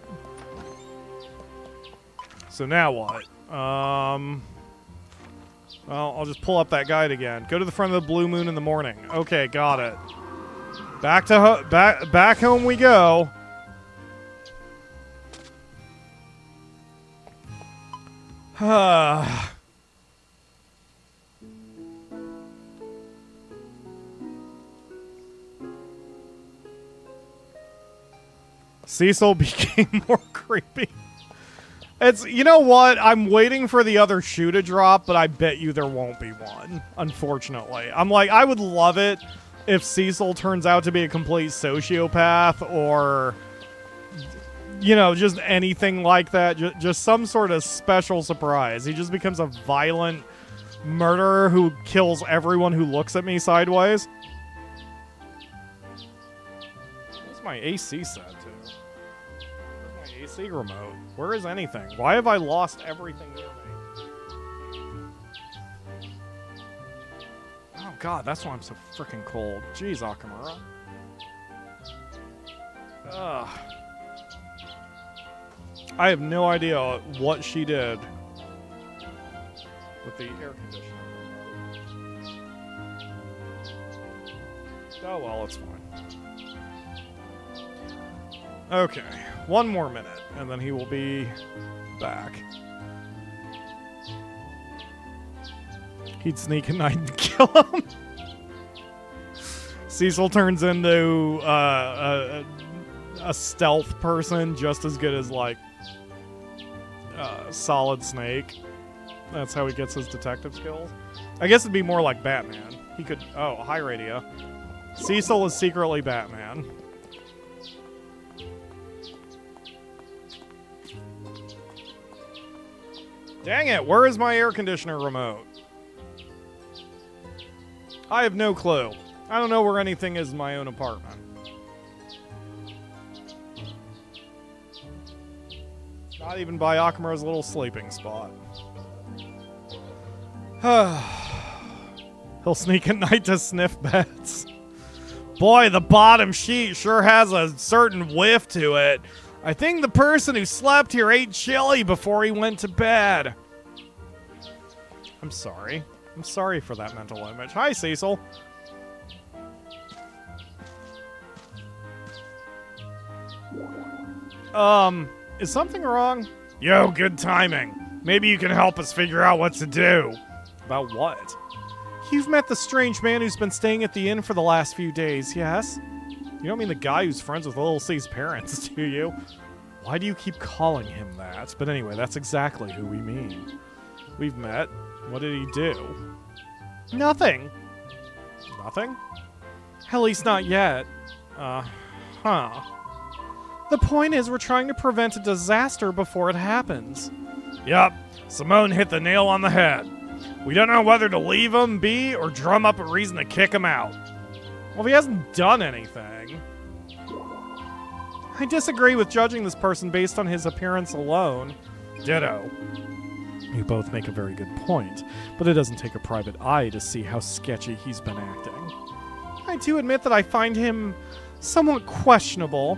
So now what? Well, I'll just pull up that guide again. Go to the front of the blue moon in the morning. Okay, got it. Back to back home we go. Cecil became more creepy. It's, you know what? I'm waiting for the other shoe to drop, but I bet you there won't be one, unfortunately. I'm like, I would love it if Cecil turns out to be a complete sociopath or, you know, just anything like that. Just some sort of special surprise. He just becomes a violent murderer who kills everyone who looks at me sideways. What's my AC set to? Where's my AC remote? Where is anything? Why have I lost everything near me? Oh God, that's why I'm so freaking cold. Jeez, Akamura. Ugh. I have no idea what she did with the air conditioner. Oh well, it's fine. Okay, one more minute, and then he will be back. He'd sneak at night and kill him. Cecil turns into a stealth person just as good as, like, Solid Snake. That's how he gets his detective skills. I guess it'd be more like Batman. He could... Oh, hi, radio. Cecil is secretly Batman. Dang it, where is my air conditioner remote? I have no clue. I don't know where anything is in my own apartment. Not even by Akamura's little sleeping spot. He'll sneak at night to sniff beds. Boy, the bottom sheet sure has a certain whiff to it. I think the person who slept here ate chili before he went to bed. I'm sorry. I'm sorry for that mental image. Hi, Cecil. Is something wrong? Yo, good timing. Maybe you can help us figure out what to do. About what? You've met the strange man who's been staying at the inn for the last few days, yes? You don't mean the guy who's friends with Little C's parents, do you? Why do you keep calling him that? But anyway, that's exactly who we mean. We've met. What did he do? Nothing. Nothing? At least not yet. Huh. The point is, we're trying to prevent a disaster before it happens. Yup, Simone hit the nail on the head. We don't know whether to leave him be or drum up a reason to kick him out. Well, if he hasn't done anything. I disagree with judging this person based on his appearance alone. Ditto. You both make a very good point, but it doesn't take a private eye to see how sketchy he's been acting. I do admit that I find him somewhat questionable.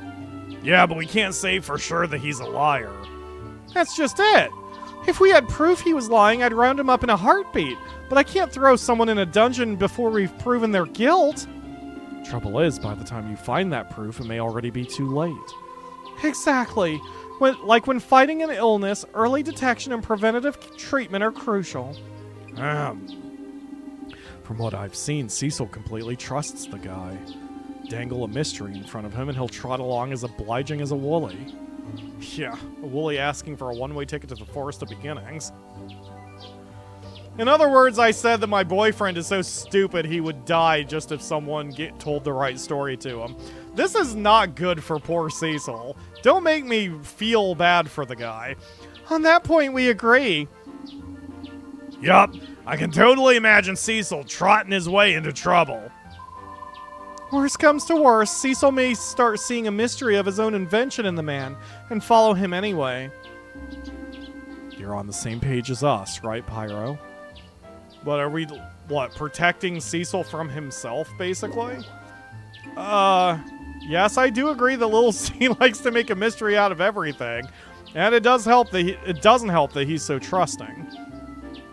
Yeah, but we can't say for sure that he's a liar. That's just it. If we had proof he was lying, I'd round him up in a heartbeat. But I can't throw someone in a dungeon before we've proven their guilt. Trouble is, by the time you find that proof, it may already be too late. Exactly. When fighting an illness, early detection and preventative treatment are crucial. From what I've seen, Cecil completely trusts the guy. Dangle a mystery in front of him and he'll trot along as obliging as a woolly. Yeah, a woolly asking for a one-way ticket to the Forest of Beginnings. In other words, I said that my boyfriend is so stupid he would die just if someone told the right story to him. This is not good for poor Cecil. Don't make me feel bad for the guy. On that point, we agree. Yup, I can totally imagine Cecil trotting his way into trouble. Worst comes to worst, Cecil may start seeing a mystery of his own invention in the man and follow him anyway. You're on the same page as us, right, Pyro? But are we, protecting Cecil from himself, basically? Yes, I do agree that Little C likes to make a mystery out of everything. And it doesn't help that he's so trusting.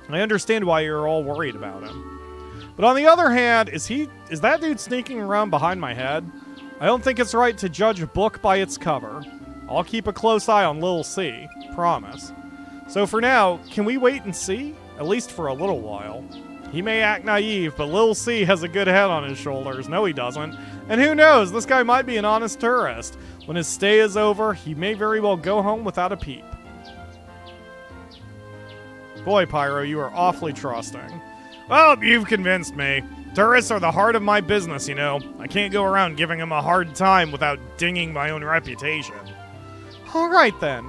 I understand why you're all worried about him. But on the other hand, is that dude sneaking around behind my head? I don't think it's right to judge a book by its cover. I'll keep a close eye on Lil C, promise. So for now, can we wait and see? At least for a little while. He may act naive, but Lil C has a good head on his shoulders. No, he doesn't. And who knows, this guy might be an honest tourist. When his stay is over, he may very well go home without a peep. Boy, Pyro, you are awfully trusting. Well, you've convinced me. Tourists are the heart of my business, you know. I can't go around giving them a hard time without dinging my own reputation. All right, then.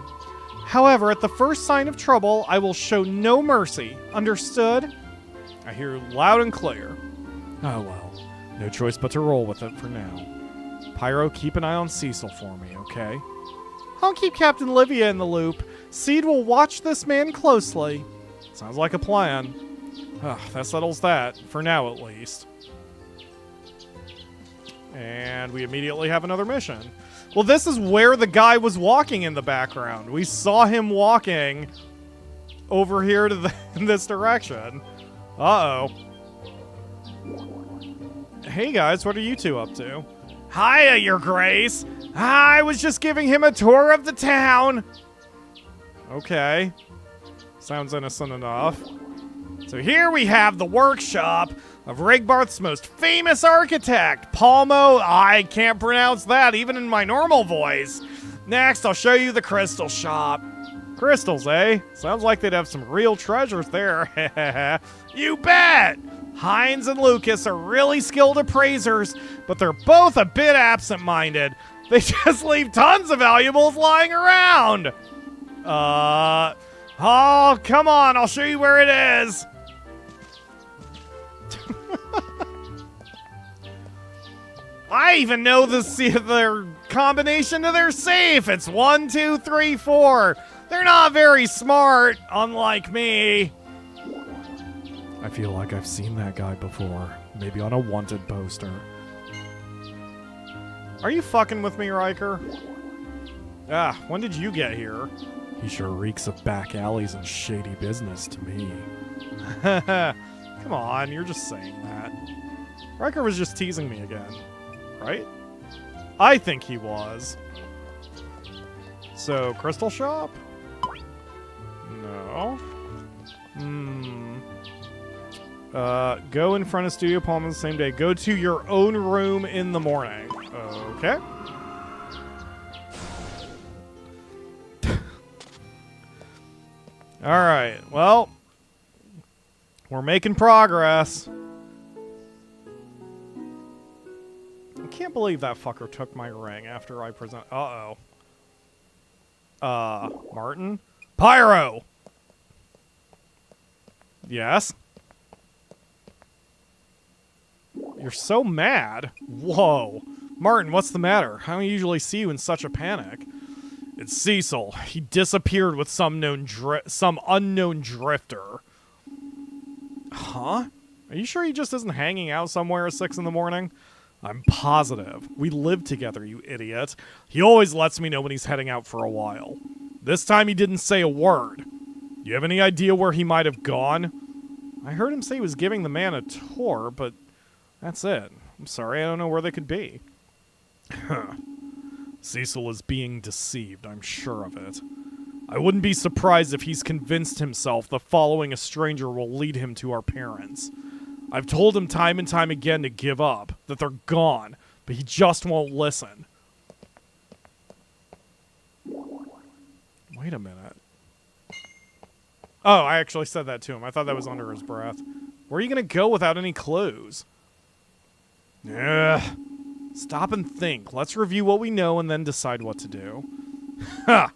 However, at the first sign of trouble, I will show no mercy. Understood? I hear loud and clear. Oh well, no choice but to roll with it for now. Pyro, keep an eye on Cecil for me, okay? I'll keep Captain Livia in the loop. Seed will watch this man closely. Sounds like a plan. That settles that, for now at least. And we immediately have another mission. Well, this is where the guy was walking in the background. We saw him walking over here to in this direction. Uh-oh. Hey guys, what are you two up to? Hiya, Your Grace. I was just giving him a tour of the town. Okay. Sounds innocent enough. So here we have the workshop of Rigbarth's most famous architect, Palmo. I can't pronounce that even in my normal voice. Next, I'll show you the crystal shop. Crystals, eh? Sounds like they'd have some real treasures there. You bet! Hines and Lucas are really skilled appraisers, but they're both a bit absent-minded. They just leave tons of valuables lying around. Oh, come on, I'll show you where it is. I even know their combination to their safe. It's 1, 2, 3, 4. They're not very smart, unlike me. I feel like I've seen that guy before. Maybe on a wanted poster. Are you fucking with me, Riker? When did you get here? He sure reeks of back alleys and shady business to me. Come on, you're just saying that. Riker was just teasing me again, right? I think he was. So, Crystal Shop? No. Go in front of Studio Palm on the same day. Go to your own room in the morning. Okay. Alright, well, we're making progress. I can't believe that fucker took my ring after I present. Uh-oh. Martin? Pyro! Yes? You're so mad. Whoa. Martin, what's the matter? I don't usually see you in such a panic. It's Cecil. He disappeared with some unknown drifter. Huh? Are you sure he just isn't hanging out somewhere at 6 in the morning? I'm positive. We live together, you idiot. He always lets me know when he's heading out for a while. This time he didn't say a word. You have any idea where he might have gone? I heard him say he was giving the man a tour, but that's it. I'm sorry, I don't know where they could be. Cecil is being deceived, I'm sure of it. I wouldn't be surprised if he's convinced himself that following a stranger will lead him to our parents. I've told him time and time again to give up, that they're gone, but he just won't listen. Wait a minute. Oh, I actually said that to him. I thought that was under his breath. Where are you going to go without any clues? Ugh. Stop and think. Let's review what we know and then decide what to do. Ha!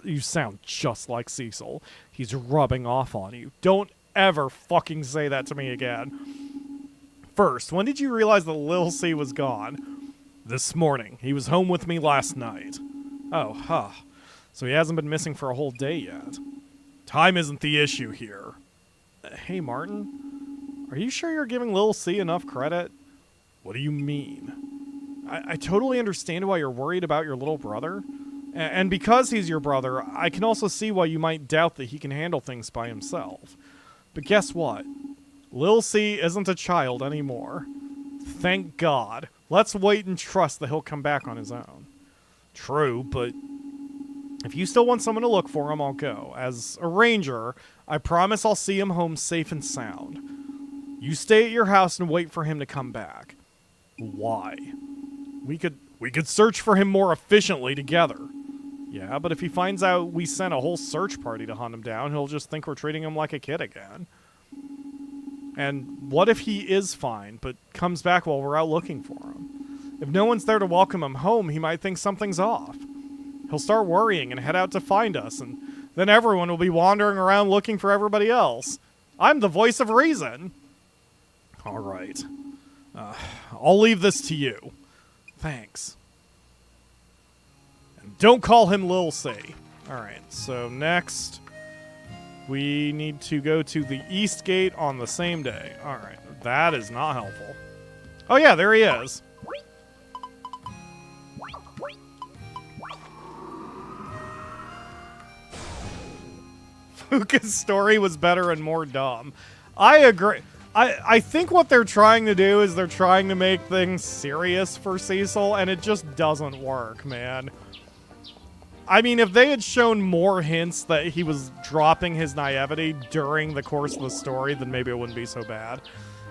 You sound just like Cecil. He's rubbing off on you. Don't ever fucking say that to me again. First, when did you realize that Lil C was gone? This morning. He was home with me last night. Oh, huh. So he hasn't been missing for a whole day yet. Time isn't the issue here. Hey, Martin. Are you sure you're giving Lil C enough credit? What do you mean? I totally understand why you're worried about your little brother. And because he's your brother, I can also see why you might doubt that he can handle things by himself. But guess what? Lil C isn't a child anymore. Thank God. Let's wait and trust that he'll come back on his own. True, but if you still want someone to look for him, I'll go. As a ranger, I promise I'll see him home safe and sound. You stay at your house and wait for him to come back. Why? We could search for him more efficiently together. Yeah, but if he finds out we sent a whole search party to hunt him down, he'll just think we're treating him like a kid again. And what if he is fine, but comes back while we're out looking for him? If no one's there to welcome him home, he might think something's off. He'll start worrying and head out to find us, and then everyone will be wandering around looking for everybody else. I'm the voice of reason. All right. I'll leave this to you. Thanks. And don't call him Lil C. Alright, so next we need to go to the East Gate on the same day. Alright, that is not helpful. Oh yeah, there he is. Fuka's story was better and more dumb. I agree. I think what they're trying to do is they're trying to make things serious for Cecil, and it just doesn't work, man. I mean, if they had shown more hints that he was dropping his naivety during the course of the story, then maybe it wouldn't be so bad.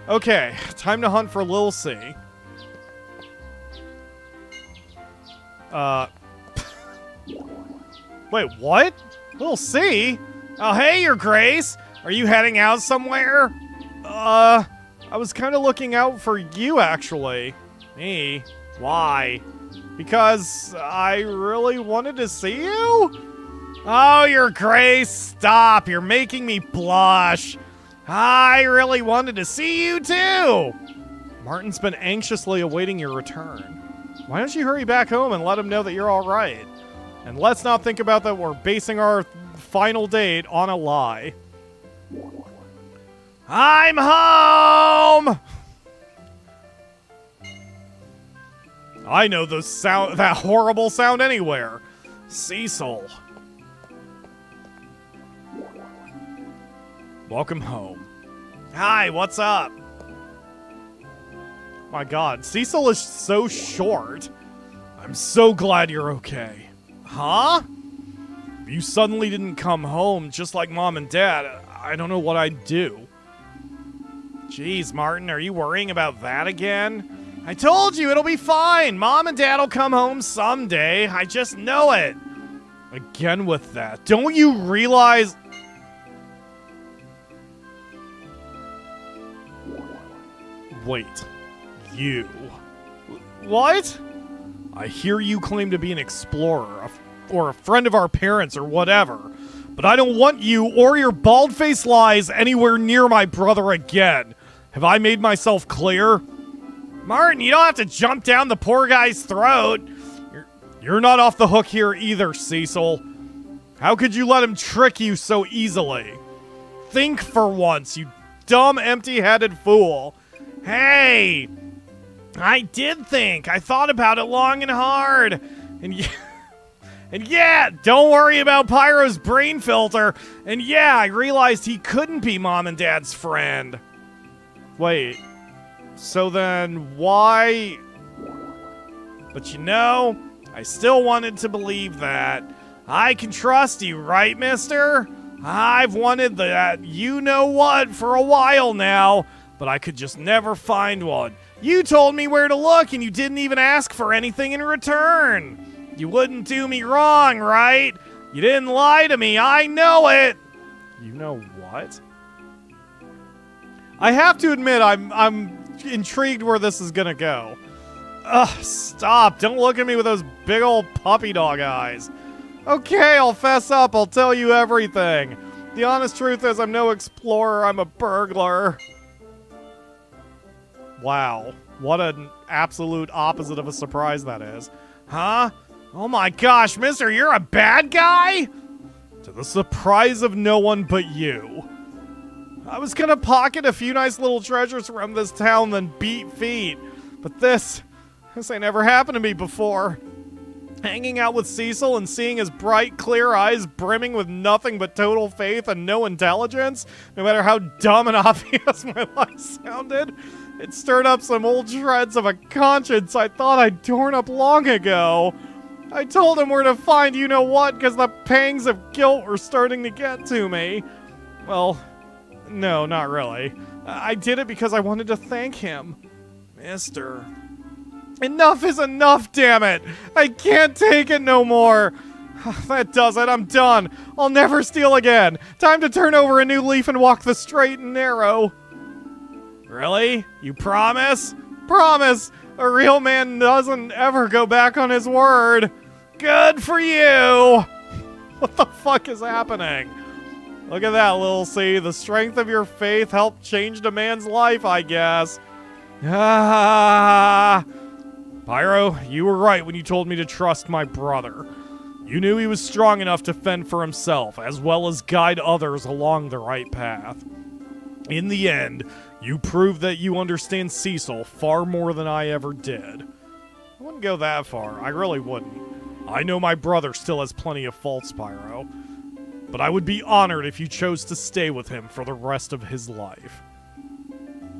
Okay, time to hunt for Lil C. Wait, what? Lil C? Oh, hey, Your Grace! Are you heading out somewhere? I was kind of looking out for you, actually. Me? Why? Because I really wanted to see you? Oh, Your Grace, stop. You're making me blush. I really wanted to see you, too. Martin's been anxiously awaiting your return. Why don't you hurry back home and let him know that you're all right? And let's not think about that we're basing our final date on a lie. I'm home! I know that horrible sound anywhere. Cecil. Welcome home. Hi, what's up? My God, Cecil is so short. I'm so glad you're okay. Huh? If you suddenly didn't come home just like Mom and Dad, I don't know what I'd do. Jeez, Martin, are you worrying about that again? I told you it'll be fine. Mom and Dad will come home someday. I just know it. Again with that. Don't you realize... Wait. You. What? I hear you claim to be an explorer, or a friend of our parents, or whatever. But I don't want you or your bald-faced lies anywhere near my brother again. Have I made myself clear? Martin, you don't have to jump down the poor guy's throat. You're not off the hook here either, Cecil. How could you let him trick you so easily? Think for once, you dumb, empty-headed fool. Hey! I did think. I thought about it long and hard. And yeah, don't worry about Pyro's brain filter. And yeah, I realized he couldn't be Mom and Dad's friend. Wait. So then why... But you know, I still wanted to believe that. I can trust you, right, mister? I've wanted that you-know-what for a while now, but I could just never find one. You told me where to look, and you didn't even ask for anything in return. You wouldn't do me wrong, right? You didn't lie to me, I know it! You know what? I have to admit, I'm intrigued where this is gonna go. Ugh, stop. Don't look at me with those big old puppy dog eyes. Okay, I'll fess up. I'll tell you everything. The honest truth is I'm no explorer. I'm a burglar. Wow. What an absolute opposite of a surprise that is. Huh? Oh my gosh, mister, you're a bad guy? To the surprise of no one but you. I was gonna pocket a few nice little treasures from this town, then beat feet. But this ain't never happened to me before. Hanging out with Cecil and seeing his bright, clear eyes brimming with nothing but total faith and no intelligence, no matter how dumb and obvious my lies sounded, it stirred up some old shreds of a conscience I thought I'd torn up long ago. I told him where to find you-know-what because the pangs of guilt were starting to get to me. Well, no, not really. I did it because I wanted to thank him. Mister... Enough is enough, damn it! I can't take it no more! That does it, I'm done! I'll never steal again! Time to turn over a new leaf and walk the straight and narrow! Really? You promise? Promise! A real man doesn't ever go back on his word! Good for you! What the fuck is happening? Look at that, Lil C. The strength of your faith helped change a man's life, I guess. Ah... Pyro, you were right when you told me to trust my brother. You knew he was strong enough to fend for himself, as well as guide others along the right path. In the end, you proved that you understand Cecil far more than I ever did. I wouldn't go that far, I really wouldn't. I know my brother still has plenty of faults, Pyro. But I would be honored if you chose to stay with him for the rest of his life.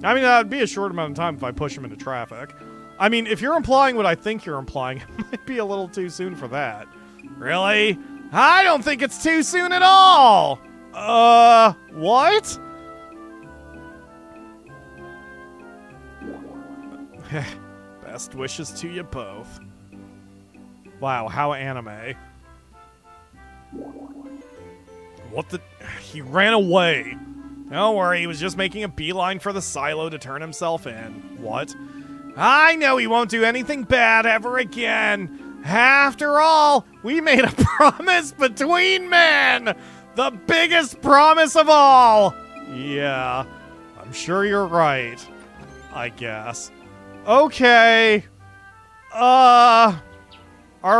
I mean, that'd be a short amount of time if I push him into traffic. I mean, if you're implying what I think you're implying, it might be a little too soon for that. Really? I don't think it's too soon at all! What? Best wishes to you both. Wow, how anime. What the... He ran away. Don't worry, he was just making a beeline for the silo to turn himself in. What? I know he won't do anything bad ever again. After all, we made a promise between men. The biggest promise of all. Yeah, I'm sure you're right. I guess. Okay. Are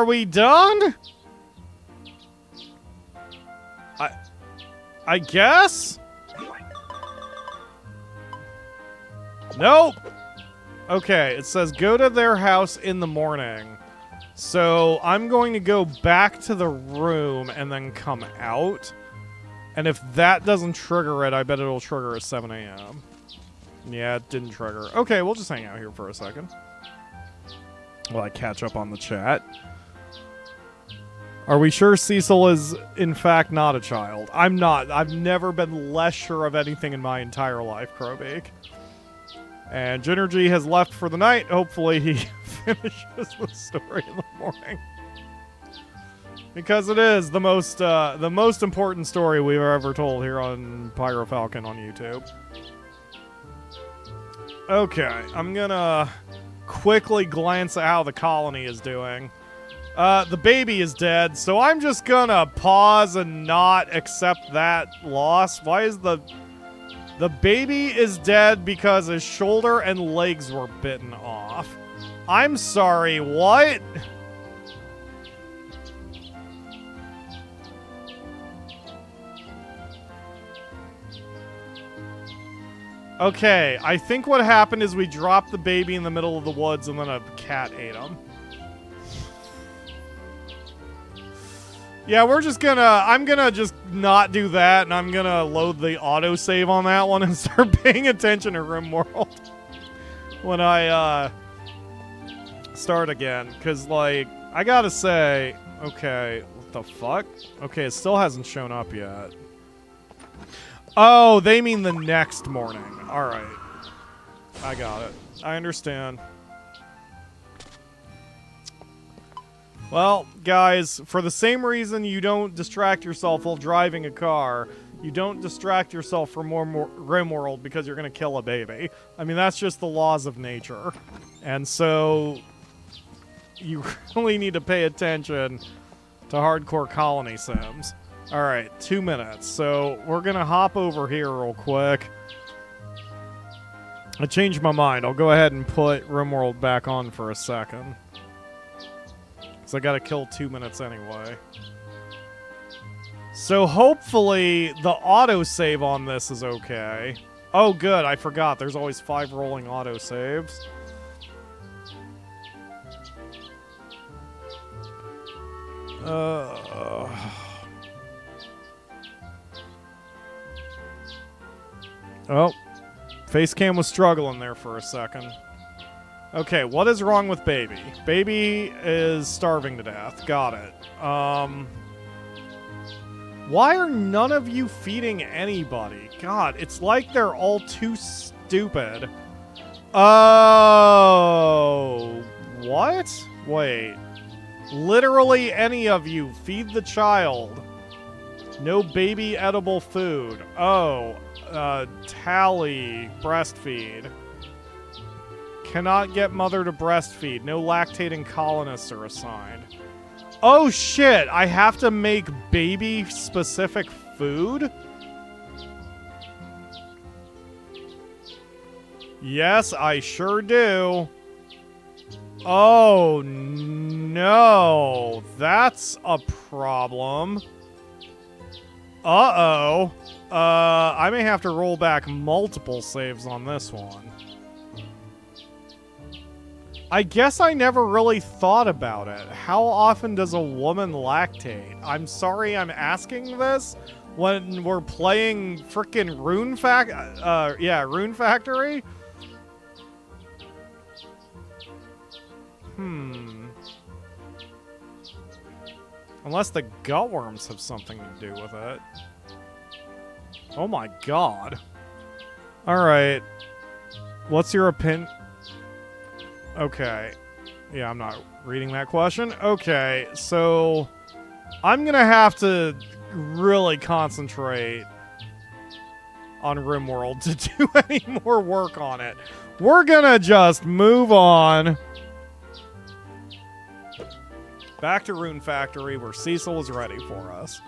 we done? I guess? Nope. Okay, it says go to their house in the morning. So I'm going to go back to the room and then come out. And if that doesn't trigger it, I bet it'll trigger at 7 a.m. Yeah, it didn't trigger. Okay, we'll just hang out here for a second while I catch up on the chat. Are we sure Cecil is, in fact, not a child? I'm not. I've never been less sure of anything in my entire life, Crowbeak. And Jinergy has left for the night. Hopefully he finishes the story in the morning. Because it is the most important story we've ever told here on PyroFalkon on YouTube. Okay, I'm gonna quickly glance at how the colony is doing. The baby is dead, so I'm just gonna pause and not accept that loss. Why is the baby is dead because his shoulder and legs were bitten off? I'm sorry, what? Okay, I think what happened is we dropped the baby in the middle of the woods and then a cat ate him. Yeah, I'm gonna just not do that, and I'm gonna load the autosave on that one and start paying attention to RimWorld when I, start again. Because, like, I gotta say, okay, what the fuck? Okay, it still hasn't shown up yet. Oh, they mean the next morning. Alright. I got it. I understand. Well, guys, for the same reason you don't distract yourself while driving a car, you don't distract yourself from more RimWorld because you're going to kill a baby. I mean, that's just the laws of nature. And so, you really need to pay attention to hardcore colony sims. Alright, 2 minutes. So, we're going to hop over here real quick. I changed my mind. I'll go ahead and put RimWorld back on for a second. I gotta kill 2 minutes anyway. So hopefully the autosave on this is okay. Oh good, I forgot. There's always 5 rolling autosaves. Oh. Facecam was struggling there for a second. Okay, what is wrong with Baby? Baby is starving to death. Got it. Why are none of you feeding anybody? God, it's like they're all too stupid. Oh, what? Wait. Literally any of you, feed the child. No baby edible food. Oh, tally, breastfeed. Cannot get mother to breastfeed. No lactating colonists are assigned. Oh shit, I have to make baby-specific food? Yes, I sure do. Oh no, that's a problem. Uh-oh. I may have to roll back multiple saves on this one. I guess I never really thought about it. How often does a woman lactate? I'm sorry I'm asking this when we're playing frickin' Rune Factory? Unless the gutworms have something to do with it. Oh my god. Alright. What's your opinion? Okay. Yeah, I'm not reading that question. Okay, so I'm gonna have to really concentrate on RimWorld to do any more work on it. We're gonna just move on back to Rune Factory where Cecil is ready for us.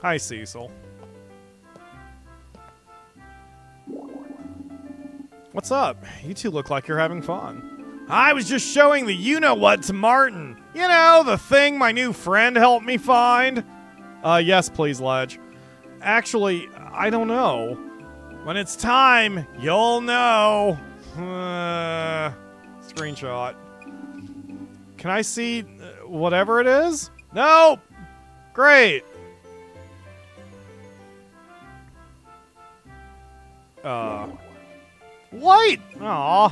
Hi, Cecil. What's up? You two look like you're having fun. I was just showing the you-know-what to Martin. You know, the thing my new friend helped me find? Yes, please, Ledge. Actually, I don't know. When it's time, you'll know. Screenshot. Can I see whatever it is? Nope! Great! What? Aw.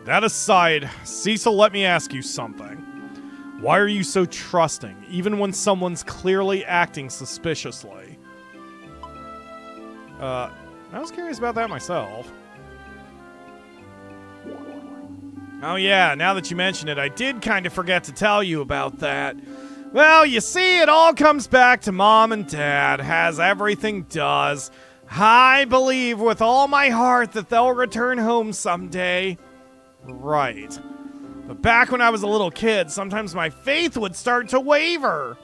That aside, Cecil, let me ask you something. Why are you so trusting, even when someone's clearly acting suspiciously? I was curious about that myself. Oh yeah, now that you mention it, I did kind of forget to tell you about that. Well, you see, it all comes back to Mom and Dad, as everything does. I believe with all my heart that they'll return home someday. Right. But back when I was a little kid, sometimes my faith would start to waver.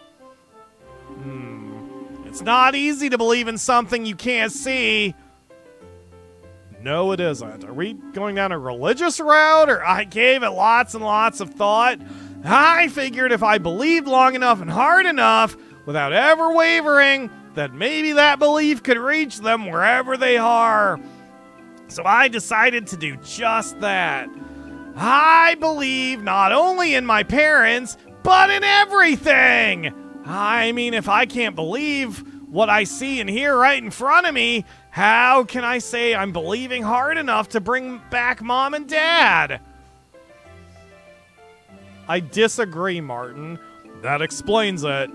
It's not easy to believe in something you can't see. No, it isn't. Are we going down a religious route? Or I gave it lots and lots of thought. I figured if I believed long enough and hard enough, without ever wavering, that maybe that belief could reach them wherever they are. So I decided to do just that. I believe not only in my parents, but in everything. I mean, if I can't believe what I see and hear right in front of me, how can I say I'm believing hard enough to bring back Mom and Dad? I disagree, Martin. That explains it.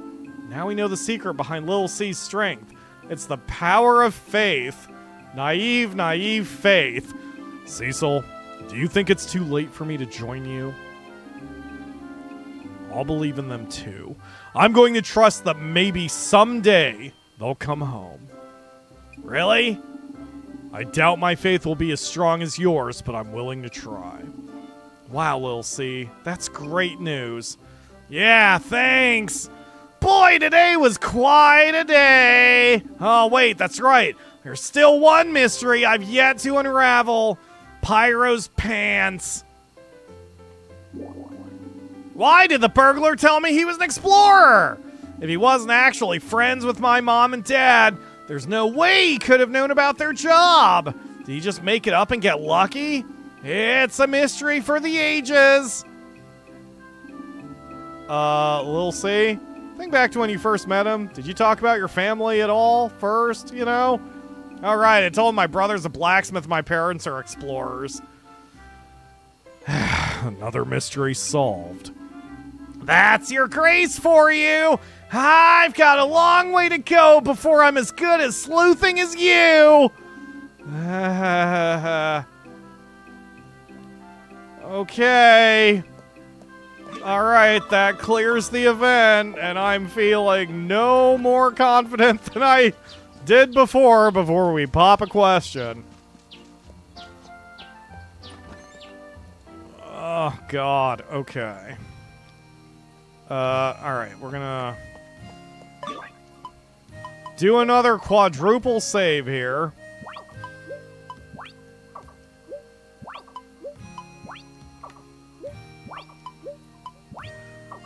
Now we know the secret behind Little C's strength. It's the power of faith. Naive faith. Cecil, do you think it's too late for me to join you? I'll believe in them too. I'm going to trust that maybe someday they'll come home. Really? I doubt my faith will be as strong as yours, but I'm willing to try. Wow, Lil C, that's great news. Yeah, thanks. Boy, today was quite a day. Oh, wait, that's right. There's still one mystery I've yet to unravel. Pyro's pants. Why did the burglar tell me he was an explorer? If he wasn't actually friends with my mom and dad, there's no way he could have known about their job. Did he just make it up and get lucky? It's a mystery for the ages. Lil C, think back to when you first met him. Did you talk about your family at all first, you know? All right, I told him my brother's a blacksmith, my parents are explorers. Another mystery solved. That's your grace for you. I've got a long way to go before I'm as good at sleuthing as you. Okay. All right, that clears the event, and I'm feeling no more confident than I did before we pop a question. Oh, God. Okay. All right, we're gonna do another quadruple save here.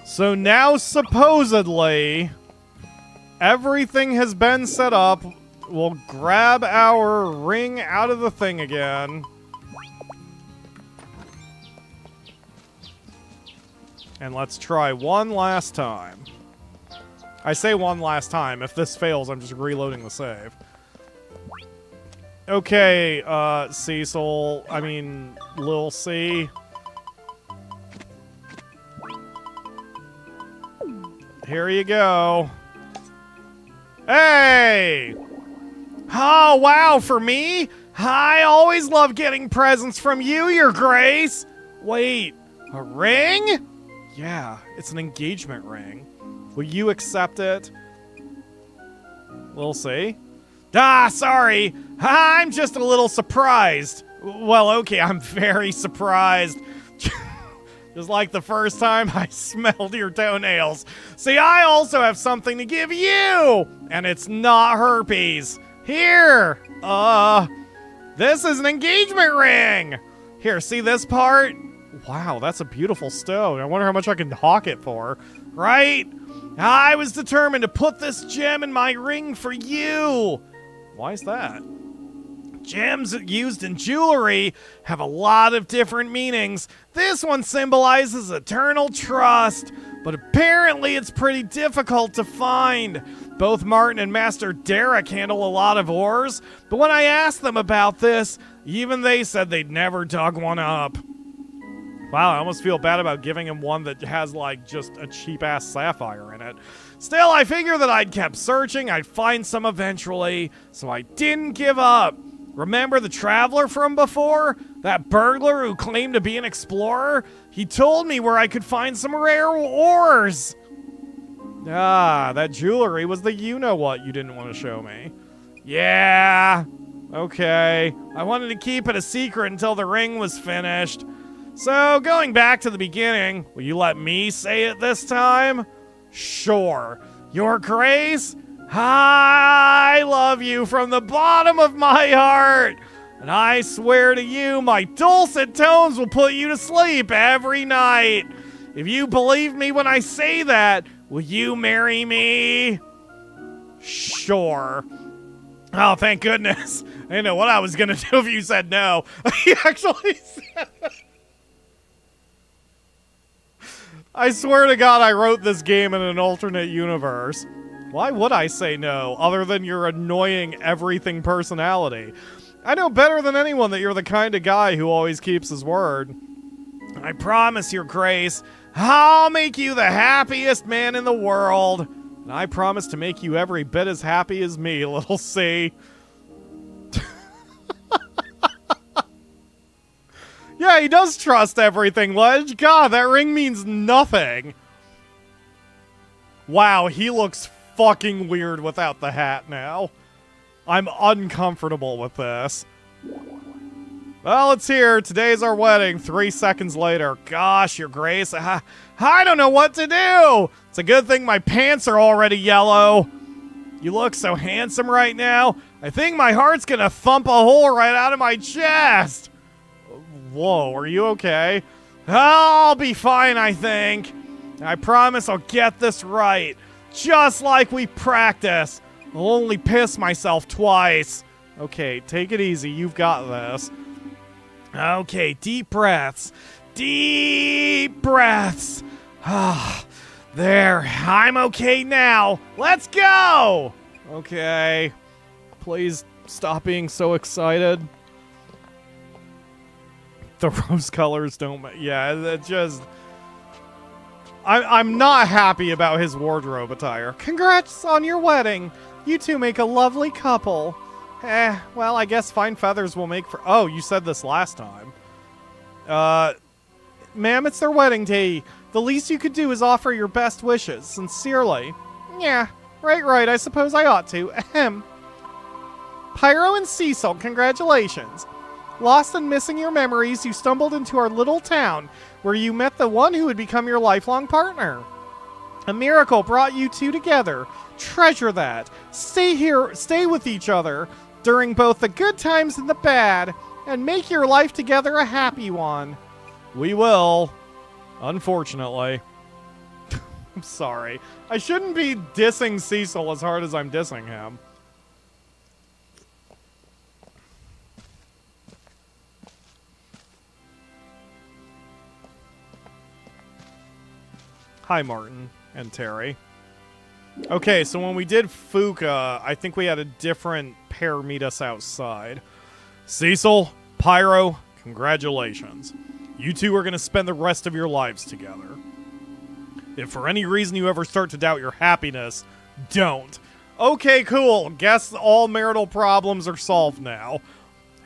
So now, supposedly, everything has been set up. We'll grab our ring out of the thing again. And let's try one last time. I say one last time. If this fails, I'm just reloading the save. Okay, Cecil. I mean, Lil C. Here you go. Hey! Oh, wow, for me? I always love getting presents from you, Your Grace. Wait, a ring? Yeah, it's an engagement ring. Will you accept it? We'll see. Ah, sorry. I'm just a little surprised. Well, okay, I'm very surprised. Just like the first time I smelled your toenails. See, I also have something to give you! And it's not herpes. Here! This is an engagement ring! Here, see this part? Wow, that's a beautiful stone. I wonder how much I can hawk it for. Right? I was determined to put this gem in my ring for you. Why is that? Gems used in jewelry have a lot of different meanings. This one symbolizes eternal trust, but apparently it's pretty difficult to find. Both Martin and Master Derek handle a lot of ores, but when I asked them about this, even they said they'd never dug one up. Wow, I almost feel bad about giving him one that has, like, just a cheap-ass sapphire in it. Still, I figured that I'd kept searching, I'd find some eventually, so I didn't give up. Remember the traveler from before? That burglar who claimed to be an explorer? He told me where I could find some rare ores. Ah, that jewelry was the you-know-what you didn't want to show me. Yeah, okay. I wanted to keep it a secret until the ring was finished. So, going back to the beginning, will you let me say it this time? Sure. Your Grace, I love you from the bottom of my heart. And I swear to you, my dulcet tones will put you to sleep every night. If you believe me when I say that, will you marry me? Sure. Oh, thank goodness. I didn't know what I was going to do if you said no. He actually said it. I swear to God, I wrote this game in an alternate universe. Why would I say no, other than your annoying everything personality? I know better than anyone that you're the kind of guy who always keeps his word. I promise, Your Grace, I'll make you the happiest man in the world. And I promise to make you every bit as happy as me, little C. Yeah, he does trust everything, Ledge. God, that ring means nothing. Wow, he looks fucking weird without the hat now. I'm uncomfortable with this. Well, it's here. Today's our wedding. 3 seconds later. Gosh, Your Grace, I don't know what to do. It's a good thing my pants are already yellow. You look so handsome right now. I think my heart's gonna thump a hole right out of my chest. Whoa, are you okay? I'll be fine, I think. I promise I'll get this right. Just like we practiced. I'll only piss myself twice. Okay, take it easy. You've got this. Okay, deep breaths. Deep breaths. Ah, there. I'm okay now. Let's go! Okay. Please stop being so excited. The rose colors don't... Yeah, that just... I'm not happy about his wardrobe attire. Congrats on your wedding. You two make a lovely couple. Well, I guess fine feathers will make for... Oh, you said this last time. Ma'am, it's their wedding day. The least you could do is offer your best wishes. Sincerely. Yeah, right, I suppose I ought to. Ahem. Pyro and Cecil, congratulations. Lost and missing your memories, you stumbled into our little town, where you met the one who would become your lifelong partner. A miracle brought you two together. Treasure that. Stay here, stay with each other, during both the good times and the bad, and make your life together a happy one. We will. Unfortunately. I'm sorry. I shouldn't be dissing Cecil as hard as I'm dissing him. Hi, Martin and Terry. Okay, so when we did Fuka, I think we had a different pair meet us outside. Cecil, Pyro, congratulations. You two are going to spend the rest of your lives together. If for any reason you ever start to doubt your happiness, don't. Okay, cool. Guess all marital problems are solved now.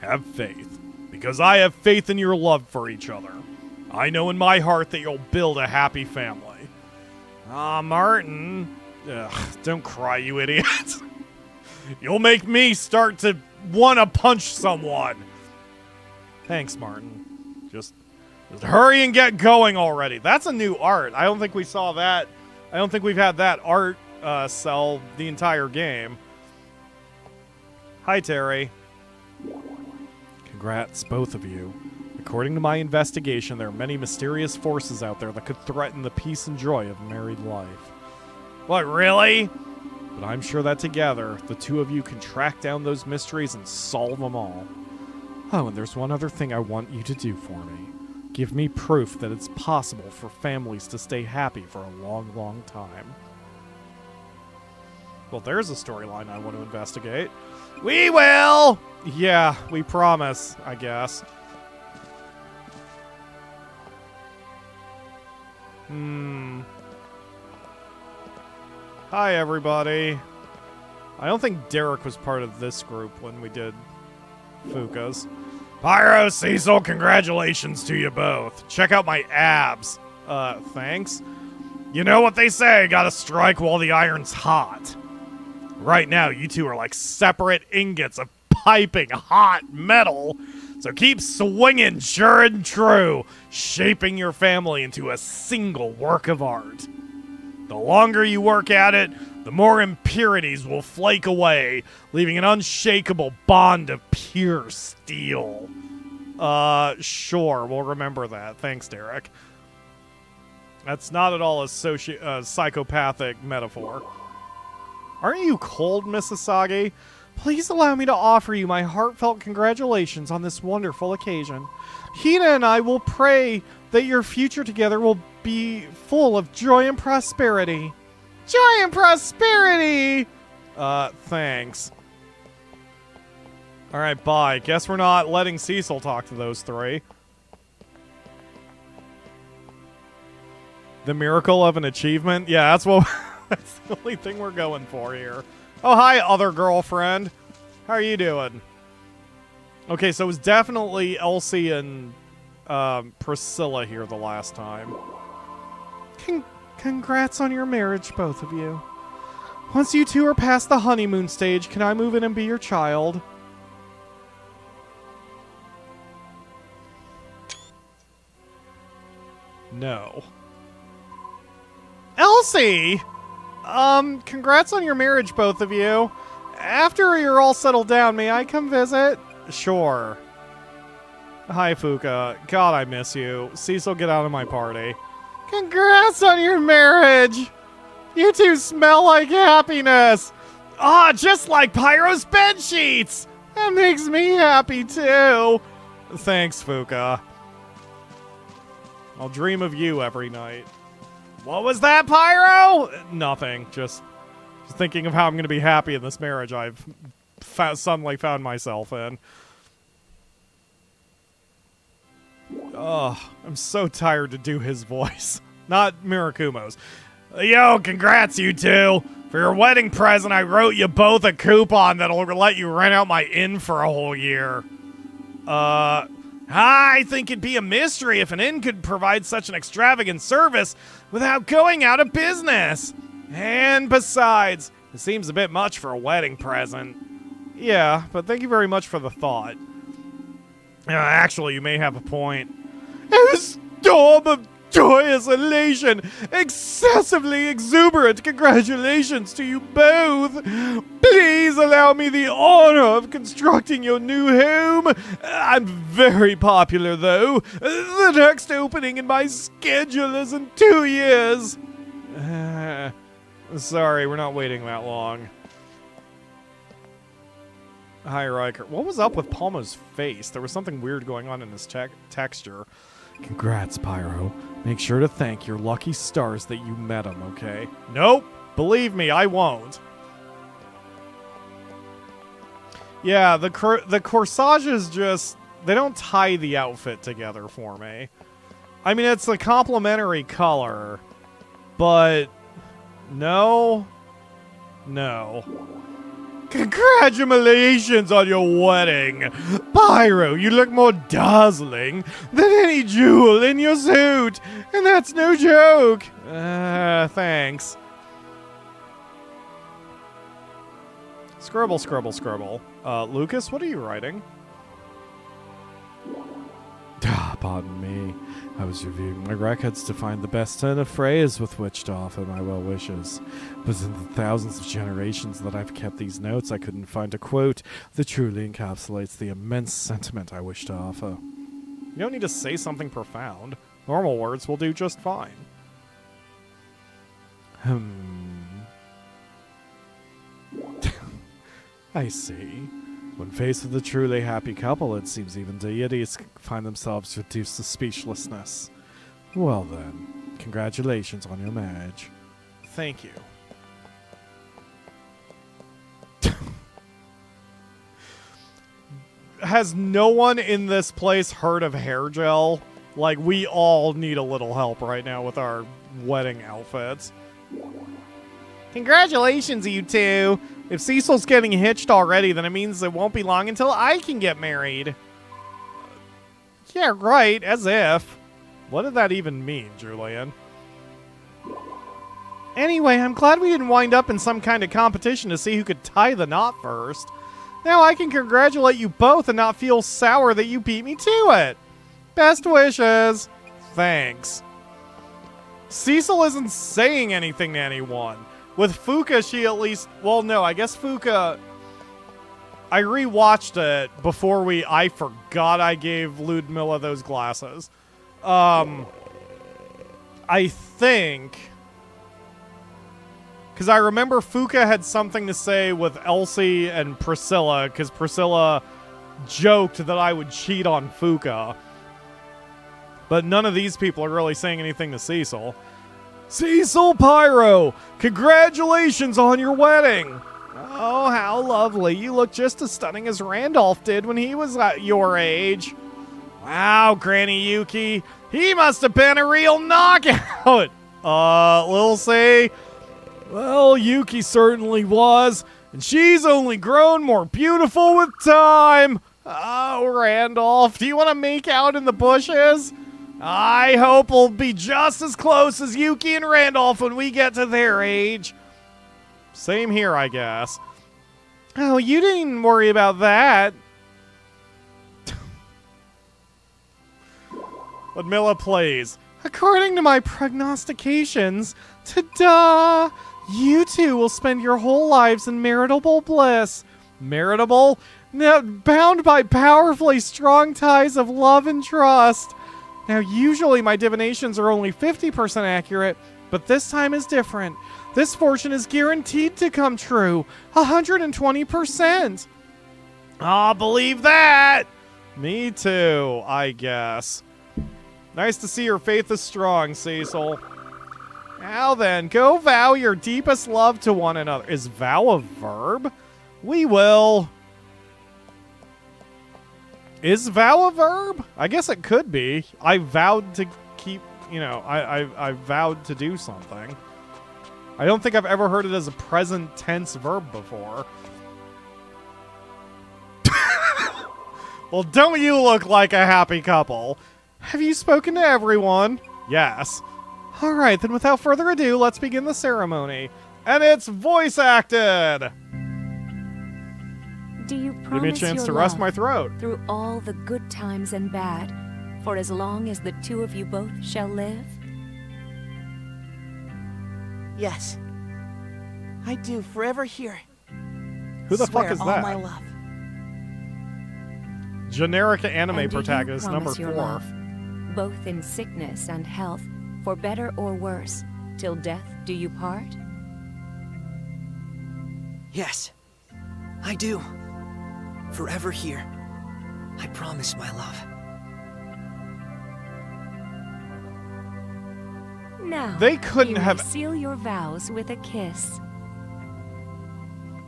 Have faith, because I have faith in your love for each other. I know in my heart that you'll build a happy family. Ah, Martin. Ugh, don't cry, you idiot. You'll make me start to want to punch someone. Thanks, Martin. Just hurry and get going already. That's a new art. I don't think we saw that. I don't think we've had that art sell the entire game. Hi, Terry. Congrats, both of you. According to my investigation, there are many mysterious forces out there that could threaten the peace and joy of married life. What, really? But I'm sure that together, the two of you can track down those mysteries and solve them all. Oh, and there's one other thing I want you to do for me. Give me proof that it's possible for families to stay happy for a long, long time. Well, there's a storyline I want to investigate. We will! Yeah, we promise, I guess. Hi, everybody. I don't think Derek was part of this group when we did Fuka's. Pyro, Cecil, congratulations to you both. Check out my abs. Thanks. You know what they say, gotta strike while the iron's hot. Right now, you two are like separate ingots of piping hot metal. So keep swinging sure and true, shaping your family into a single work of art. The longer you work at it, the more impurities will flake away, leaving an unshakable bond of pure steel. Sure, we'll remember that. Thanks, Derek. That's not at all a psychopathic metaphor. Aren't you cold, Misasagi? Please allow me to offer you my heartfelt congratulations on this wonderful occasion. Hina and I will pray that your future together will be full of joy and prosperity. Joy and prosperity! Thanks. Alright, bye. Guess we're not letting Cecil talk to those three. The miracle of an achievement? Yeah, that's what... that's the only thing we're going for here. Oh, hi, other girlfriend. How are you doing? Okay, so it was definitely Elsie and Priscilla here the last time. Congrats on your marriage, both of you. Once you two are past the honeymoon stage, can I move in and be your child? No. Elsie! Congrats on your marriage, both of you. After you're all settled down, may I come visit? Sure. Hi, Fuka. God, I miss you. Cecil, get out of my party. Congrats on your marriage! You two smell like happiness! Ah, just like Pyro's bed sheets! That makes me happy, too. Thanks, Fuka. I'll dream of you every night. What was that, Pyro? Nothing. Just thinking of how I'm going to be happy in this marriage I've suddenly found myself in. Oh, I'm so tired to do his voice. Not Mirakumo's. Yo, congrats, you two. For your wedding present, I wrote you both a coupon that'll let you rent out my inn for a whole year. I think it'd be a mystery if an inn could provide such an extravagant service without going out of business. And besides, it seems a bit much for a wedding present. Yeah, but thank you very much for the thought. Actually, you may have a point. A storm of joyous elation, excessively exuberant congratulations to you both. Please allow me the honor of constructing your new home. I'm very popular, though. The next opening in my schedule is in 2 years. Sorry, we're not waiting that long. Hi, Riker. What was up with Palmo's face? There was something weird going on in his texture. Congrats, Pyro. Make sure to thank your lucky stars that you met him, okay? Nope. Believe me, I won't. Yeah, the corsages just... they don't tie the outfit together for me. I mean, it's a complementary color, but... no. No. Congratulations on your wedding! Pyro, you look more dazzling than any jewel in your suit! And that's no joke! Thanks. Scribble, scribble, scribble. Lucas, what are you writing? Pardon me. I was reviewing my records to find the best turn of phrase with which to offer my well wishes. But in the thousands of generations that I've kept these notes, I couldn't find a quote that truly encapsulates the immense sentiment I wish to offer. You don't need to say something profound. Normal words will do just fine. I see. When faced with a truly happy couple, it seems even deities find themselves reduced to speechlessness. Well then, congratulations on your marriage. Thank you. Has no one in this place heard of hair gel? Like, we all need a little help right now with our wedding outfits. Congratulations, you two. If Cecil's getting hitched already, then it means it won't be long until I can get married. Yeah, right, as if. What did that even mean, Julian? Anyway, I'm glad we didn't wind up in some kind of competition to see who could tie the knot first. Now I can congratulate you both and not feel sour that you beat me to it. Best wishes. Thanks. Cecil isn't saying anything to anyone. With Fuka, she at least... Well, no, I guess Fuka... I rewatched it before I forgot I gave Ludmilla those glasses. I think... Because I remember Fuka had something to say with Elsie and Priscilla, because Priscilla joked that I would cheat on Fuka. But none of these people are really saying anything to Cecil. Cecil Pyro, congratulations on your wedding. Oh, how lovely. You look just as stunning as Randolph did when he was at your age. Wow, Granny Yuki. He must have been a real knockout. Lil C. Well, Yuki certainly was, and she's only grown more beautiful with time. Oh, Randolph, do you want to make out in the bushes? I hope we'll be just as close as Yuki and Randolph when we get to their age. Same here, I guess. Oh, you didn't even worry about that. Ludmilla plays. According to my prognostications, ta-da! You two will spend your whole lives in maritable bliss. Maritable? Now, bound by powerfully strong ties of love and trust. Now, usually my divinations are only 50% accurate, but this time is different. This fortune is guaranteed to come true. 120%. I'll believe that. Me too, I guess. Nice to see your faith is strong, Cecil. Now then, go vow your deepest love to one another. Is vow a verb? We will. Is vow a verb? I guess it could be. I vowed to keep, I vowed to do something. I don't think I've ever heard it as a present tense verb before. Well, don't you look like a happy couple? Have you spoken to everyone? Yes. All right, then without further ado, let's begin the ceremony. And it's voice acted! Do you promise Give me a chance your to rest love my throat. through all the good times and bad, for as long as the two of you both shall live? Yes. I do forever here. Who the fuck Swear is all that? my love. Generic anime And do you protagonist number promise your 4. love, both in sickness and health, for better or worse, till death do you part? Yes. I do. Forever here. I promise, my love. Now, They couldn't you may have- seal your vows with a kiss.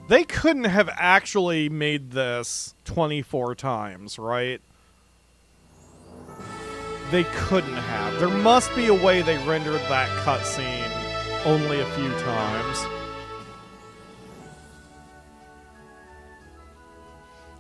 They couldn't have actually made this 24 times, right? They couldn't have. There must be a way they rendered that cutscene only a few times.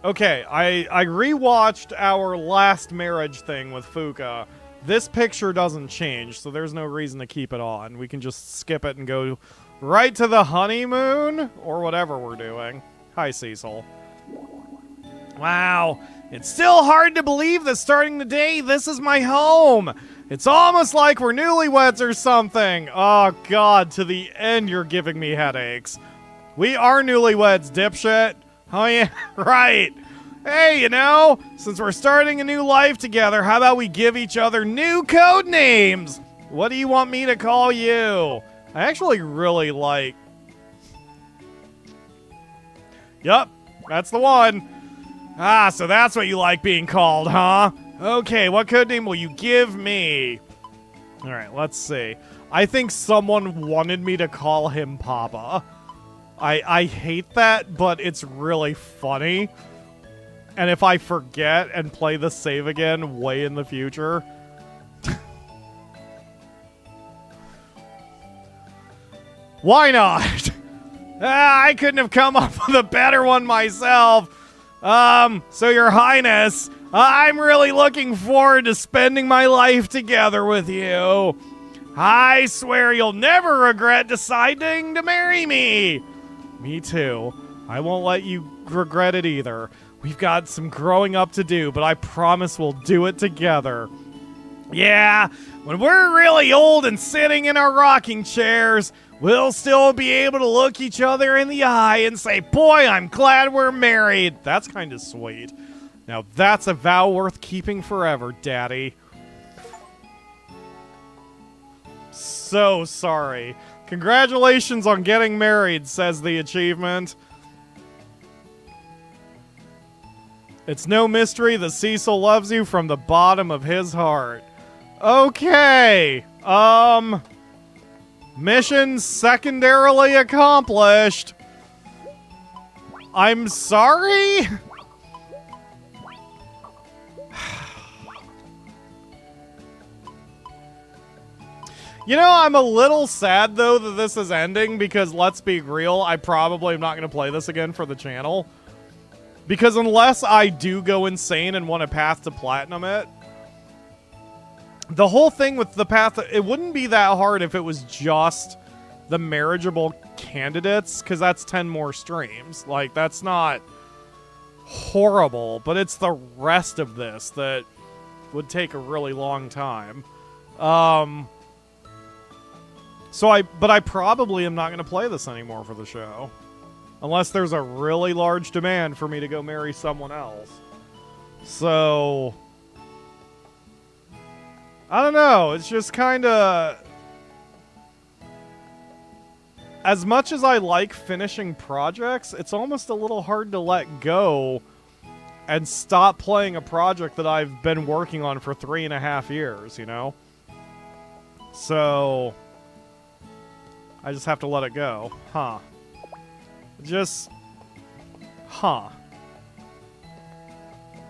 Okay, I rewatched our last marriage thing with Fuka. This picture doesn't change, so there's no reason to keep it on. We can just skip it and go right to the honeymoon, or whatever we're doing. Hi, Cecil. Wow, it's still hard to believe that starting today, this is my home. It's almost like we're newlyweds or something. Oh, God, to the end, you're giving me headaches. We are newlyweds, dipshit. Oh, yeah, right. Hey, since we're starting a new life together, how about we give each other new code names? What do you want me to call you? I actually really like... Yup, that's the one. Ah, so that's what you like being called, huh? Okay, what code name will you give me? All right, let's see. I think someone wanted me to call him Papa. I hate that, but it's really funny. And if I forget and play the save again way in the future, Why not? I couldn't have come up with a better one myself. So your highness, I'm really looking forward to spending my life together with you. I swear you'll never regret deciding to marry me. Me too. I won't let you regret it either. We've got some growing up to do, but I promise we'll do it together. Yeah, when we're really old and sitting in our rocking chairs, we'll still be able to look each other in the eye and say, boy, I'm glad we're married. That's kind of sweet. Now that's a vow worth keeping forever, Daddy. So sorry. Congratulations on getting married, says the achievement. It's no mystery that Cecil loves you from the bottom of his heart. Okay. Mission secondarily accomplished. I'm sorry? You know, I'm a little sad, though, that this is ending, because let's be real, I probably am not going to play this again for the channel. Because unless I do go insane and want a path to platinum it, the whole thing with the path, it wouldn't be that hard if it was just the marriageable candidates, because that's 10 more streams. Like, that's not horrible, but it's the rest of this that would take a really long time. But I probably am not going to play this anymore for the show. Unless there's a really large demand for me to go marry someone else. So, I don't know. It's just kind of... As much as I like finishing projects, it's almost a little hard to let go and stop playing a project that I've been working on for 3.5 years, you know? So, I just have to let it go. Huh. Just... Huh.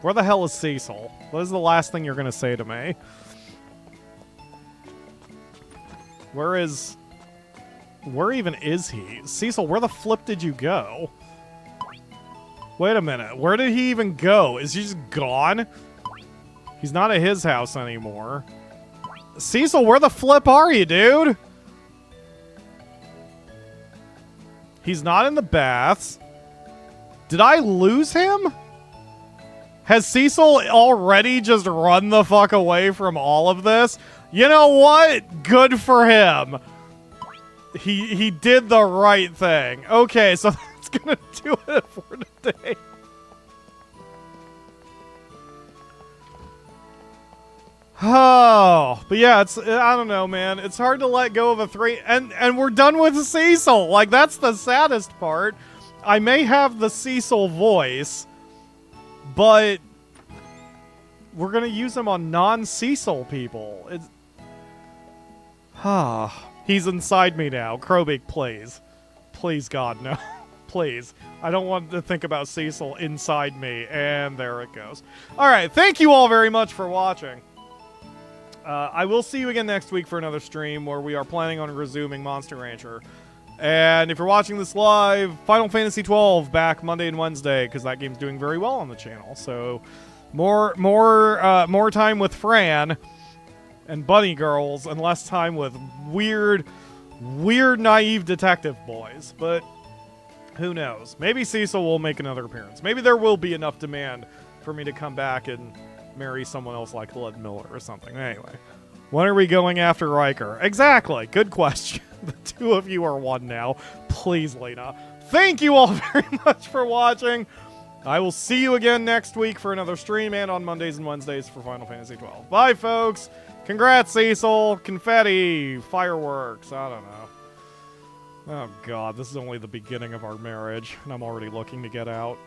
Where the hell is Cecil? What is the last thing you're going to say to me? Where even is he? Cecil, where the flip did you go? Wait a minute. Where did he even go? Is he just gone? He's not at his house anymore. Cecil, where the flip are you, dude? He's not in the baths. Did I lose him? Has Cecil already just run the fuck away from all of this? You know what? Good for him. He did the right thing. Okay, so that's gonna do it for today. Oh, but yeah, it's, I don't know, man. It's hard to let go of a 3, and we're done with Cecil. Like, that's the saddest part. I may have the Cecil voice, but we're gonna use him on non-Cecil people. It's... He's inside me now. Krobik, please. Please, God, no. Please. I don't want to think about Cecil inside me. And there it goes. Alright, thank you all very much for watching. I will see you again next week for another stream where we are planning on resuming Monster Rancher. And if you're watching this live, Final Fantasy XII back Monday and Wednesday, because that game's doing very well on the channel. So, more time with Fran and bunny girls, and less time with weird, naive detective boys. But who knows? Maybe Cecil will make another appearance. Maybe there will be enough demand for me to come back and marry someone else like Lud Miller or something. Anyway, when are we going after Riker? Exactly. Good question. The two of you are one now. Please, Lena. Thank you all very much for watching. I will see you again next week for another stream and on Mondays and Wednesdays for Final Fantasy XII. Bye, folks. Congrats, Cecil. Confetti. Fireworks. I don't know. Oh, God. This is only the beginning of our marriage, and I'm already looking to get out.